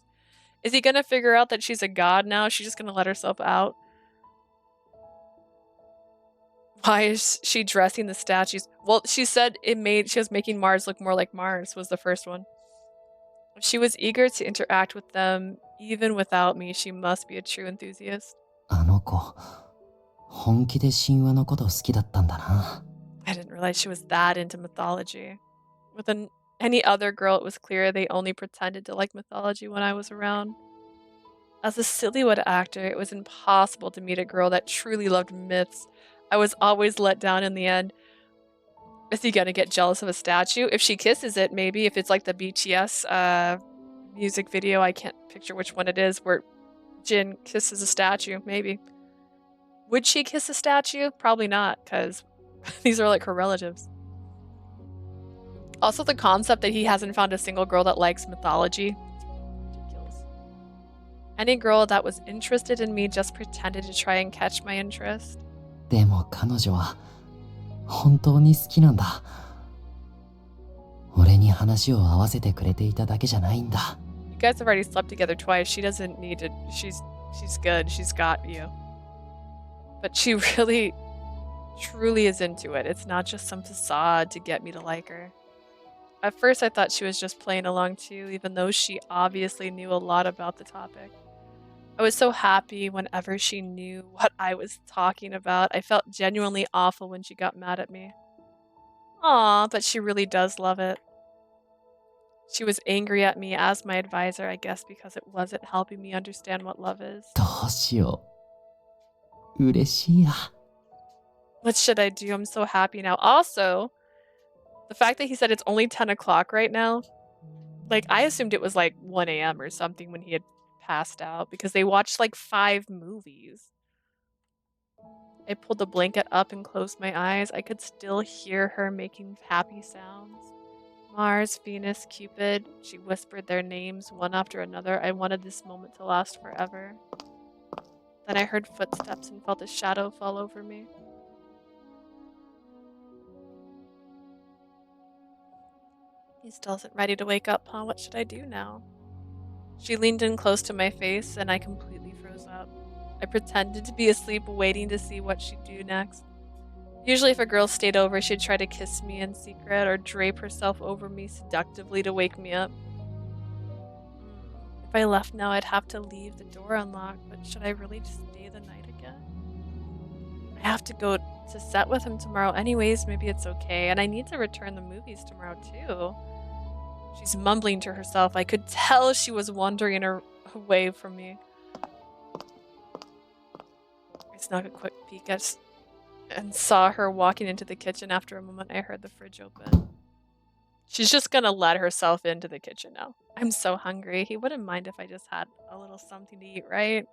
Is he gonna figure out that she's a god now? She's just gonna let herself out? Why is she dressing the statues? Well, she said she was making Mars look more like Mars was the first one. She was eager to interact with them, even without me. She must be a true enthusiast. あの子、本気で神話のこと好きだったんだな。I didn't realize she was that into mythology. With any other girl, it was clear they only pretended to like mythology when I was around. As a Sillywood actor, it was impossible to meet a girl that truly loved myths. I was always let down in the end. Is he gonna get jealous of a statue? If she kisses it, maybe. If it's like the BTS music video, I can't picture which one it is, where Jin kisses a statue, maybe. Would she kiss a statue? Probably not, because these are like her relatives. Also, the concept that he hasn't found a single girl that likes mythology. Ridiculous. Any girl that was interested in me just pretended to try and catch my interest. でも彼女は本当に好きなんだ。俺に話を合わせてくれていただけじゃないんだ。You guys have already slept together twice. She doesn't need to. She's good. She's got you. But she really, truly is into it. It's not just some facade to get me to like her. At first, I thought she was just playing along too, even though she obviously knew a lot about the topic. I was so happy whenever she knew what I was talking about. I felt genuinely awful when she got mad at me. Aw, but she really does love it. She was angry at me as my advisor, I guess, because it wasn't helping me understand what love is. どうしよう。嬉しいや。What should I do? I'm so happy now. Also, the fact that he said it's only 10 o'clock right now, like, I assumed it was like 1 a.m. or something when he had passed out, because they watched like 5 movies. I pulled the blanket up and closed my eyes. I could still hear her making happy sounds. Mars, Venus, Cupid. She whispered their names one after another. I wanted this moment to last forever. Then I heard footsteps and felt a shadow fall over me. He still isn't ready to wake up, huh? What should I do now? She leaned in close to my face and I completely froze up. I pretended to be asleep, waiting to see what she'd do next. Usually if a girl stayed over, she'd try to kiss me in secret or drape herself over me seductively to wake me up. If I left now, I'd have to leave the door unlocked, but should I really just stay the night again? I have to go to set with him tomorrow anyways, maybe it's okay, and I need to return the movies tomorrow too. She's mumbling to herself. I could tell she was wandering away from me. I snuck a quick peek and saw her walking into the kitchen. After a moment, I heard the fridge open. She's just gonna let herself into the kitchen now. I'm so hungry. He wouldn't mind if I just had a little something to eat, right?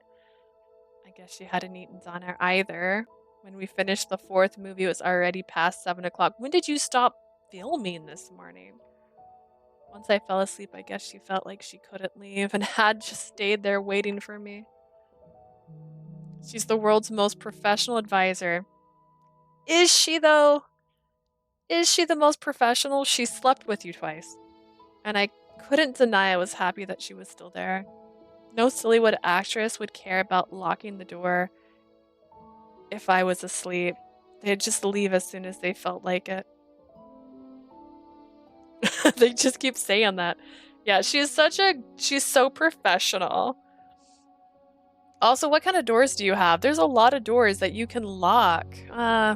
I guess she hadn't eaten dinner either. When we finished the 4th movie, it was already past 7 o'clock. When did you stop filming this morning? Once I fell asleep, I guess she felt like she couldn't leave and had just stayed there waiting for me. She's the world's most professional advisor. Is she, though? Is she the most professional? She slept with you twice. And I couldn't deny I was happy that she was still there. No Sillywood actress would care about locking the door if I was asleep. They'd just leave as soon as they felt like it. They just keep saying that. Yeah, she's so professional. Also, what kind of doors do you have? There's a lot of doors that you can lock.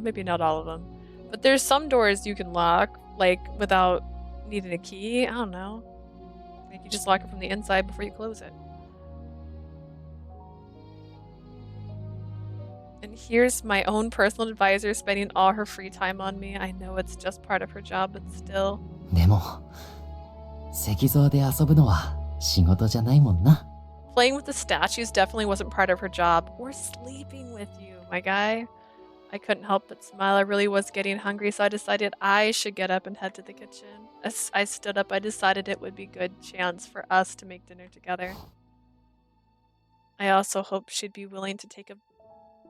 Maybe not all of them. But there's some doors you can lock, like, without needing a key. I don't know. Like, you just lock it from the inside before you close it. And here's my own personal advisor spending all her free time on me. I know it's just part of her job, but still. でも、石像で遊ぶのは仕事じゃないもんな。Playing with the statues definitely wasn't part of her job. Or sleeping with you, my guy. I couldn't help but smile. I really was getting hungry, so I decided I should get up and head to the kitchen. As I stood up, I decided it would be a good chance for us to make dinner together. I also hoped she'd be willing to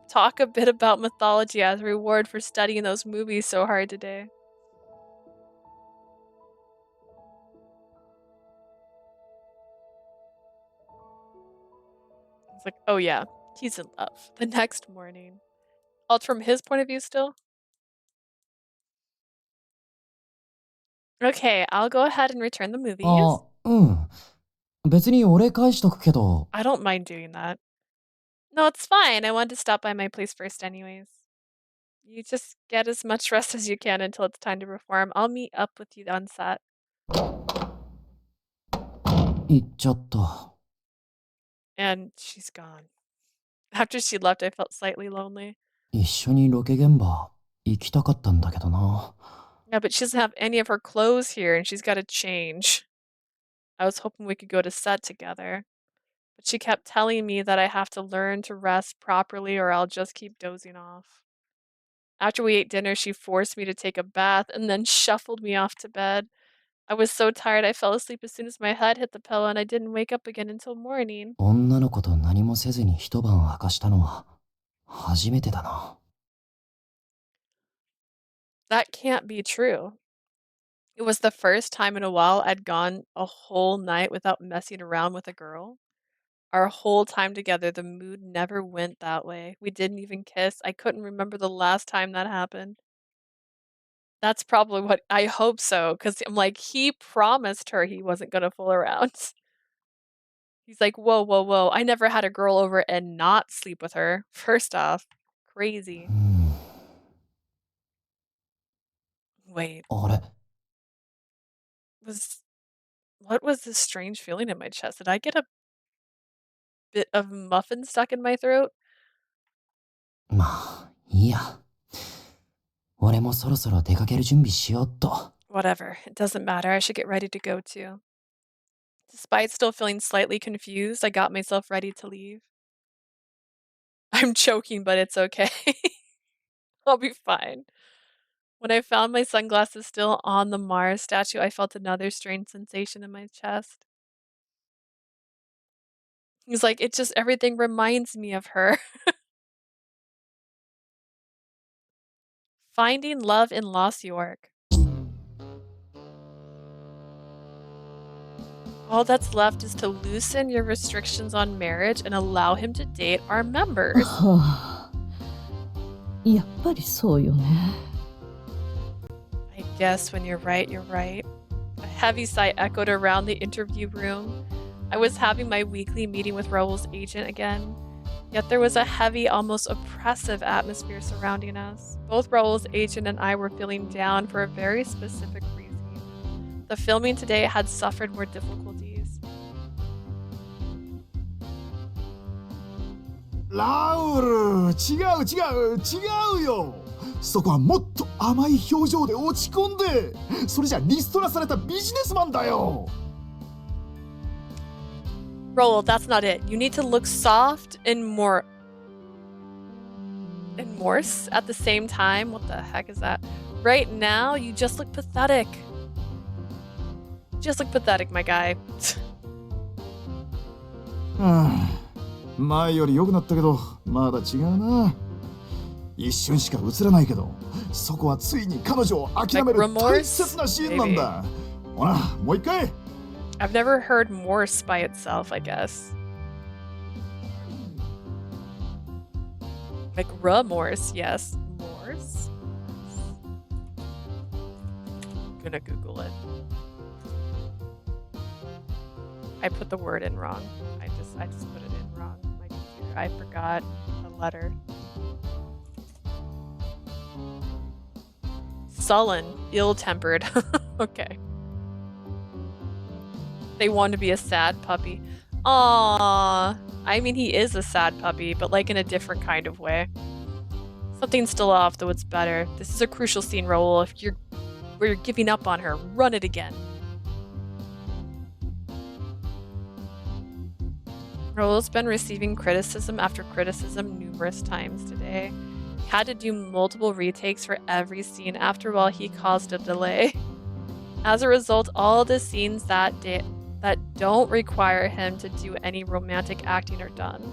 talk a bit about mythology as a reward for studying those movies so hard today. It's like, oh yeah, he's in love. The next morning. Oh, it's from his point of view still? Okay, I'll go ahead and return the movies. あ、うん。別に俺返しとくけど。I don't mind doing that. No, it's fine. I wanted to stop by my place first anyways. You just get as much rest as you can until it's time to perform. I'll meet up with you on set. 行っちゃった。And she's gone. After she left, I felt slightly lonely. 一緒にロケ現場行きたかったんだけどな。Yeah, but she doesn't have any of her clothes here and she's got to change. I was hoping we could go to set together. But she kept telling me that I have to learn to rest properly or I'll just keep dozing off. After we ate dinner, she forced me to take a bath and then shuffled me off to bed. I was so tired I fell asleep as soon as my head hit the pillow and I didn't wake up again until morning. 女の子と何もせずに一晩明かしたのは初めてだな。That can't be true. It was the first time in a while I'd gone a whole night without messing around with a girl. Our whole time together, the mood never went that way. We didn't even kiss. I couldn't remember the last time that happened. That's probably what I hope so, because I'm like, he promised her he wasn't going to fool around. He's like, whoa, whoa, whoa. I never had a girl over and not sleep with her. First off, crazy. Wait, あれ what was this strange feeling in my chest? Did I get a bit of muffin stuck in my throat? まあ、いいや。俺もそろそろ出かける準備しようっと。Whatever. It doesn't matter. I should get ready to go too. Despite still feeling slightly confused, I got myself ready to leave. I'm choking, but it's okay. I'll be fine. When I found my sunglasses still on the Mars statue, I felt another strange sensation in my chest. He's like, it just, everything reminds me of her. Finding love in Lost York. All that's left is to loosen your restrictions on marriage and allow him to date our members. はあ、やっぱりそうよね。I guess when you're right, you're right. A heavy sigh echoed around the interview room. I was having my weekly meeting with Raul's agent again. Yet there was a heavy, almost oppressive atmosphere surrounding us. Both Raul's agent and I were feeling down for a very specific reason. The filming today had suffered more difficulties. ラウル、違うよ。そこはもっと甘い表情で落ち込んで、それじゃリストラされたビジネスマンだよ。Raul, that's not it. You need to look soft and morse at the same time. What the heck is that? Right now, you just look pathetic. Just look pathetic, my guy. 前より良くなったけど、まだ違うな。一瞬しか映らないけど、そこはついに彼女を諦める大切なシーンなんだ。ほら、もう一回。I've never heard Morse by itself, I guess. Like remorse, yes. Morse? I'm gonna Google it. I put the word in wrong. I just put it in wrong. My computer. I forgot a letter. Sullen, ill-tempered. Okay. They want to be a sad puppy. Aww. I mean, he is a sad puppy, but like in a different kind of way. Something's still off, though it's better. This is a crucial scene, Raul. If you're giving up on her, run it again. Raul's been receiving criticism after criticism numerous times today. He had to do multiple retakes for every scene. After all, he caused a delay. As a result, all the scenes that don't require him to do any romantic acting are done.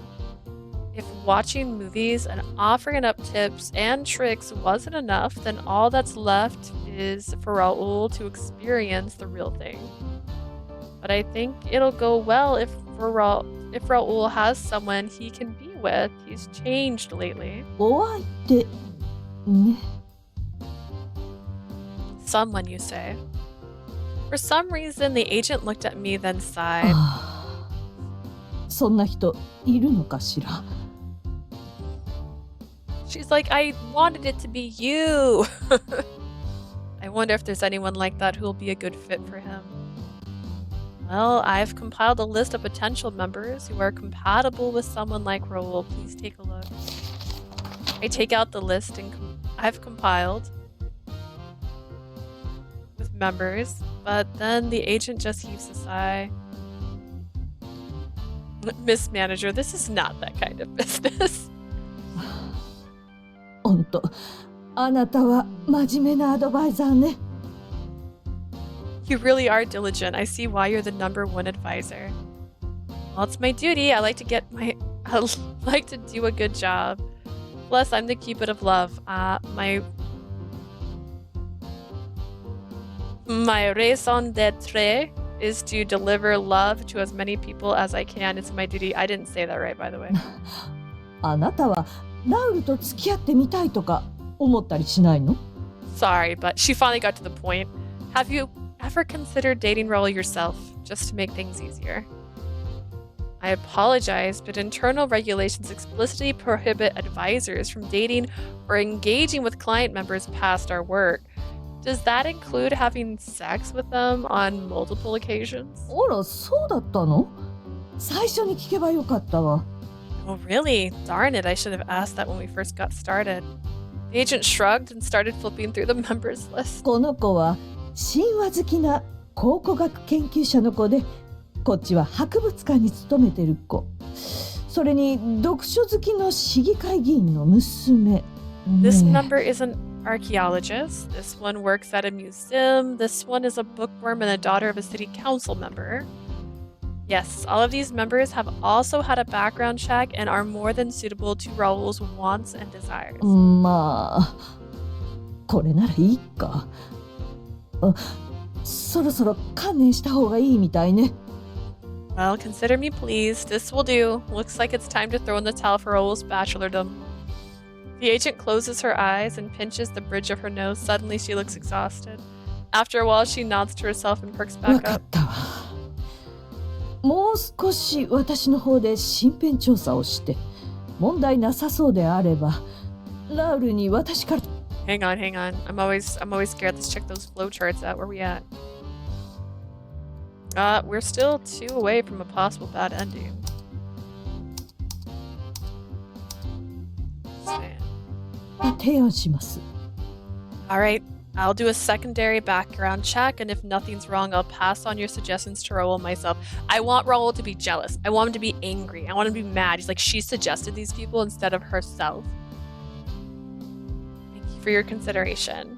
If watching movies and offering up tips and tricks wasn't enough, then all that's left is for Raul to experience the real thing. But I think it'll go well if if Raul has someone he can be with. He's changed lately. お相手ね。Someone, you say. For some reason, the agent looked at me, then sighed. そんな人いるのかしら。She's like, I wanted it to be you. I wonder if there's anyone like that who'll be a good fit for him. Well, I've compiled a list of potential members who are compatible with someone like Raul. Please take a look. I take out the list and I've compiled with members, but then the agent just heaves a sigh. Miss Manager, this is not that kind of business. ほんと、あなたは真面目なアドバイザーね。You really are diligent. I see why you're the #1 advisor. Well, it's my duty. I like to do a good job. Plus, I'm the Cupid of love. My raison d'etre is to deliver love to as many people as I can. It's my duty. I didn't say that right, by the way. あなたはラウルと付き合ってみたいとか思ったりしないの？ Sorry, but she finally got to the point. Have you ever considered dating Raul yourself, just to make things easier? I apologize, but internal regulations explicitly prohibit advisors from dating or engaging with client members past our work. Does that include having sex with them on multiple occasions? あら、そうだったの？最初に聞けばよかったわ。Oh, really? Darn it, I should have asked that when we first got started. The agent shrugged and started flipping through the members list. この子は神話好きな考古学研究者の子で、こっちは博物館に勤めてる子。それに読書好きの市議会議員の娘。This member is an archaeologist. This one works at a museum. This one is a bookworm and the daughter of a city council member. Yes, all of these members have also had a background check and are more than suitable to Raul's wants and desires. まあ、これならいいか。そろそろ観念した方がいいみたいね。Well, consider me pleased. This will do. Looks like it's time to throw in the towel for Raul's bachelordom. The agent closes her eyes and pinches the bridge of her nose. Suddenly, she looks exhausted. After a while, she nods to herself and perks わ back かっ up. たわ。もう少し私の方で身辺調査をして、問題なさそうであれば、ラウルに私から。Hang on. I'm always scared. Let's check those flow charts out. Where are we at? We're still 2 away from a possible bad ending. Stand. 提案します。Alright, I'll do a secondary background check, and if nothing's wrong, I'll pass on your suggestions to Raul myself. I want Raul to be jealous. I want him to be angry. I want him to be mad. He's like, she suggested these people instead of herself. Thank you for your consideration.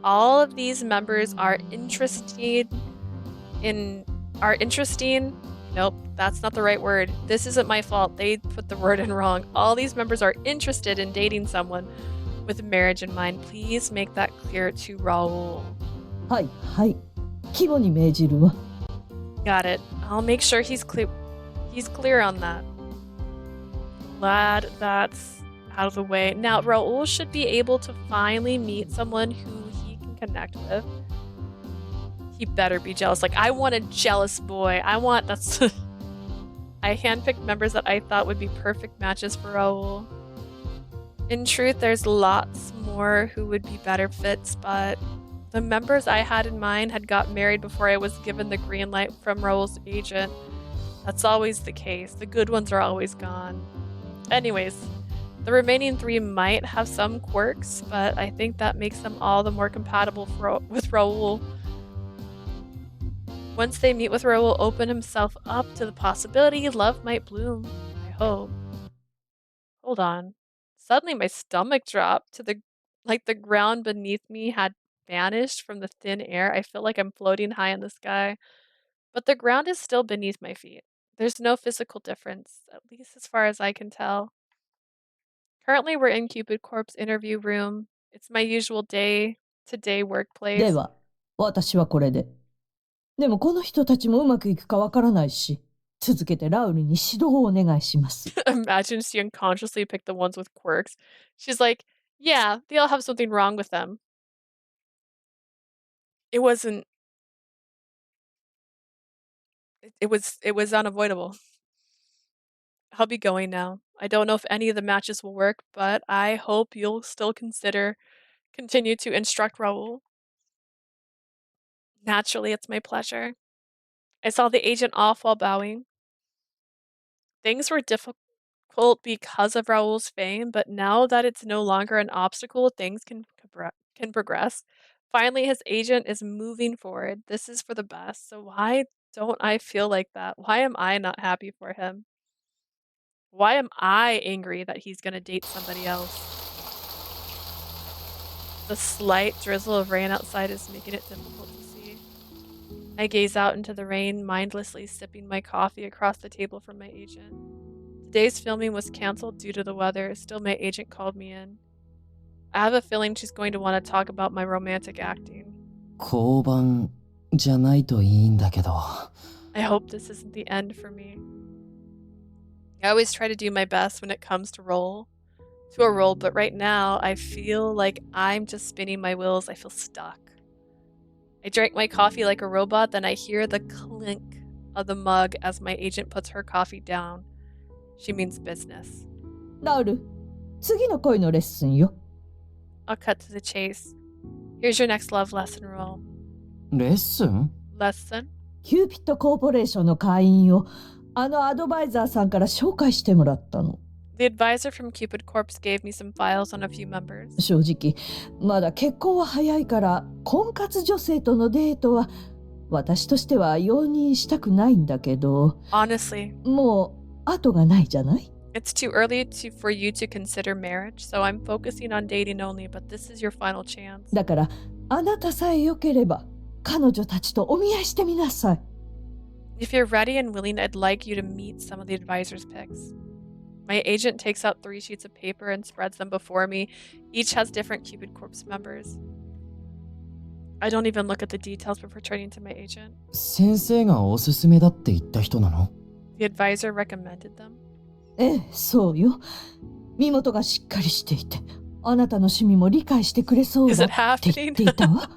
All of these members are interesting. Nope, that's not the right word. This isn't my fault. They put the word in wrong. All these members are interested in dating someone with marriage in mind. Please make that clear to Raul. はいはい。肝に銘じるわ。Got it. I'll make sure he's clear on that. Glad that's out of the way. Now, Raul should be able to finally meet someone who he can connect with. He better be jealous. Like, I want a jealous boy. I handpicked members that I thought would be perfect matches for Raul. In truth, there's lots more who would be better fits, but the members I had in mind had got married before I was given the green light from Raul's agent. That's always the case. The good ones are always gone. Anyways, the remaining 3 might have some quirks, but I think that makes them all the more compatible with Raul. Once they meet with Raul, open himself up to the possibility love might bloom. I hope. Hold on. Suddenly my stomach dropped to the ground beneath me had vanished from the thin air. I feel like I'm floating high in the sky. But the ground is still beneath my feet. There's no physical difference, at least as far as I can tell. Currently, we're in Cupid Corp's interview room. It's my usual day-to-day workplace. では、私はこれで。でもこの人たちもうまくいくかわからないし、続けてラウルに指導をお願いします。Imagine she unconsciously picked the ones with quirks. She's like, yeah, they all have something wrong with them. It wasn't. It was unavoidable. I'll be going now. I don't know if any of the matches will work, but I hope you'll still continue to instruct Raul. Naturally, it's my pleasure. I saw the agent off while bowing. Things were difficult because of Raul's fame, but now that it's no longer an obstacle, things can progress. Finally, his agent is moving forward. This is for the best. So why don't I feel like that? Why am I not happy for him? Why am I angry that he's gonna date somebody else? The slight drizzle of rain outside is making it difficult to see. I gaze out into the rain, mindlessly sipping my coffee across the table from my agent. Today's filming was canceled due to the weather, still my agent called me in. I have a feeling she's going to want to talk about my romantic acting. 交番じゃないといいんだけど。I hope this isn't the end for me. I always try to do my best when it comes to a role, but right now I feel like I'm just spinning my wheels. I feel stuck. I drank my coffee like a robot, then I hear the clink of the mug as my agent puts her coffee down. She means business. ラウル、次の恋のレッスンよ。I'll cut to the chase. Here's your next love lesson, Raul. レッスン？ Lesson? キューピッドコーポレーションの会員をアドバイザーさんから紹介してもらったの。The advisor from Cupid Corps gave me some files on a few members. 正直、まだ結婚は早いから婚活女性とのデートは私としては容認したくないんだけど。Honestly. もう後がないじゃない？ It's too early for you to consider marriage, so I'm focusing on dating only, but this is your final chance. だからあなたさえ良ければ彼女たちとお見合いしてみなさい。If you're ready and willing, I'd like you to meet some of the advisor's picks. My agent takes out 3 sheets of paper and spreads them before me. Each has different Cupid Corps members. I don't even look at the details before turning to my agent. 先生がおすすめだって言った人なの？ The advisor recommended them. ええ、そうよ。身元がしっかりしていて、あなたの趣味も理解してくれそうだって言っていたわ。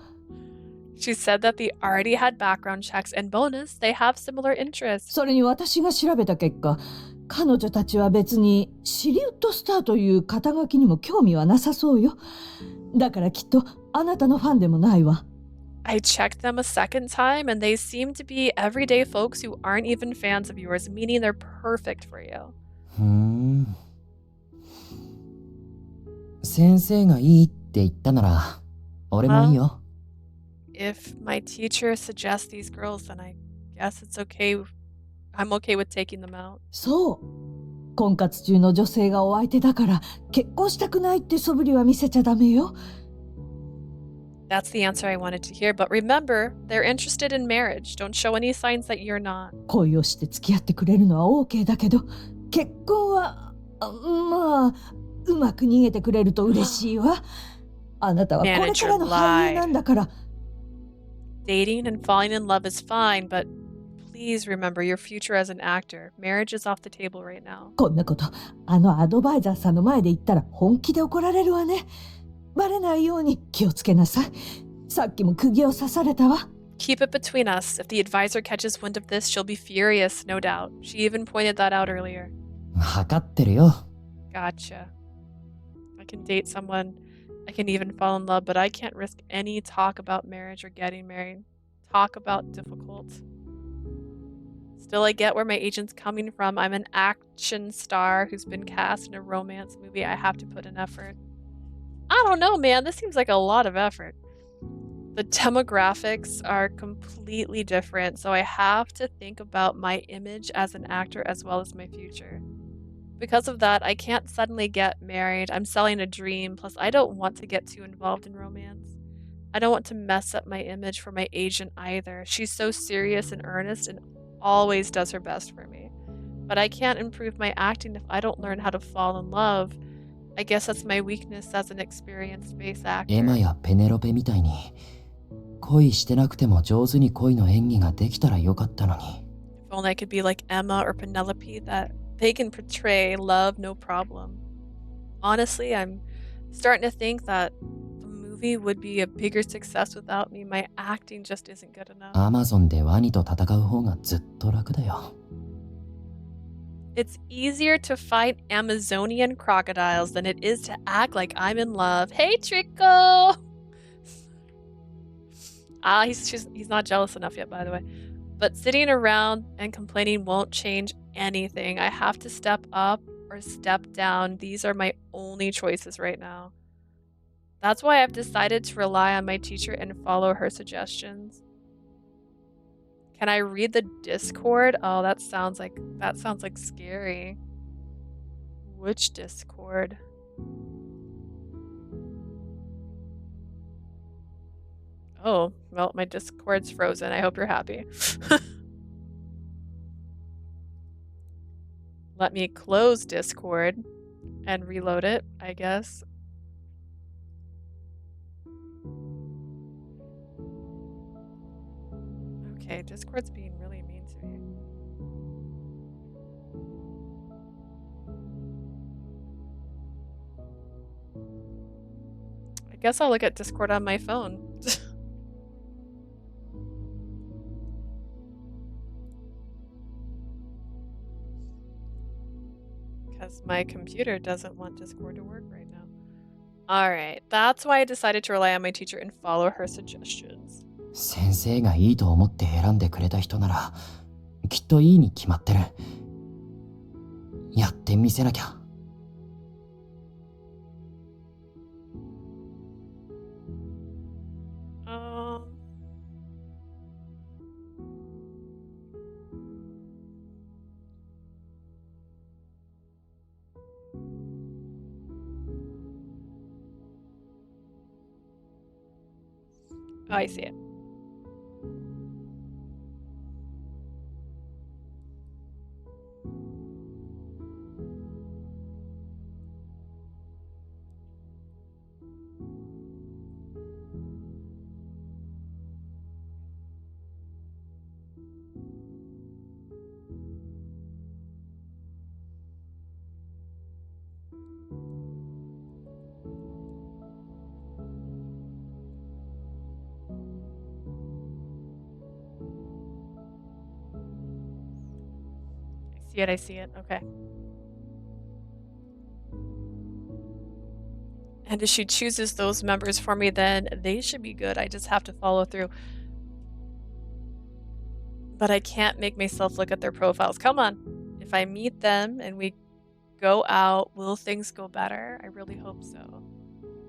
She said that they already had background checks and bonus, they have similar interests. それに私が調べた結果、彼女たちは別にシリウッドスターという肩書きにも興味はなさそうよ。だからきっとあなたのファンでもないわ。I checked them a second time and they seem to be everyday folks who aren't even fans of yours, meaning they're perfect for you. 先生がいいって言ったなら俺もいいよ。If my teacher suggests these girls, then I guess it's okay. I'm okay with taking them out. そう。婚活中の女性がお相手だから結婚したくないって素振りは見せちゃダメよ。That's the answer I wanted to hear, but remember, they're interested in marriage. Don't show any signs that you're not. 恋をして付き合ってくれるのは OK だけど、結婚はまあうまく逃げてくれると嬉しいわ。あなたはこれからの俳優なんだから。Dating and falling in love is fine, but please remember your future as an actor. Marriage is off the table right now. こんなことアドバイザーさんの前で言ったら本気で怒られるわね。バレないように気をつけなさい。さっきも釘を刺されたわ。Keep it between us. If the advisor catches wind of this, she'll be furious, no doubt. She even pointed that out earlier. わかってるよ。Gotcha. I can date someone. I can even fall in love, but I can't risk any talk about marriage or getting married. Talk about difficult. Still, I get where my agent's coming from. I'm an action star who's been cast in a romance movie. I have to put in effort. I don't know, man. This seems like a lot of effort. The demographics are completely different, so I have to think about my image as an actor as well as my future. Because of that, I can't suddenly get married. I'm selling a dream, plus I don't want to get too involved in romance. I don't want to mess up my image for my agent either. She's so serious and earnest and always does her best for me. But I can't improve my acting if I don't learn how to fall in love. I guess that's my weakness as an experienced space actor. エマやペネロペみたいに恋してなくても上手に恋の演技ができたらよかったのに。If only I could be like Emma or Penelope, that they can portray love no problem. Honestly, I'm starting to think that the movie would be a bigger success without me. My acting just isn't good enough. アマゾンでワニと戦う方がずっと楽だよ。It's easier to fight Amazonian crocodiles than it is to act like I'm in love. Hey, Trico! He's not jealous enough yet, by the way. But sitting around and complaining won't change anything. I have to step up or step down. These are my only choices right now. That's why I've decided to rely on my teacher and follow her suggestions. Can I read the Discord? Oh, that sounds like scary. Which Discord? Oh, well, my Discord's frozen. I hope you're happy. Let me close Discord and reload it, I guess. Okay, Discord's being really mean to me. I guess I'll look at Discord on my phone. Because my computer doesn't want Discord to work right now. Alright, that's why I decided to rely on my teacher and follow her suggestions. 先生がいいと思って選んでくれた人ならきっといいに決まってる。やってみせなきゃ。Oh, I see it. I see it. Okay. And if she chooses those members for me, then they should be good. I just have to follow through. But I can't make myself look at their profiles. Come on. If I meet them and we go out, will things go better? I really hope so.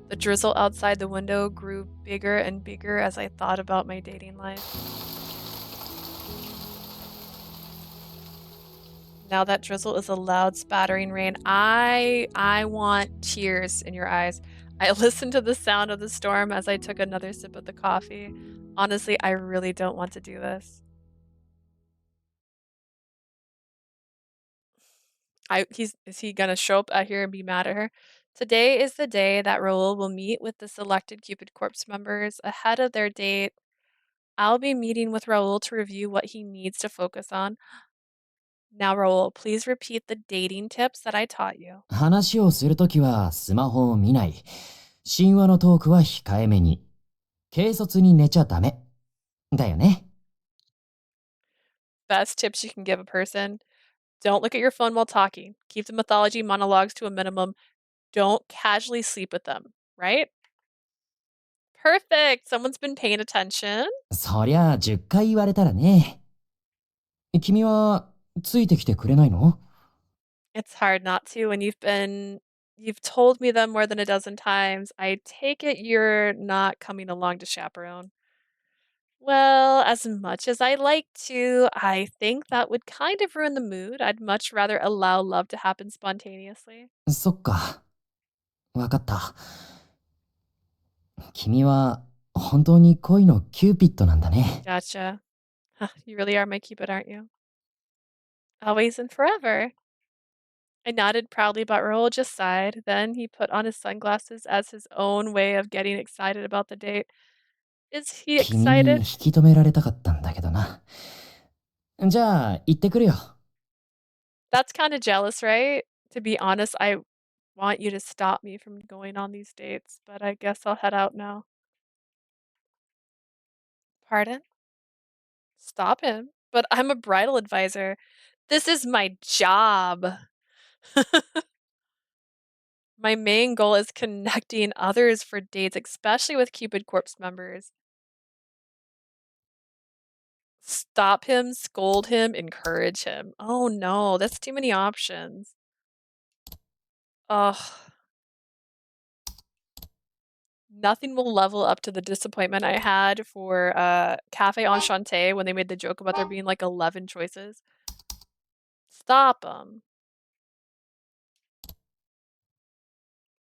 The drizzle outside the window grew bigger and bigger as I thought about my dating life. Now that drizzle is a loud spattering rain. I want tears in your eyes. I listened to the sound of the storm as I took another sip of the coffee. Honestly, I really don't want to do this. Is he gonna show up out here and be mad at her? Today is the day that Raul will meet with the selected Cupid Corps members ahead of their date. I'll be meeting with Raul to review what he needs to focus on. Now, Raul, please repeat the dating tips that I taught you. 話をするときはスマホを見ない。神話のトークは控えめに。軽率に寝ちゃダメ。だよね。Best tips you can give a person. Don't look at your phone while talking. Keep the mythology monologues to a minimum. Don't casually sleep with them, right? Perfect! Someone's been paying attention. そりゃ10回言われたらね。君はついてきてくれないの？ It's hard not to when you've told me them more than a dozen times. I take it you're not coming along to chaperone. Well, as much as I like to, I think that would kind of ruin the mood. I'd much rather allow love to happen spontaneously. そっか。わかった。君は本当に恋のキューピッドなんだね。Gotcha. Huh, you really are my Cupid, aren't you? Always and forever. I nodded proudly, but Raul just sighed. Then he put on his sunglasses as his own way of getting excited about the date. Is he 君に excited? 引き止められたかったんだけどな。じゃあ、行ってくるよ。That's kind of jealous, right? To be honest, I want you to stop me from going on these dates, but I guess I'll head out now. Pardon? Stop him? But I'm a bridal advisor. This is my job. My main goal is connecting others for dates, especially with Cupid Corpse members. Stop him, scold him, encourage him. Oh no, that's too many options. Ugh. Nothing will level up to the disappointment I had for Cafe Enchanté when they made the joke about there being like 11 choices. Stop them.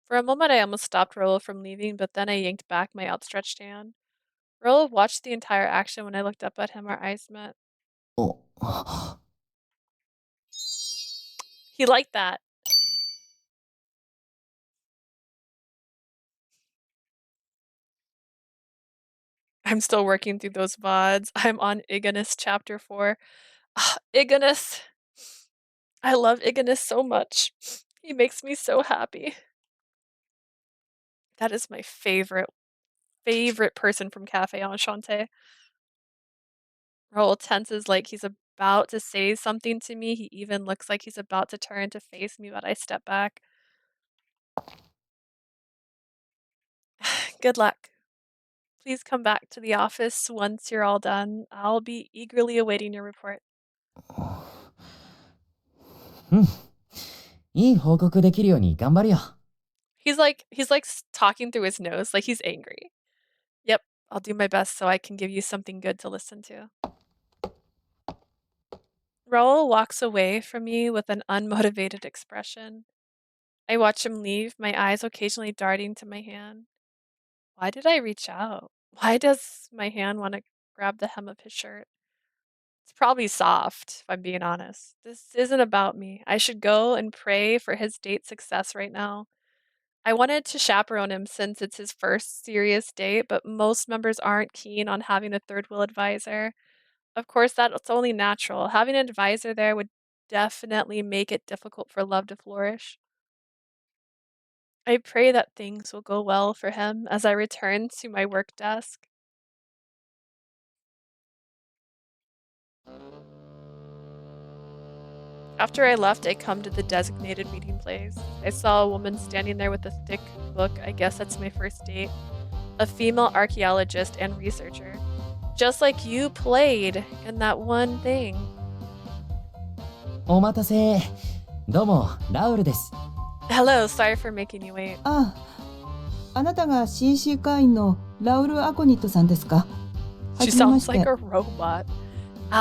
For a moment, I almost stopped Raul from leaving, but then I yanked back my outstretched hand. Raul watched the entire action. When I looked up at him, our eyes met. Oh. He liked that. I'm still working through those VODs. I'm on Iganus chapter 4. Iganus. I love Iganus so much. He makes me so happy. That is my favorite person from Cafe Enchanté. Raul tenses like he's about to say something to me. He even looks like he's about to turn to face me, but I step back. Good luck. Please come back to the office once you're all done. I'll be eagerly awaiting your report. いい報告できるように頑張るよ。He's like talking through his nose, like he's angry. Yep, I'll do my best so I can give you something good to listen to. Raul walks away from me with an unmotivated expression. I watch him leave, my eyes occasionally darting to my hand. Why did I reach out? Why does my hand want to grab the hem of his shirt? It's probably soft, if I'm being honest. This isn't about me. I should go and pray for his date success right now. I wanted to chaperone him since it's his first serious date, but most members aren't keen on having a third wheel advisor. Of course, that's only natural. Having an advisor there would definitely make it difficult for love to flourish. I pray that things will go well for him as I return to my work desk. After I left, I come to the designated meeting place. I saw a woman standing there with a thick book. I guess that's my first date. A female archaeologist and researcher. Just like you played in that one thing. お待たせ。どうも、ラウルです。Hello, sorry for making you wait. ああ、あなたが CC 会員のラウル・アコニットさんですか？ She sounds like a robot.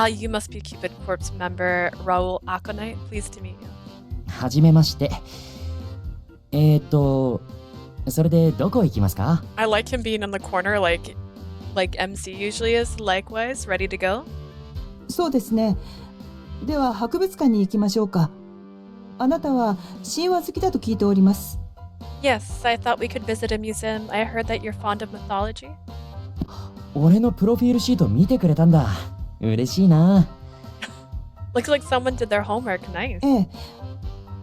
You must be Cupid Corpse member Raul Aconite. Pleased to meet you. はじめまして。それでどこ行きますか？ I like him being in the corner like MC usually is. Likewise, ready to go? そうですね。では博物館に行きましょうか。あなたは神話好きだと聞いております。Yes, I thought we could visit a museum. I heard that you're fond of mythology. 俺のプロフィールシート見てくれたんだ。嬉しいな。Looks like someone did their homework. Nice. ええ。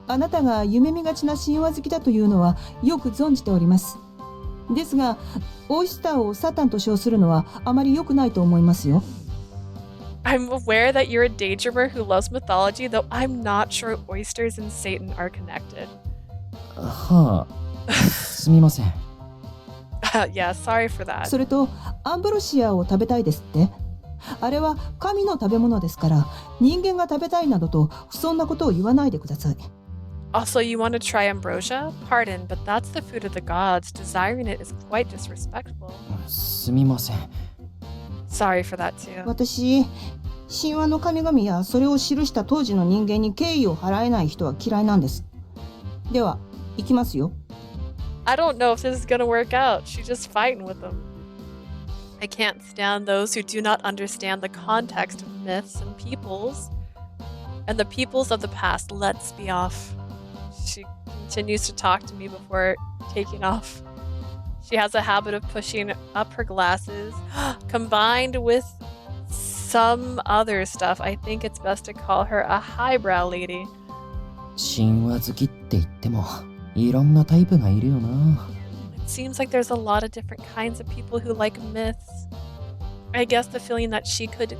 あなたが夢見がちな神話好きだというのはよく存じております。ですが、オイスターをサタンと称するのはあまり良くないと思いますよ。I'm aware that you're a daydreamer who loves mythology, though I'm not sure oysters and Satan are connected. はあ、すみません。Yeah, sorry for that. それと、アンブロシアを食べたいですって。あれは神の食べ物ですから、人間が食べたいなどと不遜なことを言わないでください。Also, you want to try ambrosia? Pardon, but that's the food of the gods. Desiring it is quite disrespectful. すみません。Sorry for that too. 私、神話の神々やそれを記した当時の人間に敬意を払えない人は嫌いなんです。では、行きますよ。I don't know if this is gonna work out. She's just fighting with them. I can't stand those who do not understand the context of myths and peoples. And the peoples of the past, let's be off. She continues to talk to me before taking off. She has a habit of pushing up her glasses, combined with some other stuff. I think it's best to call her a highbrow lady. 神話好きって言ってもいろんなタイプがいるよな。 It seems like there's a lot of different kinds of people who like myths. I guess the feeling that she could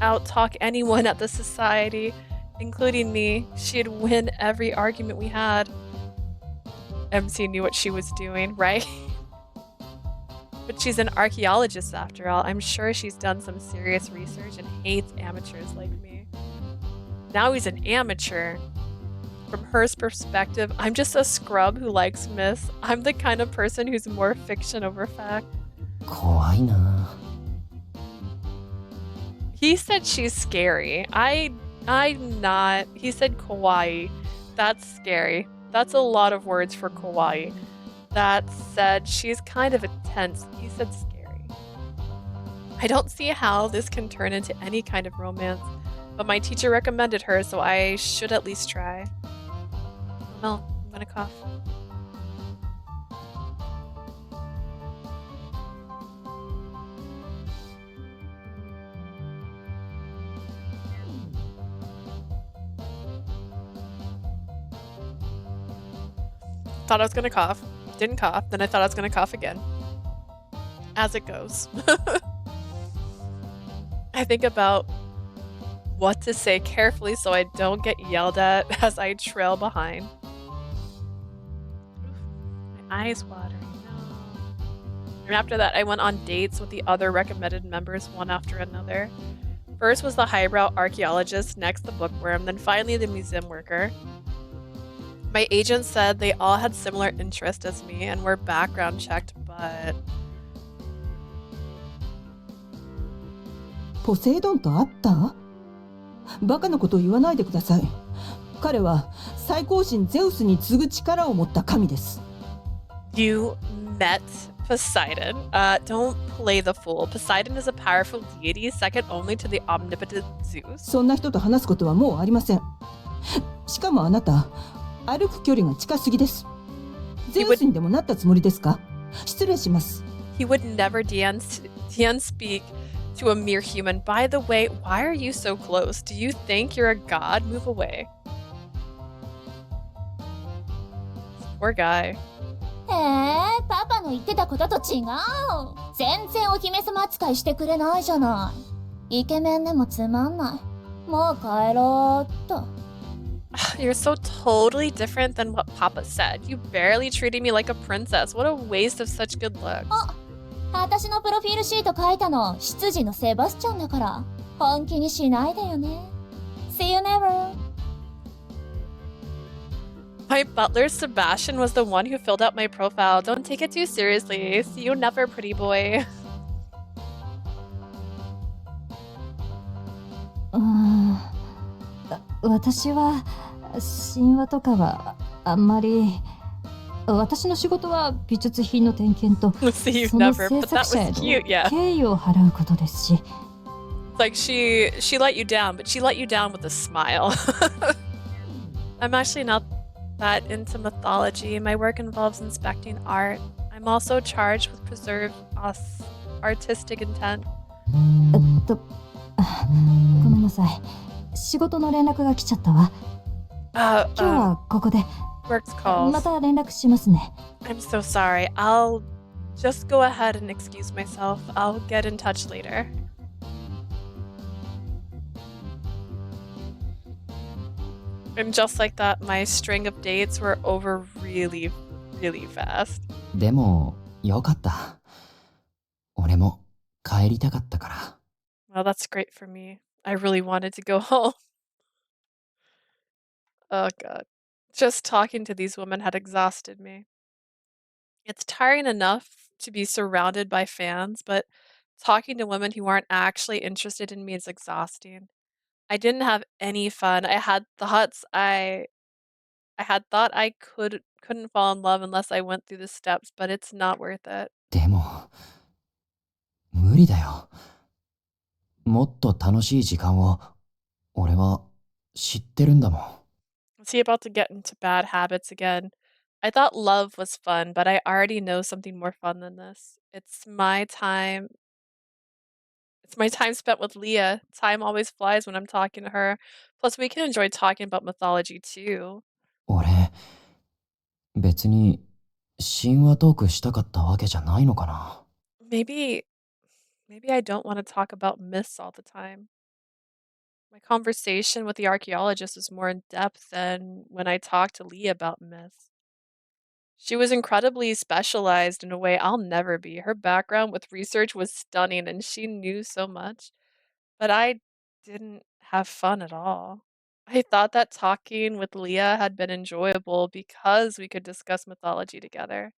out-talk anyone at the society, including me. She'd win every argument we had. MC knew what she was doing, right? But she's an archaeologist after all. I'm sure she's done some serious research and hates amateurs like me. Now he's an amateur. From her perspective, I'm just a scrub who likes myths. I'm the kind of person who's more fiction over fact. 怖いな。 He said she's scary. I'm not. He said kawaii. That's scary. That's a lot of words for kawaii. That said, she's kind of intense. He said scary. I don't see how this can turn into any kind of romance, but my teacher recommended her, so I should at least try. No, I'm gonna cough. Thought I was gonna cough. Didn't cough. Then I thought I was gonna cough again. As it goes. I think about what to say carefully so I don't get yelled at as I trail behind. My eyes watering. And after that, I went on dates with the other recommended members one after another. First was the highbrow archaeologist, next the bookworm, then finally the museum worker. My agent said they all had similar interests as me and were background checked, but... ポセイドンと会った？バカなことを言わないでください。彼は最高神ゼウスに次ぐ力を持った神です。You met Poseidon. Don't play the fool. Poseidon is a powerful deity, second only to the omnipotent Zeus. そんな人と話すことはもうありません。しかもあなた、歩く距離が近すぎです。ゼウスにでもなったつもりですか？失礼します。He would never speak to a mere human. By the way, why are you so close? Do you think you're a god? Move away. Poor guy. パパの言ってたことと違う。全然お姫様扱いしてくれないじゃない。イケメンでもつまんない。もう帰ろうっと。You're so totally different than what Papa said. You barely treated me like a princess. What a waste of such good looks. 私のプロフィールシート書いたの執事のセバスチャンだから本気にしないでよね。See you never. My butler Sebastian was the one who filled out my profile. Don't take it too seriously. See you never, pretty boy. 私は神話とかはあんまり。私の仕事は美術品の点検とその制作者への敬意を払うことですし。Like she let you down, but she let you down with a smile. I'm actually not that into mythology. My work involves inspecting art. I'm also charged with preserve artistic intent. ごめんなさい。仕事の連絡が来ちゃったわ。今日はここで。Works calls. また連絡しますね。I'm so sorry. I'll just go ahead and excuse myself. I'll get in touch later. And just like that, my string of dates were over really, really fast. でも、よかった。俺も帰りたかったから。Well, that's great for me. I really wanted to go home. Oh, God. Just talking to these women had exhausted me. It's tiring enough to be surrounded by fans, but talking to women who aren't actually interested in me is exhausting. I didn't have any fun. I had thought I couldn't fall in love unless I went through the steps, but it's not worth it. でも、無理だよ。もっと楽しい時間を俺は知ってるんだもん。Is he about to get into bad habits again? I thought love was fun, but I already know something more fun than this. It's my time It's my time spent with Leah. Time always flies when I'm talking to her. Plus, we can enjoy talking about mythology too. 俺、別に神話トークしたかったわけじゃないのかな。Maybe I don't want to talk about myths all the time. My conversation with the archaeologist was more in depth than when I talked to Leah about myths. She was incredibly specialized in a way I'll never be. Her background with research was stunning and she knew so much, but I didn't have fun at all. I thought that talking with Leah had been enjoyable because we could discuss mythology together.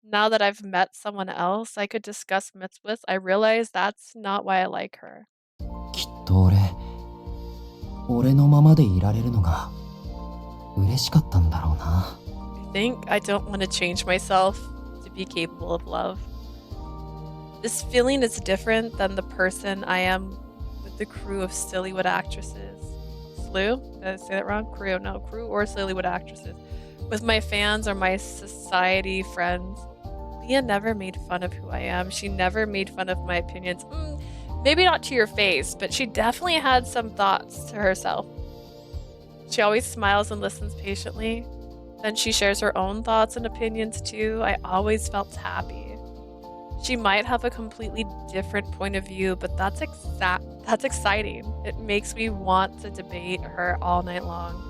Now that I've met someone else I could discuss myths with, I realize that's not why I like her. きっと俺のままでいられるのが嬉しかったんだろうな。I think I don't want to change myself to be capable of love. This feeling is different than the person I am with the crew of Sillywood actresses. Slew? Did I say that wrong? Crew? No, crew or Sillywood actresses. With my fans or my society friends. Leah never made fun of who I am. She never made fun of my opinions. Maybe not to your face, but she definitely had some thoughts to herself. She always smiles and listens patiently. Then she shares her own thoughts and opinions too. I always felt happy. She might have a completely different point of view, but that's exciting. It makes me want to debate her all night long.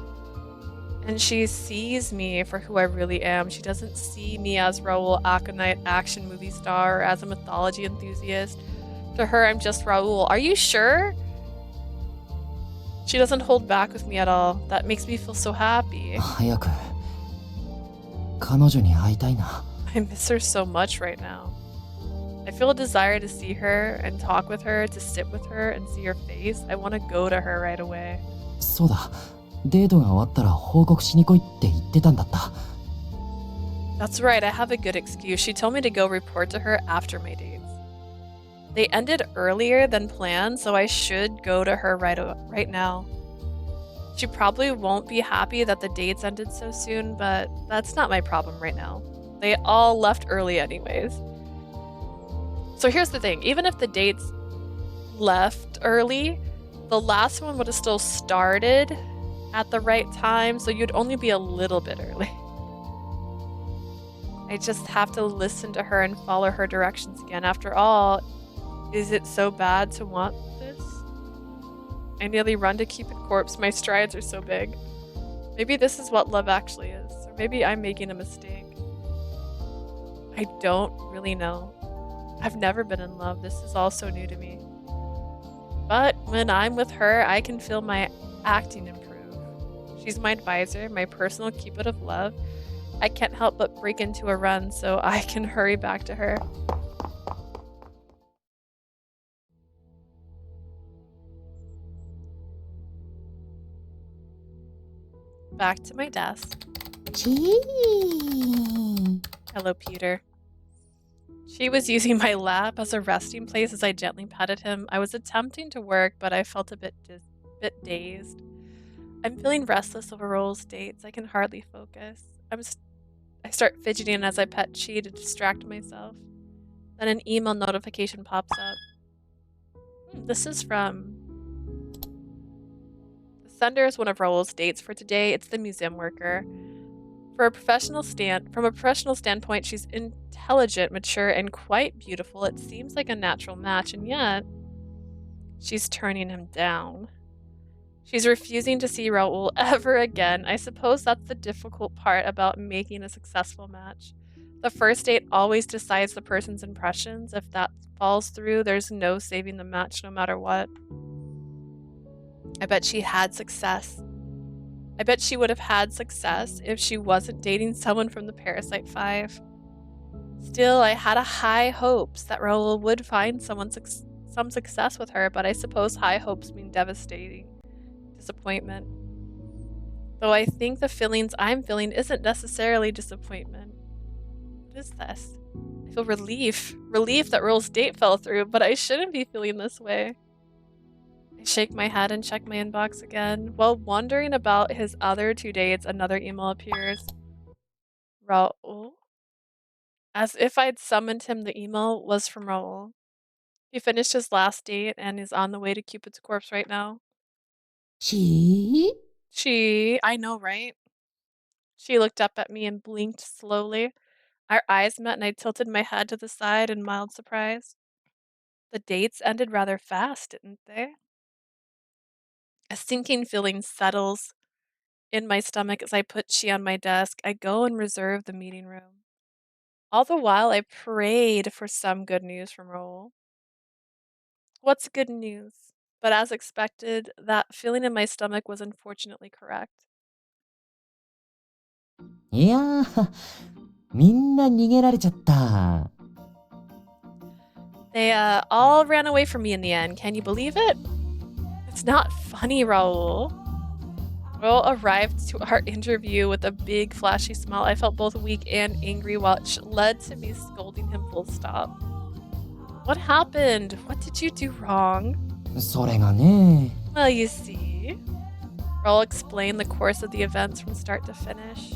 And she sees me for who I really am. She doesn't see me as Raul, Aconite, action movie star, or as a mythology enthusiast. To her, I'm just Raul. Are you sure? She doesn't hold back with me at all. That makes me feel so happy. 早く彼女に会いたいな。I miss her so much right now. I feel a desire to see her and talk with her, to sit with her and see her face. I want to go to her right away. そうだ。デートが終わったら報告しに来いって言ってたんだった。That's right, I have a good excuse. She told me to go report to her after my dates. They ended earlier than planned, so I should go to her right now. She probably won't be happy that the dates ended so soon, but that's not my problem right now. They all left early anyways. So here's the thing, even if the dates left early, the last one would have still started at the right time, so you'd only be a little bit early. I just have to listen to her and follow her directions again. After all, is it so bad to want this? I nearly run to Cupid corpse. My strides are so big. Maybe this is what love actually is, or maybe I'm making a mistake. I don't really know. I've never been in love. This is all so new to me. But when I'm with her, I can feel my acting improve. She's my advisor, my personal Cupid of love. I can't help but break into a run so I can hurry back to her. Back to my desk. Gee. Hello, Peter. She was using my lap as a resting place as I gently petted him. I was attempting to work, but I felt a bit dazed. I'm feeling restless over Raul's dates. I can hardly focus. I start fidgeting as I pet Chi to distract myself. Then an email notification pops up. This is from... The sender is one of Raul's dates for today. It's the museum worker. From a professional standpoint, she's intelligent, mature, and quite beautiful. It seems like a natural match, and yet she's turning him down. She's refusing to see Raul ever again. I suppose that's the difficult part about making a successful match. The first date always decides the person's impressions. If that falls through, there's no saving the match no matter what. I bet she had success. I bet she would have had success if she wasn't dating someone from the Parasite 5. Still, I had high hopes that Raul would find some success with her, but I suppose high hopes mean devastating disappointment. Though I think the feelings I'm feeling isn't necessarily disappointment. What is this? I feel relief that Raul's date fell through, but I shouldn't be feeling this way. I shake my head and check my inbox again. While wondering about his other 2 dates, another email appears. Raul? As if I'd summoned him, the email was from Raul. He finished his last date and is on the way to Cupid's corpse right now. I know, right? She looked up at me and blinked slowly. Our eyes met and I tilted my head to the side in mild surprise. The dates ended rather fast, didn't they? A sinking feeling settles in my stomach as I put she on my desk. I go and reserve the meeting room. All the while, I prayed for some good news from Raul. What's good news? But as expected, that feeling in my stomach was unfortunately correct. いやー、みんな逃げられちゃった。They all ran away from me in the end. Can you believe it? It's not funny, Raul. Raul arrived to our interview with a big flashy smile. I felt both weak and angry, which led to me scolding him full stop. What happened? What did you do wrong? それがね。Well, you see. Raul explained the course of the events from start to finish.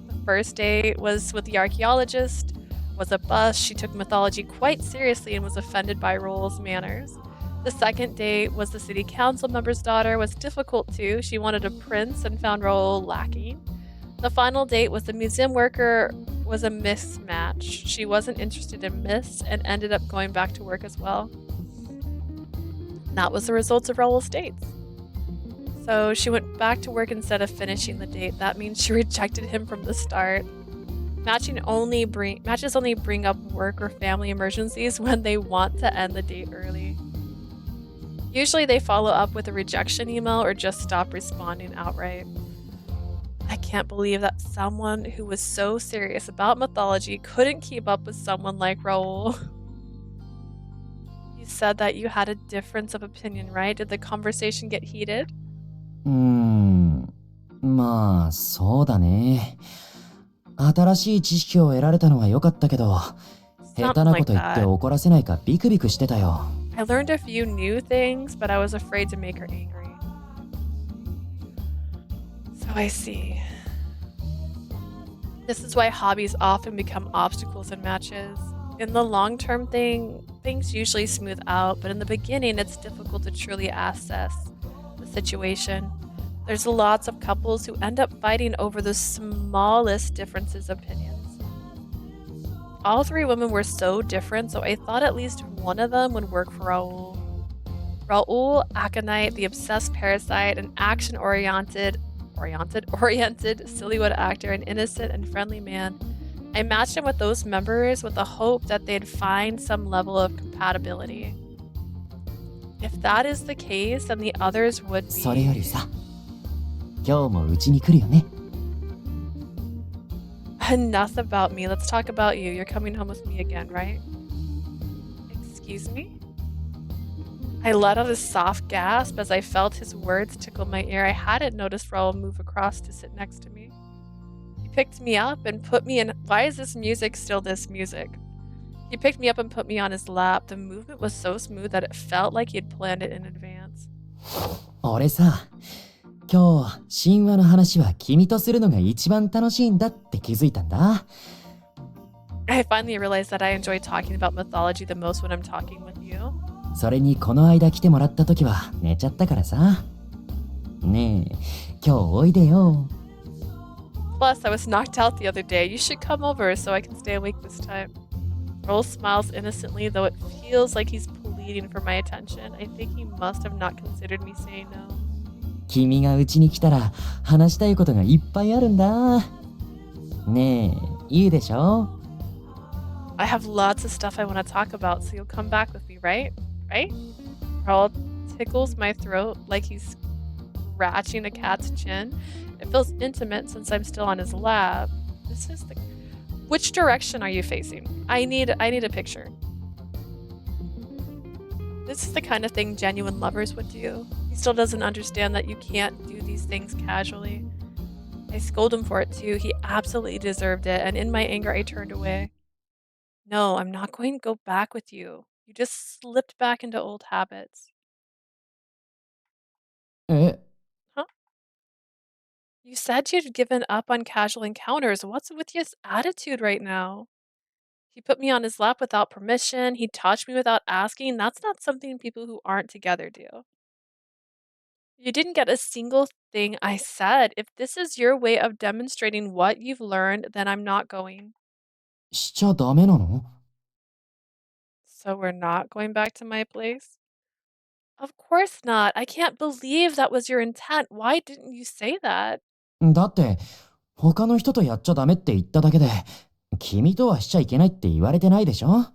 The first day was with the archaeologist, was a bust. She took mythology quite seriously and was offended by Raul's manners. The second day was the city council member's daughter, was difficult too. She wanted a prince and found Raul lacking. The final date was the museum worker was a mismatch. She wasn't interested in myths and ended up going back to work as well. That was the result of Raul's dates. So she went back to work instead of finishing the date. That means she rejected him from the start. Matches only bring up work or family emergencies when they want to end the date early. Usually they follow up with a rejection email or just stop responding outright. I can't believe that someone who was so serious about mythology couldn't keep up with someone like Raul. You said that you had a difference of opinion, right? Did the conversation get heated? まあ、そうだね。新しい知識を得られたのは良かったけど、下手なこと言って怒らせないかビクビクしてたよ。I learned a few new things, but I was afraid to make her angry. So I see. This is why hobbies often become obstacles in matches. In the long-term things usually smooth out, but in the beginning, it's difficult to truly assess the situation. There's lots of couples who end up fighting over the smallest differences of opinions. All three women were so different, so I thought at least one of them would work for Raul. Raul, Aconite, the obsessed Parasite, an action-oriented Sillywood actor, an innocent and friendly man. I matched him with those members with the hope that they'd find some level of compatibility. If that is the case, then the others would be... それよりさ、今日もうちに来るよね。Enough about me. Let's talk about you. You're coming home with me again, right? Excuse me? I let out a soft gasp as I felt his words tickle my ear. I hadn't noticed Raul move across to sit next to me. He picked me up and put me in... Why is this music still this music? He picked me up and put me on his lap. The movement was so smooth that it felt like he had planned it in advance. 俺さ、今日神話の話は君とするのが一番楽しいんだって気づいたんだ。I finally realized that I enjoy talking about mythology the most when I'm talking with you. それにこの間来てもらった時は寝ちゃったからさ。ねえ、今日おいでよ。Plus, I was knocked out the other day. You should come over so I can stay awake this time. Raul smiles innocently, though it feels like he's pleading for my attention. I think he must have not considered me saying no. 君がうちに来たら話したいことがいっぱいあるんだ。ねえ、いいでしょ？ I have lots of stuff I want to talk about, so you'll come back with me, right? Right? Raul tickles my throat like he's scratching a cat's chin. It feels intimate since I'm still on his lap. This is the... Which direction are you facing? I need a picture. This is the kind of thing genuine lovers would do. He still doesn't understand that you can't do these things casually. I scold him for it too. He absolutely deserved it, and in my anger I turned away. No, I'm not going to go back with you. You just slipped back into old habits. え？ Huh? You said you'd given up on casual encounters. What's with your attitude right now? He put me on his lap without permission. He touched me without asking. That's not something people who aren't together do. You didn't get a single thing I said. If this is your way of demonstrating what you've learned, then I'm not going. しちゃダメなの? So we're not going back to my place? Of course not. I can't believe that was your intent. Why didn't you say that? だって、他の人とやっちゃダメって言っただけで、君とはしちゃいけないって言われてないでしょ?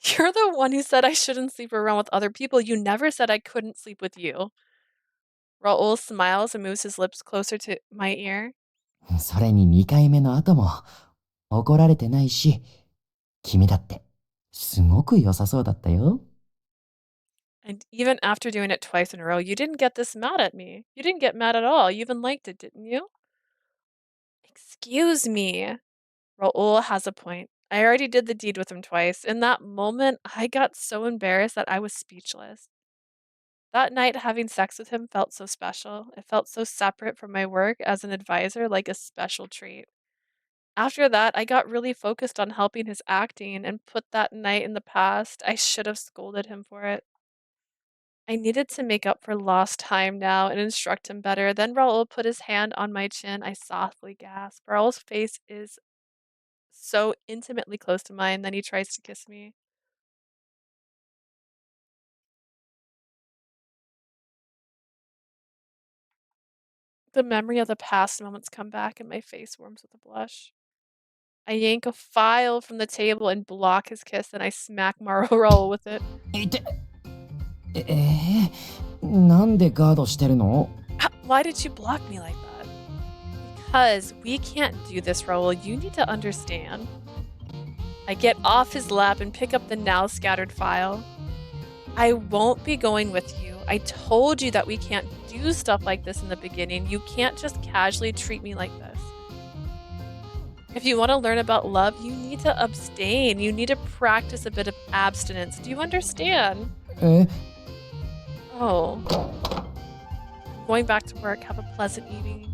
You're the one who said I shouldn't sleep around with other people. You never said I couldn't sleep with you. Raul smiles and moves his lips closer to my ear. それに2回目の後も怒られてないし、君だってすごく良さそうだったよ。And even after doing it twice in a row, you didn't get this mad at me. You didn't get mad at all. You even liked it, didn't you? Excuse me. Raul has a point. I already did the deed with him twice. In that moment, I got so embarrassed that I was speechless. That night, having sex with him felt so special. It felt so separate from my work as an advisor, like a special treat. After that, I got really focused on helping his acting and put that night in the past. I should have scolded him for it. I needed to make up for lost time now and instruct him better. Then Raul put his hand on my chin. I softly gasped. Raul's face is so intimately close to mine. Then he tries to kiss me. The memory of the past moments come back and my face warms with a blush. I yank a file from the table and block his kiss, and I smack Raul with it. なんでガードしてるの? Why did you block me like that? Because we can't do this, Raul. You need to understand. I get off his lap and pick up the now scattered file. I won't be going with you. I told you that we can't do stuff like this in the beginning. You can't just casually treat me like this. If you want to learn about love, you need to abstain. You need to practice a bit of abstinence. Do you understand? Oh. Going back to work. Have a pleasant evening.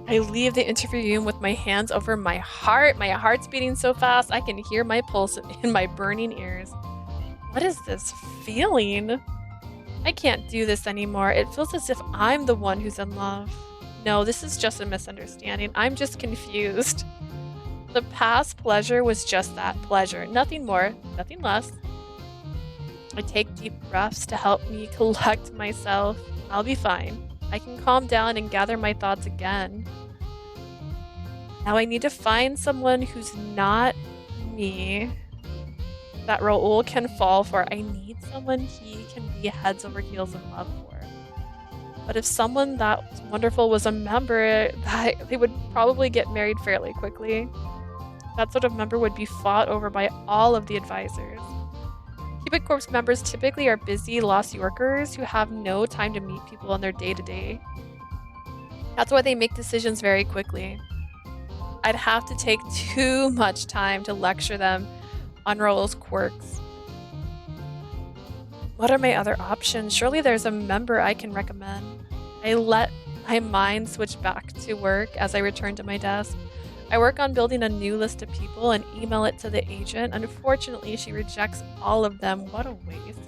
I leave the interview room with my hands over my heart. My heart's beating so fast I can hear my pulse in my burning ears. What is this feeling? I can't do this anymore. It feels as if I'm the one who's in love. No, this is just a misunderstanding. I'm just confused. The past pleasure was just that, pleasure. Nothing more, nothing less. I take deep breaths to help me collect myself. I'll be fine. I can calm down and gather my thoughts again. Now I need to find someone who's not me that Raul can fall for. I need someone he can be heads over heels in love for. But if someone that wonderful was a member, they would probably get married fairly quickly. That sort of member would be fought over by all of the advisors. Cupid Corp's members typically are busy Lost Yorkers who have no time to meet people on their day-to-day. That's why they make decisions very quickly. I'd have to take too much time to lecture them on Raul's quirks. What are my other options? Surely there's a member I can recommend. I let my mind switch back to work as I return to my desk. I work on building a new list of people and email it to the agent. Unfortunately, she rejects all of them. What a waste.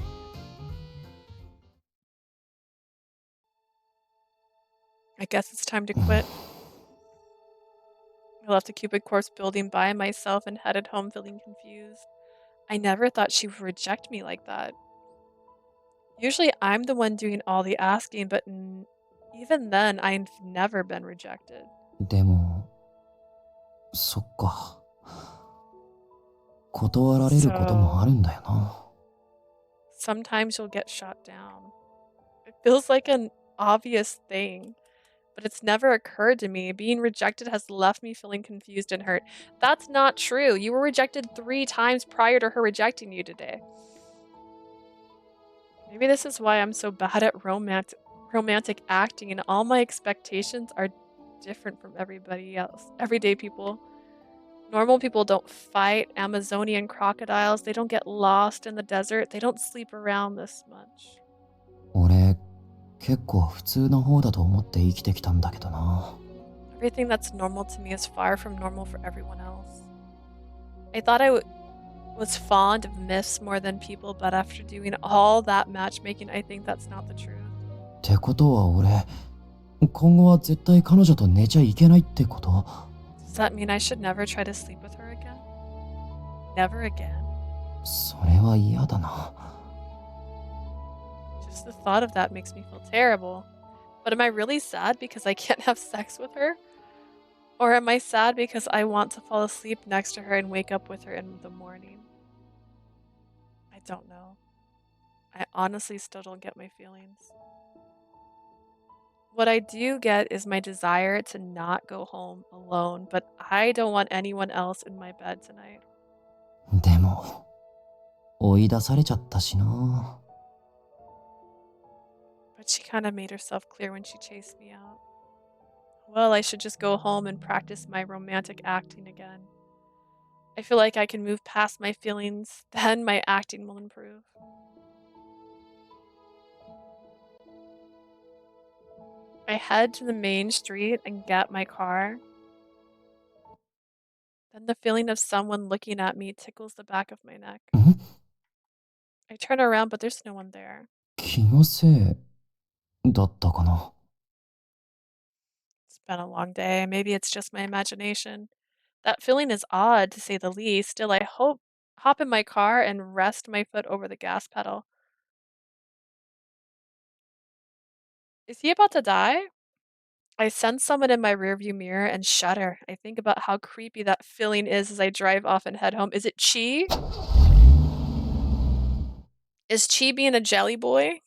I guess it's time to quit. I left the Cupid Corp's building by myself and headed home feeling confused. I never thought she would reject me like that. Usually I'm the one doing all the asking, but even then, I've never been rejected. でも、そっか。断られることもあるんだよな。Sometimes you'll get shot down. It feels like an obvious thing, but it's never occurred to me. Being rejected has left me feeling confused and hurt. That's not true. You were rejected 3 times prior to her rejecting you today. Maybe this is why I'm so bad at romantic acting, and all my expectations are different from everybody else. Everyday people. Normal people don't fight Amazonian crocodiles. They don't get lost in the desert. They don't sleep around this much. 俺、結構普通の方だと思って生きてきたんだけどな。Everything that's normal to me is far from normal for everyone else. I thought was fond of myths more than people, but after doing all that matchmaking, I think that's not the truth. ってことは俺、今後は絶対彼女と寝ちゃいけないってこと？ Does that mean I should never try to sleep with her again? Never again? それは嫌だな。Just the thought of that makes me feel terrible. But am I really sad because I can't have sex with her? Or am I sad because I want to fall asleep next to her and wake up with her in the morning? I don't know. I honestly still don't get my feelings. What I do get is my desire to not go home alone, but I don't want anyone else in my bed tonight. でも、追い出されちゃったしな。But she kind of made herself clear when she chased me out. Well, I should just go home and practice my romantic acting again. I feel like I can move past my feelings, then my acting will improve. I head to the main street and get my car. Then the feeling of someone looking at me tickles the back of my neck. I turn around, but there's no one there. 気のせいだったかな。It's been a long day. Maybe it's just my imagination. That feeling is odd, to say the least. Still, I hop in my car and rest my foot over the gas pedal. Is he about to die? I sense someone in my rearview mirror and shudder. I think about how creepy that feeling is as I drive off and head home. Is it Chi? Is Chi being a jelly boy?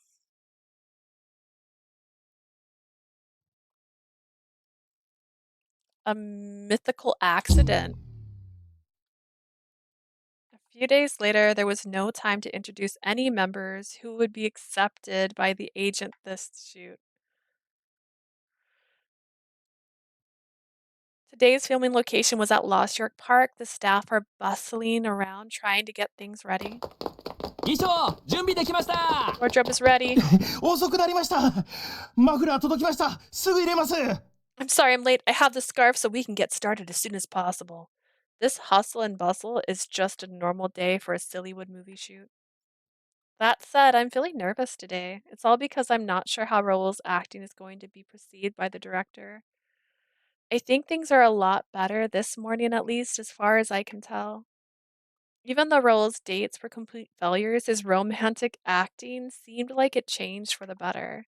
A mythical accident. A few days later, there was no time to introduce any members who would be accepted by the agent this shoot. Today's filming location was at Lost York Park. The staff are bustling around trying to get things ready. 衣装準備できました。 Wardrobe is ready. 遅くなりました。マフラー届きました。すぐ入れます。I'm sorry I'm late. I have the scarf so we can get started as soon as possible. This hustle and bustle is just a normal day for a Sillywood movie shoot. That said, I'm feeling nervous today. It's all because I'm not sure how Raul's acting is going to be perceived by the director. I think things are a lot better this morning, at least as far as I can tell. Even though Raul's dates were complete failures, his romantic acting seemed like it changed for the better.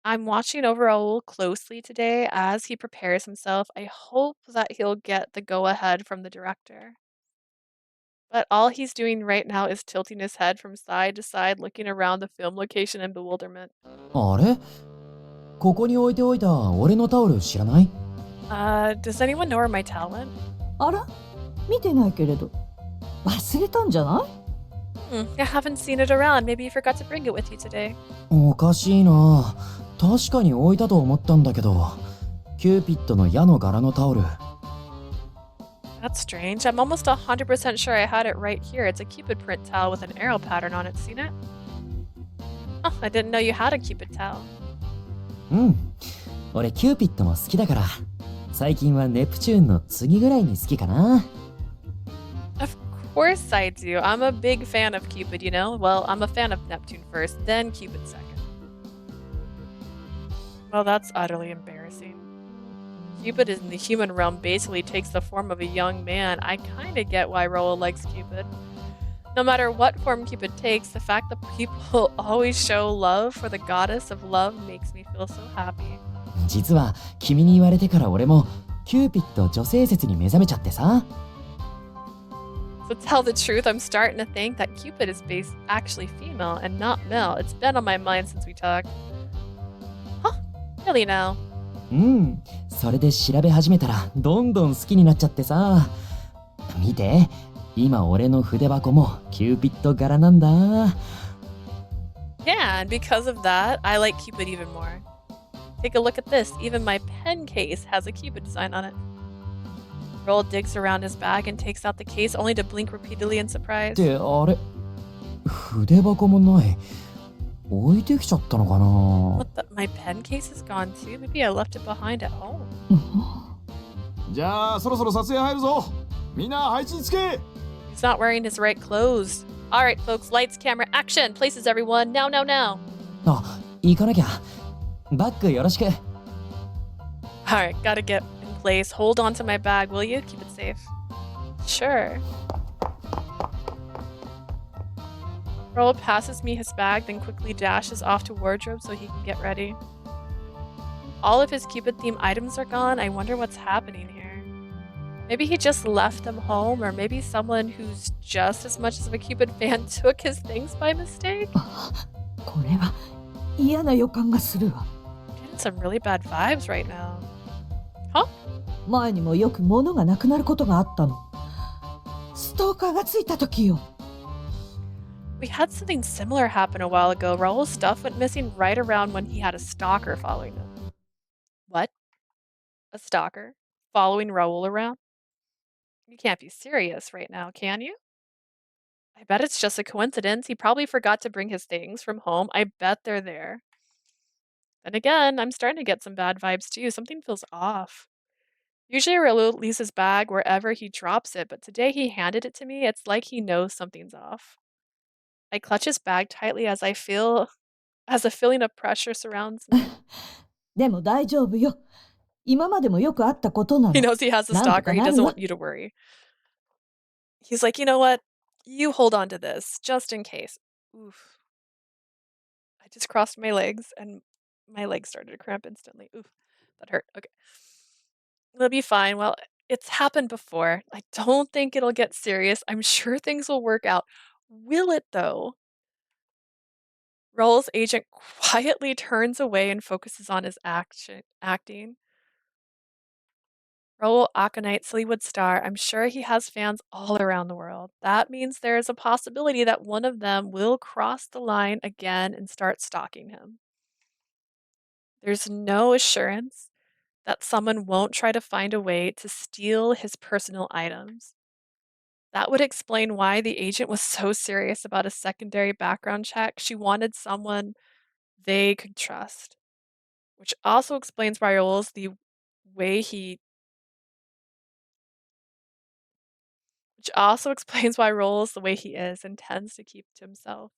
I'm watching over Raul closely today as he prepares himself. I hope that he'll get the go-ahead from the director. But all he's doing right now is tilting his head from side to side, looking around the film location in bewilderment. あれ？ここに置いておいた俺のタオル知らない？ Does anyone know where my towel went? あら？見てないけれど。忘れたんじゃない？ I haven't seen it around. Maybe you forgot to bring it with you today. おかしいな。確かに置いたと思ったんだけど。キューピッドの矢の柄のタオル。That's strange. I'm almost 100% sure I had it right here. It's a Cupid print towel with an arrow pattern on it. Seen it? Oh, I didn't know you had a Cupid towel. うん。俺キューピッドも好きだから。最近はネプチューンの次ぐらいに好きかな。Of course I do. I'm a big fan of Cupid, you know? Well, I'm a fan of Neptune first, then Cupid second. Well, that's utterly embarrassing. Cupid in the human realm basically takes the form of a young man. I kinda get why Raul likes Cupid. No matter what form Cupid takes, the fact that people always show love for the goddess of love makes me feel so happy. 実は君に言われてから俺もキューピッド女性説に目覚めちゃってさ。To tell the truth, I'm starting to think that Cupid is actually female and not male. It's been on my mind since we talked. Huh? Really now? うん、それで調べ始めたらどんどん好きになっちゃってさ。見て、今俺の筆箱もキューピッド柄なんだ。Yeah, and because of that, I like Cupid even more. Take a look at this. Even my pen case has a Cupid design on it. Raul digs around his bag and takes out the case, only to blink repeatedly in surprise. ってあれ、筆箱もない。置いてきちゃったのかな。 What the? My pen case is gone too? Maybe I left it behind at home. じゃあそろそろ撮影入るぞ。みんな配置につけ。 He's not wearing his right clothes. Alright, folks, lights, camera, action! Places, everyone. Now, now, now. あ、行かなきゃ。バッグよろしく。Alright, gotta get in place. Hold on to my bag, will you? Keep it safe. Sure. Raul passes me his bag, then quickly dashes off to wardrobe so he can get ready. All of his Cupid-themed items are gone. I wonder what's happening here. Maybe he just left them home, or maybe someone who's just as much of a Cupid fan took his things by mistake? これは嫌な予感がするわ。 Getting some really bad vibes right now. Huh? 前にもよく物がなくなることがあったの。ストーカーがついた時よ。We had something similar happen a while ago. Raul's stuff went missing right around when he had a stalker following him. What? A stalker? Following Raul around? You can't be serious right now, can you? I bet it's just a coincidence. He probably forgot to bring his things from home. I bet they're there. Then again, I'm starting to get some bad vibes too. Something feels off. Usually Raul leaves his bag wherever he drops it, but today he handed it to me. It's like he knows something's off. I clutch his bag tightly as a feeling of pressure surrounds me. でも大丈夫よ。今までもよくあったことなの。 He knows he has a なんと stalker. か He なる doesn't わ。 want you to worry. He's like, you know what? You hold on to this, just in case. Oof. I just crossed my legs and my legs started to cramp instantly. Oof. That hurt. Okay. It'll be fine. Well, it's happened before. I don't think it'll get serious. I'm sure things will work out. Will it, though? Raul's agent quietly turns away and focuses on his acting. Raul Aconite, Sillywood star. I'm sure he has fans all around the world. That means there is a possibility that one of them will cross the line again and start stalking him. There's no assurance that someone won't try to find a way to steal his personal items. That would explain why the agent was so serious about a secondary background check. She wanted someone they could trust. Which also explains why Raul's the way he is and tends to keep to himself.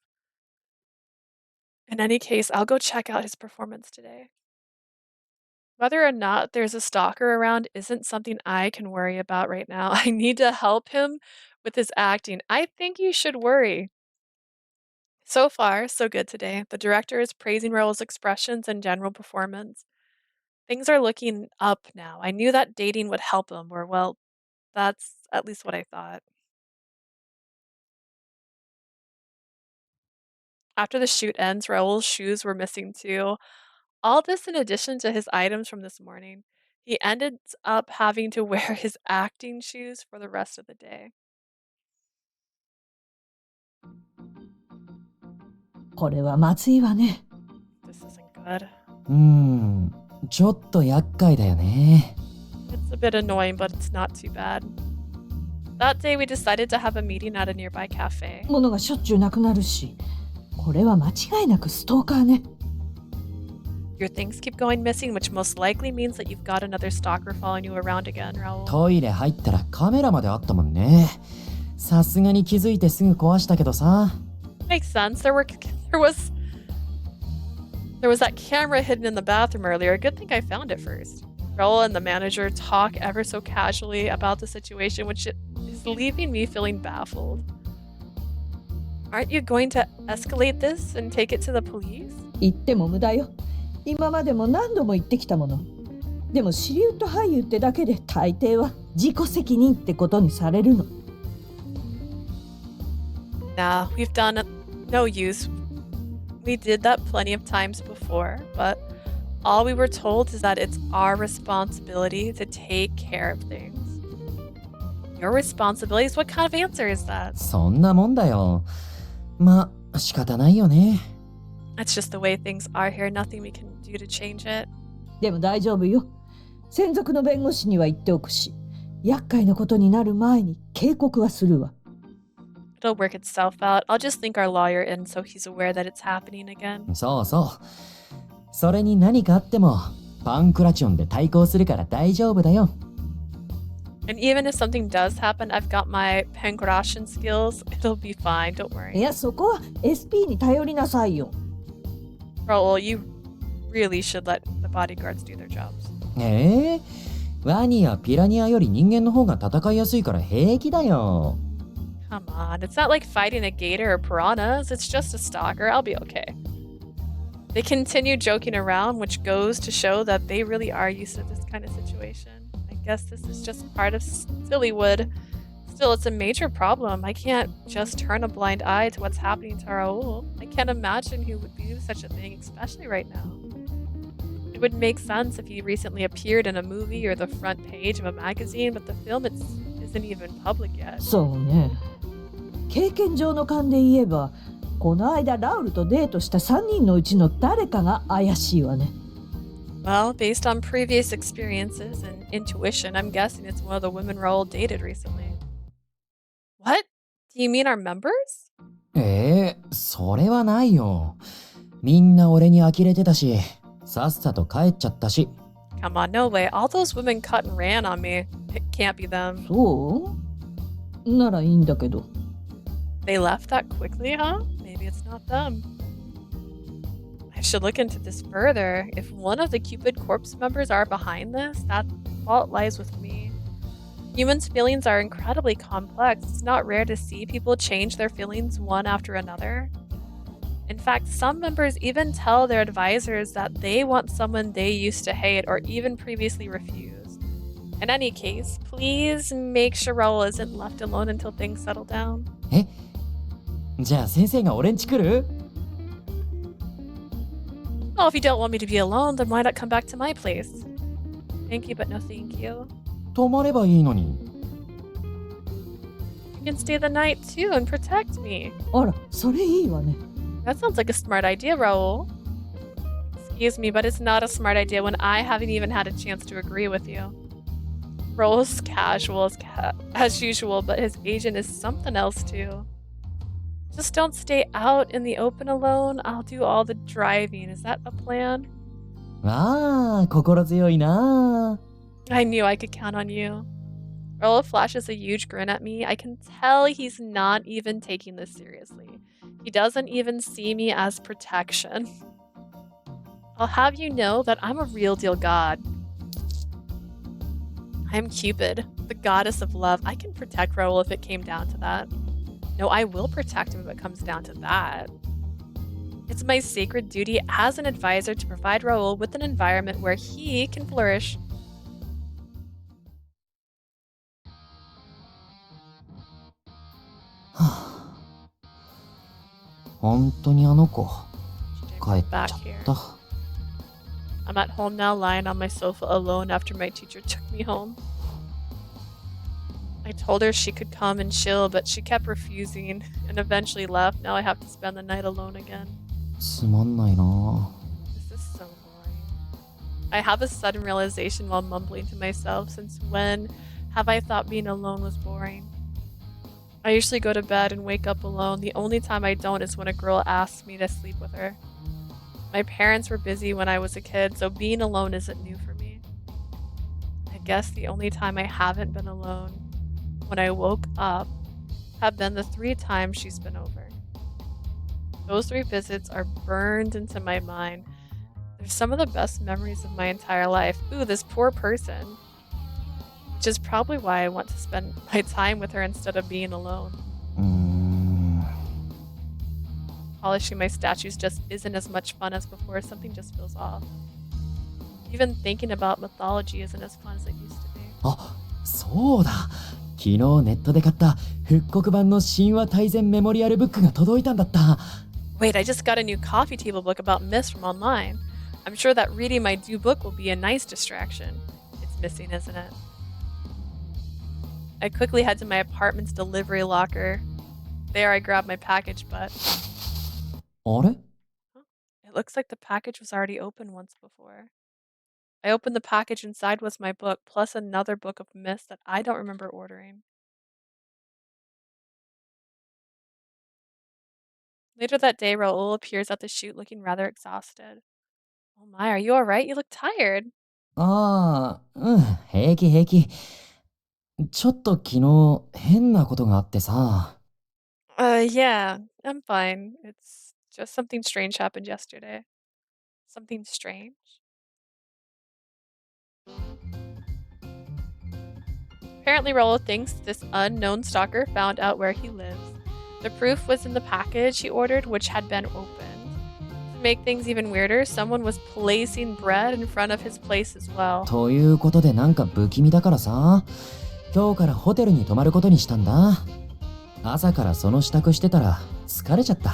In any case, I'll go check out his performance today. Whether or not there's a stalker around isn't something I can worry about right now. I need to help him with his acting. I think you should worry. So far, so good today. The director is praising Raul's expressions and general performance. Things are looking up now. I knew that dating would help him, or well, that's at least what I thought. After the shoot ends, Raul's shoes were missing too. All this in addition to his items from this morning. He ended up having to wear his acting shoes for the rest of the day. これはまずいわね。 This isn't good. ちょっと厄介だよね。 It's a bit annoying, but it's not too bad. That day we decided to have a meeting at a nearby cafe. 物がしょっちゅうなくなるし、これは間違いなくストーカーね。 Your things keep going missing, which most likely means that you've got another stalker following you around again, Raul. トイレ入ったらカメラまであったもんね。さすがに気づいてすぐ壊したけどさ。 Makes sense. There was that camera hidden in the bathroom earlier. Good thing I found it first. Raul and the manager talk ever so casually about the situation, which is leaving me feeling baffled. Aren't you going to escalate this and take it to the police? 言っても無駄よ。今までも何度も言ってきたもの。でもシリウッド俳優ってだけで大抵は自己責任ってことにされるの。Nah, we've done no use. We did that plenty of times before, but all we were told is that it's our responsibility to take care of things. Your responsibilities? What kind of answer is that? そんなもんだよ。ま、仕方ないよね。That's just the way things are here. Nothing we can do to change it. でも大丈夫よ。専属の弁護士には言っておくし、厄介なことになる前に警告はするわ。It'll work itself out. I'll just link our lawyer in so he's aware that it's happening again. そうそう。それに何かあっても、パンクラチョンで対抗するから大丈夫だよ。And even if something does happen, I've got my pancration skills. It'll be fine, don't worry. いや、そこは SP に頼りなさいよ。Raul, you really should let the bodyguards do their jobs. ワニやピラニアより人間の方が戦いやすいから平気だよ。Come on, it's not like fighting a gator or piranhas. It's just a stalker. I'll be okay. They continue joking around, which goes to show that they really are used to this kind of situation. I guess this is just part of Sillywood. Still, it's a major problem. I can't just turn a blind eye to what's happening to Raul. I can't imagine who would do such a thing, especially right now. It would make sense if he recently appeared in a movie or the front page of a magazine, but the film isn't even public yet. そうね。経験上の勘で言えば、この間ラウルとデートした3人のうちの誰かが怪しいわね。Well, based on previous experiences and intuition, I'm guessing it's one of the women Raul dated recently. What? Do you mean our members? それはないよ。みんな俺に呆れてたし、さっさと帰っちゃったし。Come on, no way. All those women cut and ran on me. It can't be them. そうならいいんだけど。They left that quickly, huh? Maybe it's not them. I should look into this further. If one of the Cupid corpse members are behind this, that fault lies with me. Humans' feelings are incredibly complex. It's not rare to see people change their feelings one after another. In fact, some members even tell their advisors that they want someone they used to hate or even previously refused. In any case, please make sure Raul isn't left alone until things settle down. じゃあ先生が俺んち来る？ Well, if you don't want me to be alone, then why not come back to my place? Thank you, but no thank you. 泊まればいいのに。You can stay the night too and protect me. あら、それいいわね。That sounds like a smart idea, Raul. Excuse me, but it's not a smart idea when I haven't even had a chance to agree with you. Raul's casual as usual, but his agent is something else too. Just don't stay out in the open alone. I'll do all the driving. Is that a plan? ああ、心強いな。 I knew I could count on you. Raul flashes a huge grin at me. I can tell he's not even taking this seriously. He doesn't even see me as protection. I'll have you know that I'm a real deal god. I'm Cupid, the goddess of love. I can protect Raul if it came down to that. No, I will protect him if it comes down to that. It's my sacred duty as an advisor to provide Raul with an environment where he can flourish. I'm at home now, lying on my sofa alone after my teacher took me home. I told her she could come and chill, but she kept refusing and eventually left. Now I have to spend the night alone again. つまんないな。 This is so boring. I have a sudden realization while mumbling to myself, since when have I thought being alone was boring? I usually go to bed and wake up alone. The only time I don't is when a girl asks me to sleep with her. My parents were busy when I was a kid, so being alone isn't new for me. I guess the only time I haven't been alone, when I woke up, have been the 3 times she's been over. Those 3 visits are burned into my mind. They're some of the best memories of my entire life. Ooh, this poor person. Which is probably why I want to spend my time with her instead of being alone. Polishing my statues just isn't as much fun as before. Something just feels off. Even thinking about mythology isn't as fun as it used to be. あ、そうだ。昨日ネットで買った復刻版の神話大全メモリアルブックが届いたんだった。Wait, I just got a new coffee table book about myths from online. I'm sure that reading my new book will be a nice distraction. It's missing, isn't it? I quickly head to my apartment's delivery locker. There I grab my package, but... あれ? It looks like the package was already opened once before. I opened the package. Inside was my book, plus another book of myths that I don't remember ordering. Later that day, Raul appears at the shoot looking rather exhausted. Oh my, are you alright? You look tired. ああ、うん、平気平気。ちょっと昨日変なことがあってさ。Yeah, I'm fine. It's just something strange happened yesterday. Something strange? Apparently, Raul thinks this unknown stalker found out where he lives. The proof was in the package he ordered, which had been opened. To make things even weirder, someone was placing bread in front of his place as well. ということでなんか不気味だからさ。今日からホテルに泊まることにしたんだ。朝からその支度してたら疲れちゃった。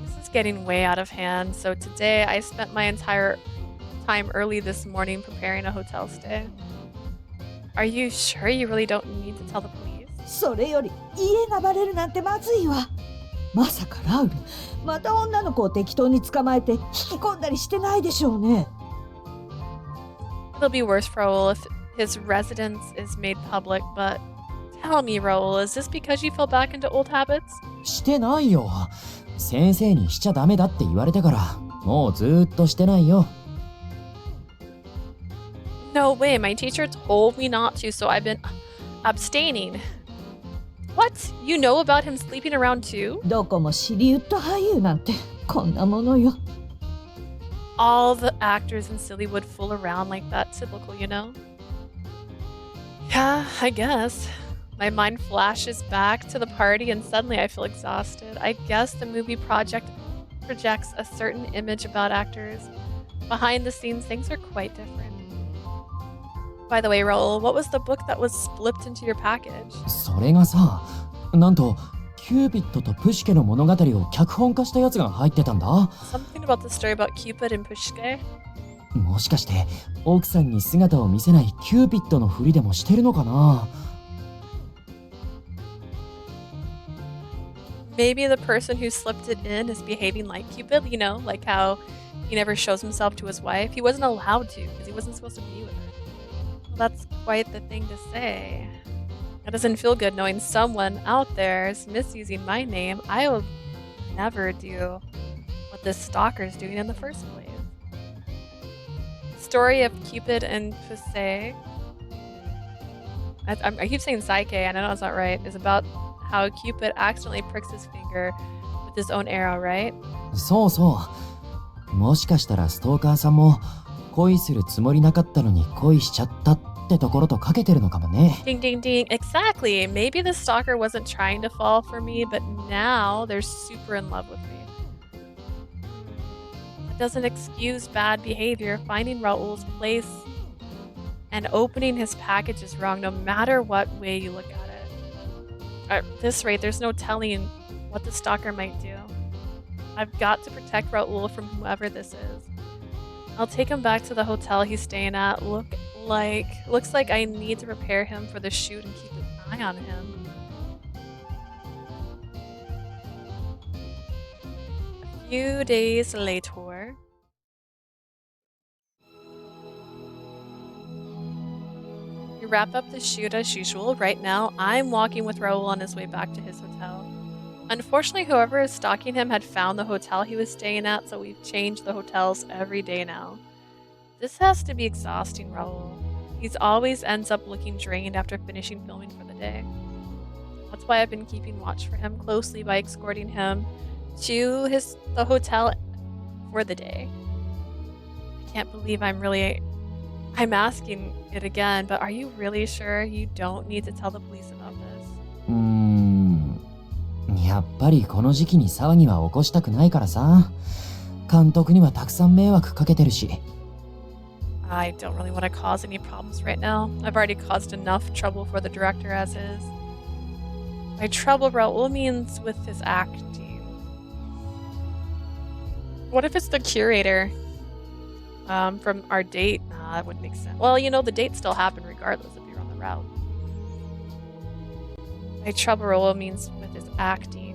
This is getting way out of hand, so today I spent my entire time early this morning preparing a hotel stay. Are you sure you really don't need to tell the police? それより家がバレるなんてまずいわ。まさかラウル、また女の子を適当に捕まえて引き込んだりしてないでしょうね。It'll be worse for Raul if his residence is made public, but tell me, Raul, is this because you fell back into old habits? してないよ。先生にしちゃダメだって言われてから、もうずーっとしてないよ。No way, my teacher told me not to, so I've been abstaining. What? You know about him sleeping around too? どこもシリウッド俳優なんてこんなものよ。All the actors in Sillywood fool around like that, typical, you know? Yeah, I guess. My mind flashes back to the party and suddenly I feel exhausted. I guess the movie project projects a certain image about actors. Behind the scenes, things are quite different. By the way, Raul, what was the book that was slipped into your package? それがさ、なんとキューピッドとプシュケの物語を脚本化したやつが入ってたんだ。Something about the story about Cupid and Pushke? もしかして奥さんに姿を見せないキューピッドのふりでもしてるのかな。Maybe the person who slipped it in is behaving like Cupid, you know, like how he never shows himself to his wife. He wasn't allowed to because he wasn't supposed to be with her. Well, that's quite the thing to say. It doesn't feel good knowing someone out there is misusing my name. I will never do what this stalker is doing in the first place. Story of Cupid and Pushke. I keep saying Psyche, and I know that's not right. Is about how Cupid accidentally pricks his finger with his own arrow, right? そうそう。もしかしたらストーカーさんも恋するつもりなかったのに恋しちゃったってところとかけてるのかもね。Ding ding ding. Exactly. Maybe the stalker wasn't trying to fall for me, but now they're super in love with me. It doesn't excuse bad behavior. Finding Raul's place and opening his package is wrong no matter what way you look at it. At this rate, there's no telling what the stalker might do. I've got to protect Raul from whoever this is. I'll take him back to the hotel he's staying at. Looks like I need to prepare him for the shoot and keep an eye on him. A few days later. We wrap up the shoot as usual. Right now, I'm walking with Raul on his way back to his hotel. Unfortunately, whoever is stalking him had found the hotel he was staying at, so we've changed the hotels every day now. This has to be exhausting, Raul. He always ends up looking drained after finishing filming for the day. That's why I've been keeping watch for him closely by escorting him to the hotel for the day. I can't believe I'm asking it again, but are you really sure you don't need to tell the police about this? やっぱりこの時期に騒ぎは起こしたくないからさ。監督にはたくさん迷惑かけてるし。I don't really want to cause any problems right now. I've already caused enough trouble for the director as is. By trouble, Raul means with his acting. What if it's the curator from our date? Nah, that wouldn't make sense. Well, you know, the date still happened regardless if you're on the route. By trouble, Raul means with his acting.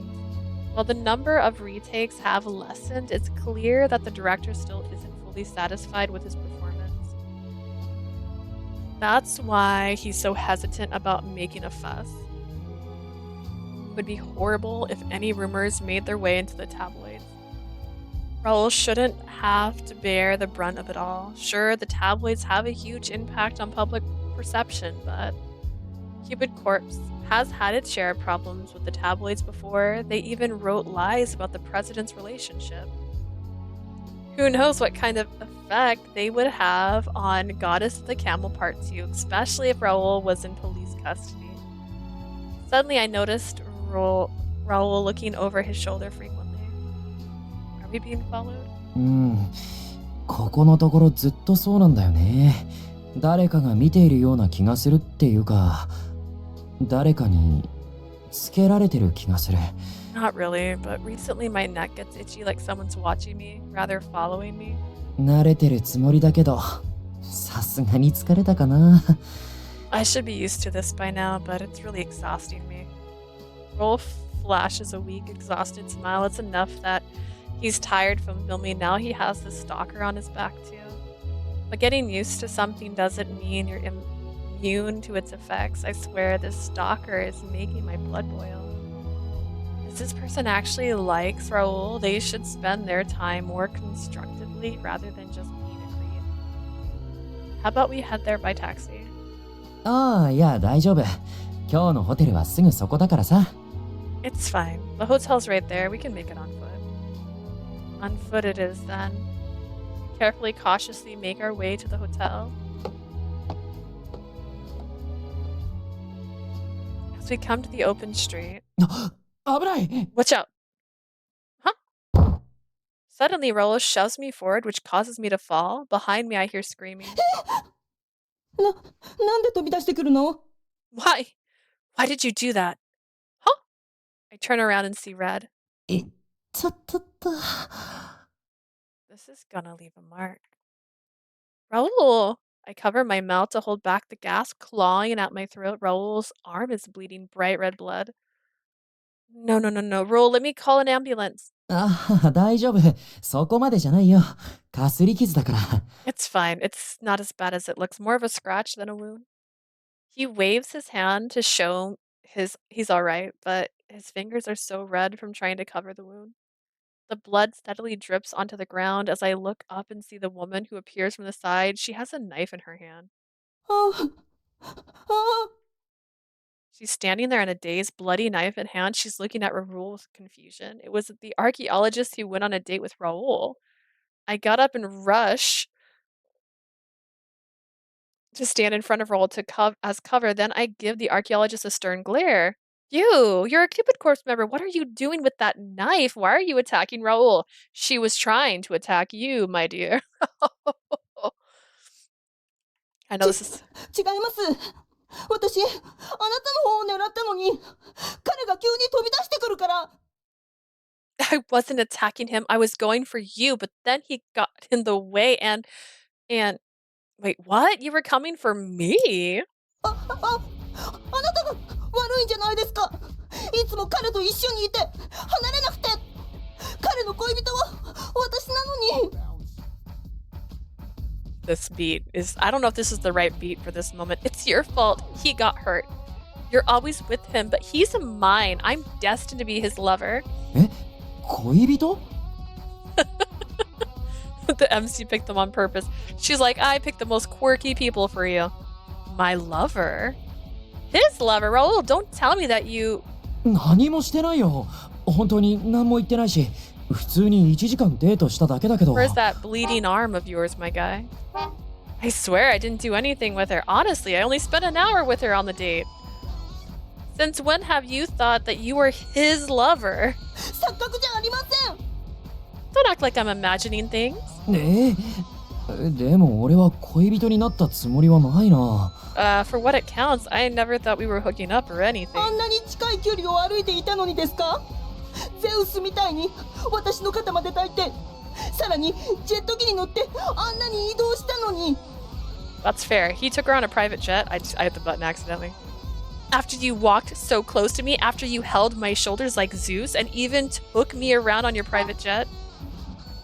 While the number of retakes have lessened, it's clear that the director still isn't fully satisfied with his performance. That's why he's so hesitant about making a fuss. It would be horrible if any rumors made their way into the tabloids. Raul shouldn't have to bear the brunt of it all. Sure, the tabloids have a huge impact on public perception, but Cupid Corpse has had its share of problems with the tabloids before. They even wrote lies about the president's relationship. Who knows what kind of effect they would have on Goddess of the Camel Part 2, especially if Raul was in police custody. Suddenly I noticed Raul looking over his shoulder frequently. Are we being followed? ここのところずっとそうなんだよね。誰かが見ているような気がするっていうか、誰かにつけられてる気がする。Not really, but recently my neck gets itchy like someone's watching me, rather following me. 慣れてるつもりだけど、さすがに疲れたかな。I should be used to this by now, but it's really exhausting me. Raul flashes a weak, exhausted smile. It's enough that he's tired from filming. Now he has the stalker on his back too. But getting used to something doesn't mean you're immune to its effects. I swear this stalker is making my blood boil. If this person actually likes Raul, they should spend their time more constructively rather than just being a creep. How about we head there by taxi? ああ、いや大丈夫。今日のホテルはすぐそこだからさ。It's fine. The hotel's right there. We can make it on foot. On foot it is then. Carefully, cautiously make our way to the hotel. As we come to the open street. 危ない Watch out! Huh? Suddenly, Raul shoves me forward, which causes me to fall. Behind me, I hear screaming. なんで飛び出してくるの？ Why? Why did you do that? Huh? I turn around and see red. ちょっと。 This is gonna leave a mark. Raul! I cover my mouth to hold back the gasp, clawing at my throat. Raul's arm is bleeding bright red blood. No. Raul, let me call an ambulance. ああ、大丈夫。そこまでじゃないよ。かすり傷だから。It's fine. It's not as bad as it looks. More of a scratch than a wound. He waves his hand to show he's alright, but his fingers are so red from trying to cover the wound. The blood steadily drips onto the ground as I look up and see the woman who appears from the side. She has a knife in her hand. She's standing there in a dazed, bloody knife in hand. She's looking at Raul with confusion. It was the archaeologist who went on a date with Raul. I got up and rushed to stand in front of Raul as cover. Then I give the archaeologist a stern glare. You're a Cupid Corpse member. What are you doing with that knife? Why are you attacking Raul? She was trying to attack you, my dear. I know this is... 違います。私、あなたの方を狙ったのに、彼が急に飛び出してくるから。I wasn't attacking him. I was going for you, but then he got in the way and... Wait, what? You were coming for me? あなたが悪いんじゃないですか。いつも彼と一緒にいて、離れなくて。彼の恋人は私なのに。This beat is... I don't know if this is the right beat for this moment. It's your fault. He got hurt. You're always with him, but he's mine. I'm destined to be his lover. え？恋人？ The MC picked them on purpose. She's like, I picked the most quirky people for you. My lover? His lover? Raul, don't tell me that you... 何もしてないよ。本当に何も言ってないし、普通に1時間デートしただけだけど。Where's that bleeding arm of yours, my guy? I swear I didn't do anything with her. Honestly, I only spent an hour with her on the date. Since when have you thought that you were his lover? 錯覚じゃありません。Don't act like I'm imagining things. でも俺は恋人になったつもりはないな。For what it counts, I never thought we were hooking up or anything. あんなに近い距離を歩いていたのにですか？ゼウスみたいに私の肩まで抱いて、さらにジェット機に乗ってあんなに移動したのに。That's fair. He took her on a private jet. I hit the button accidentally. After you walked so close to me, after you held my shoulders like Zeus, and even took me around on your private jet.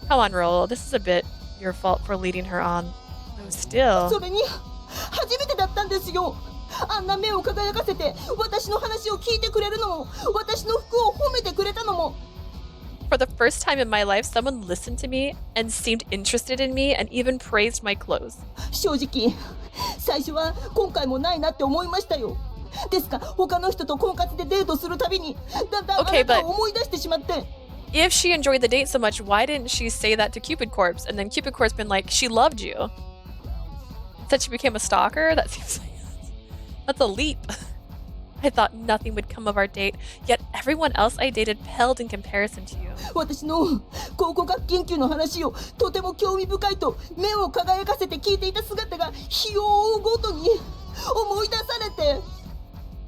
Come on, Raul. This is a bit your fault for leading her on. Though still... それに初めてだったんですよ。あんな目を輝かせて私の話を聞いてくれるのも、私の服を褒めてくれたのも。For the first time in my life, someone listened to me and seemed interested in me and even praised my clothes. 正直、最初は今回もないなって思いましたよ。ですが、他の人と婚活でデートするたびに、だんだんあなたを思い出してしまって。If she enjoyed the date so much, why didn't she say that to Cupid Corpse? And then Cupid Corpse been like, she loved you. Said she became a stalker? That seems like that's a leap. I thought nothing would come of our date, yet everyone else I dated paled in comparison to you. 私の考古学研究の話をとても興味深いと目を輝かせて聞いていた姿が日を追うごとに思い出されて。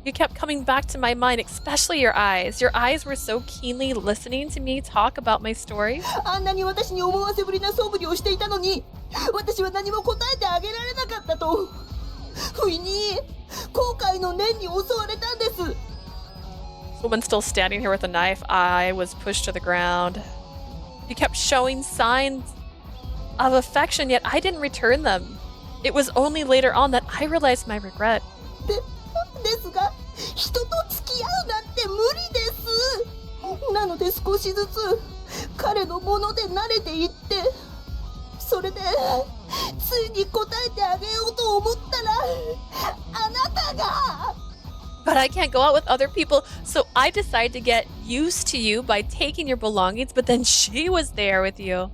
You kept coming back to my mind, especially your eyes. Your eyes were so keenly listening to me talk about my story. あんなに私に思わせぶりな素振りをしていたのに、私は何も答えてあげられなかったと。不意に後悔の念に襲われたんです。Woman still standing here with a knife. I was pushed to the ground. You kept showing signs of affection, yet I didn't return them. It was only later on that I realized my regret. ですが、人と付き合うなんて無理です。なので少しずつ彼のもので慣れていって、それでついに答えてあげようと思ったら、あなたが。But I can't go out with other people, so I decided to get used to you by taking your belongings, but then she was there with you.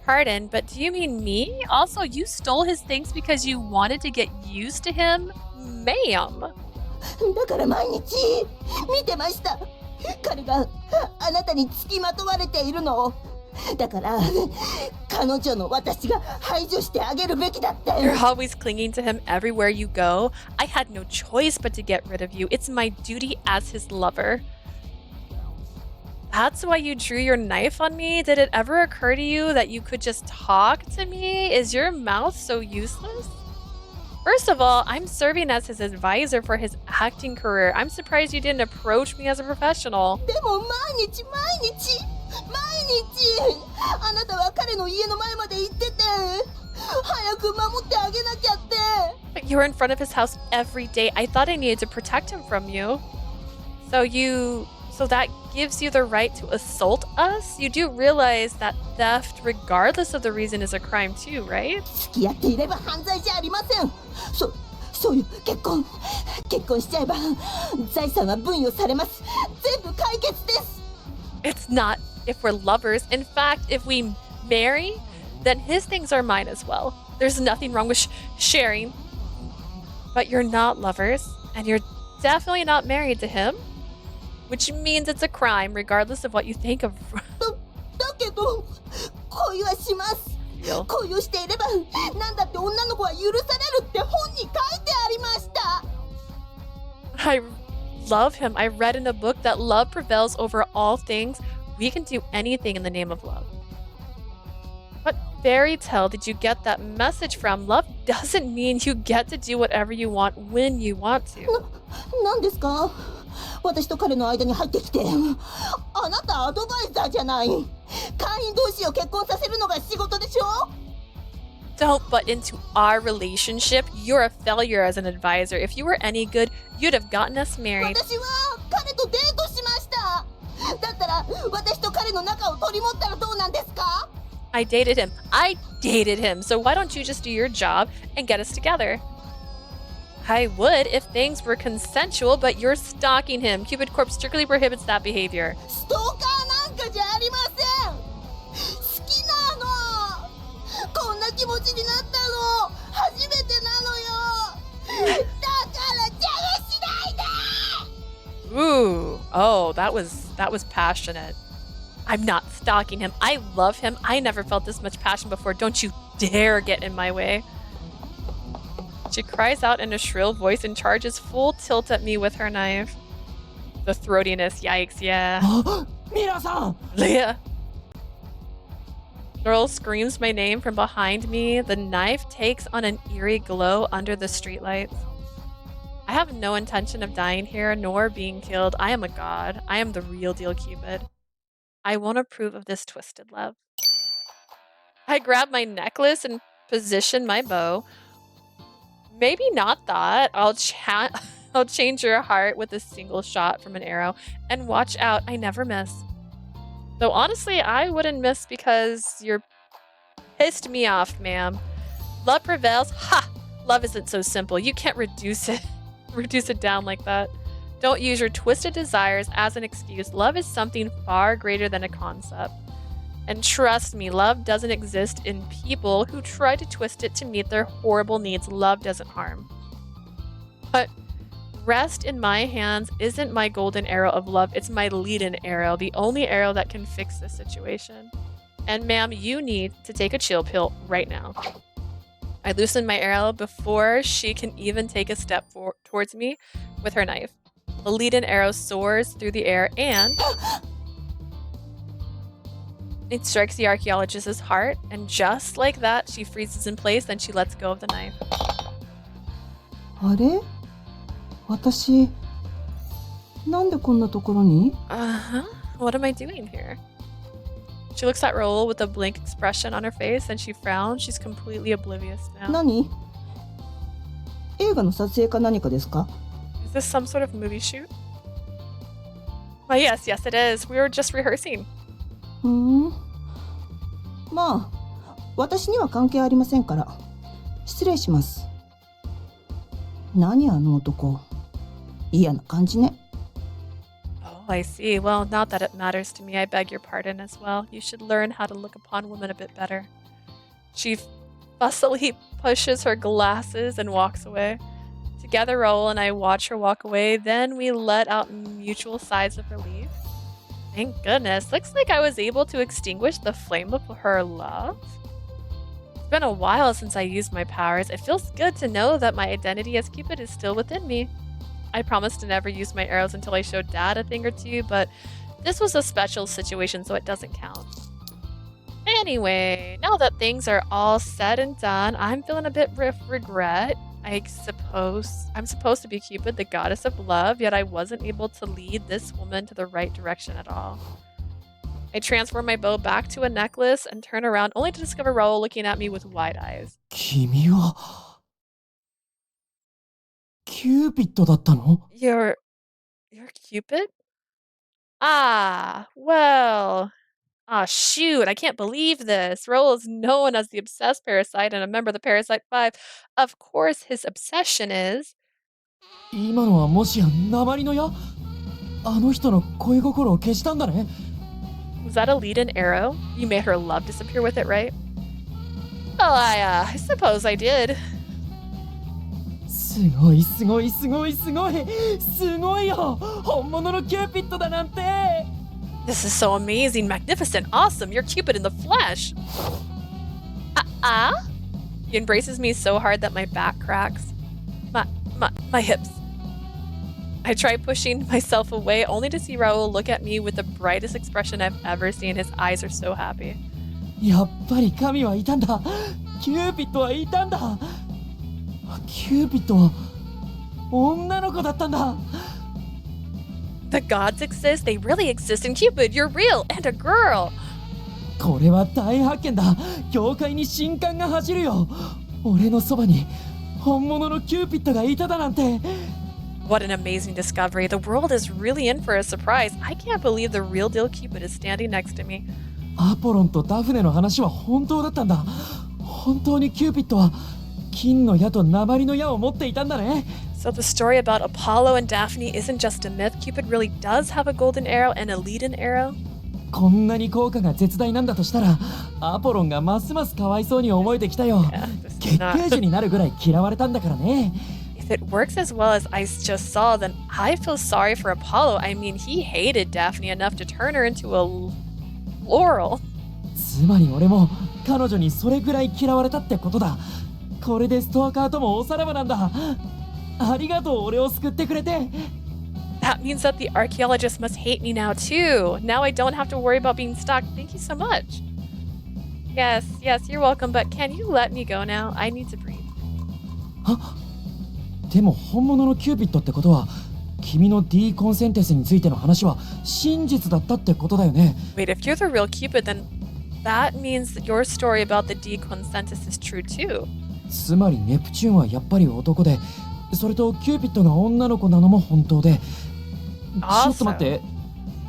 Pardon, but do you mean me? Also, you stole his things because you wanted to get used to him? Ma'am. だから毎日見てました。彼があなたに付きまとわれているのを。だから彼女の私が排除してあげるべきだって。You're always clinging to him everywhere you go. I had no choice but to get rid of you. It's my duty as his lover. That's why you drew your knife on me? Did it ever occur to you that you could just talk to me? Is your mouth so useless? First of all, I'm serving as his advisor for his acting career. I'm surprised you didn't approach me as a professional. でも毎日あなたは彼の家の前まで行ってて、早く守ってあげなきゃって。But you were in front of his house every day. I thought I needed to protect him from you. So that gives you the right to assault us? You do realize that theft, regardless of the reason, is a crime too, right? 付き合っていれば犯罪じゃありません。そういう結婚しちゃえば財産は分与されます。全部解決です。It's not if we're lovers. In fact, if we marry, then his things are mine as well. There's nothing wrong with sharing. But you're not lovers, and you're definitely not married to him, which means it's a crime regardless of what you think of. だけど恋はします。恋をしていれば何だって女の子は許されるって本に書いてありました。I love him. I read in a book that love prevails over all things. We can do anything in the name of love. What fairy tale did you get that message from? Love doesn't mean you get to do whatever you want when you want to. なんですか？私と彼の間に入ってきて、あなたアドバイザーじゃない。会員同士を結婚させるのが仕事でしょ？ Don't butt into our relationship. You're a failure as an advisor. If you were any good, you'd have gotten us married. 私は彼とデートしました。だったら私と彼の仲を取り持ったらどうなんですか？ I dated him. So why don't you just do your job and get us together? I would if things were consensual, but you're stalking him. Cupid Corp strictly prohibits that behavior. ストーカーなんかじゃありません。好きなの。こんな気持ちになったの初めてなのよ。だから邪魔しないで。 Ooh. Oh, that was passionate. I'm not stalking him. I love him. I never felt this much passion before. Don't you dare get in my way. She cries out in a shrill voice and charges full tilt at me with her knife. The throatiness, yikes, yeah. Mira-san! Leah! Raul screams my name from behind me. The knife takes on an eerie glow under the streetlights. I have no intention of dying here, nor being killed. I am a god. I am the real deal Cupid. I won't approve of this twisted love. I grab my necklace and position my bow. Maybe not that. I'll change your heart with a single shot from an arrow. And watch out, I never miss. Though honestly, I wouldn't miss because you're pissed me off, ma'am. Love prevails? Ha! Love isn't so simple. You can't reduce it down like that. Don't use your twisted desires as an excuse. Love is something far greater than a concept. And trust me, love doesn't exist in people who try to twist it to meet their horrible needs. Love doesn't harm. But rest in my hands isn't my golden arrow of love. It's my lead-in arrow, the only arrow that can fix this situation. And ma'am, you need to take a chill pill right now. I loosen my arrow before she can even take a step towards me with her knife. The lead-in arrow soars through the air and it strikes the archaeologist's heart, and just like that, she freezes in place and she lets go of the knife. あれ？私、なんでこんなところに？ What am I doing here? She looks at Raul with a blank expression on her face and she frowns. She's completely oblivious now. 何？映画の撮影か何かですか？ Is this some sort of movie shoot? Well, yes, it is. We were just rehearsing. まあ、私には関係ありませんから。失礼します。何あの男。嫌な感じね。Oh, I see. Well, not that it matters to me. I beg your pardon as well. You should learn how to look upon women a bit better. She fussily pushes her glasses and walks away. Together, Raul and I watch her walk away. Then we let out mutual sighs of relief. Thank goodness. Looks like I was able to extinguish the flame of her love. It's been a while since I used my powers. It feels good to know that my identity as Cupid is still within me. I promised to never use my arrows until I showed Dad a thing or two, but this was a special situation, so it doesn't count. Anyway, now that things are all said and done, I'm feeling a bit of regret. I'm supposed to be Cupid, the goddess of love, yet I wasn't able to lead this woman to the right direction at all. I transform my bow back to a necklace and turn around only to discover Raul looking at me with wide eyes. 君はキューピッドだったの？ You're Cupid? Ah, well. Ah, shoot, I can't believe this. Raul is known as the obsessed parasite and a member of the Parasite 5. Of course, his obsession is... 今のはもしや鉛の矢？あの人の恋心を消したんだね。 Was that a lead-in arrow? You made her love disappear with it, right? Well, I suppose I did. すごいすごいすごいすごいすごいよ！本物のキューピッドだなんて！ This is so amazing, magnificent, awesome. You're Cupid in the flesh. He embraces me so hard that my back cracks. My hips. I try pushing myself away only to see Raul look at me with the brightest expression I've ever seen. His eyes are so happy. やっぱり神はいたんだ。キューピッドはいたんだ。キューピッドは女の子だったんだ。 The gods exist. They really exist in Cupid. You're real and a girl. これは大発見だ。教会に神官が走るよ。俺のそばに本物のキューピッドがいただなんて。 What an amazing discovery. The world is really in for a surprise. I can't believe the real deal Cupid is standing next to me. アポロンとダフネの話は本当だったんだ。本当にキューピッドは金の矢と鉛の矢を持っていたんだね。 So the story about Apollo and Daphne isn't just a myth. Cupid really does have a golden arrow and a lead-in arrow. こんなに効果が絶大なんだとしたら、アポロンがますますかわいそうに思えてきたよ。月桂樹になるぐらい嫌われたんだからね。If it works as well as I just saw, then I feel sorry for Apollo. I mean, he hated Daphne enough to turn her into a laurel. つまり俺も彼女にそれぐらい嫌われたってことだ。これでストーカーともおさらばなんだ。ありがとう、俺を救ってくれて。 That means that the archaeologist must hate me now too. Now I don't have to worry about being stalked. Thank you so much. Yes, you're welcome, but can you let me go now? I need to breathe. でも本物のキューピッドってことは、君の D コンセンテスについての話は真実だったってことだよね。 Wait, if you're the real Cupid, then that means that your story about the D consensus is true too. つまりネプチューンはやっぱり男で、それとキューピッドが女の子なのも本当で。ちょっと待って、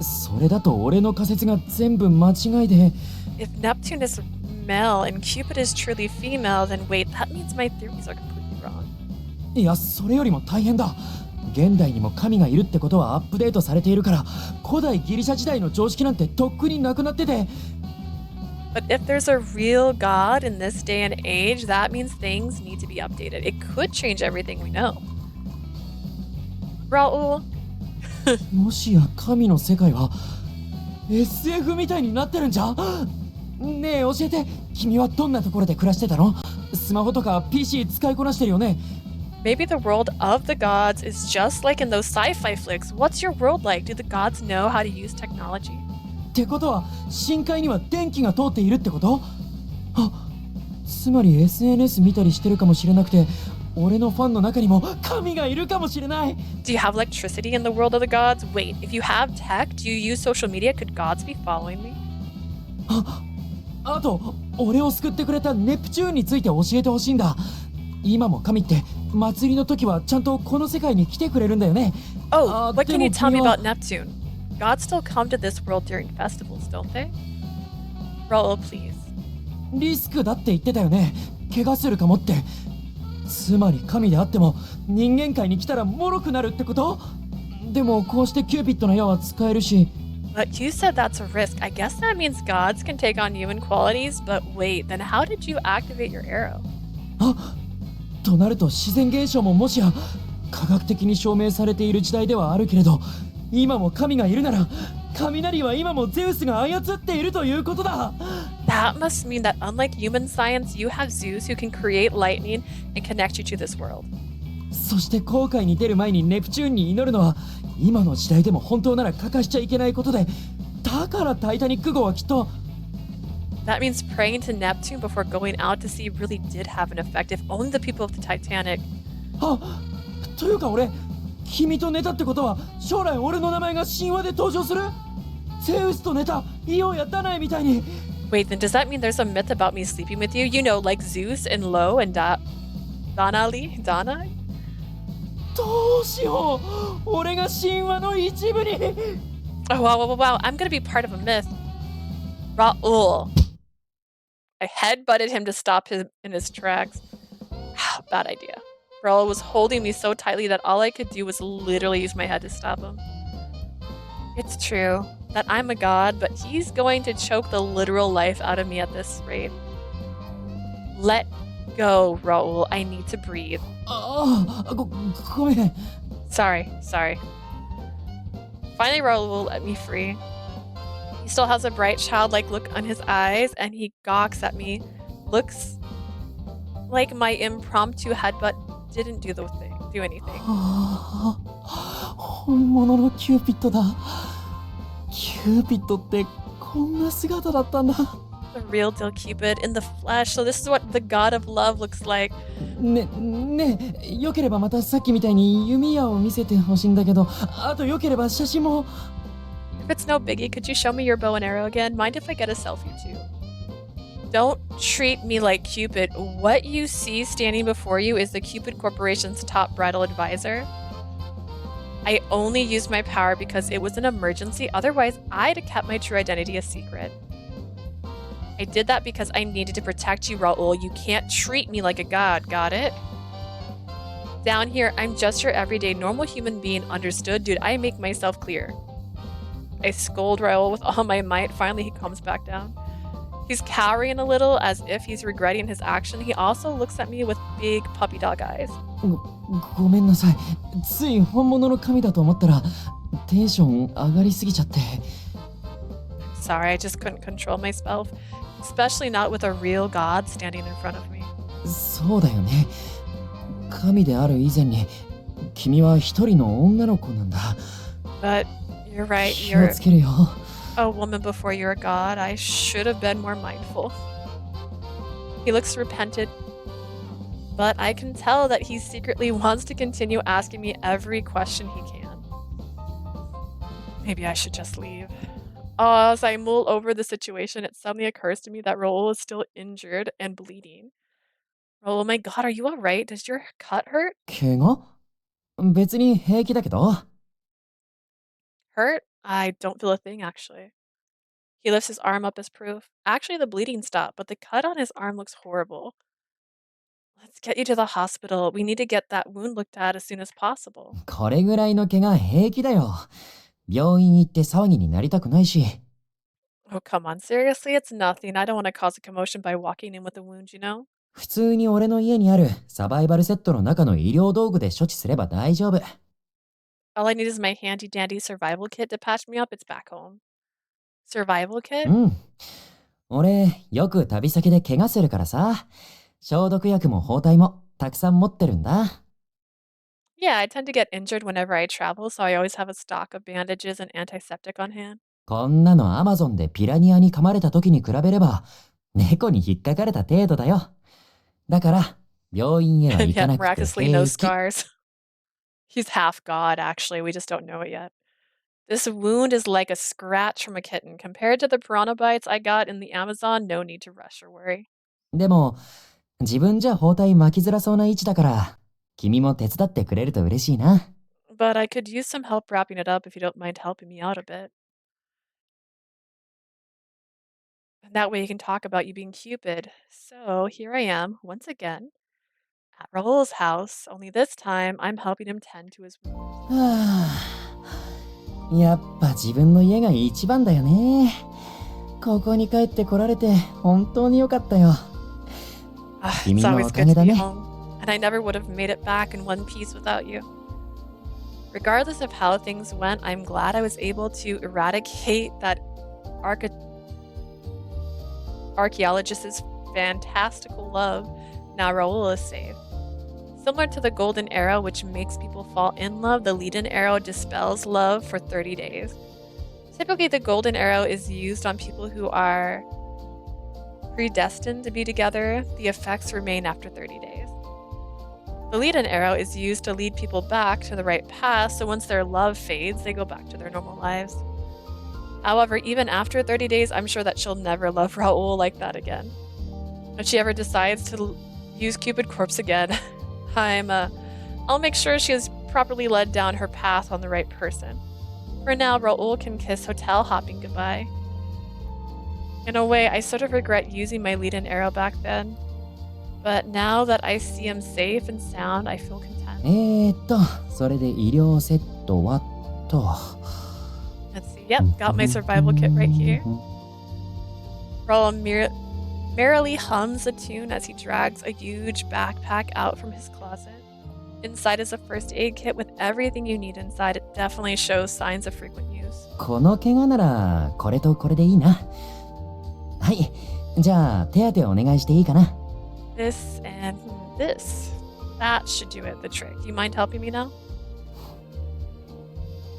それだと俺の仮説が全部間違いで。If Neptune is male and Cupid is truly female, then wait, that means my theories are completely wrong. いや、それよりも大変だ。現代にも神がいるってことはアップデートされているから、古代ギリシャ時代の常識なんてとっくになくなってて。But if there's a real God in this day and age, that means things need to be updated. It could change everything we know. Raul. もしや神の世界は SF みたいになってるんじゃ？ねえ教えて、君はどんなところで暮らしてたの？スマホとか PC 使いこなしてるよね。Maybe the world of the gods is just like in those sci-fi flicks. What's your world like? Do the gods know how to use technology? ってことは深海には電気が通っているってこと？あ、つまり SNS 見たりしてるかもしれなくて、俺のファンの中にも神がいるかもしれない。Do you have electricity in the world of the gods? Wait, if you have tech, do you use social media? Could gods be following me? あと、俺を救ってくれたネプチューンについて教えてほしいんだ。今も神って祭りの時はちゃんとこの世界に来てくれるんだよね。Oh, what can you tell me about Neptune? Gods still come to this world during festivals, don't they? Raul, please. リスクだって言ってたよね。怪我するかもって。つまり神であっても人間界に来たら脆くなるってこと？でもこうしてキューピッドの矢は使えるし。But you said that's a risk. I guess that means gods can take on human qualities, but wait, then how did you activate your arrow? あ、となると自然現象ももしや科学的に証明されている時代ではあるけれど、今も神がいるなら雷は今もゼウスが操っているということだ。That must mean that unlike human science, you have Zeus who can create lightning and connect you to this world. そして航海に出る前にネプチューンに祈るのは今の時代でも本当なら欠かしちゃいけないことで、だからタイタニック号はきっと。That means praying to Neptune before going out to sea really did have an effect if only the people of the Titanic. あ、というか俺、君と寝たってことは将来俺の名前が神話で登場する？ゼウスと寝たイオやダナエみたいに。Wait, then does that mean there's a myth about me sleeping with you? You know, like Zeus and Lo and Dana? どうしよう、俺が神話の一部に。Oh, wow, I'm gonna be part of a myth. Raul. I headbutted him to stop him in his tracks. Bad idea. Raul was holding me so tightly that all I could do was literally use my head to stop him. It's true that I'm a god, but he's going to choke the literal life out of me at this rate. Let go, Raul. I need to breathe. ごめん。Sorry. Finally, Raul will let me free. He still has a bright childlike look on his eyes, and he gawks at me. Looks like my impromptu headbutt didn't do anything. 本物のキューピッドだ。キューピッドってこんな姿だったんだ。The real deal Cupid in the flesh. So this is what the god of love looks like. ねえ、よければまたさっきみたいに弓矢を見せてほしいんだけど、あとよければ写真も。If it's no biggie, could you show me your bow and arrow again? Mind if I get a selfie too? Don't treat me like Cupid. What you see standing before you is the Cupid Corporation's top bridal advisor. I only used my power because it was an emergency. Otherwise, I'd have kept my true identity a secret. I did that because I needed to protect you, Raul. You can't treat me like a god, got it? Down here, I'm just your everyday normal human being. Understood? Dude, I make myself clear. I scold Raul with all my might. Finally, he comes back down. He's cowering a little as if he's regretting his action. He also looks at me with big puppy dog eyes. ごめんなさい。つい本物の神だと思ったらテンション上がりすぎちゃって。Sorry, I just couldn't control myself. Especially not with a real god standing in front of me. そうだよね。神である以前に君は一人の女の子なんだ。But you're right, 気を you're つけるよ。a woman before you're a god. I should have been more mindful. He looks repentant, but I can tell that he secretly wants to continue asking me every question he can. Maybe I should just leave. As I mull over the situation, it suddenly occurs to me that Raul is still injured and bleeding. Raul, oh my god, are you alright? Does your cut hurt? 怪我？別に平気だけど。Hurt? I don't feel a thing, actually. He lifts his arm up as proof. Actually, the bleeding stopped, but the cut on his arm looks horrible. Let's get you to the hospital. We need to get that wound looked at as soon as possible. これぐらいの怪我平気だよ。病院行って騒ぎになりたくないし。Oh, come on. Seriously? It's nothing. I don't want to cause a commotion by walking in with a wound, you know? 普通に俺の家にあるサバイバルセットの中の医療道具で処置すれば大丈夫。All I need is my handy dandy survival kit to patch me up. It's back home. Survival kit? うん。俺、よく旅先で怪我するからさ。消毒薬も包帯もたくさん持ってるんだ。Yeah, I tend to get injured whenever I travel, so I always have a stock of bandages and antiseptic on hand. こんなのアマゾンでピラニアに噛まれた時に比べれば、猫に引っかかれた程度だよ。だから、病院へは And 行か yet, なくて miraculously, no 平気。scars. He's half god, actually. We just don't know it yet. This wound is like a scratch from a kitten. Compared to the piranha bites I got in the Amazon, no need to rush or worry. でも、自分じゃ包帯巻きづらそうな位置だから、君も手伝ってくれると嬉しいな。But I could use some help wrapping it up if you don't mind helping me out a bit. And that way you can talk about you being Cupid. So here I am, once again, at Raul's house, only this time I'm helping him tend to his wound. はあ、やっぱ自分の家が一番だよね。ここに帰ってこられて本当に良かったよ。It's always good to be home, and I never would have made it back in one piece without you. Regardless of how things went, I'm glad I was able to eradicate that archaeologist's fantastical love. Now Raul is safe. Similar to the golden arrow, which makes people fall in love, the leaden arrow dispels love for 30 days. Typically, the golden arrow is used on people who are predestined to be together. The effects remain after 30 days. The lead-in arrow is used to lead people back to the right path, so once their love fades, they go back to their normal lives. However, even after 30 days, I'm sure that she'll never love Raul like that again. If she ever decides to use Cupid Corpse again, I'll make sure she is properly led down her path on the right person. For now, Raul can kiss hotel hopping goodbye. In a way, I sort of regret using my lead-in arrow back then. But now that I see him safe and sound, I feel content. それで医療セットはと。Let's see. Yep, got my survival kit right here. Raul merrily hums a tune as he drags a huge backpack out from his closet. Inside is a first aid kit with everything you need inside. It definitely shows signs of frequent use. この怪我ならこれとこれでいいな。はい、じゃあ手当てお願いしていいかな。This and this. That should do it, the trick. Do you mind helping me now?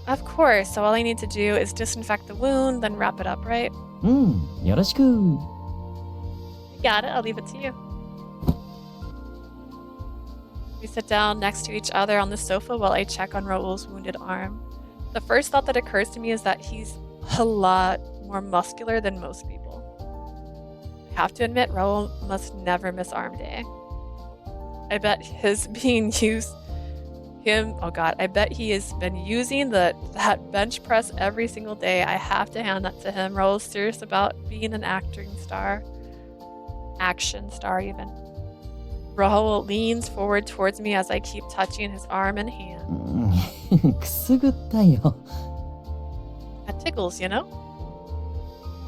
Of course, so all I need to do is disinfect the wound, then wrap it up, right? よろしく。You got it, I'll leave it to you. We sit down next to each other on the sofa while I check on Raul's wounded arm. The first thought that occurs to me is that he's a lot more muscular than most people. I have to admit, Raul must never miss arm day. I bet I bet he has been using that bench press every single day. I have to hand that to him. Raul's serious about being an action star even. Raul leans forward towards me as I keep touching his arm and hand. くすぐったいよ。 That tickles, you know?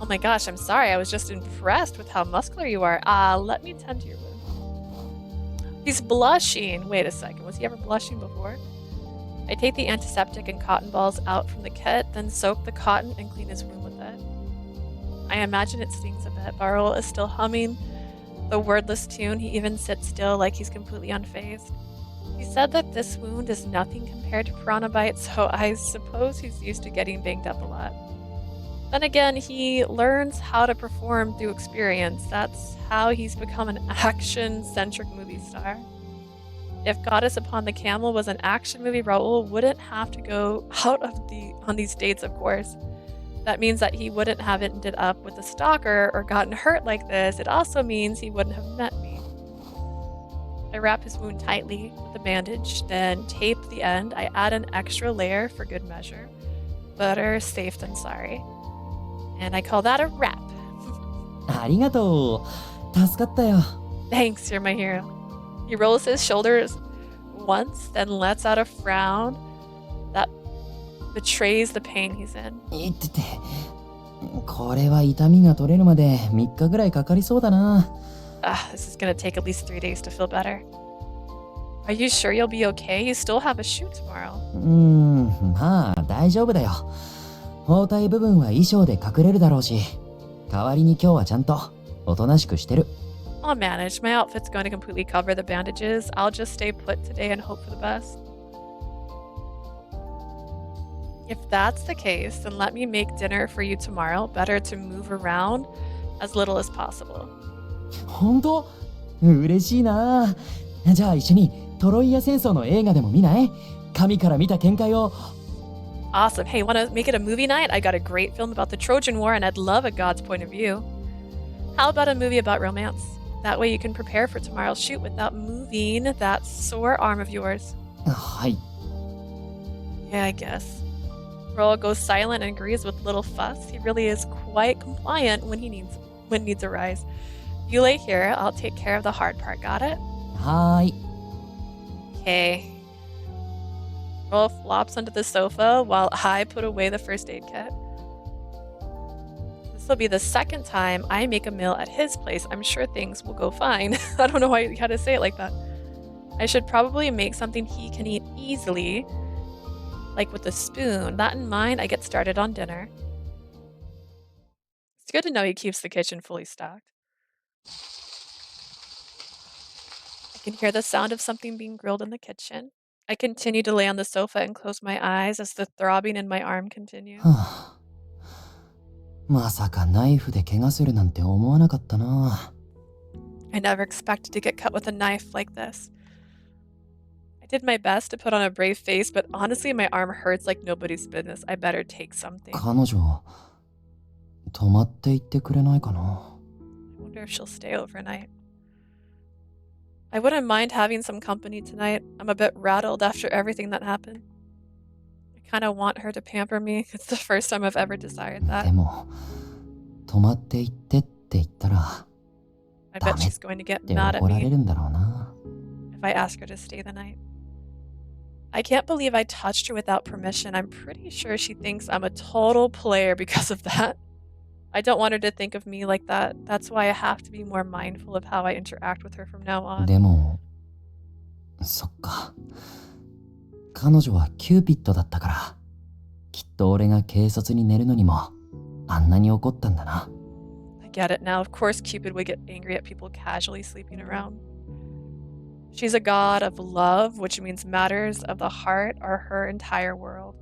Oh my gosh, I'm sorry. I was just impressed with how muscular you are. Let me tend to your wound. He's blushing. Wait a second. Was he ever blushing before? I take the antiseptic and cotton balls out from the kit, then soak the cotton and clean his wound with it. I imagine it stings a bit. Raul is still humming the wordless tune. He even sits still like he's completely unfazed. He said that this wound is nothing compared to piranha bites, so I suppose he's used to getting banged up a lot. Then again, he learns how to perform through experience. That's how he's become an action-centric movie star. If Goddess Upon the Camel was an action movie, Raul wouldn't have to go out on these dates, of course. That means that he wouldn't have ended up with a stalker or gotten hurt like this. It also means he wouldn't have met me. I wrap his wound tightly with a bandage, then tape the end. I add an extra layer for good measure. Better safe than sorry. And I call that a wrap. ありがとう。助かったよ。Thanks, you're my hero. He rolls his shoulders once, then lets out a frown that betrays the pain he's in. いってて、これは痛みが取れるまで3日ぐらいかかりそうだな。This is gonna take at least 3 days to feel better. Are you sure you'll be okay? You still have a shoot tomorrow. まあ大丈夫だよ。包帯部分は衣装で隠れるだろうし、代わりに今日はちゃんとおとなしくしてる。I'll manage. My outfit's going to completely cover the bandages. I'll just stay put today and hope for the best. If that's the case, then let me make dinner for you tomorrow. Better to move around as little as possible. 本当？嬉しいな。じゃあ一緒にトロイア戦争の映画でも見ない？神から見た見解を。Awesome. Hey, want to make it a movie night? I got a great film about the Trojan War and I'd love a God's point of view. How about a movie about romance? That way you can prepare for tomorrow's shoot without moving that sore arm of yours. はい。Yeah, I guess. Raul goes silent and agrees with little fuss. He really is quite compliant when needs arise. You lay here. I'll take care of the hard part. Got it? はーい。Okay. Raul flops onto the sofa while I put away the first aid kit. This will be the second time I make a meal at his place. I'm sure things will go fine. I don't know why you had to say it like that. I should probably make something he can eat easily, like with a spoon. That in mind, I get started on dinner. It's good to know he keeps the kitchen fully stocked. I can hear the sound of something being grilled in the kitchen. I continue to lay on the sofa and close my eyes as the throbbing in my arm continues. まさかナイフで怪我するなんて思わなかったな。I never expected to get cut with a knife like this. I did my best to put on a brave face, but honestly, my arm hurts like nobody's business. I better take something. 彼女、泊まっていってくれないかな。I wonder if she'll stay overnight. I wouldn't mind having some company tonight. I'm a bit rattled after everything that happened. I kind of want her to pamper me. It's the first time I've ever desired that. でも、泊まっていってって言ったら、I bet she's going to get って mad at 怒られ me るんだろうな。if I ask her to stay the night. I can't believe I touched her without permission. I'm pretty sure she thinks I'm a total player because of that. I don't want her to think of me like that. That's why I have to be more mindful of how I interact with her from now on. でも、そっか。彼女はキューピッドだったから、きっと俺が警察に寝るのにも、あんなに怒ったんだな。I get it now. Of course, Cupid would get angry at people casually sleeping around. She's a god of love, which means matters of the heart are her entire world.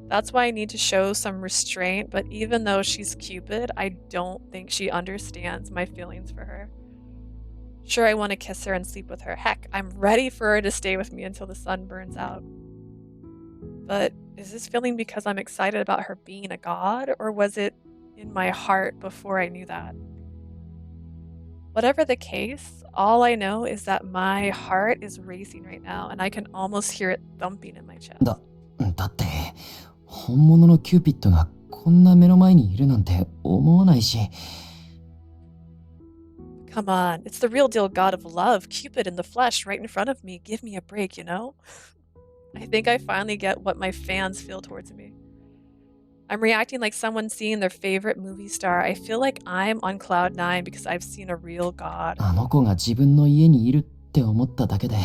That's why I need to show some restraint, but even though she's Cupid, I don't think she understands my feelings for her. Sure, I want to kiss her and sleep with her. Heck, I'm ready for her to stay with me until the sun burns out. But is this feeling because I'm excited about her being a god, or was it in my heart before I knew that? Whatever the case, all I know is that my heart is racing right now, and I can almost hear it thumping in my chest. だって、本物のキューピッドがこんな目の前にいるなんて思わないし。Come on, it's the real deal god of love, Cupid in the flesh right in front of me. Give me a break, you know? I think I finally get what my fans feel towards me. I'm reacting like someone seeing their favorite movie star. I feel like I'm on cloud 9 because I've seen a real god. あの子が自分の家にいるって思っただけで、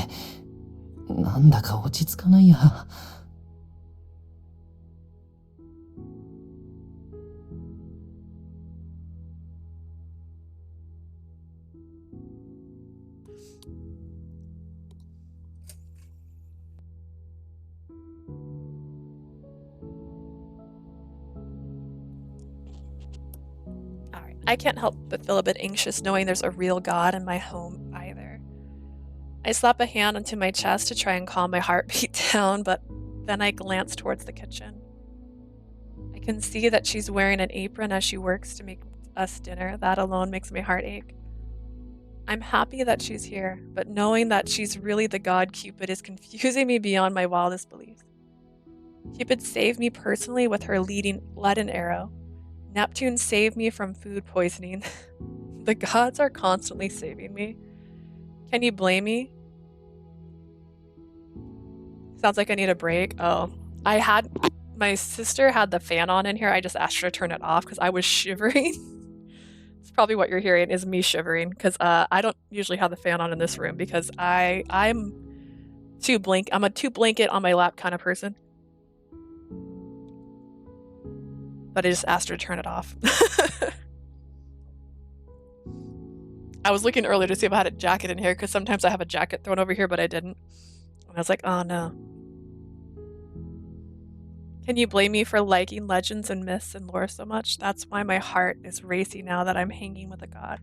なんだか落ち着かないや。I can't help but feel a bit anxious knowing there's a real god in my home either. I slap a hand onto my chest to try and calm my heartbeat down, but then I glance towards the kitchen. I can see that she's wearing an apron as she works to make us dinner. That alone makes my heart ache. I'm happy that she's here, but knowing that she's really the god Cupid is confusing me beyond my wildest beliefs. Cupid saved me personally with her leaden arrow. Neptune saved me from food poisoning. The gods are constantly saving me. Can you blame me? Sounds like I need a break. Oh, my sister had the fan on in here. I just asked her to turn it off because I was shivering. It's probably what you're hearing is me shivering because I don't usually have the fan on in this room because I'm a two blanket on my lap kind of person. But I just asked her to turn it off. I was looking earlier to see if I had a jacket in here because sometimes I have a jacket thrown over here, but I didn't. And I was like, oh no. Can you blame me for liking legends and myths and lore so much? That's why my heart is racing now that I'm hanging with a god.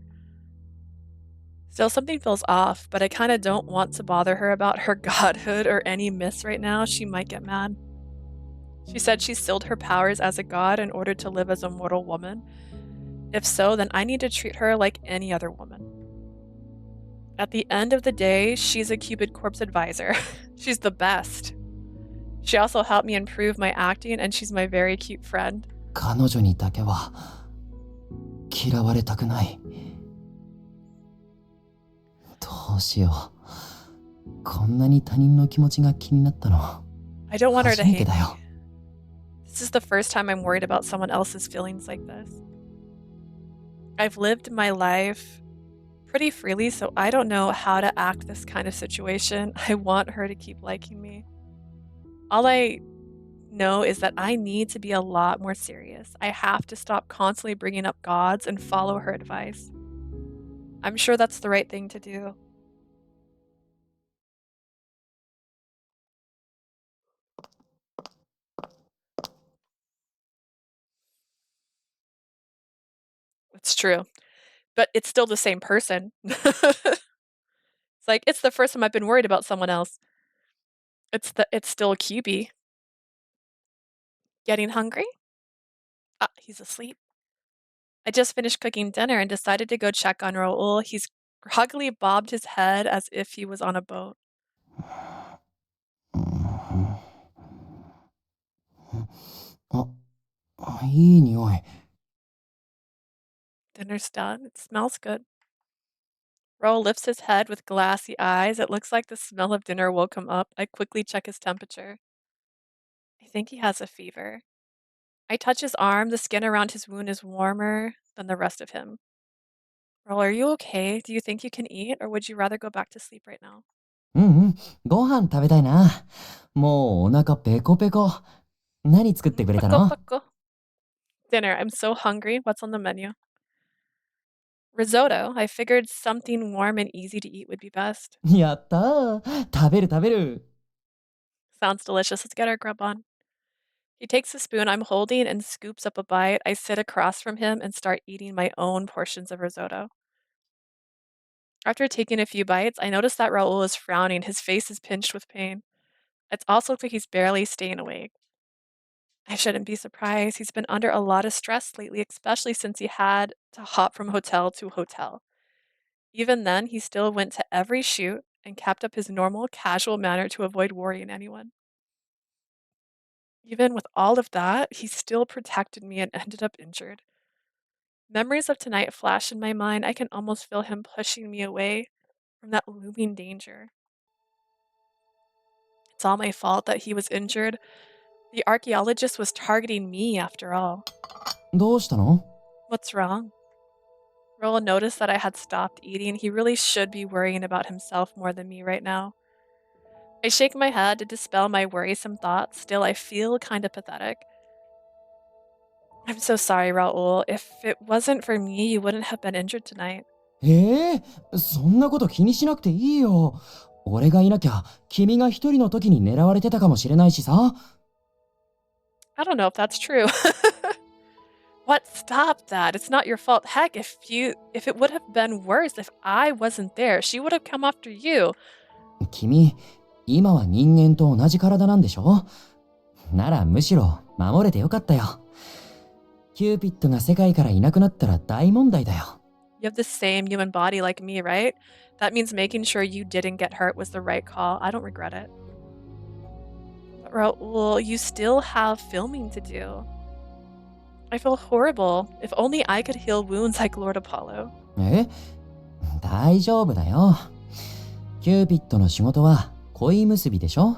Still, something feels off, but I kind of don't want to bother her about her godhood or any myths right now. She might get mad. She said she sealed her powers as a god in order to live as a mortal woman. If so, then I need to treat her like any other woman. At the end of the day, she's a Cupid Corpse advisor. She's the best. She also helped me improve my acting, and she's my very cute friend. 彼女にだけは嫌われたくない。どうしよう。こんなに他人の気持ちが気になったの。 I don't want her to 初めて hate だよ。 me. This is the first time I'm worried about someone else's feelings like this. I've lived my life pretty freely, so I don't know how to act this kind of situation. I want her to keep liking me. All I know is that I need to be a lot more serious. I have to stop constantly bringing up gods and follow her advice. I'm sure that's the right thing to do. It's true. But it's still the same person. It's like, it's the first time I've been worried about someone else. It's still QB. Getting hungry? Ah, he's asleep. I just finished cooking dinner and decided to go check on Raul. He's groggily bobbed his head as if he was on a boat. いい匂い。 Dinner's done. It smells good. Raul lifts his head with glassy eyes. It looks like the smell of dinner woke him up. I quickly check his temperature. I think he has a fever. I touch his arm. The skin around his wound is warmer than the rest of him. Raul, are you okay? Do you think you can eat, or would you rather go back to sleep right now? ご飯食べたいな。もうお腹ペコペコ。何作ってくれたの？ Dinner. I'm so hungry. What's on the menu? Risotto. I figured something warm and easy to eat would be best. やったー。食べる食べる。 Sounds delicious. Let's get our grub on. He takes the spoon I'm holding and scoops up a bite. I sit across from him and start eating my own portions of risotto. After taking a few bites, I notice that Raul is frowning. His face is pinched with pain. It also looks like he's barely staying awake. I shouldn't be surprised. He's been under a lot of stress lately, especially since he had to hop from hotel to hotel. Even then, he still went to every shoot and kept up his normal, casual manner to avoid worrying anyone. Even with all of that, he still protected me and ended up injured. Memories of tonight flash in my mind. I can almost feel him pushing me away from that looming danger. It's all my fault that he was injured. The archaeologist was targeting me after all. どうしたの？ What's wrong? Raul noticed that I had stopped eating. He really should be worrying about himself more than me right now. I shake my head to dispel my worrisome thoughts. Still, I feel kind of pathetic. I'm so sorry, Raul. If it wasn't for me, you wouldn't have been injured tonight. そんなこと気にしなくていいよ。俺がいなきゃ君が一人の時に狙われてたかもしれないしさ。I don't know if that's true. What? Stop that. It's not your fault. Heck, if it would have been worse if I wasn't there, she would have come after you. 君、今は人間と同じ体なんでしょ？ならむしろ守れてよかったよ。キューピッドが世界からいなくなったら大問題だよ。You have the same human body like me, right? That means making sure you didn't get hurt was the right call. I don't regret it. Raul, you still have filming to do. I feel horrible. If only I could heal wounds like Lord Apollo. 大丈夫だよ。キューピッドの仕事は恋結びでしょ？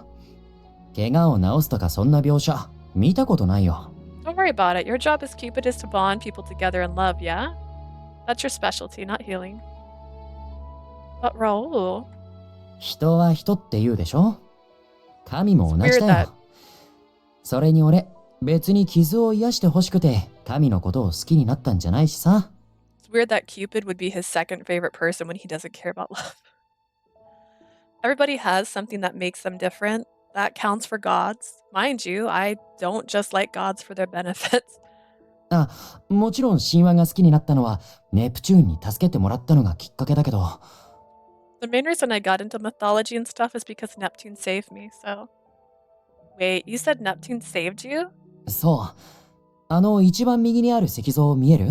怪我を治すとかそんな描写見たことないよ。Don't worry about it. Your job as Cupid is to bond people together in love, yeah? That's your specialty, not healing. But Raul... 人は人って言うでしょ？神も同じだよ。それに俺、別に傷を癒してほしくて神のことを好きになったんじゃないしさ。It's weird that Cupid would be his second favorite person when he doesn't care about love. Everybody has something that makes them different. That counts for gods. Mind you, I don't just like gods for their benefits. あ、もちろん神話が好きになったのはネプチューンに助けてもらったのがきっかけだけど。The main reason I got into mythology and stuff is because Neptune saved me, so... Wait, you said Neptune saved you? そう。一番右にある石像見える？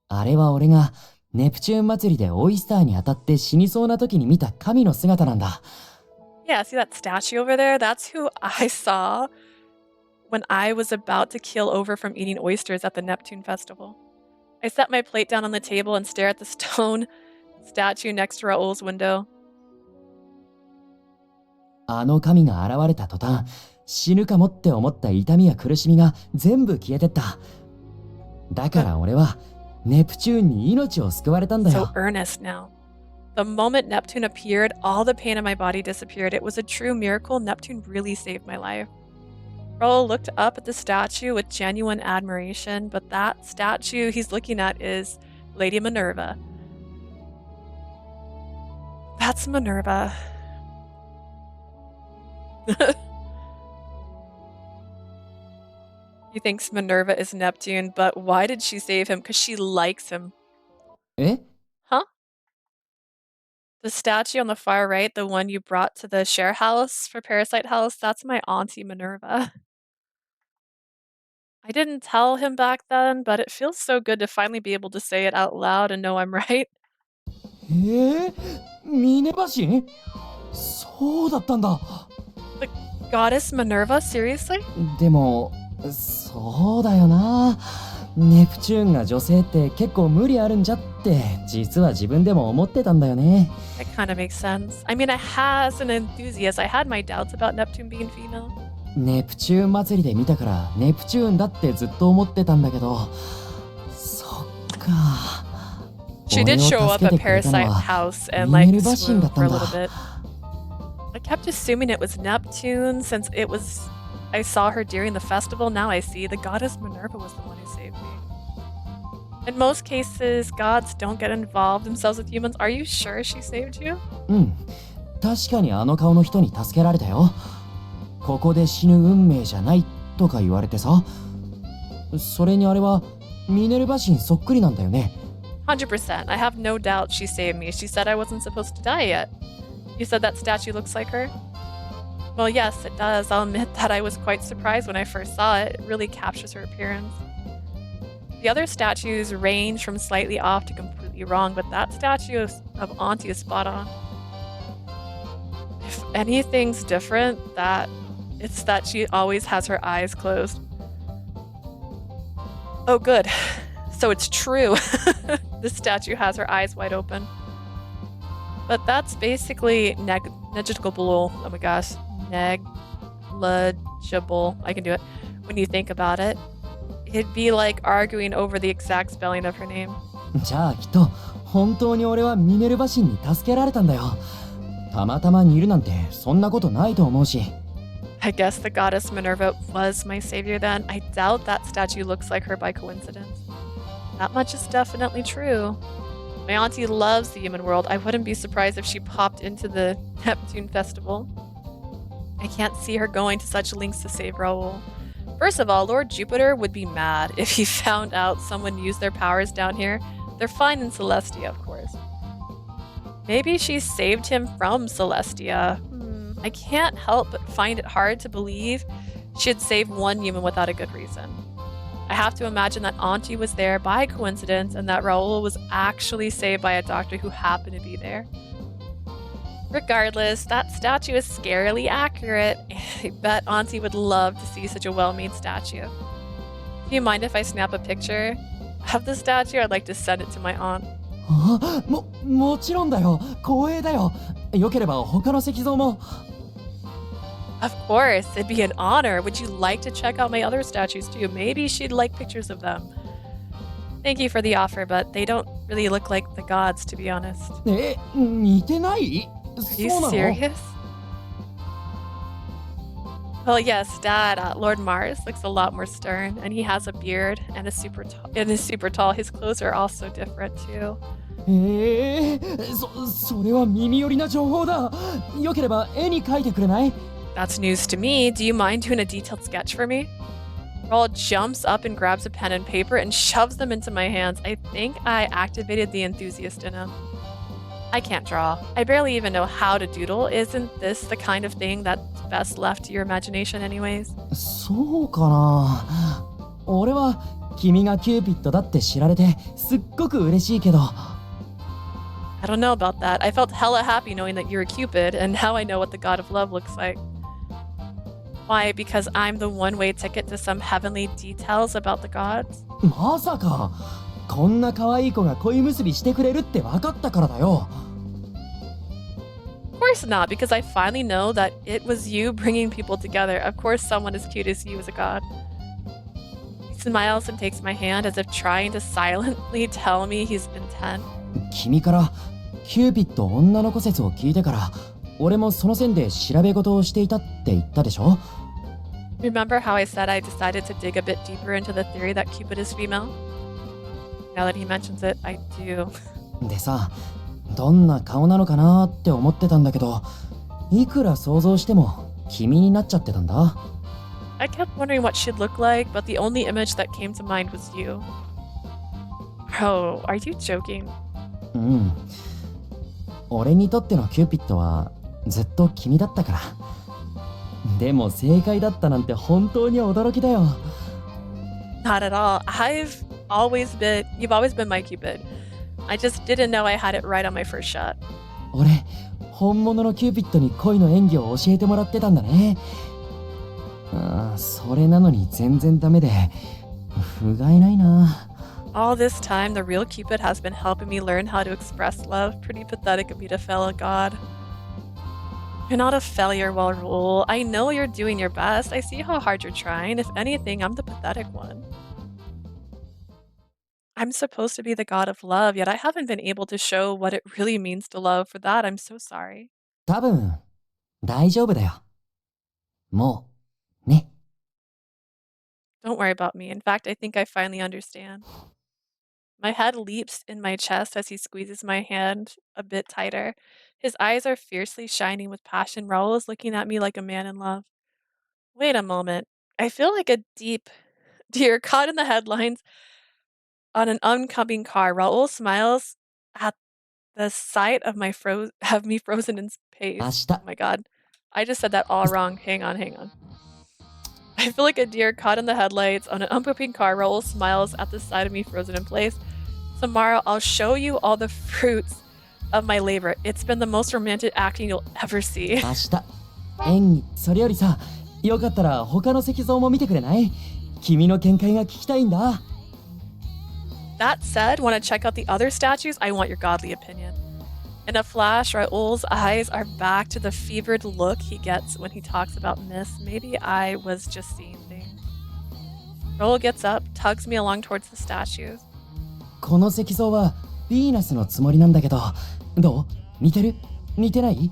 あれは俺がネプチューン祭りでオイスターに当たって死にそうな時に見た神の姿なんだ。Yeah, see that statue over there? That's who I saw when I was about to keel over from eating oysters at the Neptune festival. I set my plate down on the table and stare at the stone statue next to Raul's window. あの神が現れた途端、死ぬかもって思った痛みや苦しみが全部消えてった。だから俺はネプチューンに命を救われたんだよ。So earnest now. The moment Neptune appeared, all the pain in my body disappeared. It was a true miracle. Neptune really saved my life. Raul looked up at the statue with genuine admiration, but that statue he's looking at is Lady Minerva. That's Minerva. He thinks Minerva is Neptune, but why did she save him? Because she likes him. Eh? Huh? The statue on the far right, the one you brought to the share house for Parasite House, that's my auntie Minerva. I didn't tell him back then, but it feels so good to finally be able to say it out loud and know I'm right. ミネバ神？そうだったんだ。The goddess Minerva? Seriously? でも、そうだよな。ネプチューンが女性って結構無理あるんじゃって実は自分でも思ってたんだよね。That kind of makes sense. I mean, as an enthusiast, I had my doubts about Neptune being female. ネプチューン祭りで見たからネプチューンだってずっと思ってたんだけど、そっか。She did show up at Parasite House and like swooned for a little bit. I kept assuming it was Neptune since I saw her during the festival. Now I see the goddess Minerva was the one who saved me. In most cases, gods don't get involved themselves with humans. Are you sure she saved you? 確かにあの顔の人に助けられたよ。ここで死ぬ運命じゃないとか言われてさ。それにあれはミネルヴァ神そっくりなんだよね。100%. I have no doubt she saved me. She said I wasn't supposed to die yet. You said that statue looks like her? Well, yes, it does. I'll admit that I was quite surprised when I first saw it. It really captures her appearance. The other statues range from slightly off to completely wrong, but that statue of Auntie is spot on. If anything's different, it's that she always has her eyes closed. Oh, good. So it's true. This statue has her eyes wide open. But that's basically negligible. Oh my gosh. Negligible. I can do it. When you think about it. It'd be like arguing over the exact spelling of her name. じゃあきっと本当に俺はミネルヴァ神に助けられたんだよ。たまたまにいるなんてそんなことないと思うし。I guess the goddess Minerva was my savior then. I doubt that statue looks like her by coincidence. That much is definitely true. My auntie loves the human world. I wouldn't be surprised if she popped into the Neptune festival. I can't see her going to such lengths to save Raul. First of all, Lord Jupiter would be mad if he found out someone used their powers down here. They're fine in Celestia, of course. Maybe she saved him from Celestia. I can't help but find it hard to believe she'd save one human without a good reason. I have to imagine that Auntie was there by coincidence and that Raul was actually saved by a doctor who happened to be there. Regardless, that statue is scarily accurate. I bet Auntie would love to see such a well-made statue. Do you mind if I snap a picture of the statue? I'd like to send it to my aunt. もちろんだよ。光栄だよ。よければ他の石像も。Of course, it'd be an honor. Would you like to check out my other statues too? Maybe she'd like pictures of them. Thank you for the offer, but they don't really look like the gods, to be honest. 似てない？ Are you serious? Well, yes, Dad, Lord Mars looks a lot more stern, and he has a beard and is super tall. His clothes are also different too. それは耳寄りな情報だ。よければ絵に描いてくれない？ That's news to me. Do you mind doing a detailed sketch for me? Raul jumps up and grabs a pen and paper and shoves them into my hands. I think I activated the enthusiast in him. I can't draw. I barely even know how to doodle. Isn't this the kind of thing that's best left to your imagination anyways? そうかな。俺は君がキューピッドだって知られてすっごく嬉しいけど。I don't know about that. I felt hella happy knowing that you're a Cupid, and now I know what the god of love looks like. Why? Because I'm the one-way ticket to some heavenly details about the gods? まさかこんな可愛い子が恋結びしてくれるって分かったからだよ。Of course not, because I finally know that it was you bringing people together. Of course someone as cute as you is a god. He smiles and takes my hand as if trying to silently tell me he's intent. 君からキューピッド女の子説を聞いてから俺もその線で調べ事をしていたって言ったでしょ？ Remember how I said I decided to dig a bit deeper into the theory that Cupid is female? Now that he mentions it, I do. でさ、どんな顔なのかなって思ってたんだけど、いくら想像しても君になっちゃってたんだ。I kept wondering what she'd look like, but the only image that came to mind was you. Oh, are you joking? うん。俺にとってのキューピッドはずっと君だったから。でも正解だったなんて本当に驚きだよ。Not at all. You've always been my Cupid. I just didn't know I had it right on my first shot. 俺、本物のキューピッドに恋の演技を教えてもらってたんだね。それなのに全然ダメで、不甲斐ないな。All this time, the real Cupid has been helping me learn how to express love. Pretty pathetic of me to fail a god. You're not a failure, Raul. I know you're doing your best. I see how hard you're trying. If anything, I'm the pathetic one. I'm supposed to be the god of love, yet I haven't been able to show what it really means to love. For that, I'm so sorry. 多分、大丈夫だよ。もう、ね。Don't worry about me. In fact, I think I finally understand. My head leaps in my chest as he squeezes my hand a bit tighter. His eyes are fiercely shining with passion. Raul is looking at me like a man in love. Wait a moment. I feel like a deep deer caught in the headlines on an oncoming car. Raul smiles at the sight of me frozen in space. Oh my god. I just said that all wrong. Hang on. I feel like a deer caught in the headlights on an oncoming car. Raul smiles at the sight of me frozen in place. Tomorrow I'll show you all the fruits of my labor. It's been the most romantic acting you'll ever see. 明日、演技、それよりさ、よかったら他の石像も見てくれない？君の見解が聞きたいんだ。That said, want to check out the other statues? I want your godly opinion. In a flash, Raul's eyes are back to the fevered look he gets when he talks about myths. Maybe I was just seeing things. Raul gets up, tugs me along towards the statues. この石像はヴィーナスのつもりなんだけど、どう？似てる？似てない？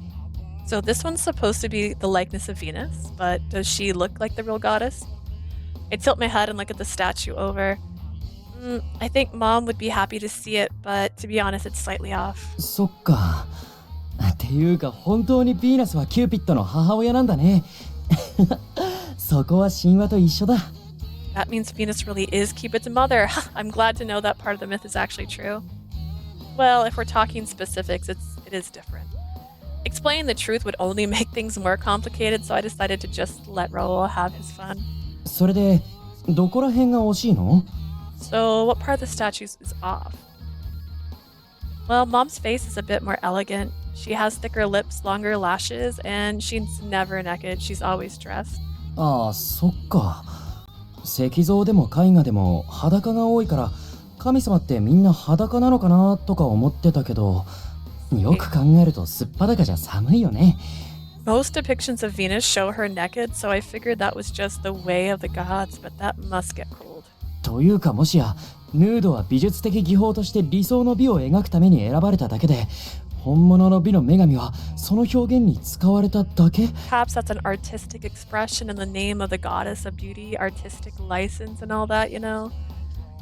So this one's supposed to be the likeness of Venus, but does she look like the real goddess? I tilt my head and look at the statue over. I think Mom would be happy to see it, but to be honest, it's slightly off. そっか。っていうか本当にヴィーナスはキューピッドの母親なんだね。そこは神話と一緒だ。That means Venus really is Cupid's mother. I'm glad to know that part of the myth is actually true. Well, if we're talking specifics, it is different. Explaining the truth would only make things more complicated, so I decided to just let Raul have his fun. それで、どこら辺が惜しいの？ So, what part of the statues is off? Well, Mom's face is a bit more elegant. She has thicker lips, longer lashes, and she's never naked. She's always dressed. ああ、そっか。石像でも絵画でも裸が多いから、神様ってみんな裸なのかなとか思ってたけど、よく考えるとすっぱだかじゃ寒いよね。Most depictions of Venus show her naked, so I figured that was just the way of the gods, but that must get cold. というかもしや、ヌードは美術的技法として理想の美を描くために選ばれただけで、本物の美の女神はその表現に使われただけ？ Perhaps that's an artistic expression in the name of the goddess of beauty, artistic license and all that, you know?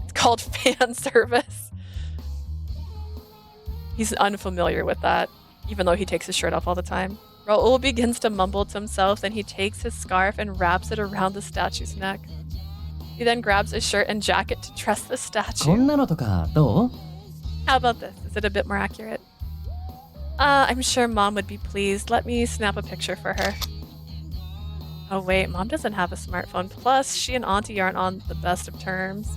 It's called fan service. He's unfamiliar with that, even though he takes his shirt off all the time. Raul begins to mumble to himself, then he takes his scarf and wraps it around the statue's neck. He then grabs a shirt and jacket to dress the こん statue. なのとかどう？ How about this? Is it a bit more accurate? I'm sure Mom would be pleased. Let me snap a picture for her. Oh wait, Mom doesn't have a smartphone. Plus, she and Auntie aren't on the best of terms.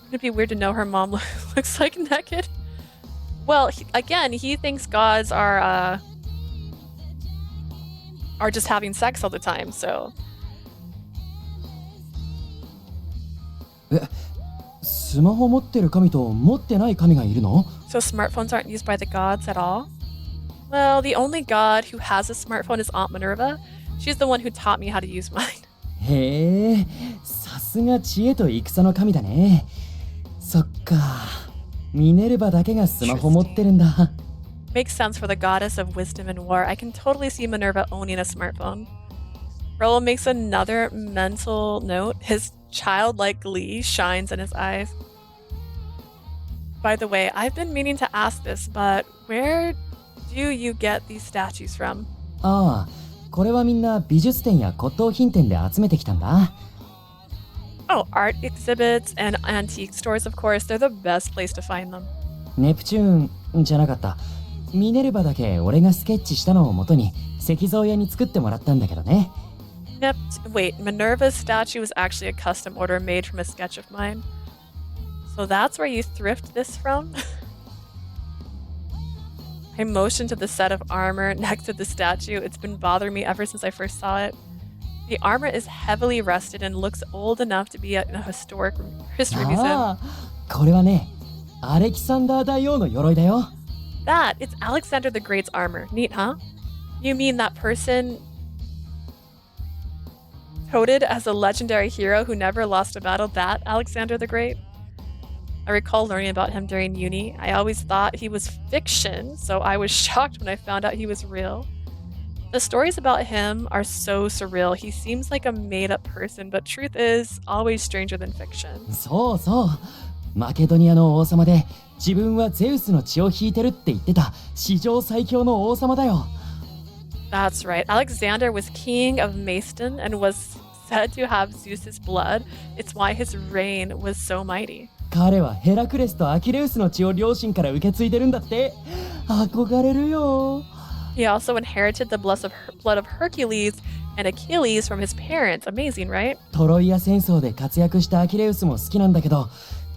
It'd be weird to know her mom looks like naked. Well, he thinks gods are just having sex all the time, so. スマホ持ってる神と持ってない神がいるの？ So smartphones aren't used by the gods at all? Well, the only god who has a smartphone is Aunt Minerva. She's the one who taught me how to use mine. へえ、さすが知恵と戦の神だね。そっか、ミネルヴァだけがスマホ持ってるんだ。Makes sense for the goddess of wisdom and war. I can totally see Minerva owning a smartphone. Raul makes another mental note. His childlike glee shines in his eyes. By the way, I've been meaning to ask this, but where do you get these statues from? ああ、これはみんな美術展や骨董品店で集めてきたんだ。Oh, art exhibits and antique stores, of course. They're the best place to find them. ネプチューンじゃなかった。ミネルヴァだけ俺がスケッチしたのを元に石像屋に作ってもらったんだけどね。Wait, Minerva's statue was actually a custom order made from a sketch of mine. So that's where you thrift this from? I motioned to the set of armor next to the statue. It's been bothering me ever since I first saw it. The armor is heavily rusted and looks old enough to be in a historic history museum. ああ、これはね、アレキサンダー大王の鎧だよ。That, it's Alexander the Great's armor. Neat, huh? You mean that person touted as a legendary hero who never lost a battle, that Alexander the Great? I recall learning about him during uni. I always thought he was fiction, so I was shocked when I found out he was real. The stories about him are so surreal. He seems like a made-up person, but truth is always stranger than fiction. そうそう。マケドニアの王様で自分はゼウスの血を引いてるって言ってた史上最強の王様だよ。That's right. Alexander was king of Macedon and was said to have Zeus's blood. It's why his reign was so mighty. 彼はヘラクレスとアキレウスの血を両親から受け継いでるんだって。憧れるよ。He also inherited the blood of Hercules and Achilles from his parents. Amazing, right? トロイア戦争で活躍したアキレウスも好きなんだけど、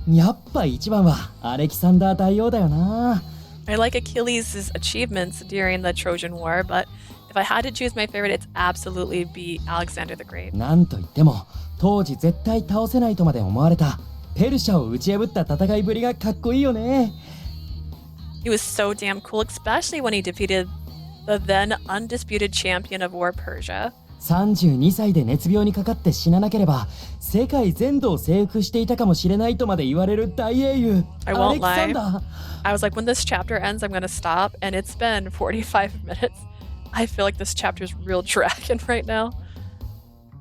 やっぱ一番はアレキサンダー大王だよな。I like Achilles' achievements during the Trojan War, but if I had to choose my favorite, it's absolutely be Alexander the Great. なんといっても、当時絶対倒せないとまで思われたペルシャを打ち破った戦いぶりがかっこいいよね。He was so damn cool, especially when he defeated the then undisputed champion of war, Persia. 32歳で熱病にかかって死ななければ世界全土を征服していたかもしれないとまで言われる大英雄 I ア won't レキサン lie. ダー。 I was like, when this chapter ends, I'm gonna stop, and it's been 45 minutes. I feel like this chapter's real dragging right now.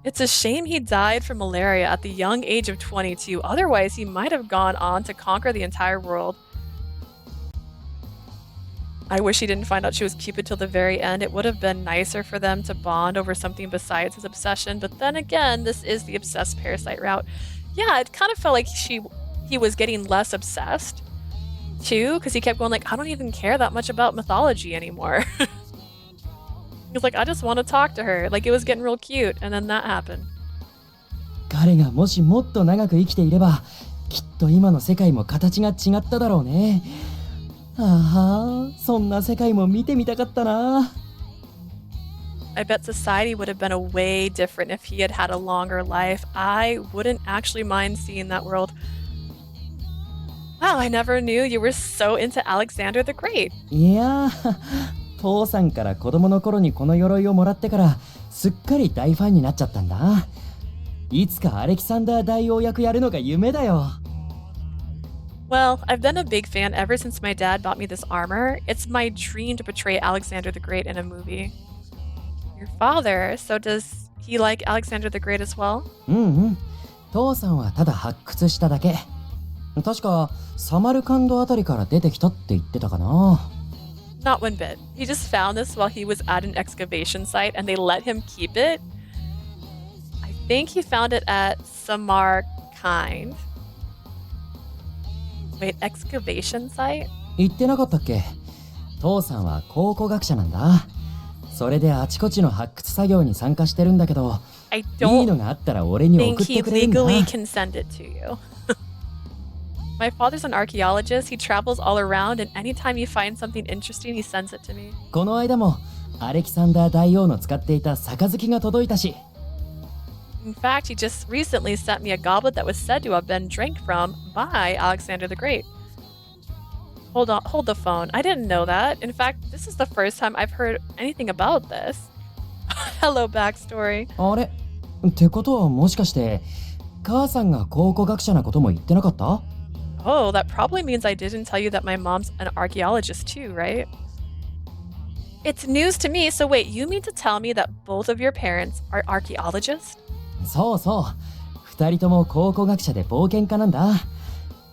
It's a shame he died from malaria at the young age of 22. Otherwise, he might have gone on to conquer the entire world. I wish he didn't find out she was Cupid till the very end. It would have been nicer for them to bond over something besides his obsession. But then again, this is the obsessed parasite route. Yeah, it kind of felt like he was getting less obsessed too, because he kept going like, I don't even care that much about mythology anymore. He was like, I just want to talk to her. Like, it was getting real cute, and then that happened. 彼がもしもっと長く生きていればきっと今の世界も形が違っただろうね。ああ、そんな世界も見てみたかったな。I bet society would have been a way different if he had had a longer life. I wouldn't actually mind seeing that world. Wow, I never knew you were so into Alexander the Great. いやー、父さんから子供の頃にこの鎧をもらってからすっかり大ファンになっちゃったんだ。いつかアレキサンダー大王役やるのが夢だよ。Well, I've been a big fan ever since my dad bought me this armor. It's my dream to portray Alexander the Great in a movie. Your father, so does he like Alexander the Great as well? 父さんはただ発掘しただけ。確かサマルカンドあたりから出てきたって言ってたかな。Not one bit. He just found this while he was at an excavation site and they let him keep it. I think he found it at Samarkand. Wait, excavation site? 言ってなかったっけ？父さんは考古学者なんだ。それであちこちの発掘作業に参加してるんだけど、I いい don't のがあったら俺に think 送って he くれるんだ。 legally can send it to you. My father's an archaeologist. He travels all around, and anytime he finds something interesting, he sends it to me. この間もアレキサンダー大王の使っていた杯が届いたし。In fact, he just recently sent me a goblet that was said to have been drank from by Alexander the Great. Hold on, hold the phone. I didn't know that. In fact, this is the first time I've heard anything about this. Hello, backstory. あれ？ってことはもしかして母さんが考古学者なことも言ってなかった？ Oh, that probably means I didn't tell you that my mom's an archaeologist too, right? It's news to me, so wait, you mean to tell me that both of your parents are archaeologists? そうそう。二人とも考古学者で冒険家なんだ。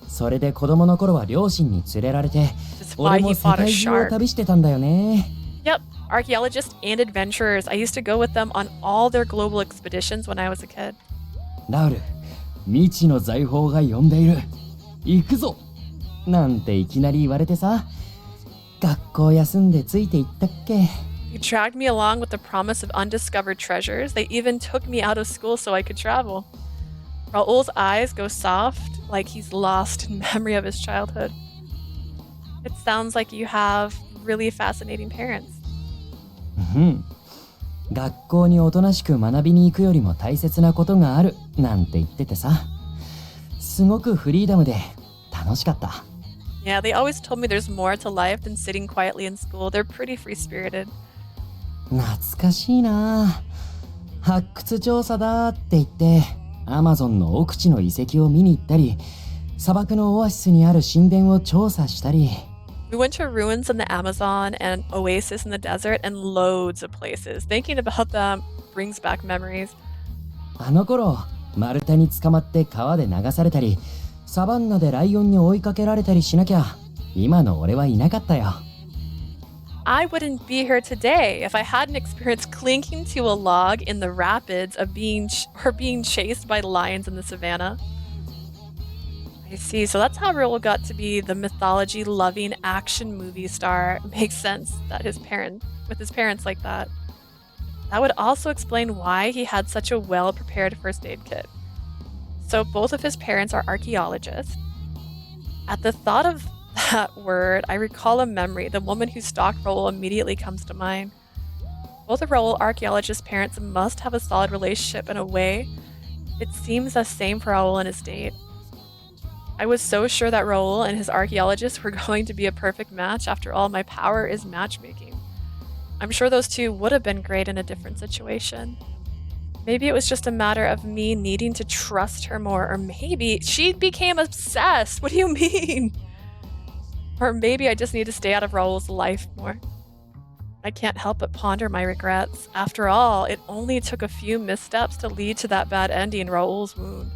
それで子供の頃は両親に連れられて、That's why 俺も he 世 fought a 界中を shark. 旅してたんだよね。Yep, archaeologists and adventurers. I used to go with them on all their global expeditions when I was a kid. ラウル、未知の財宝が呼んでいる。行くぞなんていきなり言われてさ、学校休んでついていったっけ。 They dragged me along with the promise of undiscovered treasures. They even took me out of school so I could travel. Raul's eyes go soft, like he's lost in memory of his childhood. It sounds like you have really fascinating parents. 学校におとなしく学びに行くよりも大切なことがあるなんて言っててさ、すごくフリーダムで楽しかった。 Yeah, they always told me there's more to life than sitting quietly in school. They're pretty free-spirited. 懐かしいな。発掘調査だって言ってアマゾンの奥地の遺跡を見に行ったり、砂漠のオアシスにある神殿を調査したり。 We went to ruins in the Amazon and oasis in the desert and loads of places. Thinking about them brings back memories. あの頃丸太に捕まって川で流されたり、サバンナでライオンに追いかけられたりしなきゃ今の俺はいなかったよ。 I wouldn't be here today if I hadn't experienced clinging to a log in the rapids of being chased by lions in the savannah. I see. So that's how Raul got to be the mythology-loving action movie star. It makes sense that his parents like that. That would also explain why he had such a well-prepared first aid kit. So both of his parents are archaeologists. At the thought of that word, I recall a memory. The woman who stalked Raul immediately comes to mind. Both of Raul archaeologist parents must have a solid relationship in a way. It seems the same for Raul and his date. I was so sure that Raul and his archaeologist were going to be a perfect match. After all, my power is matchmaking. I'm sure those two would have been great in a different situation. Maybe it was just a matter of me needing to trust her more, or maybe she became obsessed. What do you mean? Or maybe I just need to stay out of Raul's life more. I can't help but ponder my regrets. After all, it only took a few missteps to lead to that bad ending in Raul's wound.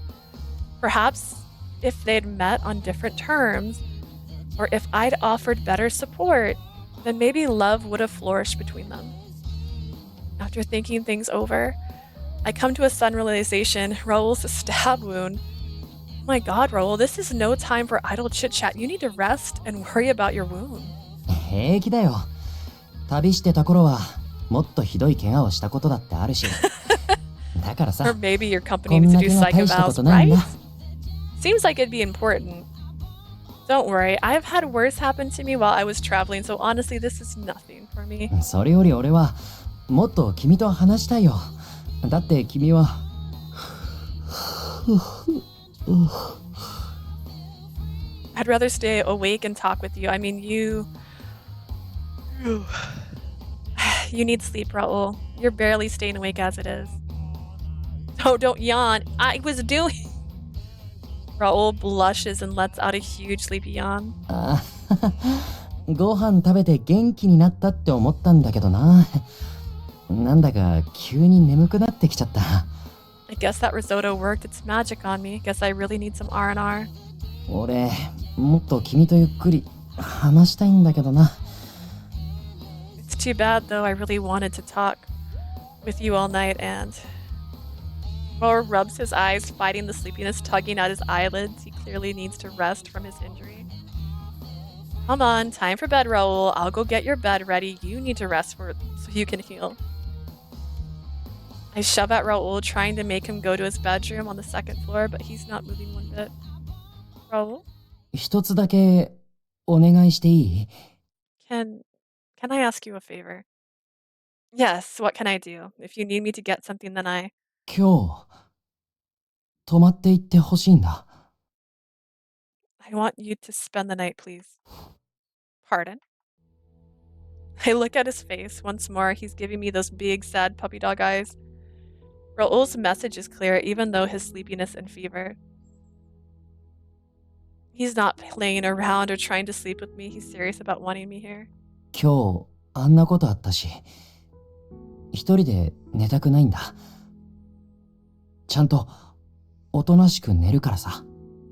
Perhaps if they'd met on different terms, or if I'd offered better support, then maybe love would have flourished between them. After thinking things over, I come to a sudden realization. Raul's stab wound. Oh my god, Raul, this is no time for idle chit-chat. You need to rest and worry about your wound. 平気だよ。旅してた頃はもっとひどい怪我をしたことだってあるし。だからさ、 Or maybe your こ company ん needs な to do 怪我大したこ psych と evals, ないん right? だ。 Seems like it'd be important. Don't worry, I've had worse happen to me while I was traveling, so honestly, this is nothing for me. それより俺はもっと君と話したいよ。だって君はI'd rather stay awake and talk with you. I mean, you need sleep, Raul. You're barely staying awake as it is. Oh, don't yawn. I was doing... Raul blushes and lets out a huge sleepy yawn. ご飯食べて元気になったって思ったんだけどな。なんだか急に眠くなってきちゃった。I guess that risotto worked its magic on me. Guess I really need some R&R. 俺、もっと君とゆっくり話したいんだけどな。It's too bad though. I really wanted to talk with you all night and... Raul rubs his eyes, fighting the sleepiness tugging at his eyelids. He clearly needs to rest from his injury. Come on, time for bed, Raul. I'll go get your bed ready. You need to rest so you can heal. I shove at Raul, trying to make him go to his bedroom on the second floor, but he's not moving one bit. Raul? 一つだけお願いしていい？ Can I ask you a favor? Yes, what can I do? If you need me to get something, then I... 今日、泊まっていってほしいんだ。I want you to spend the night, please. Pardon? I look at his face. Once more, he's giving me those big, sad puppy dog eyes. Raul's message is clear, even though his sleepiness and fever. He's not playing around or trying to sleep with me. He's serious about wanting me here. 今日、あんなことあったし、一人で寝たくないんだ。ちゃんと、おとなしく寝るからさ。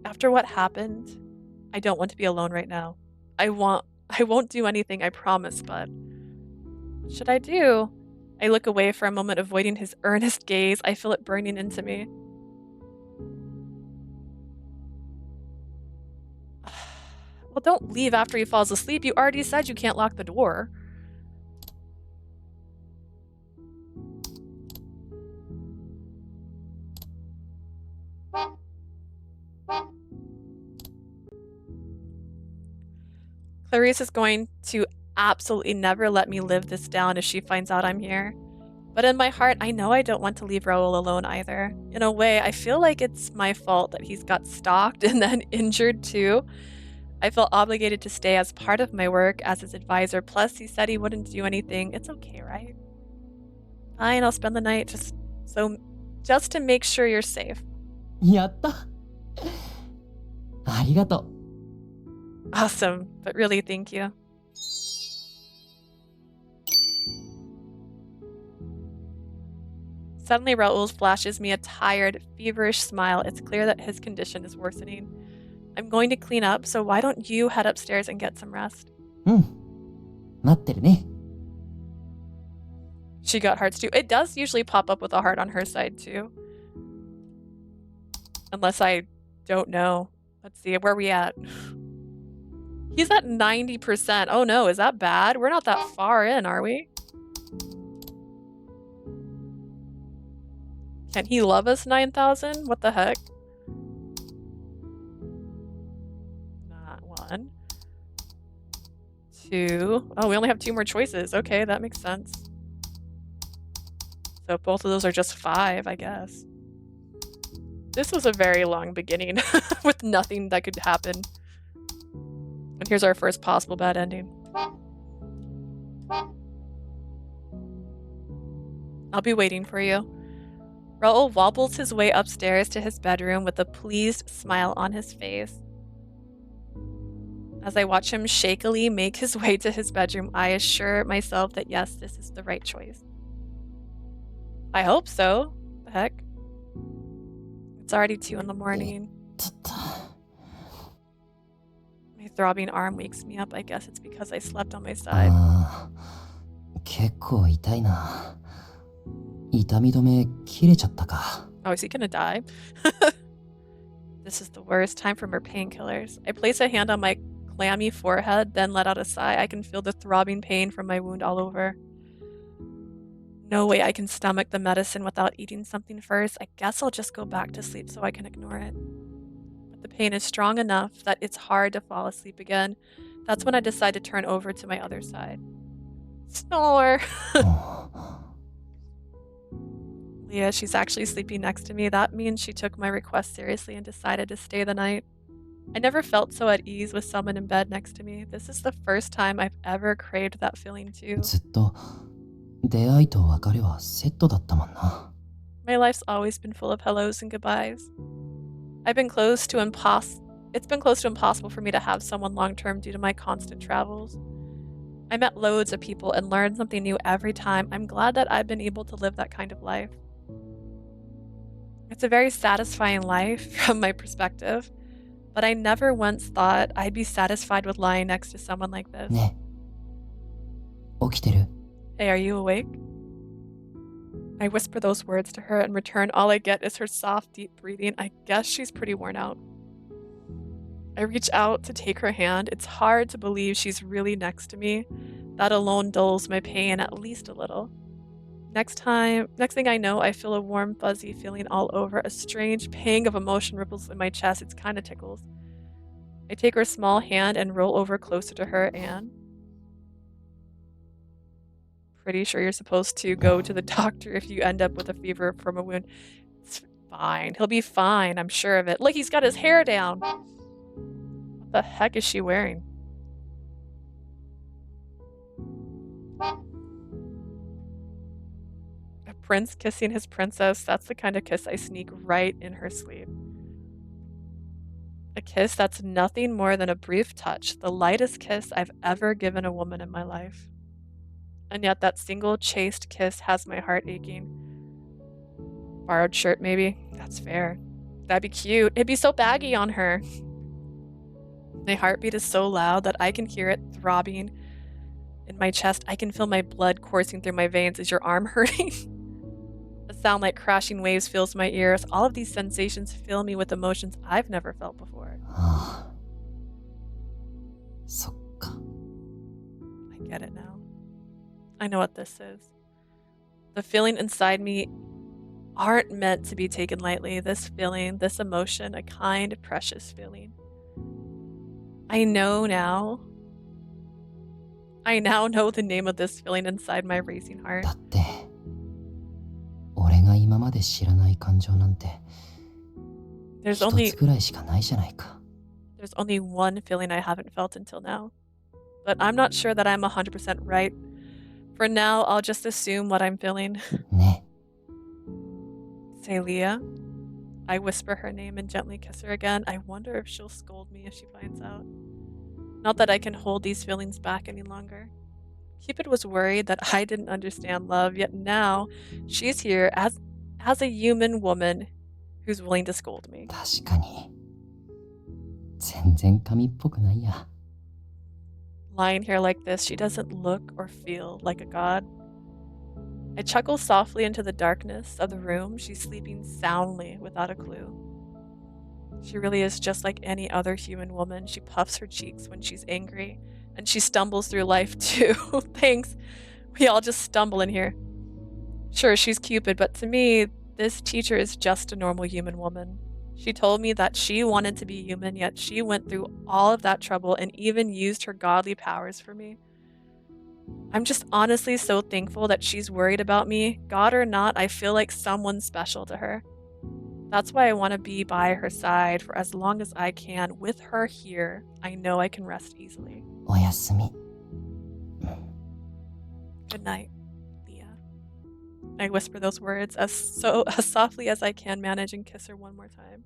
After what happened, I don't want to be alone right now. I won't do anything, I promise, but... What should I do? I look away for a moment, avoiding his earnest gaze. I feel it burning into me. Well, don't leave after he falls asleep. You already said you can't lock the door. Clarice is going to absolutely never let me live this down if she finds out I'm here. But in my heart, I know I don't want to leave Raul alone either. In a way, I feel like it's my fault that he's got stalked and then injured too. I feel obligated to stay as part of my work as his advisor. Plus, he said he wouldn't do anything. It's okay, right? Fine, I'll spend the night just to make sure you're safe. やった。ありがとう。Awesome, but really, thank you. Suddenly, Raul flashes me a tired, feverish smile. It's clear that his condition is worsening. I'm going to clean up, so why don't you head upstairs and get some rest? 待ってるね。 She got hearts too. It does usually pop up with a heart on her side too. Unless I don't know. Let's see, where are we at? He's at 90%. Oh no, is that bad? We're not that far in, are we? Can he love us 9,000? What the heck? Not 1. 2. Oh, we only have 2 more choices. Okay, that makes sense. So both of those are just 5, I guess. This was a very long beginning with nothing that could happen. And here's our first possible bad ending. I'll be waiting for you. Raul wobbles his way upstairs to his bedroom with a pleased smile on his face. As I watch him shakily make his way to his bedroom, I assure myself that yes, this is the right choice. I hope so. The heck? It's already 2 in the morning. My throbbing arm wakes me up. I guess it's because I slept on my side. 結構痛いな。痛み止め切れちゃったか。 Oh, is he gonna die? This is the worst time for more painkillers. I place a hand on my clammy forehead, then let out a sigh. I can feel the throbbing pain from my wound all over. No way I can stomach the medicine without eating something first. I guess I'll just go back to sleep so I can ignore it. But The pain is strong enough that it's hard to fall asleep again. That's when I decide to turn over to my other side. Snore! Leah, she's actually sleeping next to me. That means she took my request seriously and decided to stay the night. I never felt so at ease with someone in bed next to me. This is the first time I've ever craved that feeling too. ずっと出会いと別れはセットだったもんな。My life's always been full of hellos and goodbyes. It's been close to impossible for me to have someone long-term due to my constant travels. I met loads of people and learned something new every time. I'm glad that I've been able to live that kind of life. It's a very satisfying life from my perspective, but I never once thought I'd be satisfied with lying next to someone like this. ねえ、起きてる？ Hey, are you awake? I whisper those words to her. In return, all I get is her soft, deep breathing. I guess she's pretty worn out. I reach out to take her hand. It's hard to believe she's really next to me. That alone dulls my pain at least a little. Next thing I know, I feel a warm, fuzzy feeling all over. A strange pang of emotion ripples in my chest. It's kind of tickles. I take her small hand and roll over closer to her and... Pretty sure you're supposed to go to the doctor if you end up with a fever from a wound. It's fine. He'll be fine. I'm sure of it. Look, he's got his hair down. What the heck is she wearing? A prince kissing his princess. That's the kind of kiss I sneak right in her sleep. A kiss that's nothing more than a brief touch. The lightest kiss I've ever given a woman in my life. And yet that single chaste kiss has my heart aching. Borrowed shirt, maybe? That's fair. That'd be cute. It'd be so baggy on her. My heartbeat is so loud that I can hear it throbbing in my chest. I can feel my blood coursing through my veins. Is your arm hurting? A sound like crashing waves fills my ears. All of these sensations fill me with emotions I've never felt before. そっか。 I get it now. I know what this is. The feeling inside me aren't meant to be taken lightly. This feeling, this emotion, a kind, precious feeling. I now know the name of this feeling inside my racing heart. だって、俺が今まで知らない感情なんて、一つぐらいしかないじゃないか。There's only one feeling I haven't felt until now. But I'm not sure that I'm 100% right. For now, I'll just assume what I'm feeling. ね。 Say Leah. I whisper her name and gently kiss her again. I wonder if she'll scold me if she finds out. Not that I can hold these feelings back any longer. Cupid was worried that I didn't understand love, yet now she's here as a human woman who's willing to scold me. 確かに。全然神っぽくないや。 Lying here like this, she doesn't look or feel like a god. I chuckle softly into the darkness of the room. She's sleeping soundly without a clue. She really is just like any other human woman. She puffs her cheeks when she's angry, and she stumbles through life too. Thanks. We all just stumble in here. Sure, she's Cupid, but to me, this teacher is just a normal human woman. She told me that she wanted to be human, yet she went through all of that trouble and even used her godly powers for me. I'm just honestly so thankful that she's worried about me. God or not, I feel like someone special to her. That's why I want to be by her side for as long as I can. With her here, I know I can rest easily. おやすみ。 Good night, Leah. I whisper those words as softly as I can manage and kiss her one more time.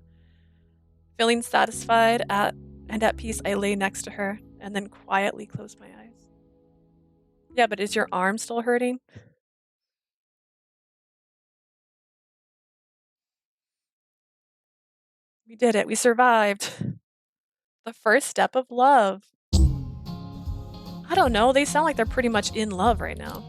Feeling satisfied and at peace, I lay next to her and then quietly close my eyes. Yeah, but is your arm still hurting? We did it. We survived. The first step of love. I don't know. They sound like they're pretty much in love right now.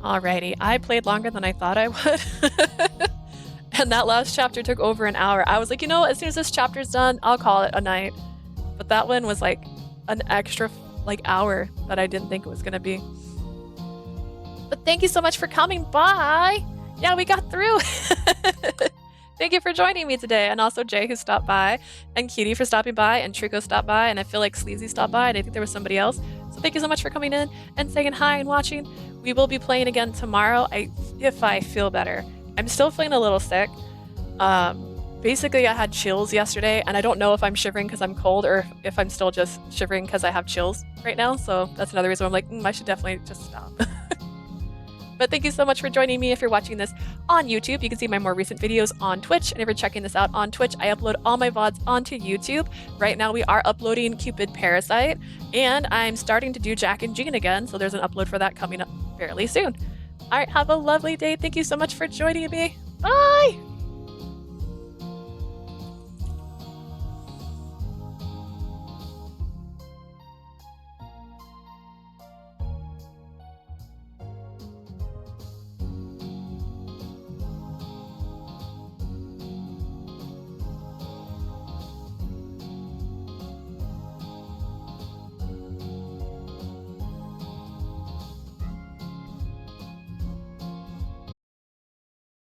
Alrighty, I played longer than I thought I would. And that last chapter took over an hour. I was like, you know, as soon as this chapter's done, I'll call it a night. But that one was like an extra hour that I didn't think it was gonna be. But thank you so much for coming by. Yeah, we got through. Thank you for joining me today. And also Jay, who stopped by, and Cutie for stopping by, and Trico stopped by, and I feel like Sleazy stopped by, and I think there was somebody else. So thank you so much for coming in and saying hi and watching. We will be playing again tomorrow if I feel better. I'm still feeling a little sick. Basically, I had chills yesterday, and I don't know if I'm shivering because I'm cold or if I'm still just shivering because I have chills right now. So that's another reason I'm like, I should definitely just stop. But thank you so much for joining me. If you're watching this on YouTube, you can see my more recent videos on Twitch. And if you're checking this out on Twitch, I upload all my VODs onto YouTube. Right now we are uploading Cupid Parasite, and I'm starting to do Jack and Jean again. So there's an upload for that coming up fairly soon. All right, have a lovely day. Thank you so much for joining me. Bye!